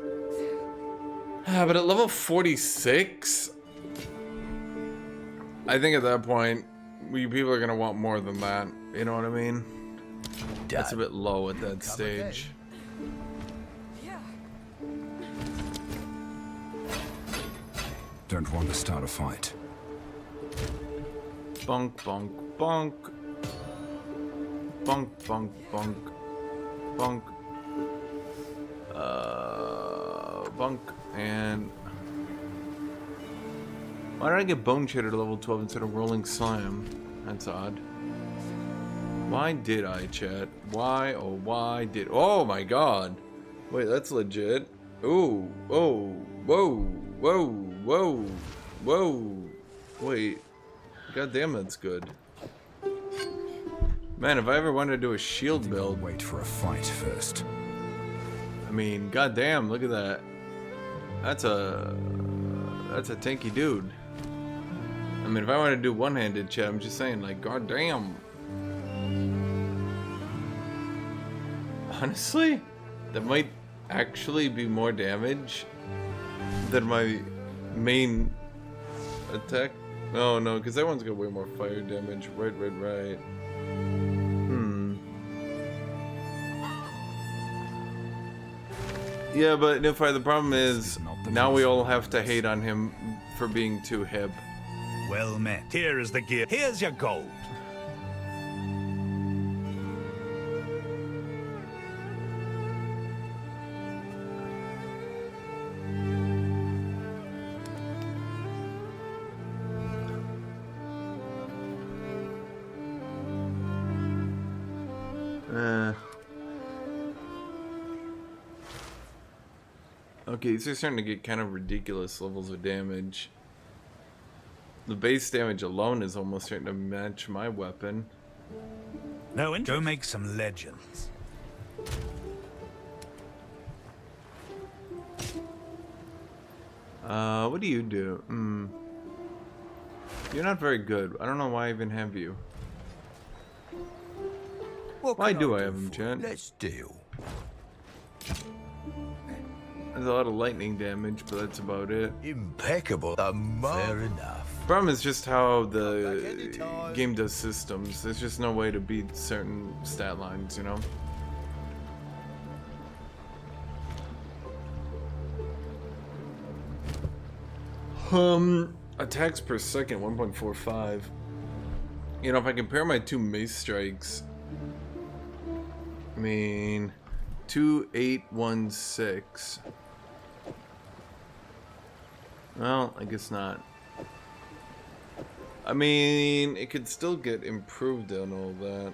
But at level 46, I think at that point, people are gonna want more than that. You know what I mean? That's a bit low at that stage. Don't want to start a fight. Bonk, bonk, bonk. Bonk, bonk, bonk. Bonk. Bonk. And... why did I get Bone Shader to level 12 instead of Rolling Slam? That's odd. Why did I, chat? Why, oh, why did... oh my god! Wait, that's legit. Ooh, oh, whoa, whoa, whoa, whoa. Wait. God damn, that's good. Man, if I ever wanted to do a shield build... wait for a fight first. I mean, god damn, look at that. That's a tanky dude. I mean, if I wanted to do one-handed chat, I'm just saying, like, god damn. Honestly, that might actually be more damage than my main attack. No, no, because that one's got way more fire damage. Right. Yeah, but Nify, the problem is, now we all have to hate on him for being too hip. Well met. Here is the gear. Here's your gold. Okay, these are starting to get kind of ridiculous levels of damage. The base damage alone is almost starting to match my weapon. No, go make some legends. What do you do? You're not very good. I don't know why I even have you. Why do I have him, Jen? Let's deal. There's a lot of lightning damage, but that's about it. Impeccable. Fair enough. Problem is just how the game does systems. There's just no way to beat certain stat lines, you know? Attacks per second, 1.45. You know, if I compare my two mace strikes, I mean, 2816. Well, I guess not. I mean, it could still get improved on all that.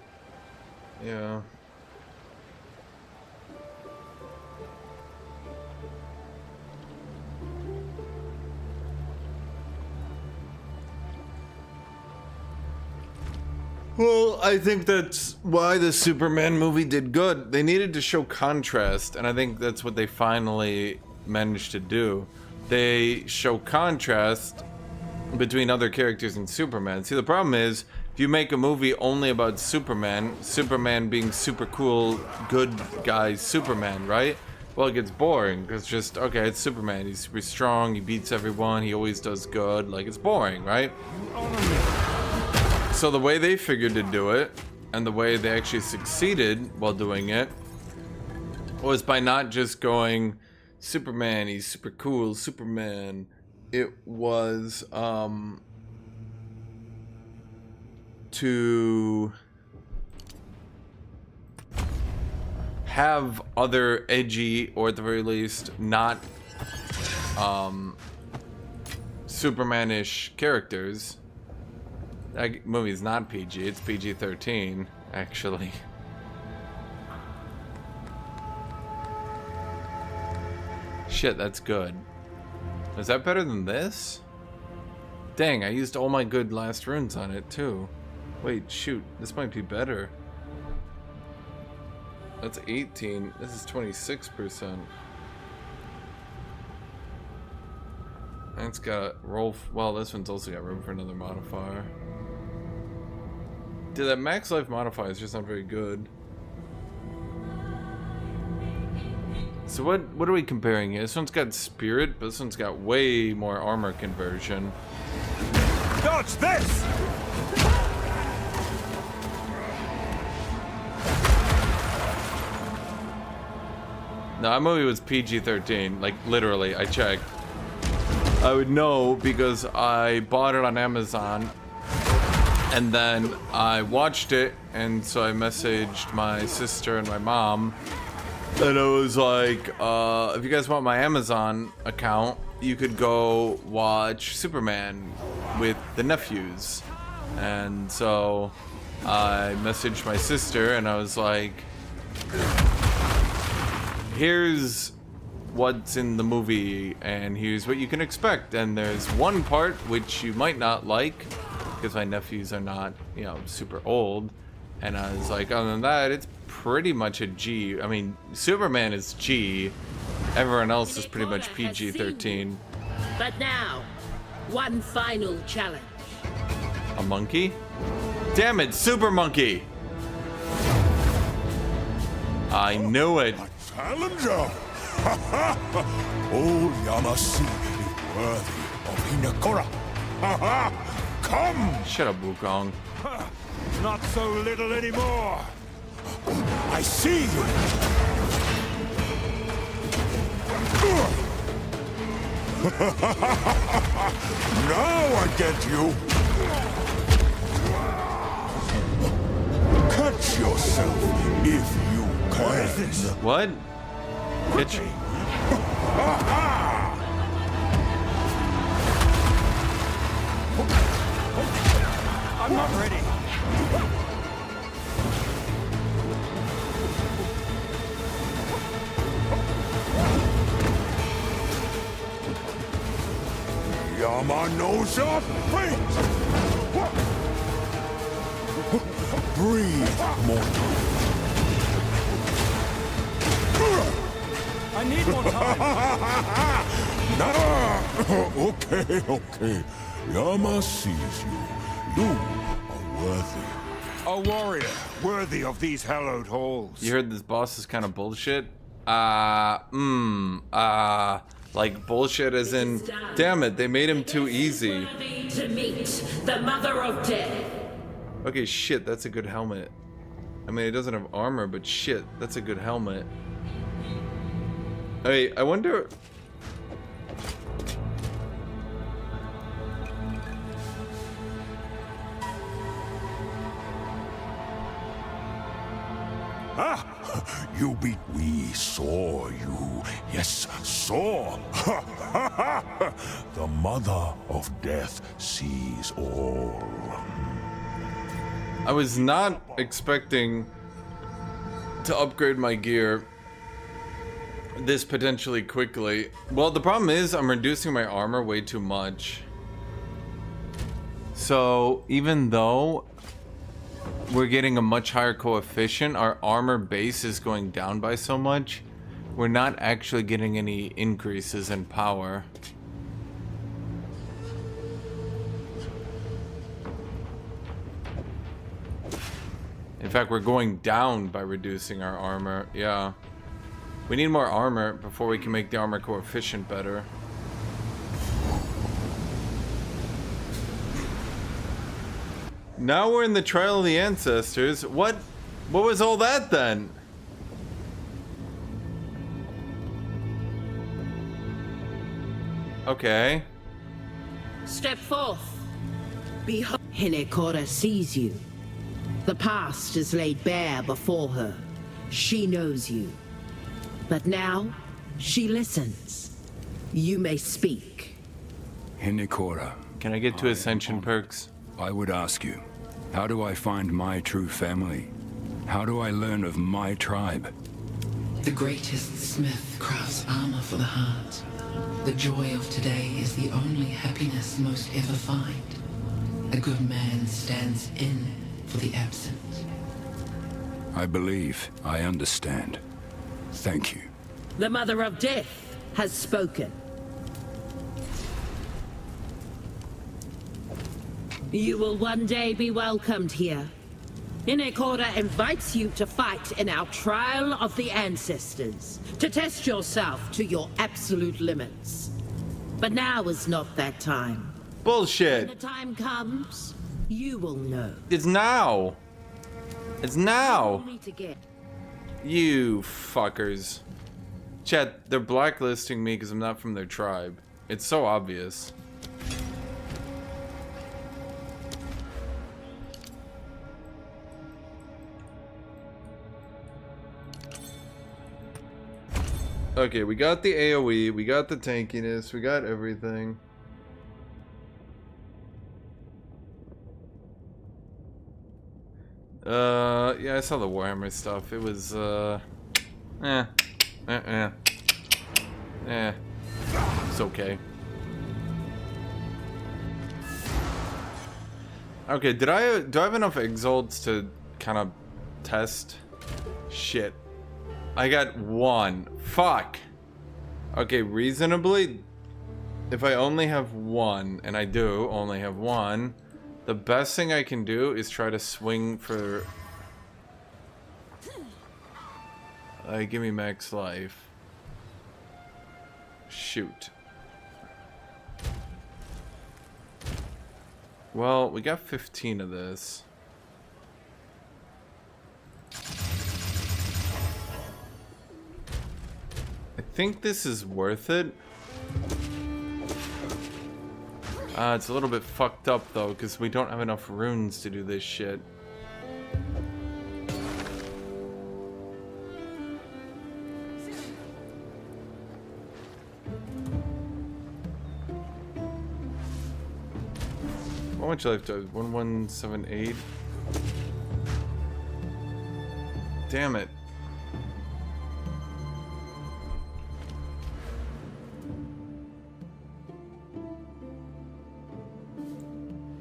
Yeah. Well, I think that's why the Superman movie did good. They needed to show contrast, and I think that's what they finally managed to do. They show contrast between other characters in Superman. See, the problem is, if you make a movie only about Superman, Superman being super cool, good guy Superman, right? Well, it gets boring, because just, okay, it's Superman, he's super strong, he beats everyone, he always does good, like, it's boring, right? So the way they figured to do it, and the way they actually succeeded while doing it, was by not just going, Superman, he's super cool, Superman. It was, to have other edgy, or at the very least, not, Superman-ish characters. That movie's not PG, it's PG-13, actually. Shit, that's good. Is that better than this? Dang, I used all my good last runes on it, too. Wait, shoot, this might be better. That's 18, this is 26%. And it's got roll, well, this one's also got room for another modifier. Dude, that max life modifier is just not very good. So what are we comparing here? This one's got spirit, but this one's got way more armor conversion. Dodge this! No, that movie was PG-13, like literally, I checked. I would know because I bought it on Amazon and then I watched it, and so I messaged my sister and my mom, and I was like, if you guys want my Amazon account, you could go watch Superman with the nephews. And so I messaged my sister and I was like, here's what's in the movie and here's what you can expect. And there's one part which you might not like because my nephews are not, you know, super old. And I was like, other than that, it's pretty much a G. I mean, Superman is G. Everyone else is pretty much PG-13. But now, one final challenge. A monkey? Damn it, Super Monkey! I knew it. Challenger! All Yamasi is worthy of Hinekora. Come! Shut up, Wukong. Not so little anymore. I see you. Now I get you. Catch yourself if you can. What is this? What? Catch you. I'm not ready. Yama knows your fate! Breathe, mortal. I need more time. Okay. Yama sees you. You are worthy. A warrior, worthy of these hallowed halls. You heard this boss is kind of bullshit? Like bullshit as in, damn it, they made him too easy. To meet the Mother of Death. Okay, shit, that's a good helmet. I mean, it doesn't have armor, but shit, that's a good helmet. Hey, I wonder... You beat. We saw you. Yes, saw. The Mother of Death sees all. I was not expecting to upgrade my gear this potentially quickly. Well, the problem is I'm reducing my armor way too much. So even though we're getting a much higher coefficient, our armor base is going down by so much, we're not actually getting any increases in power. In fact, we're going down by reducing our armor. Yeah. We need more armor before we can make the armor coefficient better. Now we're in the Trial of the Ancestors. What was all that then? Okay. Step forth. Behold, Hinekora sees you. The past is laid bare before her. She knows you. But now, she listens. You may speak. Hinekora. Can I get to Ascension perks? I would ask you, how do I find my true family? How do I learn of my tribe? The greatest smith crafts armor for the heart. The joy of today is the only happiness most ever find. A good man stands in for the absent. I believe I understand. Thank you. The Mother of Death has spoken. You will one day be welcomed here. Hinekora invites you to fight in our Trial of the Ancestors, to test yourself to your absolute limits. But now is not that time. Bullshit. When the time comes, you will know. It's now. It's now. Only to get. You fuckers. Chat, they're blacklisting me because I'm not from their tribe. It's so obvious. Okay, we got the AoE, we got the tankiness, we got everything. Yeah, I saw the Warhammer stuff. It was, it's okay. Okay, do I have enough exalts to kind of test? Shit. I got one. Fuck. Okay, reasonably, if I only have one, and I do only have one, the best thing I can do is try to swing for... give me max life. Shoot. Well, we got 15 of this. I think this is worth it. It's a little bit fucked up though, because we don't have enough runes to do this shit. How much life do I have? 1178. Damn it.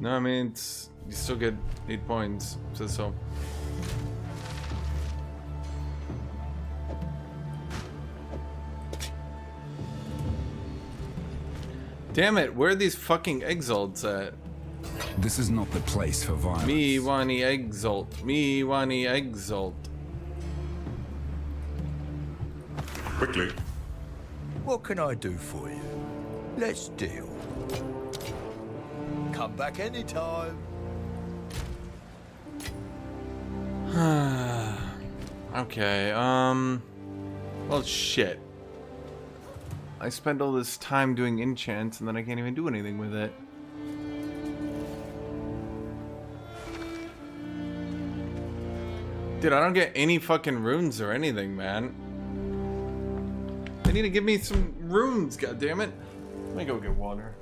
No, I mean, it's, you still get 8 points, says so. Damn it, where are these fucking exalts at? This is not the place for violence. Me wani exalt. Me wani exalt. Quickly. What can I do for you? Let's deal. Come back anytime. Okay, well, shit. I spend all this time doing enchants and then I can't even do anything with it. Dude, I don't get any fucking runes or anything, man. They need to give me some runes, goddammit. Let me go get water.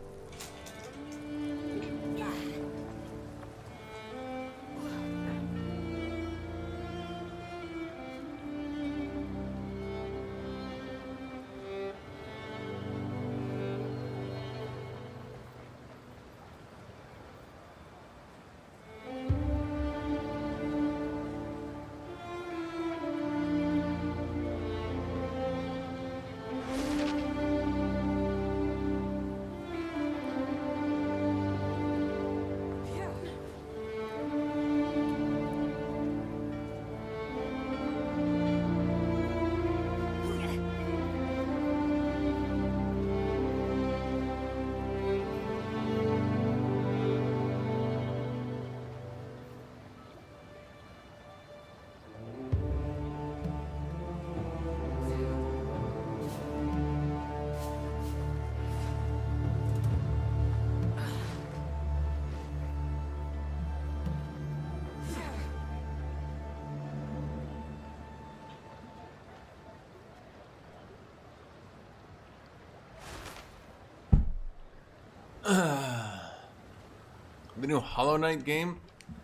The new Hollow Knight game?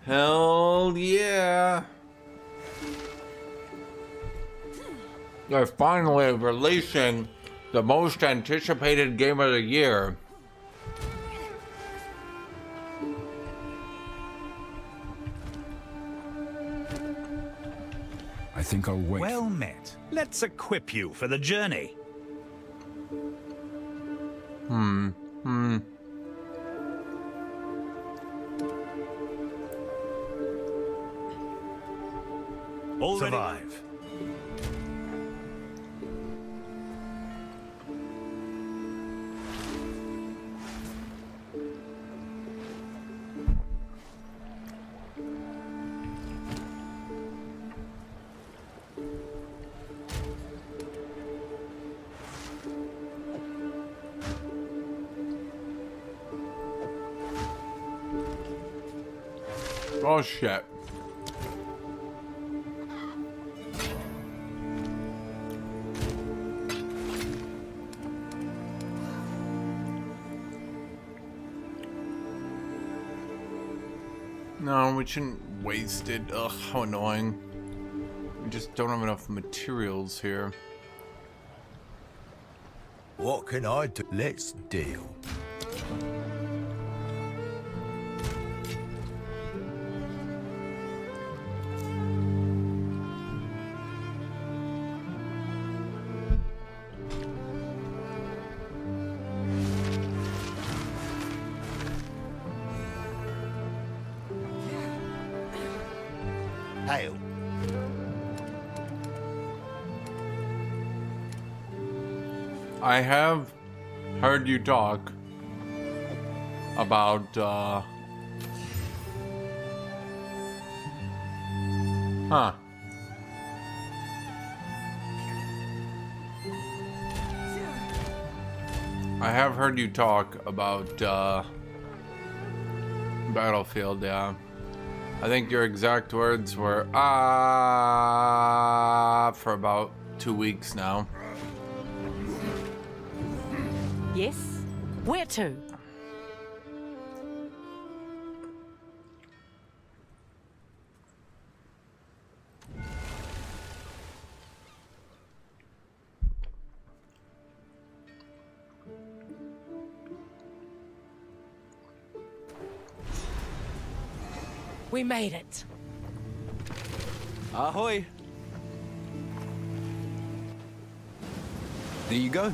Hell yeah! They're finally releasing the most anticipated game of the year. I think I'll wait. Well met. Let's equip you for the journey. Survive. Oh shit. No, we shouldn't waste it. Ugh, how annoying. We just don't have enough materials here. What can I do? Let's deal. Hail. I have heard you talk about, I have heard you talk about, Battlefield, yeah. I think your exact words were, for about 2 weeks now. Yes? Where to? We made it. Ahoy! There you go.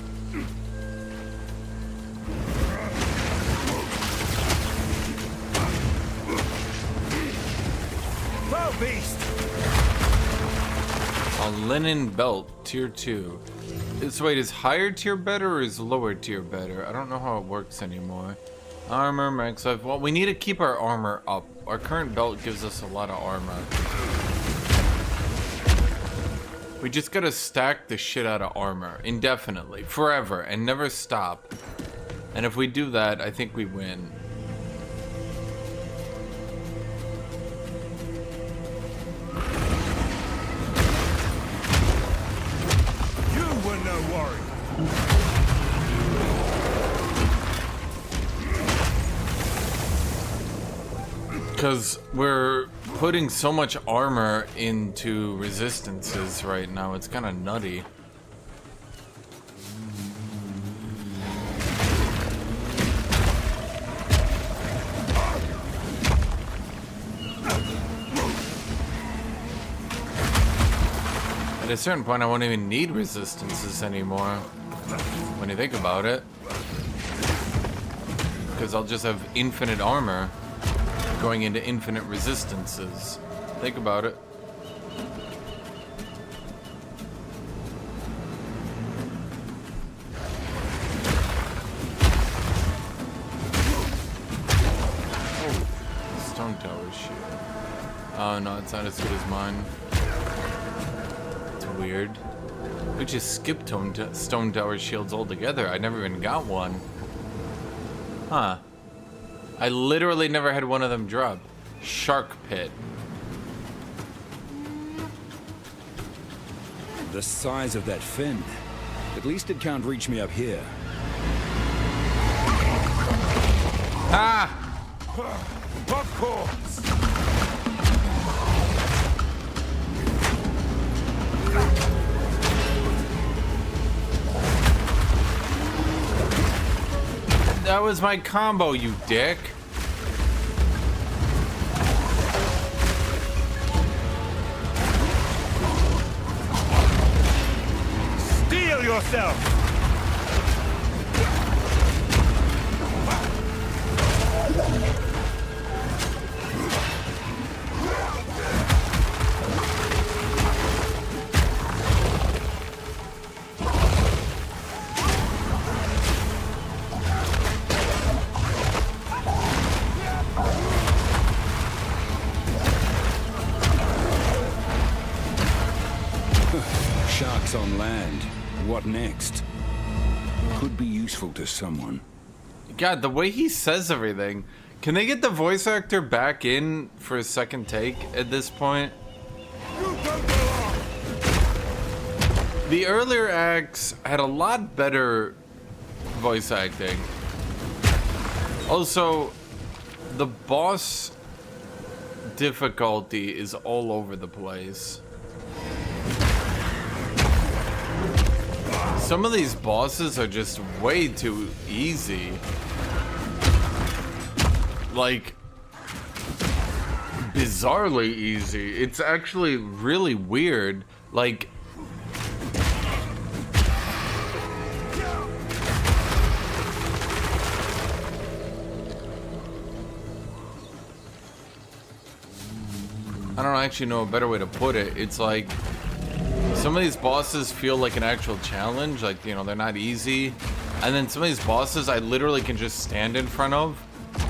linen belt, tier 2. So wait, is higher tier better or is lower tier better? I don't know how it works anymore. Armor, max life. Well, we need to keep our armor up. Our current belt gives us a lot of armor. We just gotta stack the shit out of armor indefinitely, forever, and never stop. And if we do that, I think we win. You were no warrior. Because we're putting so much armor into resistances right now, it's kind of nutty. At a certain point, I won't even need resistances anymore, when you think about it. Because I'll just have infinite armor going into infinite resistances. Think about it. Oh, Stone Tower shield. Oh no, it's not as good as mine. It's weird. We just skipped Stone Tower shields altogether. I never even got one. Huh. I literally never had one of them drop. Shark Pit. The size of that fin. At least it can't reach me up here. Ah! Of course. That was my combo, you dick. Steel yourself. Sharks on land. What next? Could be useful to someone. God, the way he says everything. Can they get the voice actor back in for a second take at this point? The earlier acts had a lot better voice acting. Also, the boss difficulty is all over the place. Some of these bosses are just way too easy. Like, bizarrely easy. It's actually really weird. Like, I don't actually know a better way to put it. It's like, some of these bosses feel like an actual challenge, like, you know, they're not easy. And then some of these bosses I literally can just stand in front of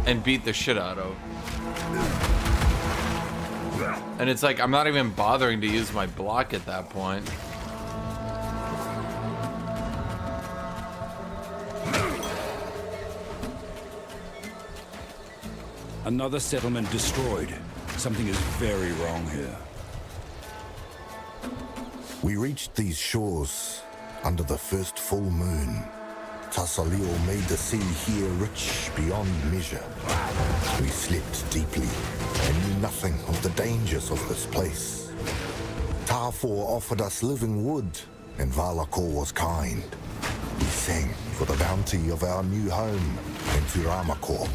and beat the shit out of. And it's like, I'm not even bothering to use my block at that point. Another settlement destroyed. Something is very wrong here. We reached these shores under the first full moon. Tasalio made the sea here rich beyond measure. We slept deeply and knew nothing of the dangers of this place. Tarfor offered us living wood, and Valakor was kind. We sang for the bounty of our new home, and to Ramakor,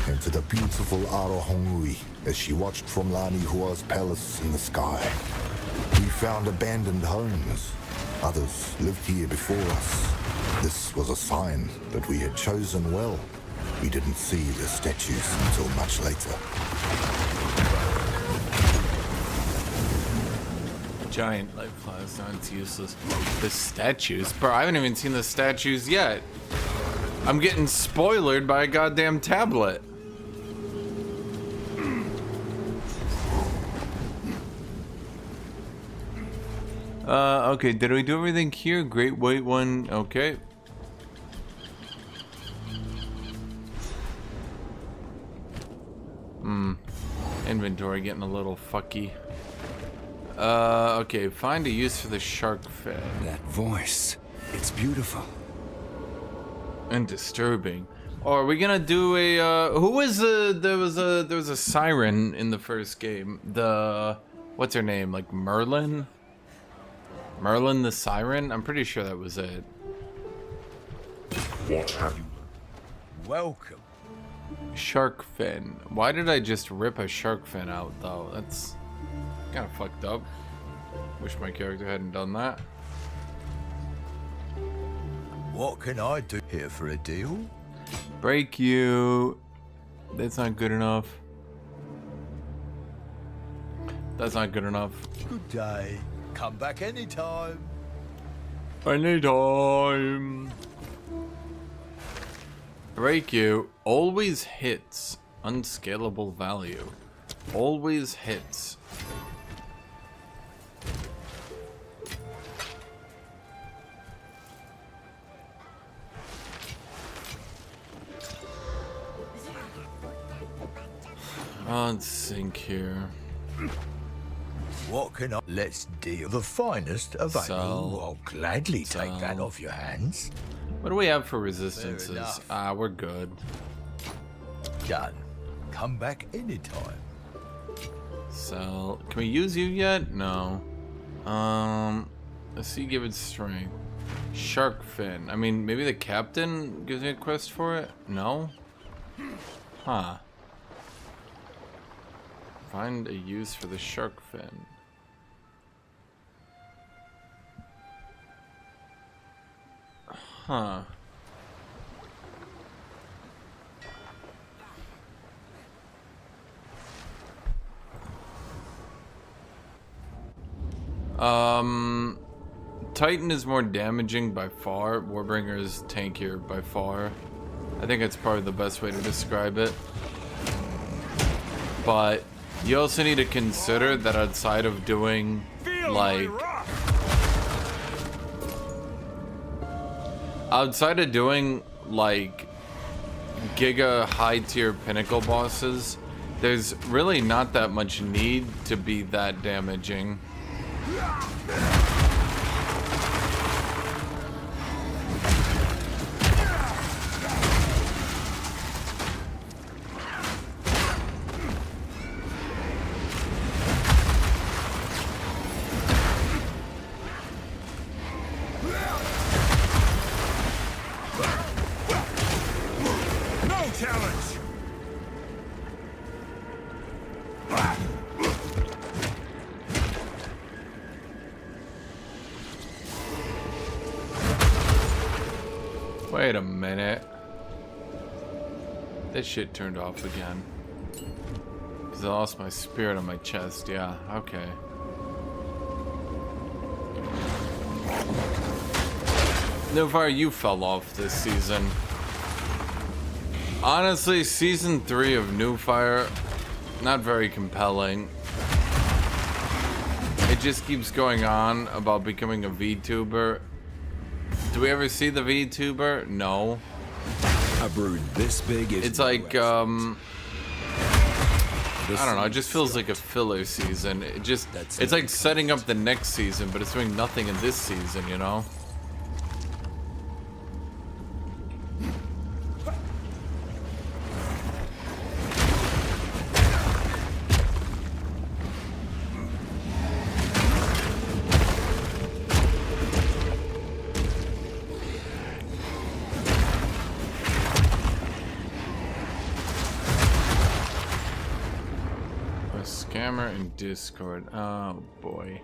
and to the beautiful Arohongui as she watched from Lanihua's palace in the sky. We found abandoned homes. Others lived here before us. This was a sign that we had chosen well. We didn't see the statues until much later. Giant light flies, no, it's useless. The statues? Bro, I haven't even seen the statues yet. I'm getting spoiled by a goddamn tablet. Okay, did we do everything here? Great white one, okay. Inventory getting a little fucky. Okay, find a use for the shark fin. That voice, it's beautiful. And disturbing. Oh, are we gonna do a, who was there was a siren in the first game. What's her name? Like Merlin? Merlin the Siren? I'm pretty sure that was it. What have you? Welcome. Shark fin. Why did I just rip a shark fin out though? That's kind of fucked up. Wish my character hadn't done that. What can I do here for a deal? Break you. That's not good enough. That's not good enough. Good day. Come back anytime. Anytime. Break you. Always hits. Unscalable value. Always hits. Let's sink here. What can I... Let's deal. The finest available. Sell. I'll gladly take that off your hands. What do we have for resistances? We're good. Done. Come back anytime. Sell. Can we use you yet? No. Let's see, give it strength. Shark fin. I mean, maybe the captain gives me a quest for it? No? Huh. Find a use for the shark fin. Huh. Titan is more damaging by far. Warbringer is tankier by far. I think that's probably the best way to describe it. But you also need to consider that outside of doing like giga high tier pinnacle bosses, there's really not that much need to be that damaging. Wait a minute. This shit turned off again. Because I lost my spirit on my chest. Yeah, okay. Nilfire, you fell off this season. Honestly, season 3 of Newfire, not very compelling. It just keeps going on about becoming a VTuber. Do we ever see the VTuber? No. A brood this big is it's like, I don't know, it just feels like a filler season. It's like setting up the next season, but it's doing nothing in this season, you know? Scammer in Discord. Oh boy.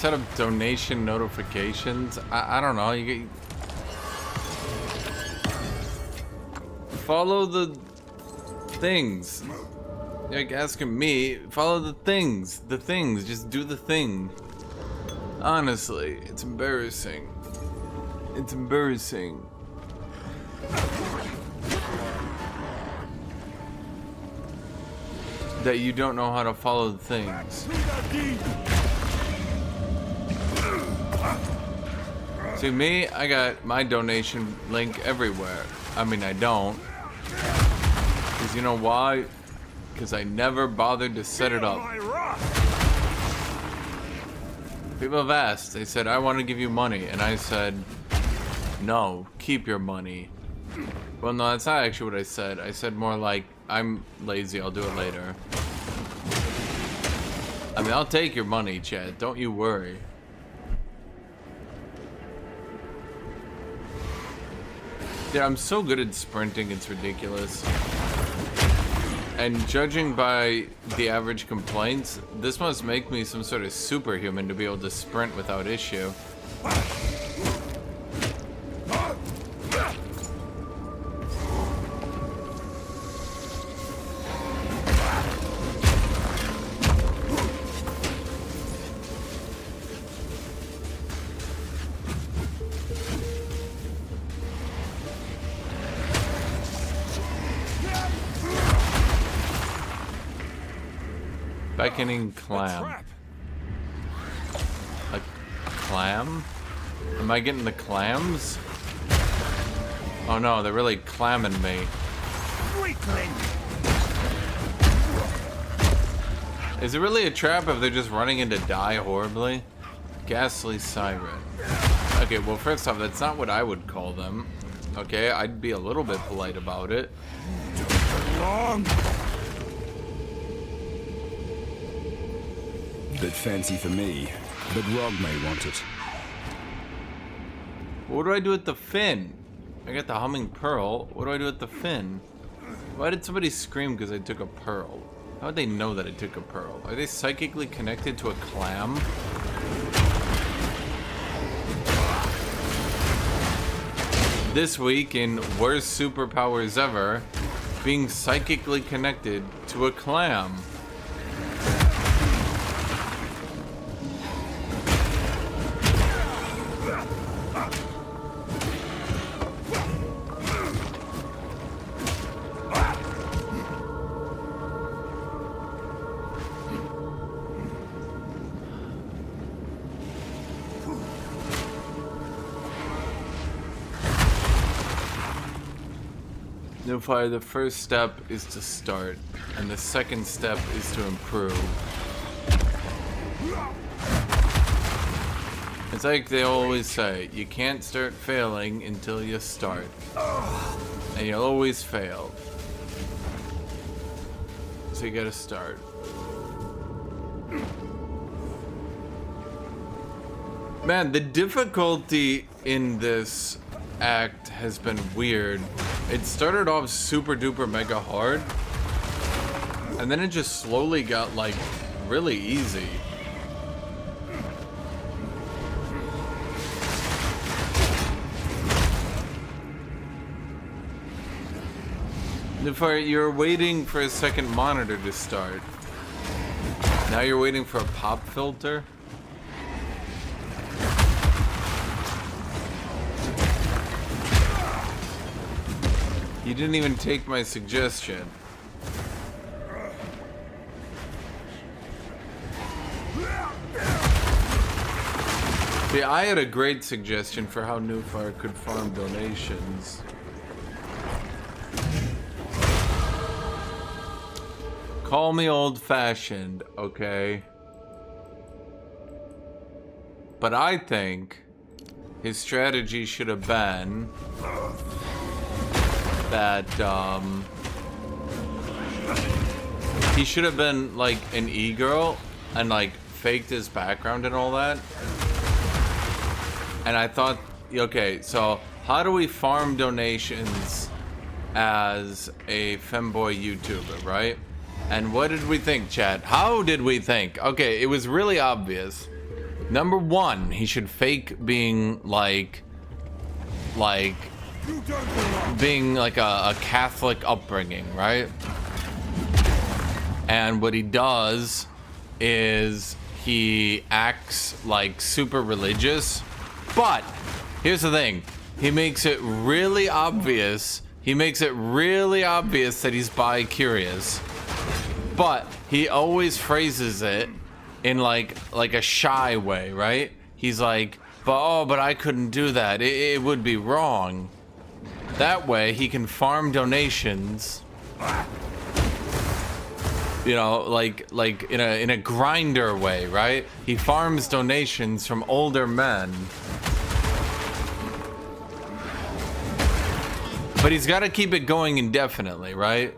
set up donation notifications? I don't know. You follow the things. You're like asking me, follow the things. The things. Just do the thing. Honestly, it's embarrassing. It's embarrassing. That you don't know how to follow the things. See me, I got my donation link everywhere. I mean, I don't. Because you know why? Because I never bothered to set it up. People have asked. They said, I want to give you money. And I said, no, keep your money. Well, no, that's not actually what I said. I said more like, I'm lazy, I'll do it later. I mean, I'll take your money, Chad. Don't you worry. Yeah, I'm so good at sprinting, it's ridiculous. And judging by the average complaints, this must make me some sort of superhuman to be able to sprint without issue. Beckoning clam. A clam? Am I getting the clams? Oh no, they're really clamming me. Is it really a trap if they're just running in to die horribly? Ghastly siren. Okay, well first off, that's not what I would call them. Okay, I'd be a little bit polite about it. Long. Bit fancy for me, but Rog may want it. What do I do with the fin? I got the humming pearl. What do I do with the fin? Why did somebody scream because I took a pearl? How would they know that I took a pearl? Are they psychically connected to a clam? This week in worst superpowers ever, being psychically connected to a clam. Fire, the first step is to start, and the second step is to improve. It's like they always say, you can't start failing until you start. And you'll always fail. So you gotta start. Man, the difficulty in this act has been weird. It started off super duper mega hard, and then it just slowly got like really easy. You're waiting for a second monitor to start. Now you're waiting for a pop filter. You didn't even take my suggestion. See, I had a great suggestion for how Newfire could farm donations. Call me old-fashioned, okay? But I think his strategy should have been that he should have been like an e-girl and like faked his background and all that. And I thought, okay, so how do we farm donations as a femboy YouTuber, right? And what did we think, chat? How did we think? Okay, it was really obvious. Number one, he should fake being like being like a Catholic upbringing, right? And what he does is he acts like super religious, but here's the thing. He makes it really obvious. He makes it really obvious that he's bi-curious, but he always phrases it in like a shy way, right? He's like, but I couldn't do that. It would be wrong. That way he can farm donations, you know, like in a grinder way, right? He farms donations from older men. But he's got to keep it going indefinitely, right?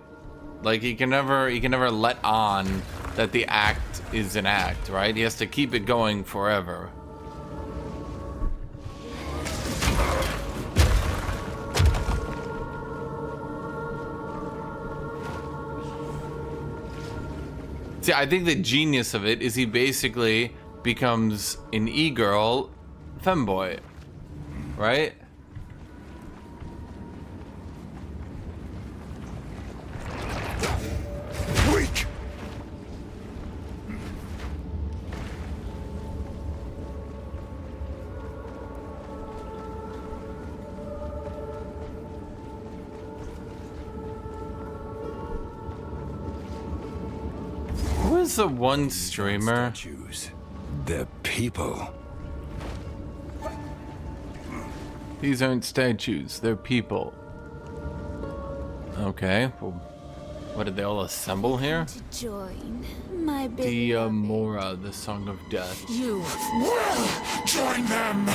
Like he can never let on that the act is an act, right? He has to keep it going forever. See, I think the genius of it is he basically becomes an e-girl femboy, right? Weak. Who is the one streamer? Statues. They're people. These aren't statues, they're people. Okay, well, what did they all assemble here? To join my Dia Mora, the Song of Death. You will join them.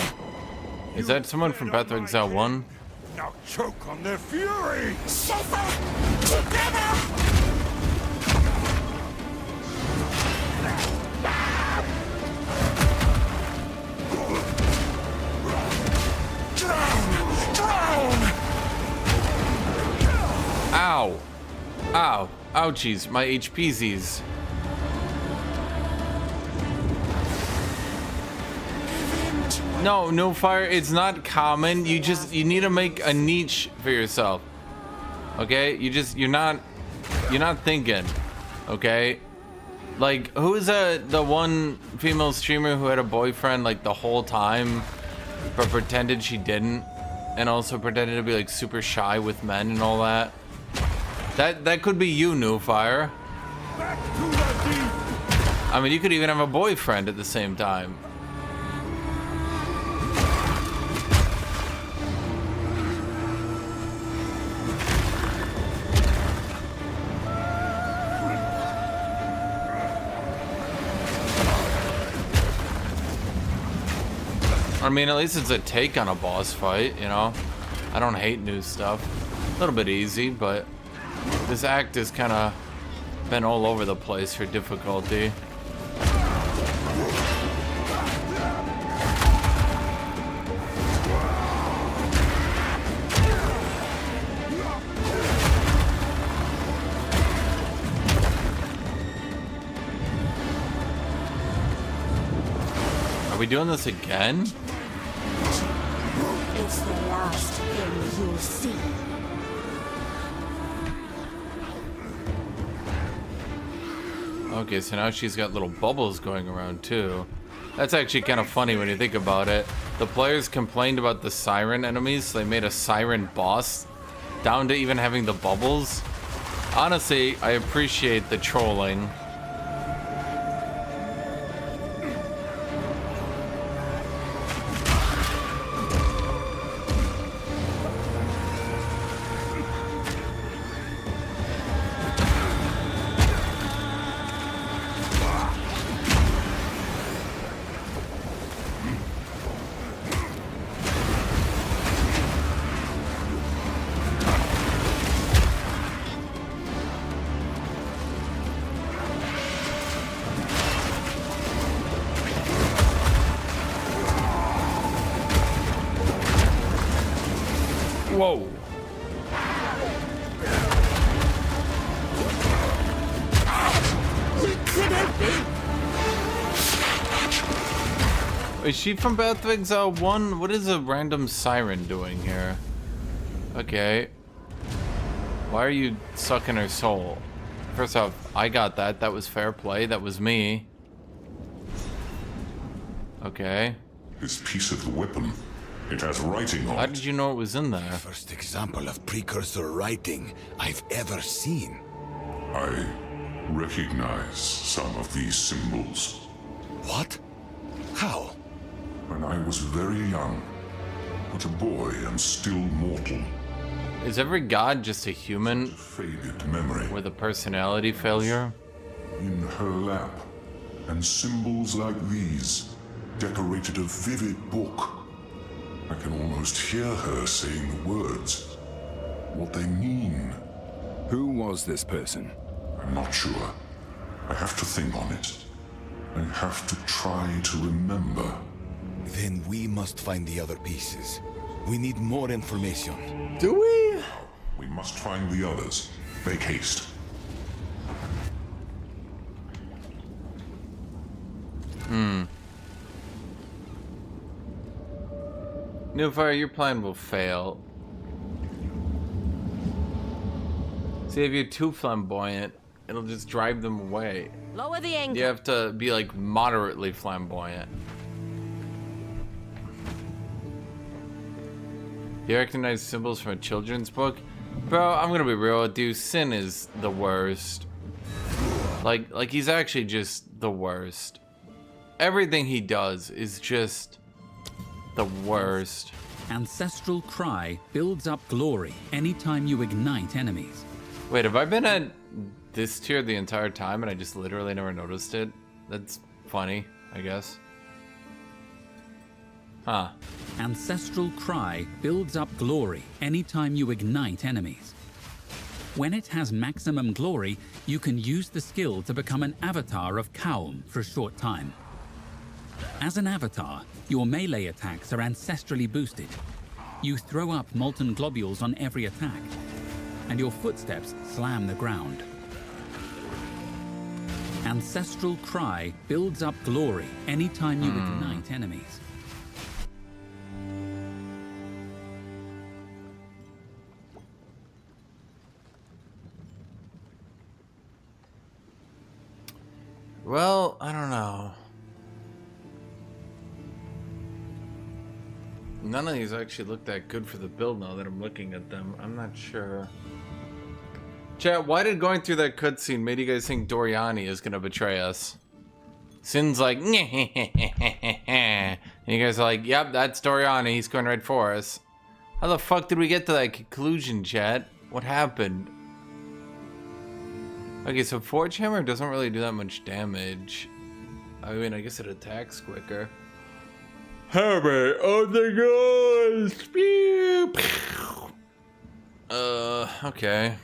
Is that someone from Path of Exile 1? Now choke on their fury. Together. Ow! Ow! Ouchies! My HPZs. No fire. It's not common. You need to make a niche for yourself. Okay? You're not thinking. Okay? Like, who's the one female streamer who had a boyfriend like the whole time, but pretended she didn't, and also pretended to be like super shy with men and all that? That could be you, New Fire. I mean, you could even have a boyfriend at the same time. I mean, at least it's a take on a boss fight, you know? I don't hate new stuff. A little bit easy, but this act has kind of been all over the place for difficulty. Are we doing this again? It's the last thing you'll see. Okay, so now she's got little bubbles going around too. That's actually kind of funny when you think about it. The players complained about the siren enemies, so they made a siren boss, down to even having the bubbles. Honestly, I appreciate the trolling. Whoa. Is she from Path of Exile 1? What is a random siren doing here? Okay. Why are you sucking her soul? First off, I got that. That was fair play. That was me. Okay. This piece of the weapon, it has writing on it. How did you know it was in there? First example of precursor writing I've ever seen. I recognize some of these symbols. What? How? When I was very young, but a boy and still mortal. Is every god just a human? Faded memory. With a personality failure? In her lap, and symbols like these decorated a vivid book. I can almost hear her saying the words, what they mean. Who was this person? I'm not sure. I have to think on it. I have to try to remember. Then we must find the other pieces. We need more information. Do we? We must find the others. Make haste. Newfire, your plan will fail. See, if you're too flamboyant, it'll just drive them away. Lower the angle. You have to be like moderately flamboyant. You recognize symbols from a children's book? Bro, I'm gonna be real with you. Sin is the worst. Like he's actually just the worst. Everything he does is just the worst. Ancestral Cry builds up glory anytime you ignite enemies. Wait, have I been at this tier the entire time and I just literally never noticed it? That's funny, I guess. Huh. Ancestral Cry builds up glory anytime you ignite enemies. When it has maximum glory, you can use the skill to become an avatar of Kaum for a short time. As an avatar, your melee attacks are ancestrally boosted. You throw up molten globules on every attack, and your footsteps slam the ground. Ancestral Cry builds up glory anytime you ignite enemies. Well, I don't know. None of these actually look that good for the build now that I'm looking at them. I'm not sure. Chat, why did going through that cutscene made you guys think Doriani is gonna betray us? Sin's like, and you guys are like, yep, that's Doriani, he's going right for us. How the fuck did we get to that conclusion, chat? What happened? Okay, so Forge Hammer doesn't really do that much damage. I mean, I guess it attacks quicker. Hammer of the gods! Okay.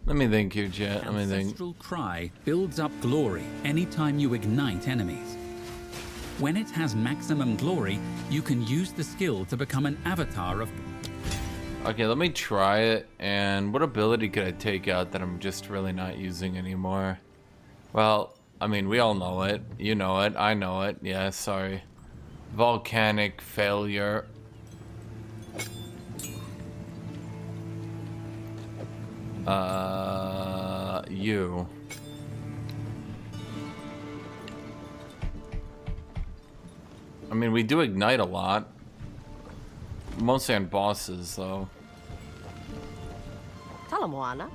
Let me think here, chat. Let me think. Ancestral Cry builds up glory anytime you ignite enemies. When it has maximum glory, you can use the skill to become an avatar of... Okay, let me try it. And what ability could I take out that I'm just really not using anymore? Well, I mean, we all know it. You know it. I know it. Yeah, sorry. Volcanic failure. You. I mean, we do ignite a lot. Mostly on bosses, though. Tell him, Moana.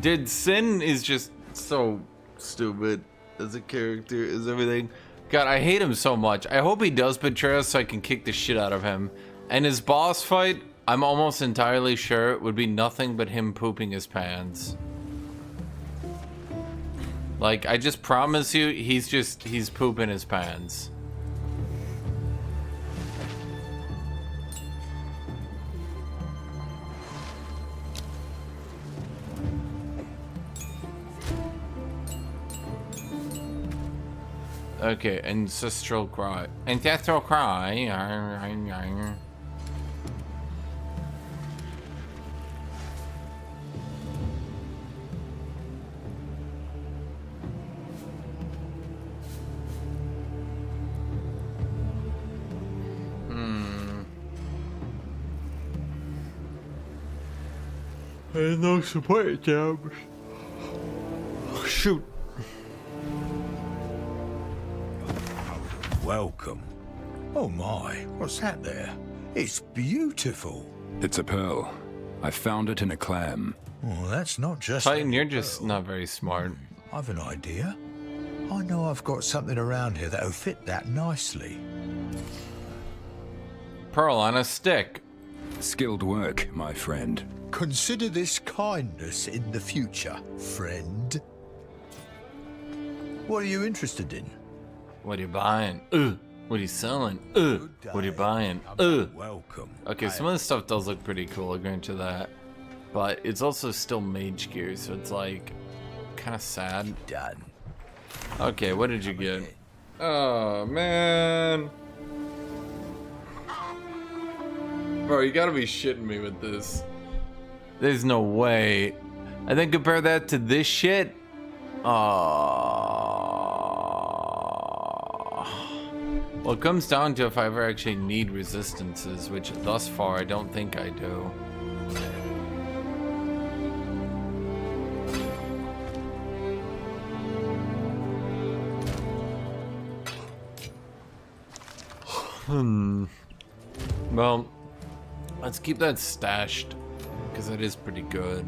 Dude, Sin is just so stupid as a character, is everything. God, I hate him so much. I hope he does betray us so I can kick the shit out of him. And his boss fight, I'm almost entirely sure would be nothing but him pooping his pants. Like, I just promise you, he's pooping his pants. Okay, ancestral cry. Ancestral cry. There's no support jobs. Shoot. Welcome. Oh my, what's that there? It's beautiful. It's a pearl. I found it in a clam. Oh, that's not just... Titan, you're just not very smart. I've an idea. I know I've got something around here that'll fit that nicely. Pearl on a stick. Skilled work, my friend. Consider this kindness in the future, friend. What are you interested in? What are you buying? What are you selling? What are you buying? Welcome. Okay, some of this stuff does look pretty cool, I'll grant you that. But it's also still mage gear, so it's like kind of sad. Done. Okay, what did you get? Oh man. Bro, you gotta be shitting me with this. There's no way. And then compare that to this shit. Well, it comes down to if I ever actually need resistances, which thus far I don't think I do. Well, let's keep that stashed, because it is pretty good.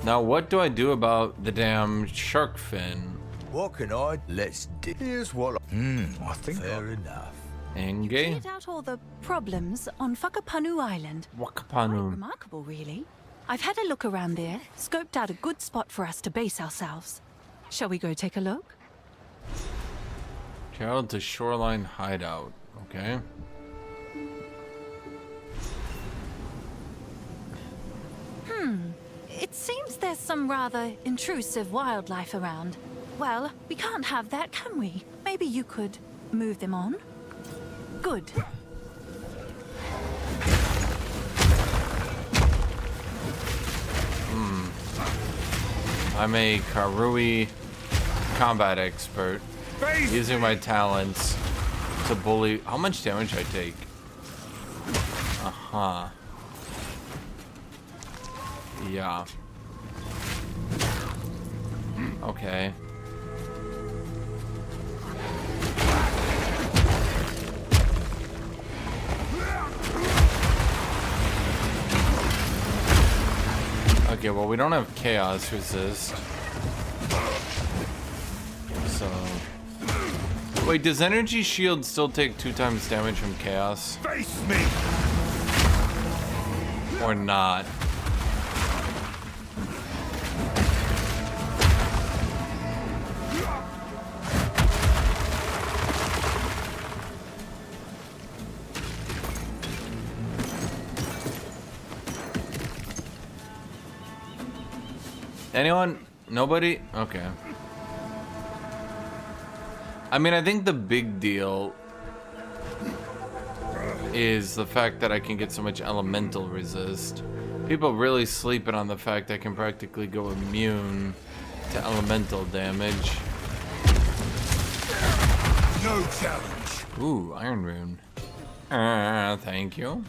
Now, what do I do about the damn shark fin? What can I... Let's do... Here's what... I think... Fair enough. Enge? Cleared out all the problems on Whakapanu Island. Quite Wakapanu. remarkable, really. I've had a look around there, scoped out a good spot for us to base ourselves. Shall we go take a look? Travel to shoreline hideout. Okay. It seems there's some rather intrusive wildlife around. Well, we can't have that, can we? Maybe you could move them on? Good. I'm a Karui combat expert, using my talents to bully. How much damage I take? Yeah. Okay. Okay, well, we don't have chaos resist. So... Wait, does energy shield still take 2 times damage from chaos? Face me! Or not? Anyone? Nobody? Okay. I mean, I think the big deal is the fact that I can get so much elemental resist. People really sleeping on the fact I can practically go immune to elemental damage. No challenge. Ooh, Iron Rune. Thank you.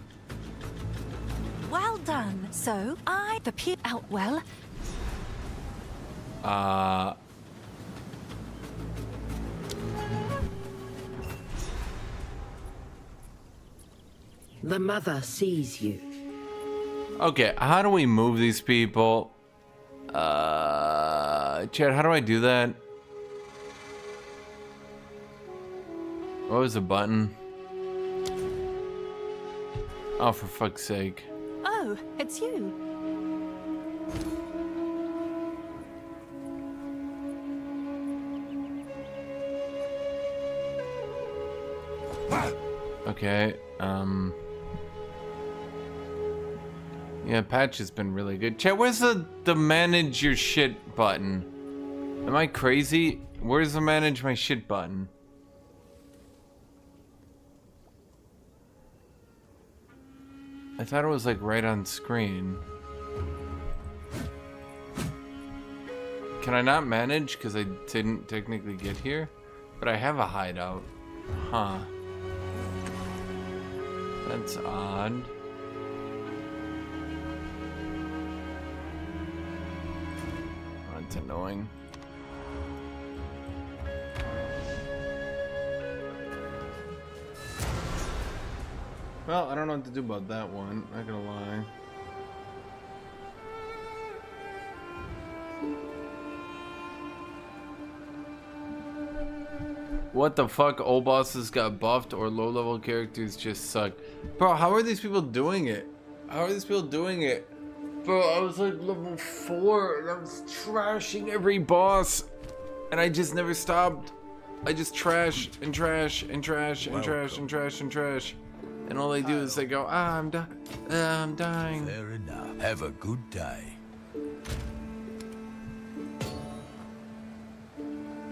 Well done. So, the peer out well. The mother sees you. Okay, how do we move these people? Chad, how do I do that? What was the button? Oh, for fuck's sake. Oh, it's you. Okay, yeah, patch has been really good. Chat, where's the manage your shit button? Am I crazy? Where's the manage my shit button? I thought it was like right on screen. Can I not manage because I didn't technically get here? But I have a hideout. Huh. That's odd. That's annoying. Well, I don't know what to do about that one, not gonna lie. What the fuck? Old bosses got buffed or low level characters just suck. Bro, how are these people doing it? How are these people doing it? Bro, I was like level 4 and I was trashing every boss and I just never stopped. I just trash and trash and trash and trash and trash and trash. And all they do is they go, ah, I'm dying. Fair enough. Have a good day.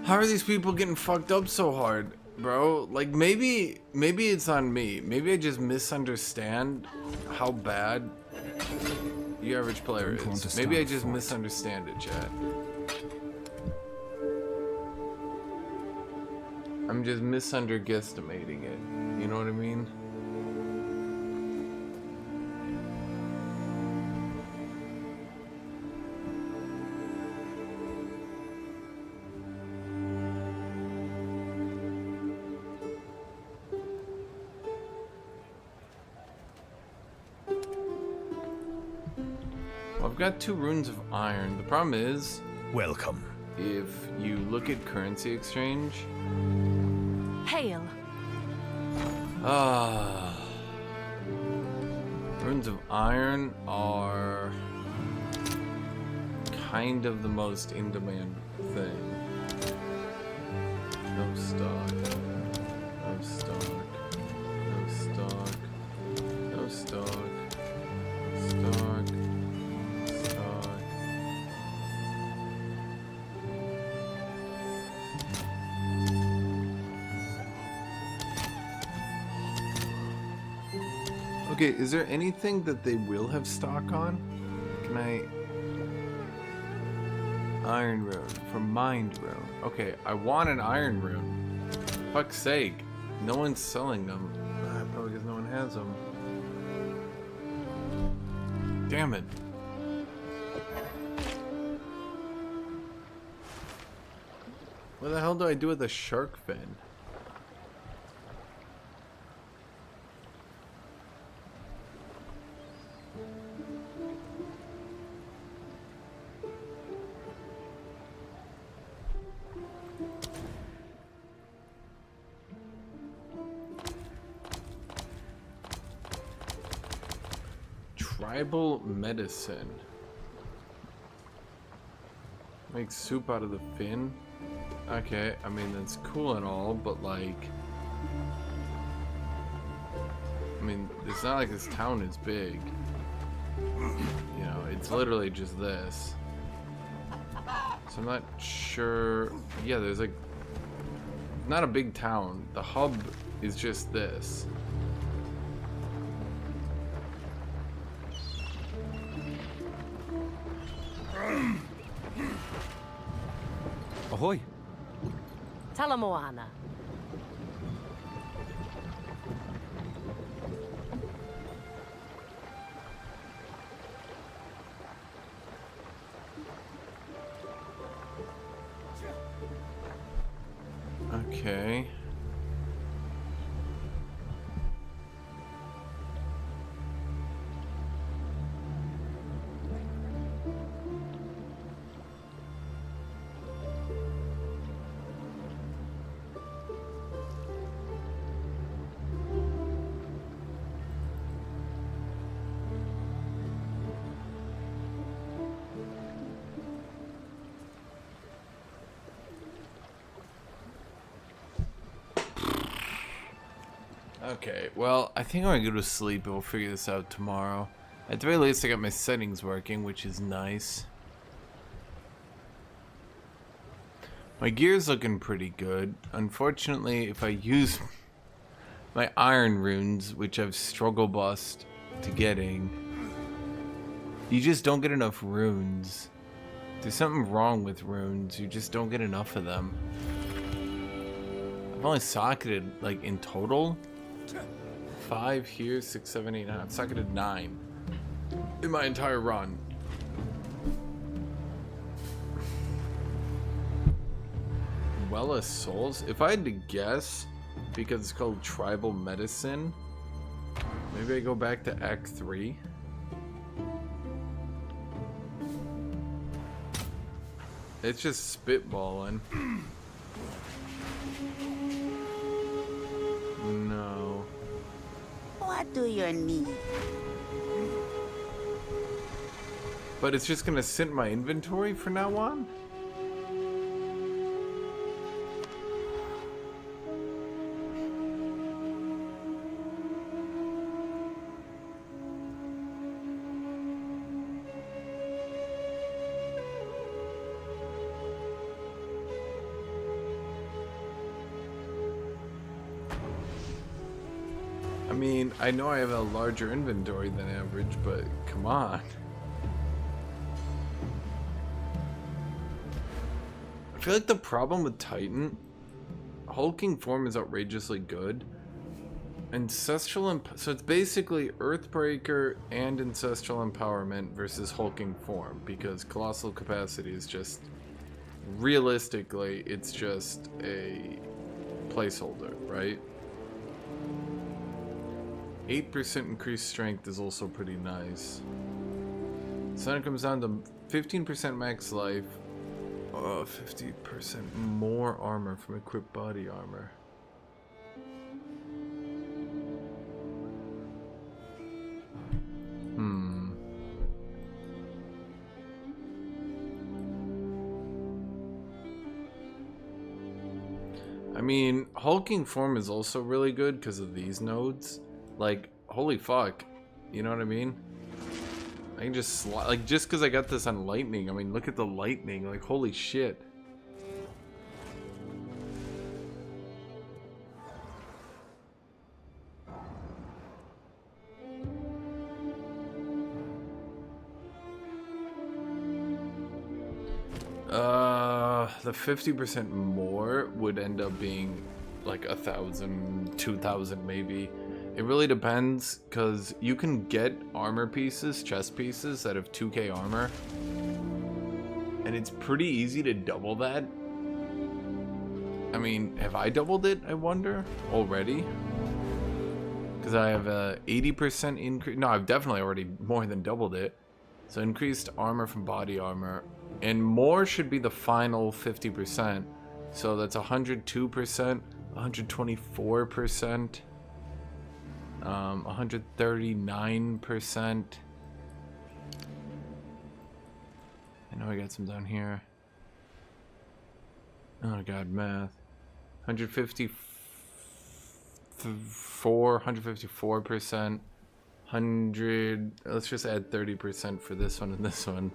How are these people getting fucked up so hard, bro? Like, maybe it's on me. Maybe I just misunderstand how bad the average player is. Maybe I just misunderstand it, chat. I'm just misunderestimating it. You know what I mean? I've got 2 runes of iron. The problem is, welcome. If you look at currency exchange, Hail. Runes of iron are kind of the most in-demand thing. No stock. No stock. No stock. No stock. Stock. Okay, is there anything that they will have stock on? Can I... Iron rune. For mind rune. Okay, I want an iron rune. Fuck's sake. No one's selling them. Probably because no one has them. Damn it. What the hell do I do with a shark fin? Tribal medicine. Make soup out of the fin? Okay, I mean that's cool and all, but like... I mean, it's not like this town is big. You know, it's literally just this. So I'm not sure... Yeah, there's like... Not a big town. The hub is just this. Ahoy! Talamoana. Okay. Okay, well, I think I'm gonna go to sleep and we'll figure this out tomorrow. At the very least, I got my settings working, which is nice. My gear's looking pretty good. Unfortunately, if I use my iron runes, which I've struggle bust to getting. You just don't get enough runes. There's something wrong with runes. You just don't get enough of them. I've only socketed, like, in total, 5 here, 6, 7, 8, 9. I've socketed 9 in my entire run. Well as souls. If I had to guess, because it's called tribal medicine, maybe I go back to Act 3. It's just spitballing. No. What do you need? But it's just gonna sit in my inventory from now on? I mean, I know I have a larger inventory than average, but come on. I feel like the problem with Titan, hulking form is outrageously good. So it's basically Earthbreaker and Ancestral Empowerment versus hulking form, because Colossal Capacity is just, realistically, it's just a placeholder, right? 8% increased strength is also pretty nice. So then it comes down to 15% max life, 50% more armor from equipped body armor. I mean, hulking form is also really good because of these nodes. Like, holy fuck, you know what I mean? I can just like, just because I got this on lightning, I mean, look at the lightning, like, holy shit. The 50% more would end up being like 1,000, 2,000 maybe. It really depends, because you can get armor pieces, chest pieces that have 2k armor, and it's pretty easy to double that. I mean, have I doubled it, I wonder, already? Because I have a 80% increase. No, I've definitely already more than doubled it. So increased armor from body armor, and more should be the final 50%. So that's 102%, 124%. 139%. I know I got some down here. Oh god, math. 154%. 100. Let's just add 30% for this one and this one.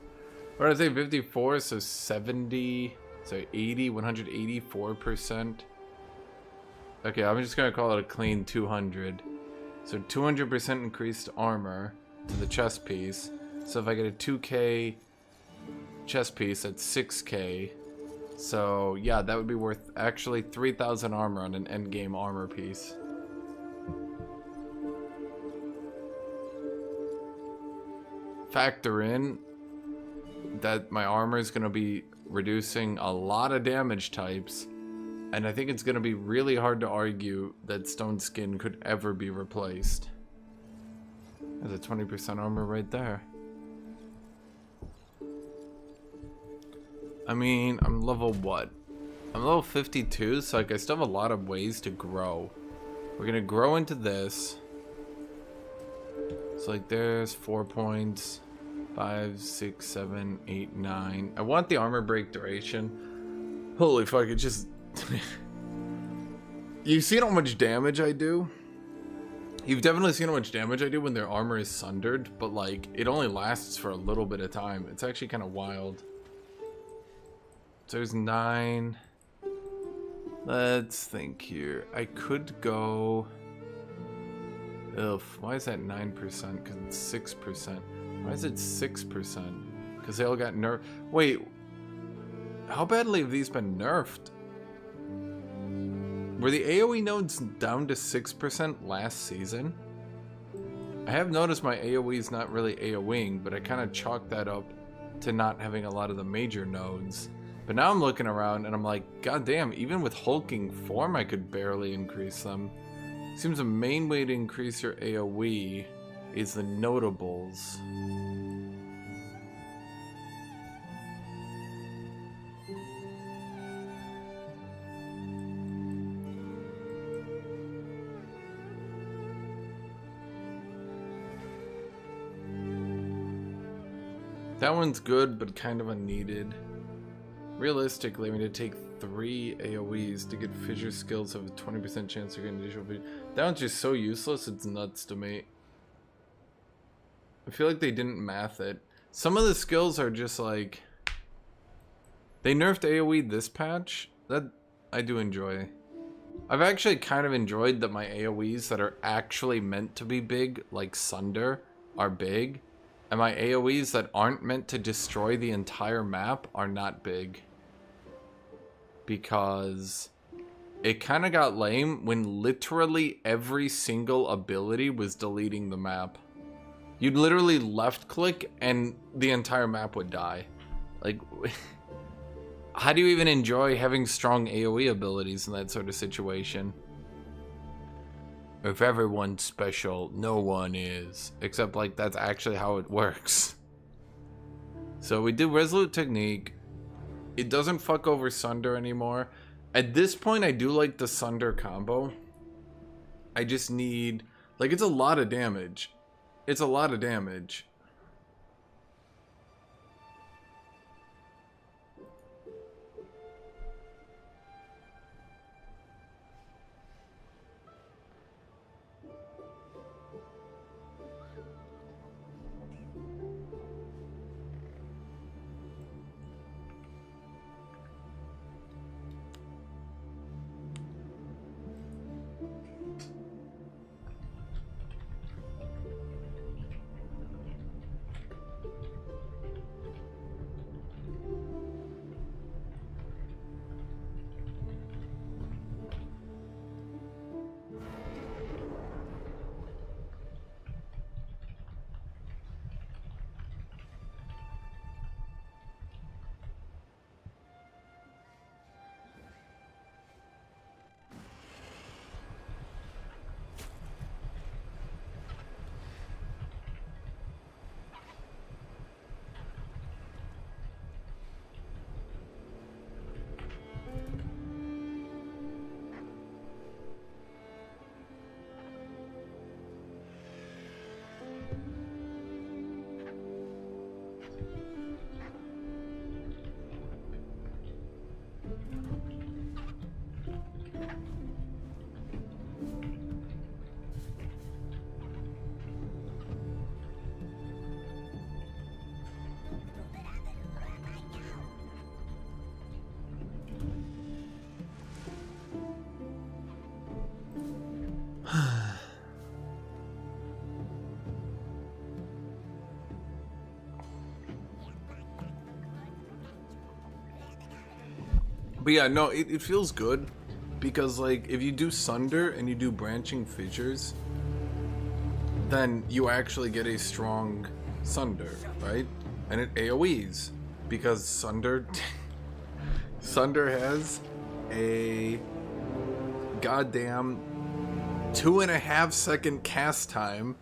What did I say? 54, so 70. So 80, 184%. Okay, I'm just gonna call it a clean 200. So 200% increased armor to the chest piece. So if I get a 2k chest piece, that's 6k. So yeah, that would be worth actually 3,000 armor on an endgame armor piece. Factor in that my armor is going to be reducing a lot of damage types. And I think it's going to be really hard to argue that stone skin could ever be replaced. There's a 20% armor right there. I mean, I'm level what? I'm level 52, so like I still have a lot of ways to grow. We're going to grow into this. So like there's 4 points. 5, 6, 7, 8, 9. I want the armor break duration. Holy fuck, it just... You've seen how much damage I do? You've definitely seen how much damage I do when their armor is sundered, but like, it only lasts for a little bit of time. It's actually kind of wild. So there's 9. Let's think here. I could go... Ugh, why is that 9%? Because it's 6%. Why is it 6%? Because they all got nerfed. Wait, how badly have these been nerfed? Were the AoE nodes down to 6% last season? I have noticed my AoE is not really AoEing, but I kind of chalked that up to not having a lot of the major nodes. But now I'm looking around and I'm like, god damn, even with hulking form I could barely increase them. Seems the main way to increase your AoE is the notables. That one's good, but kind of unneeded. Realistically, we need to take 3 AoEs to get fissure skills have a 20% chance to get initial fissure. That one's just so useless, it's nuts to me. I feel like they didn't math it. Some of the skills are just like... They nerfed AoE this patch. That I do enjoy. I've actually kind of enjoyed that my AoEs that are actually meant to be big, like Sunder, are big. And my AoEs that aren't meant to destroy the entire map are not big. Because it kind of got lame when literally every single ability was deleting the map. You'd literally left click and the entire map would die. Like, how do you even enjoy having strong AoE abilities in that sort of situation? If everyone's special, no one is. Except, like, that's actually how it works. So we do Resolute Technique. It doesn't fuck over Sunder anymore. At this point, I do like the Sunder combo. I just need... Like, it's a lot of damage. It's a lot of damage. But yeah, no, it feels good. Because, like, if you do Sunder and you do Branching Fissures, then you actually get a strong Sunder, right? And it AoEs. Because Sunder... Sunder has a goddamn 2.5 second cast time.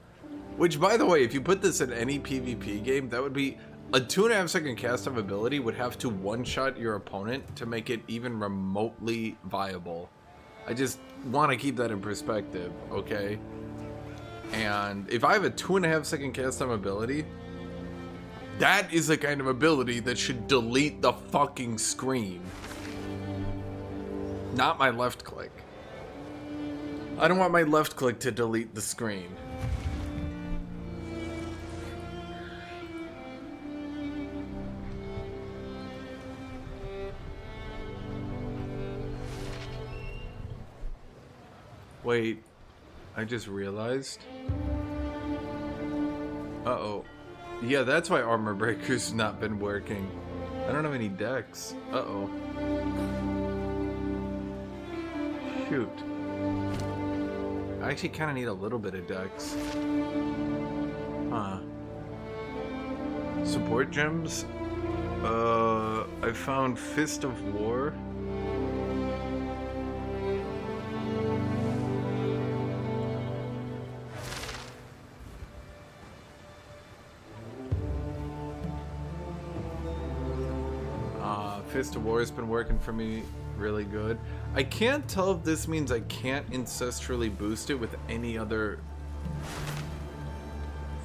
Which, by the way, if you put this in any PvP game, that would be... A 2.5 second cast time ability would have to one-shot your opponent to make it even remotely viable. I just want to keep that in perspective, okay? And if I have a 2.5 second cast time ability, that is the kind of ability that should delete the fucking screen. Not my left click. I don't want my left click to delete the screen. Wait, I just realized. Uh-oh. Yeah, that's why Armor Breaker's not been working. I don't have any decks. Uh-oh. Shoot. I actually kind of need a little bit of decks. Huh. Support gems? I found Fist of War. Fist of War has been working for me really good. I can't tell if this means I can't ancestrally boost it with any other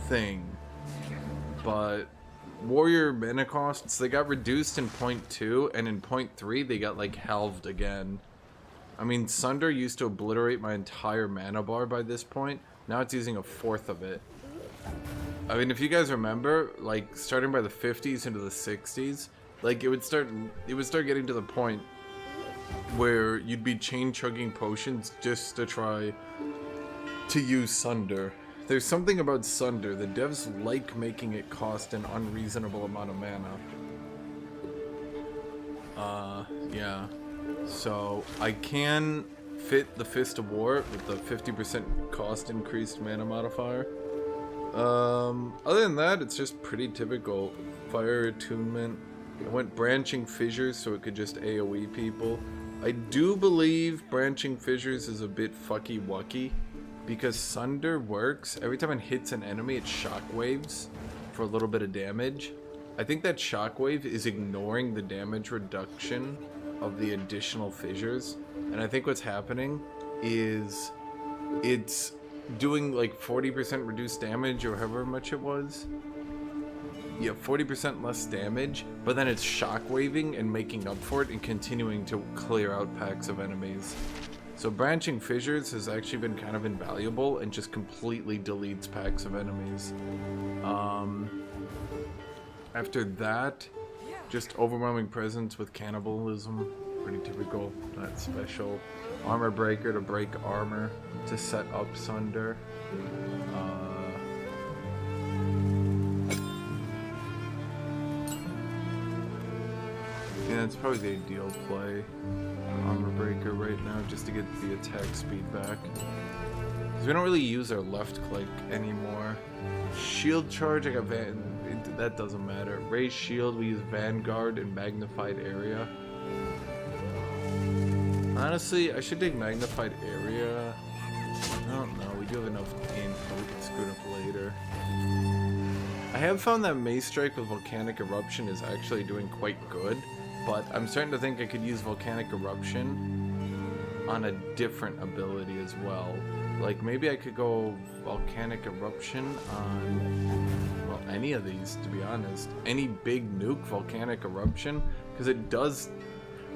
thing, but warrior mana costs, they got reduced in 0.2, and in 0.3 they got like halved again. I mean, Sunder used to obliterate my entire mana bar by this point. Now it's using a fourth of it. I mean, if you guys remember, like starting by the 50s into the 60s, like it would start getting to the point where you'd be chain chugging potions just to try to use Sunder. There's something about Sunder. The devs like making it cost an unreasonable amount of mana. Yeah. So I can fit the Fist of War with the 50% cost increased mana modifier. Other than that, it's just pretty typical. Fire Attunement. I went Branching Fissures so it could just AoE people. I do believe Branching Fissures is a bit fucky wucky because Sunder works. Every time it hits an enemy, it shockwaves for a little bit of damage. I think that shockwave is ignoring the damage reduction of the additional fissures. And I think what's happening is it's doing like 40% reduced damage or however much it was. Yeah, 40% less damage, but then it's shockwaving and making up for it and continuing to clear out packs of enemies. So Branching Fissures has actually been kind of invaluable and just completely deletes packs of enemies. After that, just Overwhelming Presence with Cannibalism, pretty typical, not special. Armor Breaker to break armor to set up Sunder. Yeah, it's probably the ideal play. Armor Breaker right now, just to get the attack speed back. Because we don't really use our left click anymore. Shield Charge, I got that doesn't matter. Raise Shield, we use Vanguard and Magnified Area. Honestly, I should take Magnified Area. I don't know, we do have enough int, but we can screw it up later. I have found that Mace Strike with Volcanic Eruption is actually doing quite good. But I'm starting to think I could use Volcanic Eruption on a different ability as well. Like, maybe I could go Volcanic Eruption on, well, any of these, to be honest. Any big nuke, Volcanic Eruption, because it does,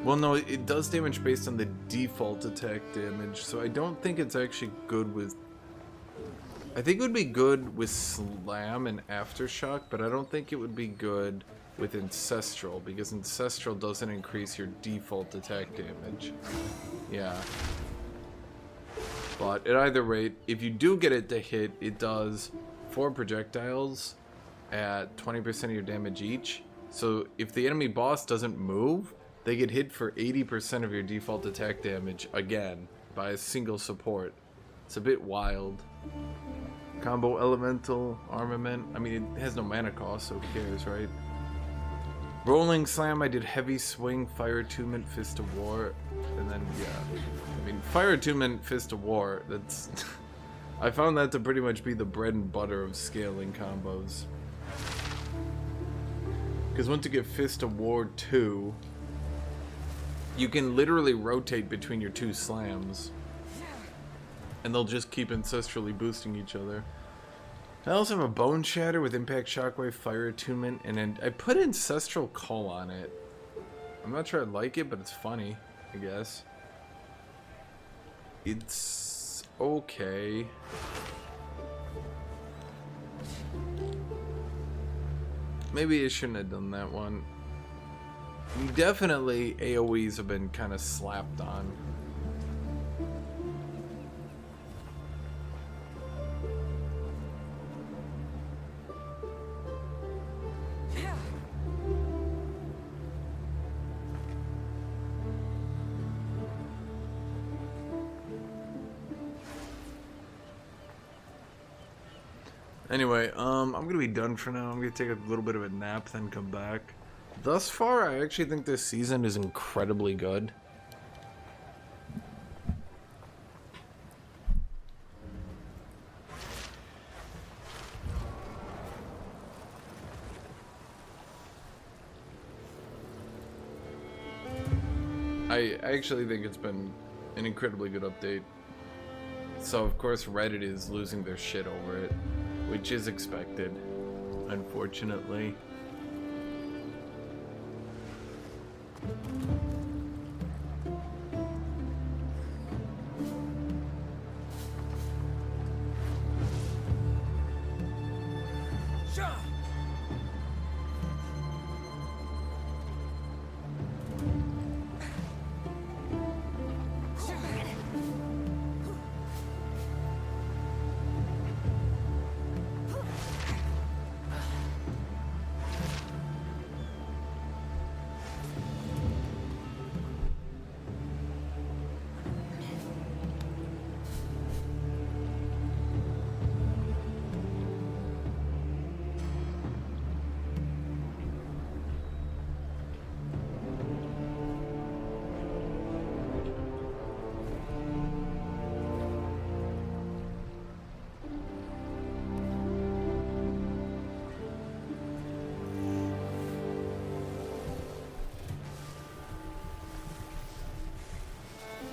well, no, it does damage based on the default attack damage, so I don't think it's actually good with, I think it would be good with Slam and Aftershock, but I don't think it would be good with Ancestral, because Ancestral doesn't increase your default attack damage. Yeah. But at either rate, if you do get it to hit, it does 4 projectiles at 20% of your damage each. So if the enemy boss doesn't move, they get hit for 80% of your default attack damage again by a single support. It's a bit wild. Combo Elemental Armament. I mean, it has no mana cost, so who cares, right? Rolling Slam, I did Heavy Swing, Fire Attunement, Fist of War, and then, yeah. I mean, Fire Attunement, Fist of War, that's... I found that to pretty much be the bread and butter of scaling combos. Because once you get Fist of War 2, you can literally rotate between your 2 slams. And they'll just keep ancestrally boosting each other. I also have a Bone Shatter with Impact Shockwave, Fire Attunement, and then I put Ancestral Call on it. I'm not sure I like it, but it's funny, I guess. It's okay. Maybe I shouldn't have done that one. Definitely AoEs have been kind of slapped on. Anyway, I'm gonna be done for now. I'm gonna take a little bit of a nap, then come back. Thus far, I actually think this season is incredibly good. I actually think it's been an incredibly good update. So of course Reddit is losing their shit over it, which is expected, unfortunately.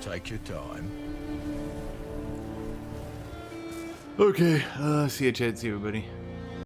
Take your time. Okay, see you, Chad. See you, everybody.